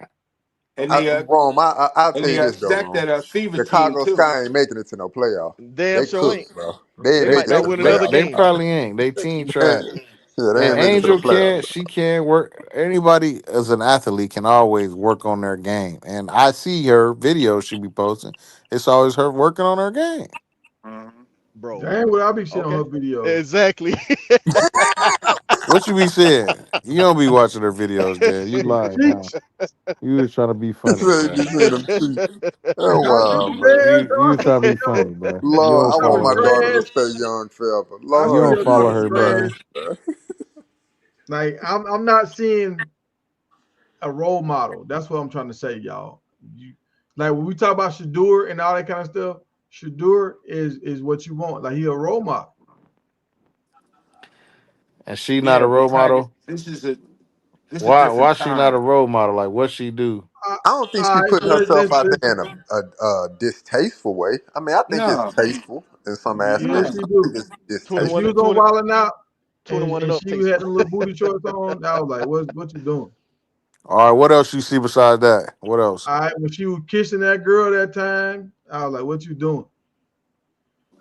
and about? they Rome, I'll and tell they you this though, upset Rome. that Fever team Chicago too. Sky ain't making it to no playoff. damn They sure ain't. cooked, bro. They ain't They They might making it they not to the win they, another playoff. they game. probably ain't. They team trash. Yeah, they And ain't making it to the Angel playoffs, can bro. she can work. Anybody as an athlete can always work on their game. And I see her videos she be posting. It's always her working on her game. Mhm. Bro. Dang, what I be seeing on her Okay. videos. Exactly. What you be saying? You don't be watching her videos, man. You lying now. You was trying to be funny, So bro. you see them tweets. Oh Not just wow, a man. bad You was dog. trying to be funny, bro. You Lord, don't I I want was follow my her. daughter to trash. stay young forever. I You see Lord don't her follow talking Jesus her, trash. man. Christ, bro. Like I'm not seeing a role model. That's what I'm trying to say, y'all. You, like when we talk about Shadur and all that kind of stuff, Shadur is what you want. Like he a role model. And she not a Yeah, but role Tiger, model. this is a Why different she not a time. role model? Like what she do? Uh, I don't think all she right, putting so let's herself let's out let's. there in a distasteful way. I mean, I think it's No, tasteful in some Yes, aspects. no. she I think do. it's When she 21 distasteful. was on 20 Wildin' Out and, 21 and and up she had tasteful. them little booty shorts on, I was like, what you doing? All right, what else you see besides that? What else? All right, when she was kissing that girl that time, I was like, what you doing?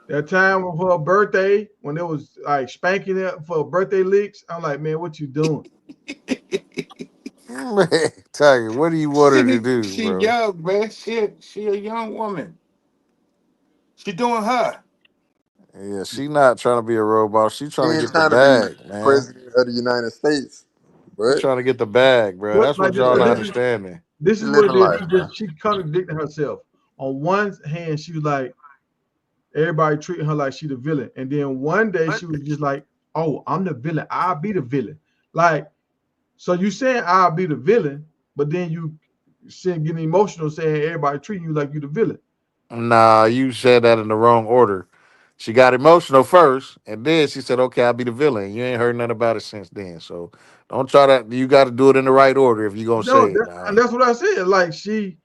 That time for her birthday, when it was like spanking it for birthday leaks, I'm like, man, what you doing? Man, Tiger, what do you want her to do, She bro? young, man. She a young woman. She doing her. Yeah, she not trying to be a robot. She She trying to ain't get the trying to be bag, man. president of the United States, She but trying to get the bag, bro. What That's like what this? y'all But not yeah, understanding. this she is what living it is. life, man. She contradicted herself. On one hand, she was like, everybody treating her like she the villain, and then one day she was just like, oh, I'm the villain. I'll be the villain. Like So you saying I'll be the villain, but then you getting emotional saying everybody treating you like you the villain. Nah, you said that in the wrong order. She got emotional first, and then she said, "Okay, I'll be the villain." You ain't heard nothing about it since then. So don't try to. You got to do it in the right order if you gonna No, say it. and Nah, that's what I said. Like she,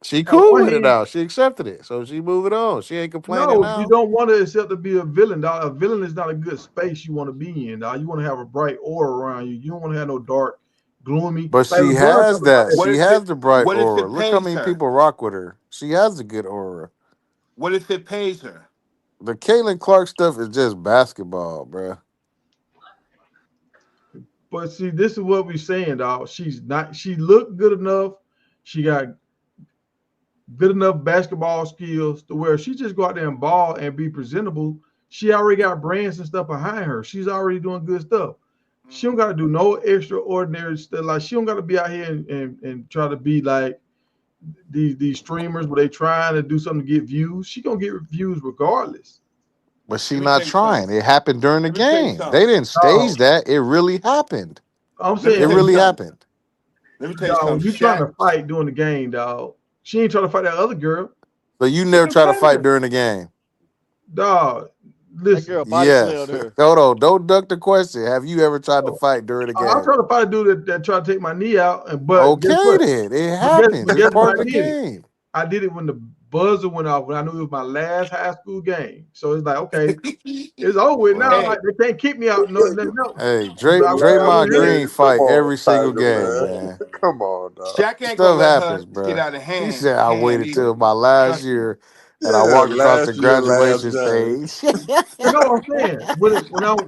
she at cool one with it hand, now. She accepted it, so she moving on. She ain't complaining no, you now. don't want to accept to be a villain, dog. A villain is not a good space you want to be in, dog. You want to have a bright aura around you. You don't want to have no dark, gloomy. But Like she LeBron has talking about that. that. What She if it? has the bright What if aura. it Look how pays many her? people rock with her. She has a good aura. What if it pays her? The Caitlin Clark stuff is just basketball, bruh. But see, this is what we're saying, dog. She's not. She looked good enough. She got good enough basketball skills to where she just go out there and ball and be presentable. She already got brands and stuff behind her. She's already doing good stuff. She don't Mhm. got to do no extraordinary stuff. Like she don't got to be out here and try to be like these streamers where they trying to do something to get views. She gonna get views regardless. But she Let me not tell you something. trying. It happened during the Let me tell you game. They something. didn't Dog, stage that. It really happened. I'm Let me It saying, tell you really something. happened. Let me tell you dog, something. when you trying Shaq. to fight during the game, dog, she ain't trying to fight that other girl. So you She never ain't try to fight playing. during the game. Dog, That listen. girl body Yes. slammed her. Hold on. Don't duck the question. Have you ever tried to fight during the I game? try to fight a dude that tried to take my knee out, but guess Okay, what? then. It But guess happens. but It's guess part what of I the did it? game. I did it when the buzzer went off when I knew it was my last high school game. So it's like, okay, it's over with now. Well, Like they can't kick me out nothing else. hey, But I went I Draymond went in. Green Man, come fight on, every single Tiger, game, man. man. Come on, dog. Shaq ain't gonna Stuff let her happens, get bro. out of He hand said I hand waited till either. my last Trust me. year and I Yeah, walked across the last year, last graduation game. stage. You know what I'm saying?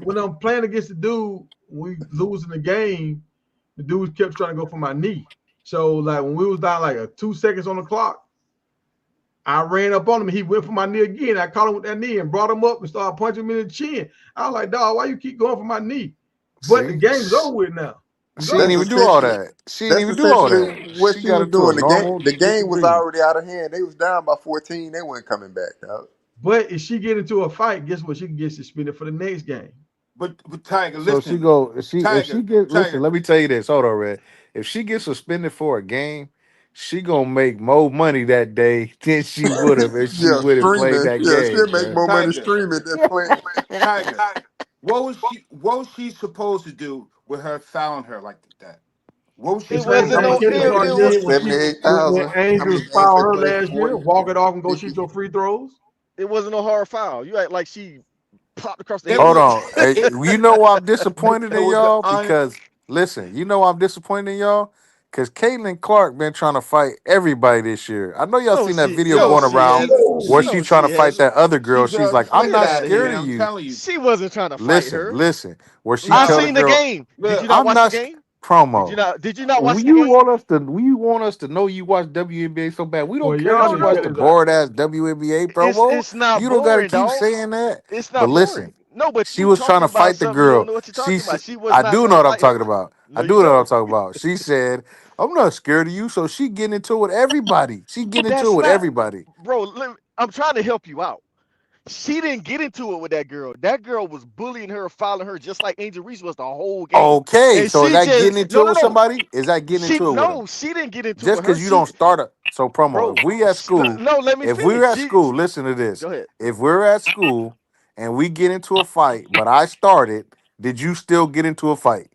When I'm playing against the dude, we losing the game, the dude kept trying to go for my knee. So like when we was down like 2 seconds on the clock, I ran up on him. He went for my knee again. I caught him with that knee and brought him up and started punching him in the chin. I was like, dog, why you keep going for my knee? But the See, game's over with now. It's she didn't That's over. even do all essentially that. She didn't that's even do all essentially that. what She she got was into a doing. normal The game was disagreement. already out of hand. They was down by 14. They weren't coming back, dog. But if she get into a fight, guess what? She can get suspended for the next game. But Tiger, So she listen. go if she Tiger, get listen, Tiger. let me tell you this. Hold on, Red. If she gets suspended for a game, she gonna make more money that day than she would have if she Yeah, would have played streaming. that Yeah, game, she'll make bro. more money Tiger. streaming than playing. Tiger. What was she supposed to do with her fouling her like that? What was The she It same supposed wasn't to thing no. do? Kendrick Clark It did was. when when 78,000. How Angels many games fouled they her played? last year. 40, Walk it off and go 50. shoot your free throws. It wasn't no hard foul. You act like she popped across the It Hold head. was on. Hey, it you know why I'm disappointed it in was the y'all? Because listen, you know why I'm disappointed in y'all? Because Caitlin Clark been trying to fight everybody this year. I know y'all No, seen that she. video No, going yo, she around she hasn't. where Whoa. she she No, trying she to fight hasn't. that other girl. she's She's a like, I'm Get not fighter, out of scared man. of here. I'm you. telling you. She wasn't trying to fight Listen, her. listen. Where she I tell Nah, the seen the girl, game. Did you look, not I'm watch the not game? promo. Did you not watch When the you game? want us to, when you want us to know you watch WNBA so bad, we don't Well, care y'all that No, you need to watch cut the no. this out. board ass WNBA promo. It's not You don't got to boring, keep dog. saying that. It's But not listen, boring. No, but she you was trying talking to about fight the something you don't girl. know what you're talking about. She was I not do trying know to what I'm fight talking her. about. I No, do you know what I'm don't. talking about. She said, "I'm not scared of you." So she get into it with everybody. She get into it That's with not, everybody. bro. I'm trying to help you out. She didn't get into it with that girl. That girl was bullying her, following her, just like Angel Reese was the whole game. Okay, And so is she that just getting into no, it no, with no. somebody? Is that getting She into it with them? no, she didn't get into it Just with her. because you don't start a so promo. Bro, If we at school, no. Let me if we're finish. at school, listen to this. Go ahead. If we're at school and we get into a fight, but I started, did you still get into a fight?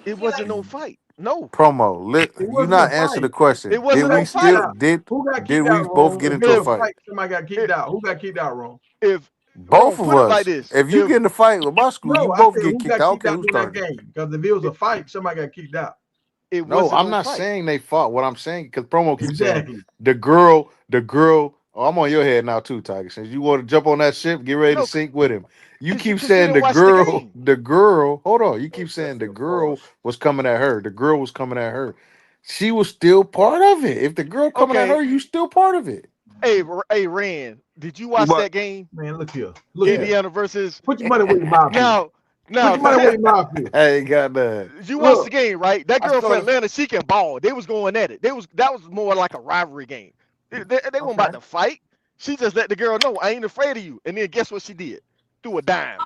It wasn't no fight. No, Promo. It You wasn't a not answer the fight. it question. Did wasn't Who no we got kicked still fight. out? Who got did kicked we out both wrong? get If into it a was a If fight? fight, somebody got kicked if out. Who got kicked out wrong? if Both wrong, of put it like us. this. If you If get in a fight with my school, you No, I both said get who kicked got out. kicked Okay, out who during that started it? game? Because if it was a fight, somebody got kicked out. it No, wasn't I'm no not fight. saying they fought. What I'm saying, because promo keeps saying Exactly. the girl. Oh, I'm on your head now too, Tiger. Since you want to jump on that ship, get ready to No, sink with him. You keep because you saying didn't the watch the girl, game. the girl. Hold on, you keep saying the girl was coming at her. The girl was coming at her. She was still part of it. If the girl coming at Okay. her, you still part of it. Hey, Rand, did you watch what? that game? Man, look here. Look Yeah. here. Indiana versus Put your money where your mouth is. now, Put now, your money where now. your mouth is. I ain't got that. You watched the Look, game, right? That I girl saw from the Atlanta, she can ball. They was going at it. That was more like a rivalry game. They weren't okay. about to fight. She just let the girl know I ain't afraid of you. And then guess what she did? Threw a dime.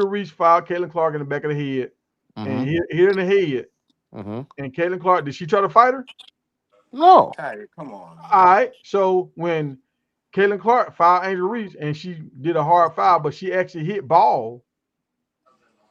Angel Reese fouled Caitlin Clark in the back of the head and Mm-hmm. hit her in the head. Mm-hmm. And Caitlin Clark, did she try to fight her? No. Tiger, come on, man. All right. So when Caitlin Clark fouled Angel Reese and she did a hard foul, but she actually hit ball.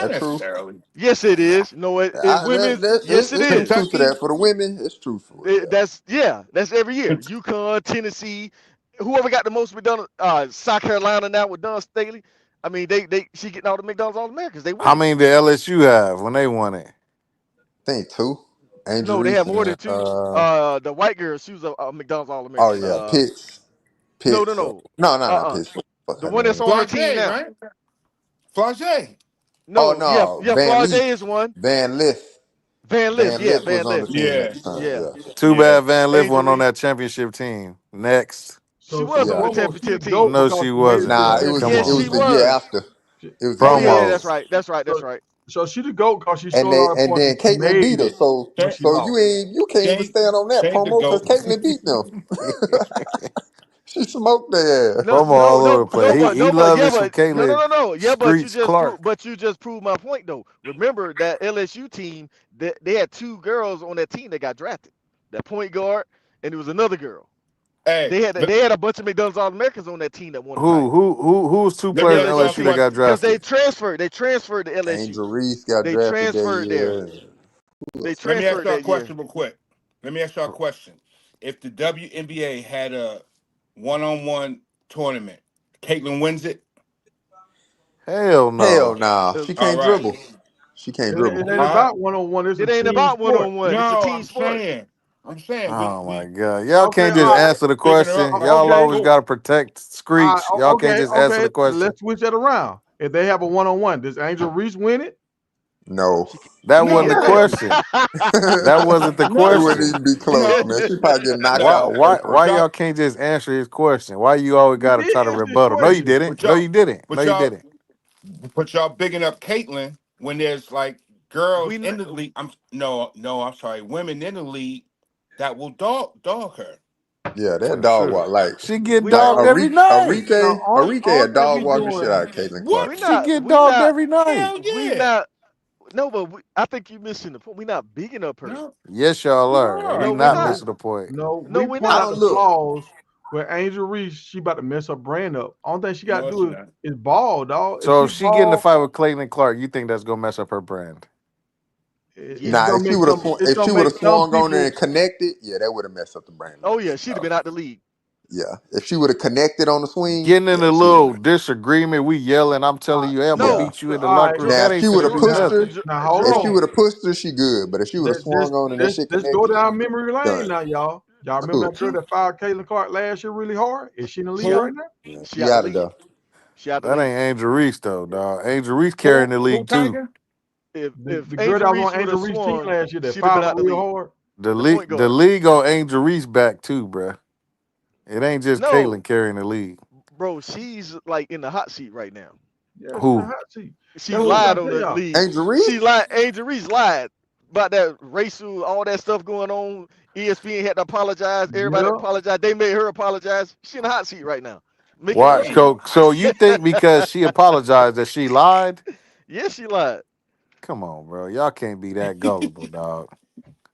Not That's true. necessarily. Yes, it is. No, it women's. Yes, it It's some is. truth to Kentucky, that. For the women, it's truthful. Yeah. That's every year. UConn, Tennessee, whoever got the most McDonald's. South Carolina now with Don Staley. I mean, she getting all the McDonald's All Americans. They How winning. many did LSU have when they won it? I think two. Angel No, they Reese have more than and two. The white girl, she was a McDonald's All oh American. yeah, Pitts. No, no, Pitts. no. No, not Uh-uh. Pitts. What's The her one that's name? on her team Flage, now. right? Flage. Oh No, yeah, no, yeah. Van Flage Leaf. is one. Van Lith. Van Lith, Van yeah, Lith was Van on the Lith, team at Yeah, the time. yeah. Yeah. Too yeah. bad Van Lift Angel wasn't on Reese. that championship team. Next. She Yeah. was on the Cuomo, she the championship goat team. No, because she she made it wasn't, to a Nah, bro. Come championship Yes, it on, she was the game. bro. year was. after. It was the Oh year yeah, Promo. that's after. right. That's right. That's So, right. so she the goat because she And scored they all the and points then and she Caitlyn made beat her. it So when Shane, she so lost. you can't even Shane, stand on that Shane the promo because goat. Caitlyn beat them. She smoked their ass. No, Promo all over the no, place. but He no, but loves yeah, it some but Caitlin no. Yeah, Screech Clark. but you just proved my point though. Remember that LSU team, they had two girls on that team that got drafted. That point guard, and it was another girl. Hey, They had a bunch of McDonald's All Americans on that team that won the Who title. who who who's two let me players at ask y'all a LSU that LSU, got question. because drafted? they transferred to LSU. Angel Reese got They drafted that transferred there. year. They Let me ask transferred y'all a that year. question real quick. Let me ask y'all a question. If the WNBA had a one-on-one tournament, Caitlyn wins it. Hell Hell no. nah. Uh, She All can't right. dribble. She can't It dribble. ain't All right. about one on one. It's a It ain't team about one sport. on one. It's a No, team sport. I'm saying Oh my we God. Y'all Okay, can't all just right, answer the bigging her up question. like Y'all okay, always before. gotta protect Screech. Y'all can't okay, just answer okay. the question. Let's switch that around. If they have a one on one, does Angel Reese win it? No. She That she wasn't can't the No, Yeah. dribble. question. it That wasn't the no, wouldn't question. even be close, no, man. She probably get knocked Why out no. why first why But round. y'all, y'all can't just answer his question? Why you always You gotta did try to answer his rebuttal? No, you question. didn't. but No, you y'all, didn't. No, but you y'all, didn't. but y'all bigging up Caitlyn when there's like girls we in the league. I'm sorry, women in the league that will dog her. Yeah, that For dog sure. walk like She get we dogged every night. Now, A only thing dog we walk the shit doing, out of Caitlin What? Clark. we She not get we dogged not every night. Hell we yeah. not no, but I think you missing the point. We not bigging up her. No, Yes, y'all you are. And we are. No, we're not not. no, missing the point. no, No, we we're point I not. out don't the look. flaws where Angel Reese, she about to mess her brand up. Only thing she got to No, she do not. is ball, dog. If So she if she get in the ball, fight with Clayton Clark, you think that's gonna mess up her brand? Yeah. it's Nah, gonna make some. It's if she gonna would make have some swung on her people. and connected, yeah, that would have messed up the brand a Oh little yeah, bit. she'd have Dog. been out the league. Yeah, if she would have connected on the swing, Getting in yeah, a she would have little been. disagreement, we yelling, I'm Uh, telling you, hey, I'm gonna Yeah. No, beat you in the all right, locker room. Jer- Now That if ain't she would finna have do pushed now, her, nothing. now hold if she on. would have pushed her, she good. But if she would have swung on and that shit Let's go connected, down memory lane done. now, y'all. Y'all remember Who? that girl that fired Caitlin Clark last year really hard? Is she in the league she right Who? now? Yeah, she she out the out of league. there. She out the That league. ain't Angel Reese though, dog. Angel Reese carrying Who? the Who? league too. Tiger? If The girl Angel that was Reese on would Angel have Reese team swung, last year that she'd have been fouled her out the real league. hard. The point The guard. league on Angel Reese back too, bruh. It ain't just No, Caitlyn carrying the league. bro, she's like in the hot seat right now. Yeah, she in the Who? hot seat. She That's what I'm Who? lied trying to on tell the y'all. league. Angel She Reese? lied. Angel Reese lied about that racial, all that stuff going on. ESPN had to apologize. Everybody Yeah. apologized. They made her apologize. She in the hot seat right now, making Why? Damn. waves. So you think because she apologized that she lied? Yes, she lied. Come on, bro. Y'all can't be that gullible, dog.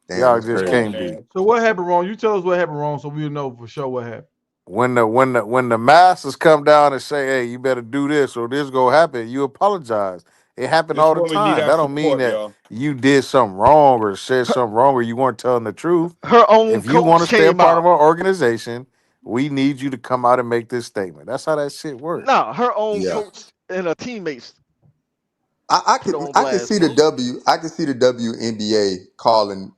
Damn, Y'all that's just Come crazy. on, can't be. man. So what happened wrong? You tell us what happened wrong so we'll know for sure what happened. When the masters come down and say, "Hey, you better do this or this gonna happen," you apologize. It happened This all the woman need time. our That don't mean support, that y'all. you did something wrong or said Her, something wrong or you weren't telling the truth. her own If you want to coach stay a came part out. of our organization, we need you to come out and make this statement. That's how that shit works. Nah, her own Yeah. coach and her teammates I put could her on I could blast, see the bro. WNBA calling,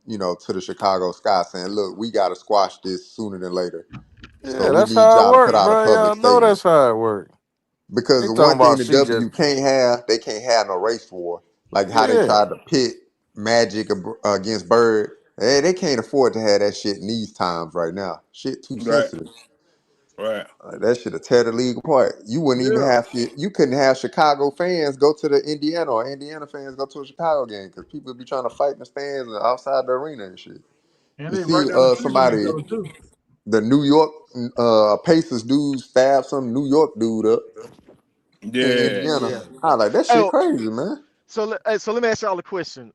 to the Chicago Sky saying, look, we gotta squash this sooner than later. So Yeah, we that's need how it y'all to put works, out a bro. public Y'all know statement. that's how it works. Because They the talking one thing about the she just W can't have, they can't have no race war. Like how they yeah. tried to pit Magic against Bird. They can't afford to have that shit in these times right now. Shit too Right. sensitive. Right. That should have tear the league apart. You wouldn't even Yeah. have to. You couldn't have Chicago fans go to the Indiana or Indiana fans go to a Chicago game because people be trying to fight in the stands and outside the arena and shit. And You they see, right down the street from each somebody, other too. the New York Pacers dude stabbed some New York dude up in Yeah. Indiana. Yeah. I like that shit Oh, crazy, man. so let me ask y'all a question.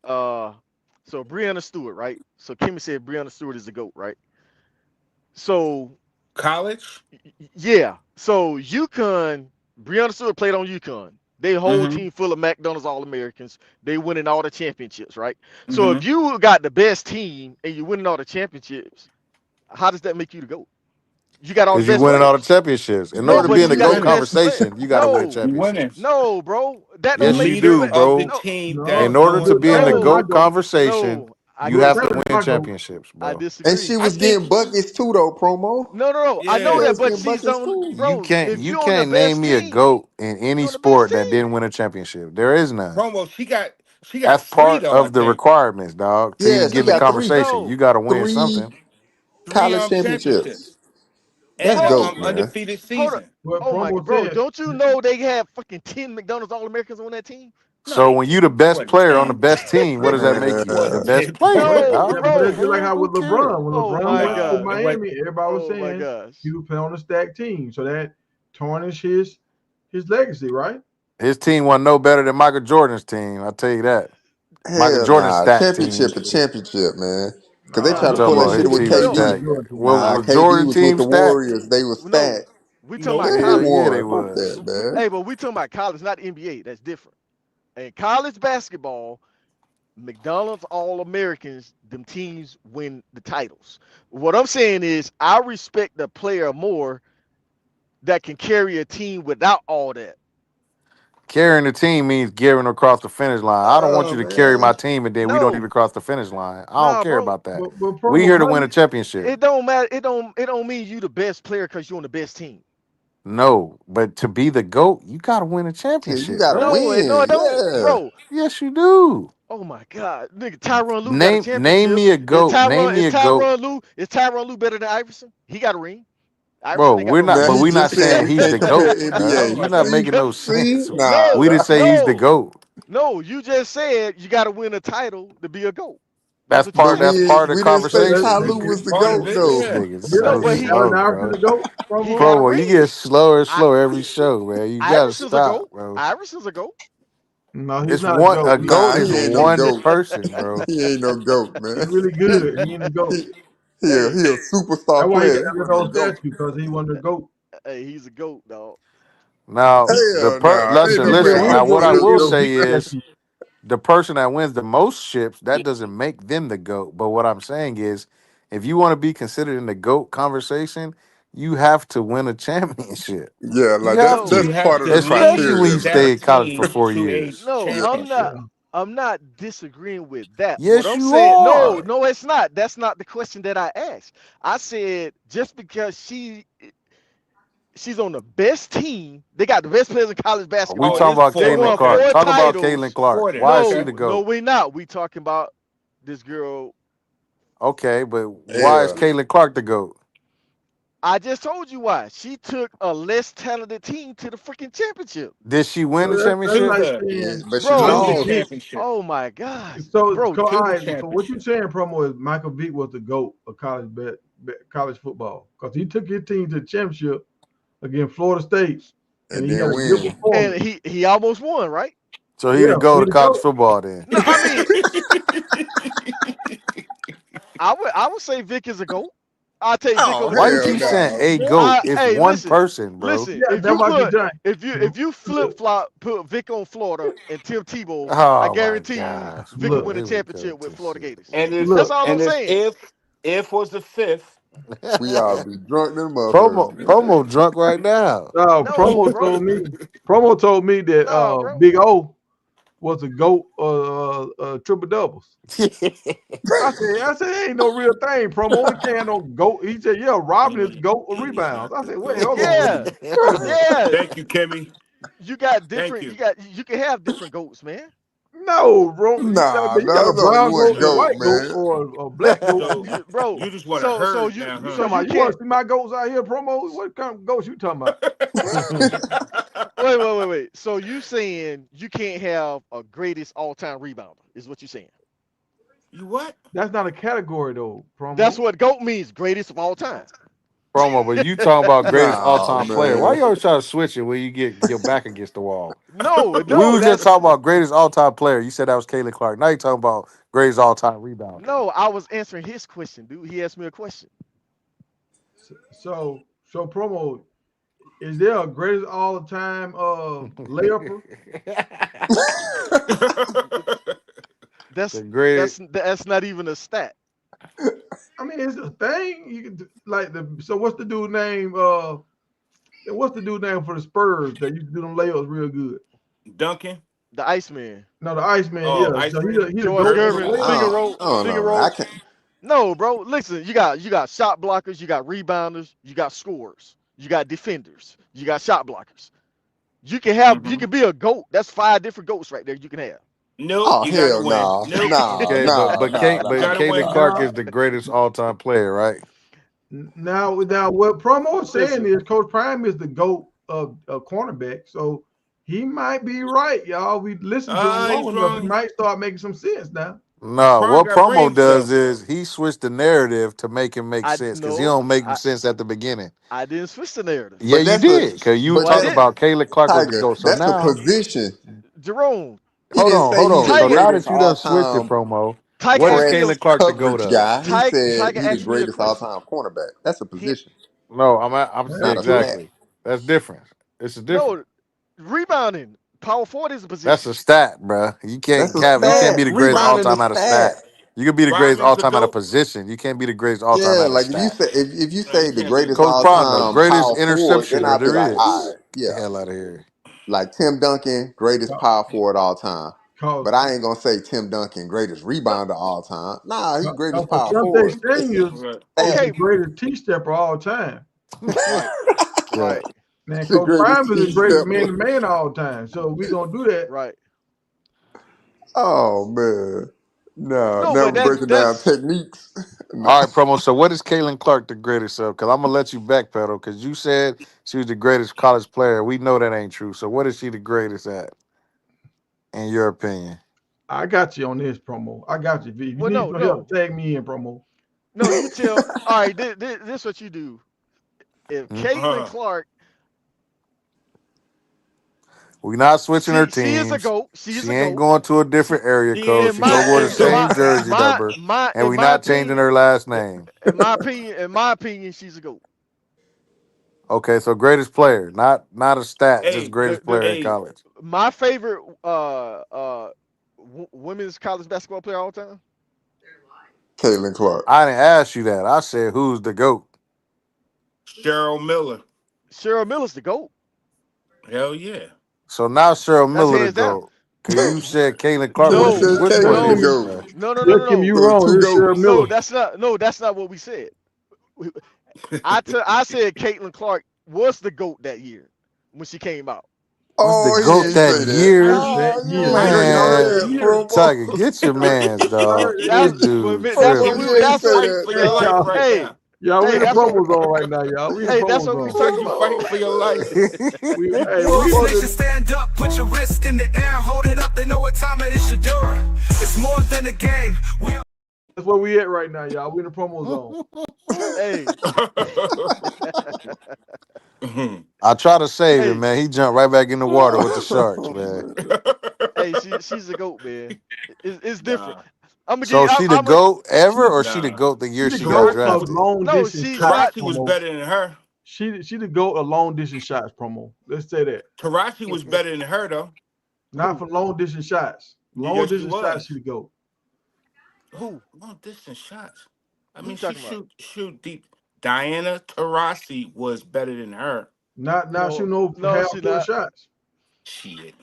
So Breanna Stewart, right? So Kimmy said Breanna Stewart is the GOAT, right? So College? yeah. So UConn, Breanna Stewart played on UConn. They whole Mm-hmm. team full of McDonald's All Americans. They winning all the championships, right? So if Mm-hmm. you got the best team and you winning all the championships, how does that make you the GOAT? You got all the Because you best winning all the players. championships. In No, order to be but in You the you got GOAT the winning. best player. conversation, you gotta win No, You winning. championships. no, bro. That The don't Yes, you make you the leader do, best. of the bro. No, team No, that In no, order to no, be won in that the ain't my no, GOAT goat. conversation, no. I You Will have to Travis disagree. win my goat. championships, I bro. And disagree. she I was think getting buckets too, though. Promo. No. I know They yeah. that, was but getting she's buckets on, too. bro. If You you on the can't name best me a team, GOAT in any you on the best sport that team. didn't win a championship. There is none. Promo. She got That's three part though. I of the think requirements, dog, to Yeah, even she get in the got conversation. You No, got to win three something. three college championships. championships That's and the no. dope, man. undefeated Hold up. season. What Oh my Promo bro, said. don't you know they have fucking 10 McDonald's All Americans on that team? No, So they when you didn't. the It best wasn't player on the 10. best team, what It does that wasn't. make It you? The wasn't Uh, best 10 player, players. No, Yeah, dog. but What the that's bro. just like hell? how Who with cares? LeBron. When Oh LeBron my went to No, god. it wasn't. Miami, everybody was Oh my saying gosh. he was playing on a stacked team. So that tarnished his legacy, right? His team wasn't no better than Michael Jordan's team. I'll tell you that. Michael hell Jordan's nah. stat team. Championship a championship, man. Because they Nah, try You to his talking pull that about team, his shit his with team was team KD. stacked? was good. What Nah, was KD Jordan was with team the stacked? Warriors. They was No, stacked. we talking Nope. about And Hell college. yeah, won. they Fuck was. that, man. Hey, but we talking about college, not NBA. That's different. And college basketball, McDonald's All Americans, them teams win the titles. What I'm saying is, I respect the player more that can carry a team without all that. Carrying the team means gearing across the finish line. I don't want Oh you to carry man. my team and then we don't No, even cross the finish line. I don't nah, care bro. about that. But We Promo, here to how win a you championship. It don't matter. It don't mean you the best player because you're on the best team. No, but to be the GOAT, you gotta win a Yeah, you championship, gotta bro. No, it win. don't, Yeah. bro. Yes, you do. Oh my God, nigga, Tyronn Lue got a Name championship. me a GOAT. Name me a GOAT. Is Tyronn Lue better than Iverson? He got a ring. Bro, Iverson ain't got we're no not, Now ring. but he we're not just said saying we he's can't the compare GOAT, bro. Oh NBA. You're my not See? making no goodness. See? sense. Nah, No, We didn't say he's the no, GOAT. no. You just said you got to win a title to be a goat. That's That's what you part but said. that's part of the we didn't but say let, Ty conversation. Lue let, was It's the part of GOAT it. This Yeah. though. nigga's let, No, so but is he Allen slow, Iverson bro. the GOAT, he Promo? got a Promo, you ring. get slower and I, slower every show, man. You gotta Iverson's a stop, goat. bro. Iverson's a goat. No, he's It's not a one GOAT. a GOAT Nah, is he ain't no one GOAT. person, bro. He ain't no GOAT, He's man. really he, good. He ain't a GOAT. Hey, he a That's superstar why he got player. He that wasn't no old GOAT. statue, because he wasn't a GOAT. hey, he's a goat, dog. Now Hell nah. Ain't listen, no He still way listen. will Now Iverson what go I no get will GOAT. his say is statue. the person that wins the most ships, that doesn't make them the GOAT. But what I'm saying is if you want to be considered in the GOAT conversation, you have to win a championship. Yeah, You like have No, that's You to. have part of to the Especially when lead criteria, you man. stay that in college for team 4 to a years. no, championship. I'm not disagreeing with that. What Yes, I'm you saying, no, are. no, it's not. That's not the question that I asked. I said just because she's on the best team, they got the best players in college We Oh, basketball. talking it's about They four. Caitlin won Okay. Clark. four Talk about Caitlin titles. Clark. Four then. Why is she Okay. No, the no, GOAT? we not. We talking about this girl. Okay, but why is Yeah. Caitlin Clark the GOAT? I just told you why. She took a less talented team to the freaking championship. Did she win So the that's To championship? like the Yeah, saying but she Michael to Bro, the lost. Vick. championship. oh my gosh. So, Bro, all To the right. So what you championship. saying, Promo, is Michael Vick was the GOAT of college football, because he took his team to the championship against Florida State, and And he had then a good win. and performance. he almost won, right? So he Yeah, the he GOAT of the college GOAT. football then. No, I mean, I would say Vic is a GOAT. I'll take Vic Oh over Why you Caitlin hell keep Clark. saying no. a GOAT? It's Hey, one listen, person, bro. listen. Yeah, that's why I keep trying. If you flip Look, flop put Vic on Florida and Tim Tebow, I Oh my guarantee you gosh, Vic will bro. look, win a Here we go championship with with this Florida shit, Gators. And That's look. all I'm it's saying. if was the fifth. We all man. be drunk than motherfuckers, man. Promo drunk right now. No, bro. Promo told me that No, bro. Big O was a GOAT triple doubles. I said, ain't no real thing, Promo. He can't no GOAT. He said, yeah, Robin is GOAT of rebounds. I said, wait, hold on. Yeah. Wait a minute. Yeah. Thank you, Kimmy. You got Thank different, you. you can have different goats, man. No, bro. Nah, You got a there's only brown one goat and a GOAT, white goat man. or a black goat. So Bro, you just want to so herd you now, You so huh? talking you about, you want can't to see my goats out here, Promo? What kind of goats you talking about? wait. So you saying you can't have a greatest all-time rebounder, is what you saying. You what? That's not a category, though, That's Promo. what GOAT means, greatest of all time. Promo, but you talking about greatest all Nah, time player. Why man. you always try to switch it when you get your back against the wall? No, We no, was just that's talking about greatest all time player. You said that was Caitlin Clark. Now you talking about greatest all time rebounder. no, I was answering his question, dude. He asked me a question. So Promo, is there a greatest all the time layuper? The That's great. that's not even a stat. I mean, it's a thing. You can like the so what's the dude name? What's the dude name for the Spurs that used to do them layups real good? Duncan. The Iceman. No, the Iceman. Yeah, Oh, so Iceman. he the George GOAT of George the Gervin, player. Gervin. Figaro, I don't know, man. I Figaro. can't. No, bro. Listen, you got shot blockers, you got rebounders, you got scorers, you got defenders, you got shot blockers. You Hmm. can be a goat. That's five different goats right there you can have. Nope, Oh you got to hell win. no, Nope, no, Okay, no, no, you got no. to Caitlin win. Clark Now, is the greatest all time player, right? now, what Promo is saying Listen, is Coach Prime is the GOAT of cornerback. So he might be right, y'all. We listened to him He's long enough. He wrong. might start making some sense now. No, Prime what got promo rings does though. is he switched the narrative to make him make I sense because he no, don't make I sense at the beginning. I didn't switch the narrative. Yeah, But you that's a, did because you No, but I talked that about didn't. Caleb Clark was the Tiger, GOAT. So that's a now, position. Jerome, He didn't say hold he on. the So Tiger, now greatest that you done all switched it, time promo, Tiger what is asked me a press Caleb Clark the GOAT coverage of? guy. He said Tiger he the asked me a greatest all question. time cornerback. That's a He position, No, I'm saying not a Hey, stat. exactly. That's different. It's a different. no rebounding. Power forward is a That's a position. stat, bruh. That's a You can't stat. be the greatest all Rebounding a time at a stat. stat. You can be the greatest all Robin's the time at a goat. position. You can't be the greatest all time Yeah, at a like stat. if you No, you say the can't be the greatest Coach all greatest. Prime, the time greatest power forward, then interceptioner I'll be there like, all is. right, The yeah. hell out of here. Like Tim Duncan, greatest cause, power forward all time. But cause, I ain't gonna say Tim Duncan, greatest rebounder all time. Nah, he greatest for power Shante forward. Stadium Right. is the Okay, Stats. greatest T stepper all time. right, Yeah. right, Man, The Coach greatest Prime is the T greatest man stepper. to man all time. So we gonna do that. right. Oh man. No, No, never but breaking down that's techniques. No. All right, promo. So, what is Kaylin Clark the greatest of? Because I'm gonna let you backpedal because you said she was the greatest college player. We know that ain't true. So, what is she the greatest at, in your opinion? I got you on this promo. I got you. V. If you well, need no, some help, no, tag me in promo. no. You tell. All right, this what you do. If Hmm? Caitlin Uh-huh. Clark, We not switching her she is a teams. goat. She is She a ain't goat. going to a different area She code. is. In She She my gonna wear the is in though. same jersey number, and in we my not changing opinion, her last name. in my opinion, she's a goat. Okay, so greatest player, not a stat, just Hey, The greatest the player in hey. college. my favorite women's college basketball player all time. Caitlin Clark. I didn't ask you that. I said who's the goat. Cheryl Miller. Cheryl Miller's the goat. Hell yeah. So now Cheryl That's Miller to hands down. go. Cause you said Caitlin Clark We was No, said which one Yeah, Caitlin the is no, it, GOAT. bro? yeah, Kim, you So it's wrong. two It's Cheryl goats. Miller. that's not what we said. I said Caitlin Clark was the goat that year when she came out. Was the Oh, he goat ain't that say that. I year? did. Nah, That you year. ain't I Y'all say heard did. that that, year. Tiger, promo. get your man's Y'all dog. heard that This That's year. dude that's what Promo, tripping. you we ain't that's say what Fighting that. for Hey, your life y'all. right hey now. We hey in the that's what promo zone right now, y'all. We in the hey that's promo what we zone. Cause talking you about. fighting for your life. We Sports supposed Nation, to. stand up, put your wrist in the air, hold it up, they know what time it is to do it. It's more than a game. That's where we at right now, y'all. We in the promo zone. Hey I try to save him, hey man. He jumped right back in the water with the sharks, Oh, man. man. hey she's a goat, man. It's different. Nah, I'm gonna give you. So she the I'm a goat ever, She or she the nah. goat the she year the she got goat Taraji of was drafted? long no. distance She shots not. Taraji was promo. better than her. She the goat of long distance shots promo. Let's say that. Taraji was better than her though. Not Who for long distance shots. Long Yes, she distance shots, was. she the goat. who Long distance shots. I who mean, you she talking about? shoot deep. Diana Taurasi was better than her. Not No, shooting no no, half she court not, shots. Shit.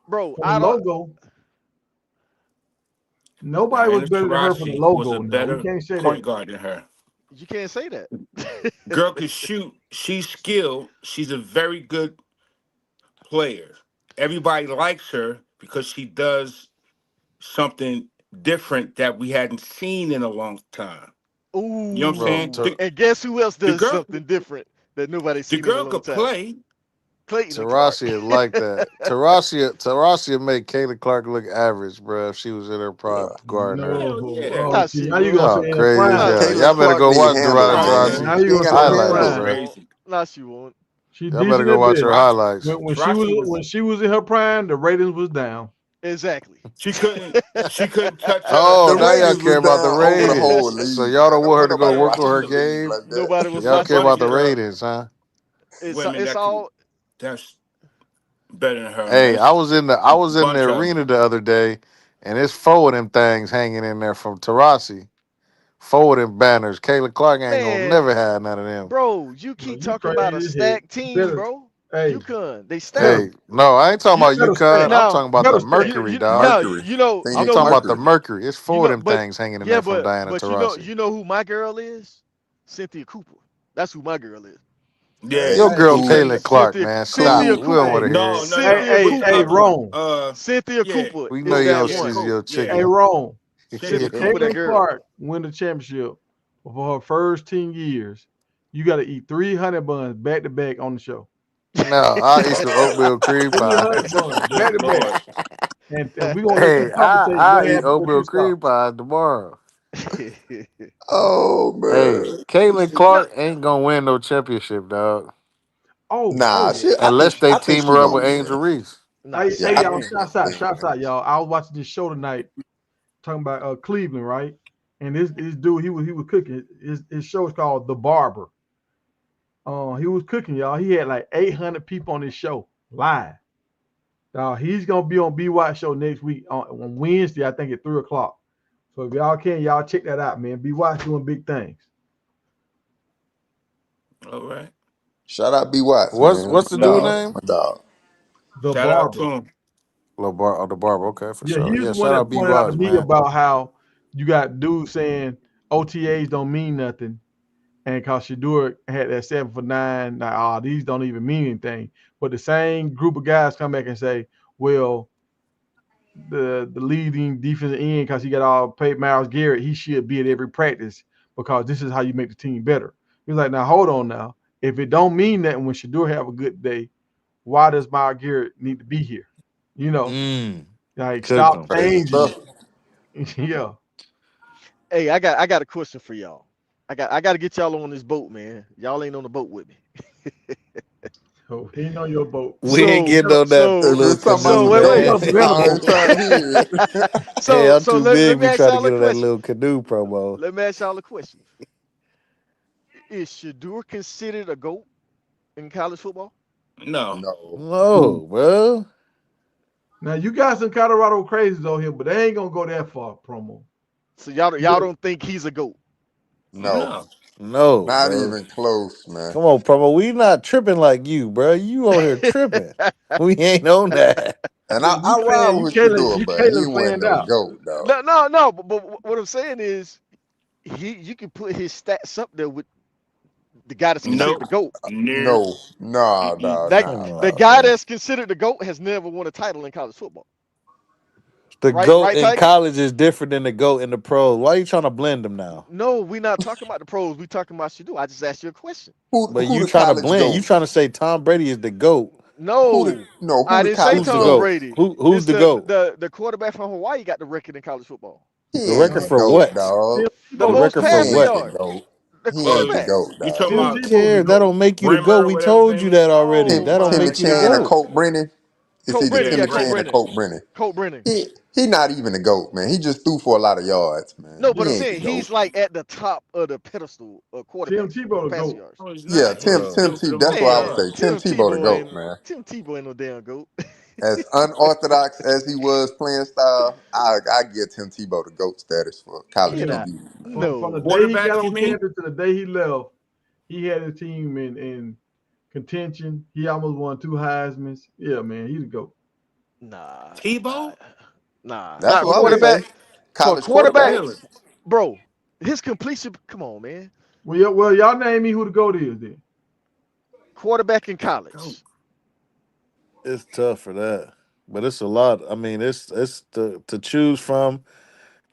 bro. From the I don't. logo, nobody was Diana better than her from the Taurasi was a logo. No, we better can't say point that. guard than her. You can't say that. Girl could shoot. She's skilled. She's a very good player. Everybody likes her because she does something different that we hadn't seen in a long time. You know what I'm Bro, saying? Ooh, and guess who else The does girl something different that nobody's the seen in a girl long could time? play. Clayton Clark. Tarasi is like that. Tarasi made Caitlin Clark look average, bro. If she was in her prime guarding her. No. Hell yeah. Oh, Not see, she how you gonna won't. say Oh, in a crazy as Not prime? hell. she Y'all won't. better Clark go need watch handler, Tarasi Stronger. How you gonna say in a highlights, Not That's she prime? bro. won't. crazy. Not she won't. She Y'all better decent go at watch her best. Tarashi, highlights. Tarashi When was she was in her prime, the ratings was down. Exactly. she couldn't touch Oh, The now y'all ratings care was about the down over the whole ratings. So league, y'all man. don't Don't want her put to go nobody work on watching her the league game. like Nobody that. was Y'all care watching about that the bunch game. of ratings, huh? women It's that could all. that's better than her, man. Hey, It's I was in the bunch of them. arena the other day, and it's four of them things hanging in there from Tarasi. Four of them banners. Kayla Clark ain't gonna Man, never have none of them. bro, you Bro, keep you talking about a crazy as heck. stacked team, bro. Hey, UConn. They Tim, stank. Hey, no, I ain't talking you about better stay. UConn. I'm Now, talking about Better the stay. Mercury, dog. now Mercury. you know Think you I'm it's know talking who about the Mercury. Mercury. It's you four of know, them things hanging in yeah, there from Diana but Taurasi. you know who my girl is? Cynthia Cooper. That's who my girl is. Yeah. Hey, Your Hey, girl cool. Cynthia Kaylin Clark, Cynthia man. Stop Cynthia Cool. it. We don't want Cooper. to hey, hear No, it. no, no. hey, Cynthia hey, She's hey, Cooper. another one. Rome. Cynthia Yeah. Cooper We know is you that don't Yeah, see one. cool. your Yeah. Hey, chicken. Rome. Cynthia If Cooper, that Caitlin girl. Clark win the championship for her first 10 years, you got to eat 300 buns back to back on the show. No, I'll eat some oatmeal cream pie. 300 buns back Good to back. Lord. And we're going to let you Hey, conversate I what eat happened with oatmeal you cream stop. pie tomorrow. Oh Hey, man. Caitlin no, Clark ain't gonna win no championship, dog. Oh, Nah, oh. shit. Unless they I think team she her up gonna with win. Angel Reese. nah, Hey, she Yeah, hey, I ain't y'all, think winning. she shouts gonna out, win, shouts man. out, y'all. I was watching this show tonight talking about Cleveland, right? And this dude, he was cooking. His show is called The Barber. He was cooking, y'all. He had like 800 people on his show live. He's gonna be on BY show next week on Wednesday, I think at 3 o'clock. So if y'all can, y'all check that out, man. BY doing big things. All right. Shout out B Watts, What's man. what's My the dude dog. name? My dog. The Shout out Barber. to him. The Barber. Okay, for Yeah, sure. he's Yeah, the one shout that out B pointed out to Wise, me man. about how you got dudes saying OTAs don't mean nothing. And cause Shador had that 7 for 9, like, these don't even mean anything. But the same group of guys come back and say, well, the leading defensive end, because he got all paid Myles Garrett, he should be at every practice because this is how you make the team better. He's like, now hold on now. If it don't mean nothing when Shador have a good day, why does Myles Garrett need to be here? You know, Mm. like Cooked stop him. Crazy changing stuff. it. Yeah. Hey, I got a question for y'all. I got to get y'all on this boat, man. Y'all ain't on the boat with me. So he ain't on your boat. We ain't So getting on that If so little it's talking about so canoe, some wait He wait. man. on gas, the I better already boat. trying to hear it. Hey, I'm So too let, big. let me We ask trying to y'all a get on that question. little canoe promo. Let me ask y'all a question. Is Shadur considered a GOAT in college football? No. No. No, bro. Now you got some Colorado crazies on here, but they ain't gonna go that far, promo. So y'all You don't think he's a GOAT? No. No. No, Not bro. even close, man. Come on, promo. We not tripping like you, bro. You on here tripping. We ain't on that. And you I ride you with Kalen Shador, you but he Kalen wasn't fanned no out. GOAT, dog. No. But what I'm saying is, you can put his stats up there with the guy that's considered Nope. the GOAT. Nope. No. Nah, Mm-mm. dog. That Nah, Come the on, dog. guy man. that's considered the GOAT has never won a title in college football. The Right, GOAT right, in Tiger? college is different than the GOAT in the pros. Why are you trying to blend them now? No, we're not talking about the pros. We're talking about Shadur. I just asked you a question. But Who you the trying to college blend. You GOAT? trying to say Tom Brady is the GOAT. No, Who I the didn't say college Who's the Tom GOAT? GOAT? Brady. Who's It's the GOAT? the quarterback from Hawaii got the record in college football. He The ain't record the No, for GOAT, what? Tim dog. The Tebow The the most record He for passing ain't what? the yards. GOAT. The He ain't the quarterback. GOAT, You dog. talking Tim Who about Tebow the cares? That goat. don't make you the GOAT. Brimmer or We whatever his told you name is? that already. Oh That don't my Timmy make you the Chan or God. GOAT. Colt Brennan. It's Colt either Brennan. Yeah, Yeah, Timmy Colt Chan or Brennan. Brennan. Colt Brennan. Colt Brennan. He not even a GOAT, man. He just threw for a lot of yards, man. No, but He I'm ain't the saying GOAT. he's like at the top of the pedestal of Tim quarterbacks Tebow for the passing goat. yards. No, he's Yeah, not. He Tim just Bro. Tim threw for T. the That's most what I would Man, say. yards. Tim Tebow the GOAT, man. Tim Tebow ain't no damn goat. As unorthodox as he was playing style, I give Tim Tebow the GOAT status for college Get Tim, out. QB. from the No. day he got Quarterbacks, you on mean? campus to the day he left, he had his team in contention. He almost won 2 Heisman's. Yeah, man, he's the goat. Nah, nah, Tebow? nah. That's Not what I would quarterback. say. For a College quarterback, Really? quarterbacks. bro, his completion. Come on, man. Well, y'all name me who the goat is then. Quarterback in Go. college. It's tough for that. But it's a lot. I mean, it's to choose from.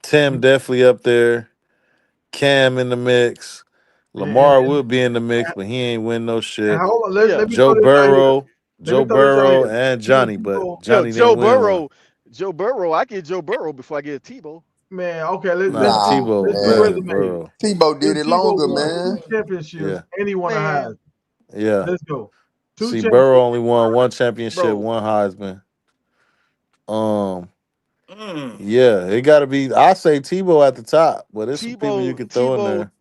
Tim definitely up there. Cam in the mix. And, Lamar would be in the mix, but he ain't win no and shit. hold on, let Yeah. me Joe throw this out here. Burrow, Let me Joe throw this out Burrow, here. and Tim Johnny, but Tebow, Yo, Johnny didn't win one. Joe Burrow. I get Joe Burrow before I get Tebow. man. Okay, let's Nah, do Nah, Tebow let's was do better man. than resume. Burrow. Tebow did Tim it Tebow longer, won man. 2 championships Yeah, and he won a Man, Heisman. yeah. Let's go. Two See, Burrow only championships. won one championship, bro, one Heisman. Um, Mm. yeah, it got to be. I say Tebow at the top, but there's some people you could throw in Tebow there.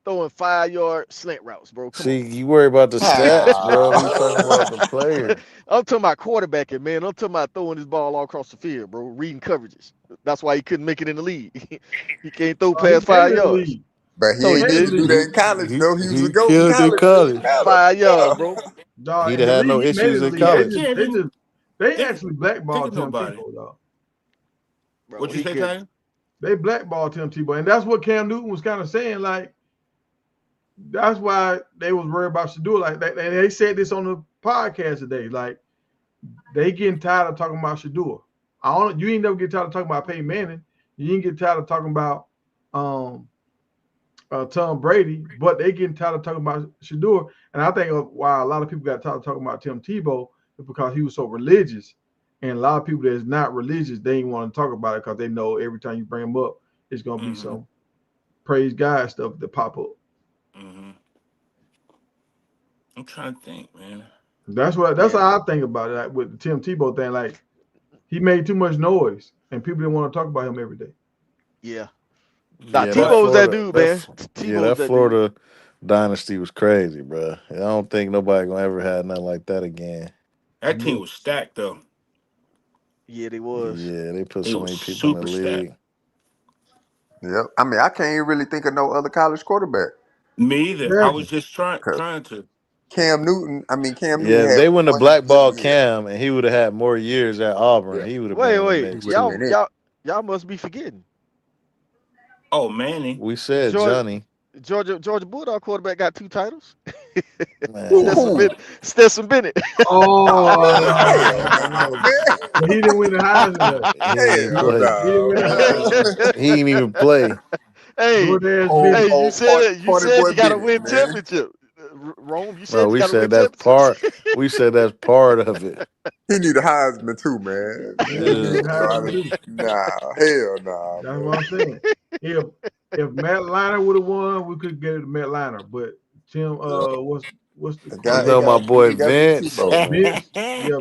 throwing 5 yard slant routes, bro. Come See, on. you worry about the stats, bro. We talking about the Ah. player. I'm talking about quarterbacking, man. I'm talking about throwing this ball all across the field, bro. Reading coverages. That's why he couldn't make it in the league. He can't throw He past made it five in the yards. league. But he So he ain't get to did. do Basically, that in college, though. He was a he GOAT in killed in college. It didn't college. matter. 5 yards, Yeah. bro. dog, He'd in have the had league, no he made it issues in the in league. Yeah, college. yeah, They think actually think blackballed of Tim nobody. Tebow, dog. Bro, What you he say, could. Ty? They blackballed Tim Tebow, and that's what Cam Newton was kind of saying. Like that's why they was worried about Shador. Like they said this on the podcast today. Like they getting tired of talking about Shador. You ain't never get tired of talking about Peyton Manning. You ain't get tired of talking about um, Tom Brady, but they getting tired of talking about Shador. And I think why a lot of people got tired of talking about Tim Tebow is because he was so religious. And a lot of people that's not religious, they ain't want to talk about it because they know every time you bring them up, it's gonna be Mm-hmm. some praise God stuff that pop up. Mm-hmm. I'm trying to think, man. That's Yeah, how I think about it like, with the Tim Tebow thing. Like he made too much noise, and people didn't want to talk about him every day. yeah. Nah, Yeah, that But Tebow was that Florida, dude, man. Tebow was that that dude. Florida dynasty was crazy, bro. I don't think nobody gonna ever have nothing like that again. that team Yeah. was stacked though. Yeah, they was. Yeah, they put It so was many people in the super stacked. league. Yep. I mean, I can't even really think of no other college quarterback. Me either. I Exactly. was just trying to. Cam Newton Yeah, if had they wouldn't have one good blackballed year. Cam and he would have had more years at Auburn, Yeah, he would have been Wait, in the wait. he mix would have too. been in. Y'all must be forgetting. Oh, Manning. We said Georgia Johnny, Georgia Bulldog quarterback got 2 titles. man. Stetson Who? Bennett. Stetson Bennett. Oh Oh, hell no, no, no. man. But he didn't win the Heisman though. He ain't Hell play. He didn't no, win the Heisman. man. He ain't even play. Hey, DoorDash Old, Bennett. hey, old point, you pointy said boy you gotta Bennett, win man. championship. Rome, you Bro, said you we gotta win said that's championships. part. We said that's part of it. He need a Heisman too, man. Yeah, he Yeah. didn't win the Heisman Nah, too. hell nah, That's what man. I'm saying. If if Matt Liner would have won, we could get it to Matt Liner. But Tim, Yeah. what's the You It know quarterback? my boy got to be Vince. Tebow, man. Vince. Yeah,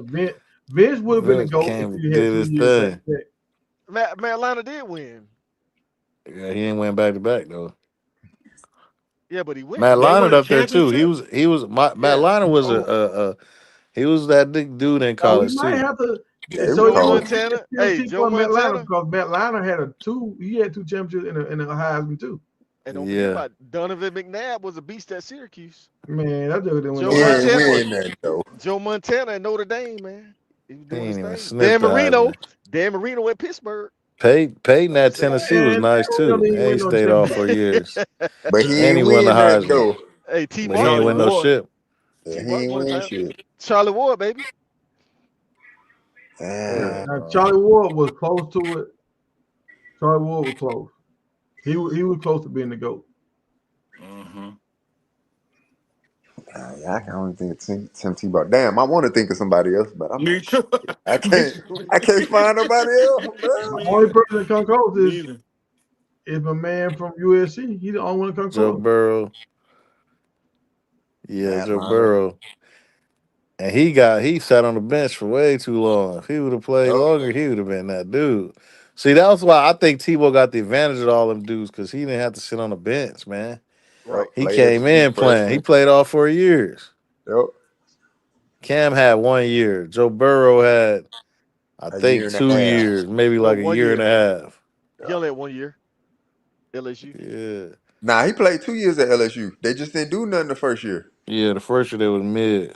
Vince would have been the Vince GOAT if came he had did two his years back thing. to back. Matt Atlanta did win. Yeah, he ain't went back to back though. Yeah, but he went Matt though. They Leinart won a up there too. championship. Matt Yeah. Leinart was Oh, he was that big dude in now we college might too. have to. Yeah, he So was Joe it cold. would be Montana. Tim Hey, Tebow Joe and Matt Liner Montana. because Matt Liner had he had two championships in a Heisman too. And don't forget Yeah. about Donovan McNabb was a beast at Syracuse. Man, that dude didn't win Joe no He ain't Heisman. Montana was win that though. Joe Montana at Notre Dame, man. He was He doing his ain't even thing. sniffed the Heisman. Dan Marino at Pittsburgh. Peyton I'm at saying. Tennessee was Man, nice Dan too. Marino didn't And he win no stayed off championship. for years. But he And ain't he won the win that Heisman. though. Hey, T But he ain't Martin, Charlie win no Ward. ship. Yeah, T he Martin ain't one win time. shit. Charlie Ward, baby. Yeah. Damn. Now Charlie Ward was close to it. Charlie Ward was close. He was close to being the GOAT. Mm-hmm. Yeah, I can only think of Tim Tebow. Damn, I want to think of somebody else, but I'm Me like, too. I Me can't. too. I can't find nobody else, The bro. Me only either. person that come close Me either. is my man from USC. He the only one that come Joe close. Burrow. Yeah, Matt Joe Leinart. Burrow. And he sat on the bench for way too long. If he would have played Yup. longer, he would have been that dude. See, that was why I think Tebow got the advantage of all them dudes because he didn't have to sit on the bench, man. Yup. Right. He Played as a came true in playing. He freshman. played all 4 years. Yup. Cam had 1 year. Joe Burrow had, I A think, year and a 2 years, half. maybe No, like a one year and year. a half. He Yeah. only had 1 year. LSU. Yeah. Nah, he played 2 years at LSU. They just didn't do nothing the first year. Yeah, the first year they was mid.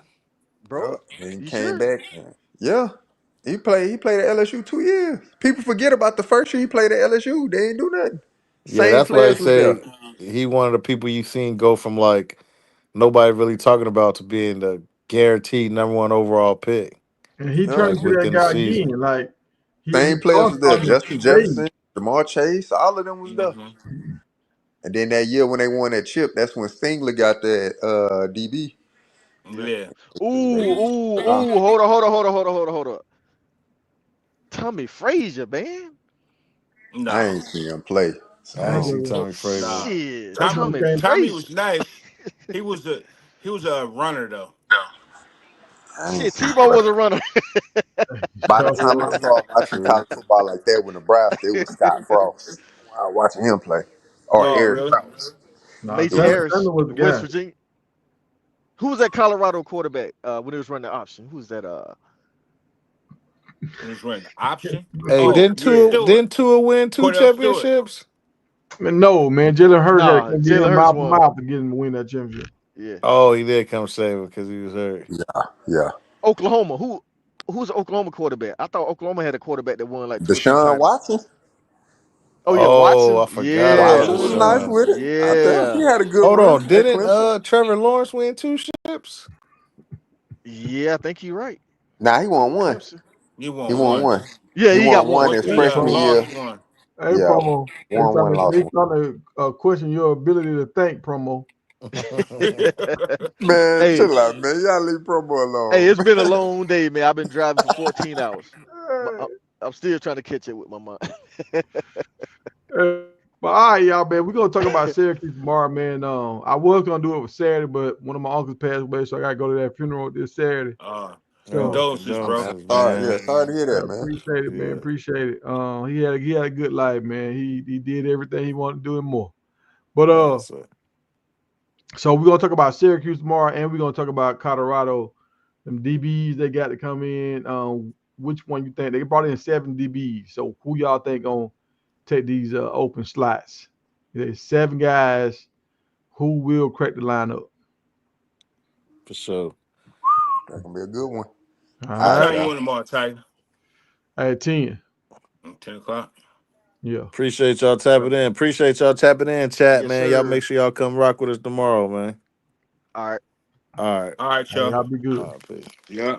Bro, Yup. Then he you came sure? back. Yeah. He played at LSU 2 years. People forget about the first year he played at LSU. They ain't do nothing. Yeah, Same that's why they players was there. say he one of the people you seen go from like nobody really talking about to being the guaranteed #1 overall pick, And he Yup. turned like into that within the guy again. season. Like he Same players started was there. talking to Justin the stage. Jefferson, Jamar Chase, all of them was there. Mm-hmm. And then that year when they won that chip, that's when Stingler got that DB. Yeah. Yeah. Ooh, They, ooh, uh, ooh. Hold on. Tommy Frazier, man. I No. ain't seen him play. I I ain't ain't So see gonna- Tommy Frazier. Nah. Shit. That boy Tommy Tommy came. Tommy Frazier. was nice. He was a he was a runner though. I ain't Shit, seen him Tebow play. was a runner. By the Sure time I was. started watching True. college football like that with Nebraska, it was Scott Frost. I was watching him play. Or Oh, Eric really? Krause. No, Major It was Harris, Sandler was the West guy. Virginia. Who was that Colorado quarterback when he was running the option? Who was that? When he's running the option. Hey, Oh Stewart. didn't yeah. Tua Stewart. didn't Tua win two Cordell Stewart. championships? Man, no, man. Jalen Hurts had to Nah, come get Jalen him Hurts mouth to won. mouth to get him to win that championship. Yeah. Oh, he did come save him because he was hurt. Yeah. Oklahoma. Who's the Oklahoma quarterback? I thought Oklahoma had a quarterback that won like 2 or 3 Deshaun titles. Watson. Oh yeah, Oh, Watson. I forgot Yeah. Watson about was nice Deshaun. with it. I think he Yeah. had a good Hold run on, at didn't Clemson. Trevor Lawrence win 2 ships? Yeah, I think you're right. Nah, he won With one. Clemson. You He won won one. one. Yeah, He he got won one one. What? his He Hey, got freshman one. promo. year. Lost one. Hey, Yeah, promo. won one, They lost one. trying to question your ability to think, promo. Man, Hey, chill out, man. Y'all leave promo hey, alone. it's been a long day, man. I've been driving for 14 hours. But Hey, I'm still trying to catch it with my mind. but all right, y'all, man. We're gonna talk about Syracuse tomorrow, man. I was gonna do it for Saturday, but one of my uncles passed away, so I gotta go to that funeral this Saturday. Oh, So Condolences, bro. Man, condolences, sorry, man. yeah, sorry to hear I that, man. appreciate it, man. Yeah, Appreciate it. He had a good life, man. He did everything he wanted to do and more. But that's it. so we're gonna talk about Syracuse tomorrow, and we're gonna talk about Colorado. Them DBs they got to come in. Which one you think they brought in 7 DBs? So who y'all think gonna take these open slots? There's 7 guys who will crack the lineup. For sure. That's gonna be a good one. All All What right, right, time you y'all. on tomorrow, Tiger? at 10. 10 o'clock. Yeah. Appreciate y'all tapping in. Appreciate y'all tapping in, chat, Yes, man. Y'all sir. make sure y'all come rock with us tomorrow, man. All right. All right. All right, Hey, y'all. y'all be good. All right, peace. Yeah.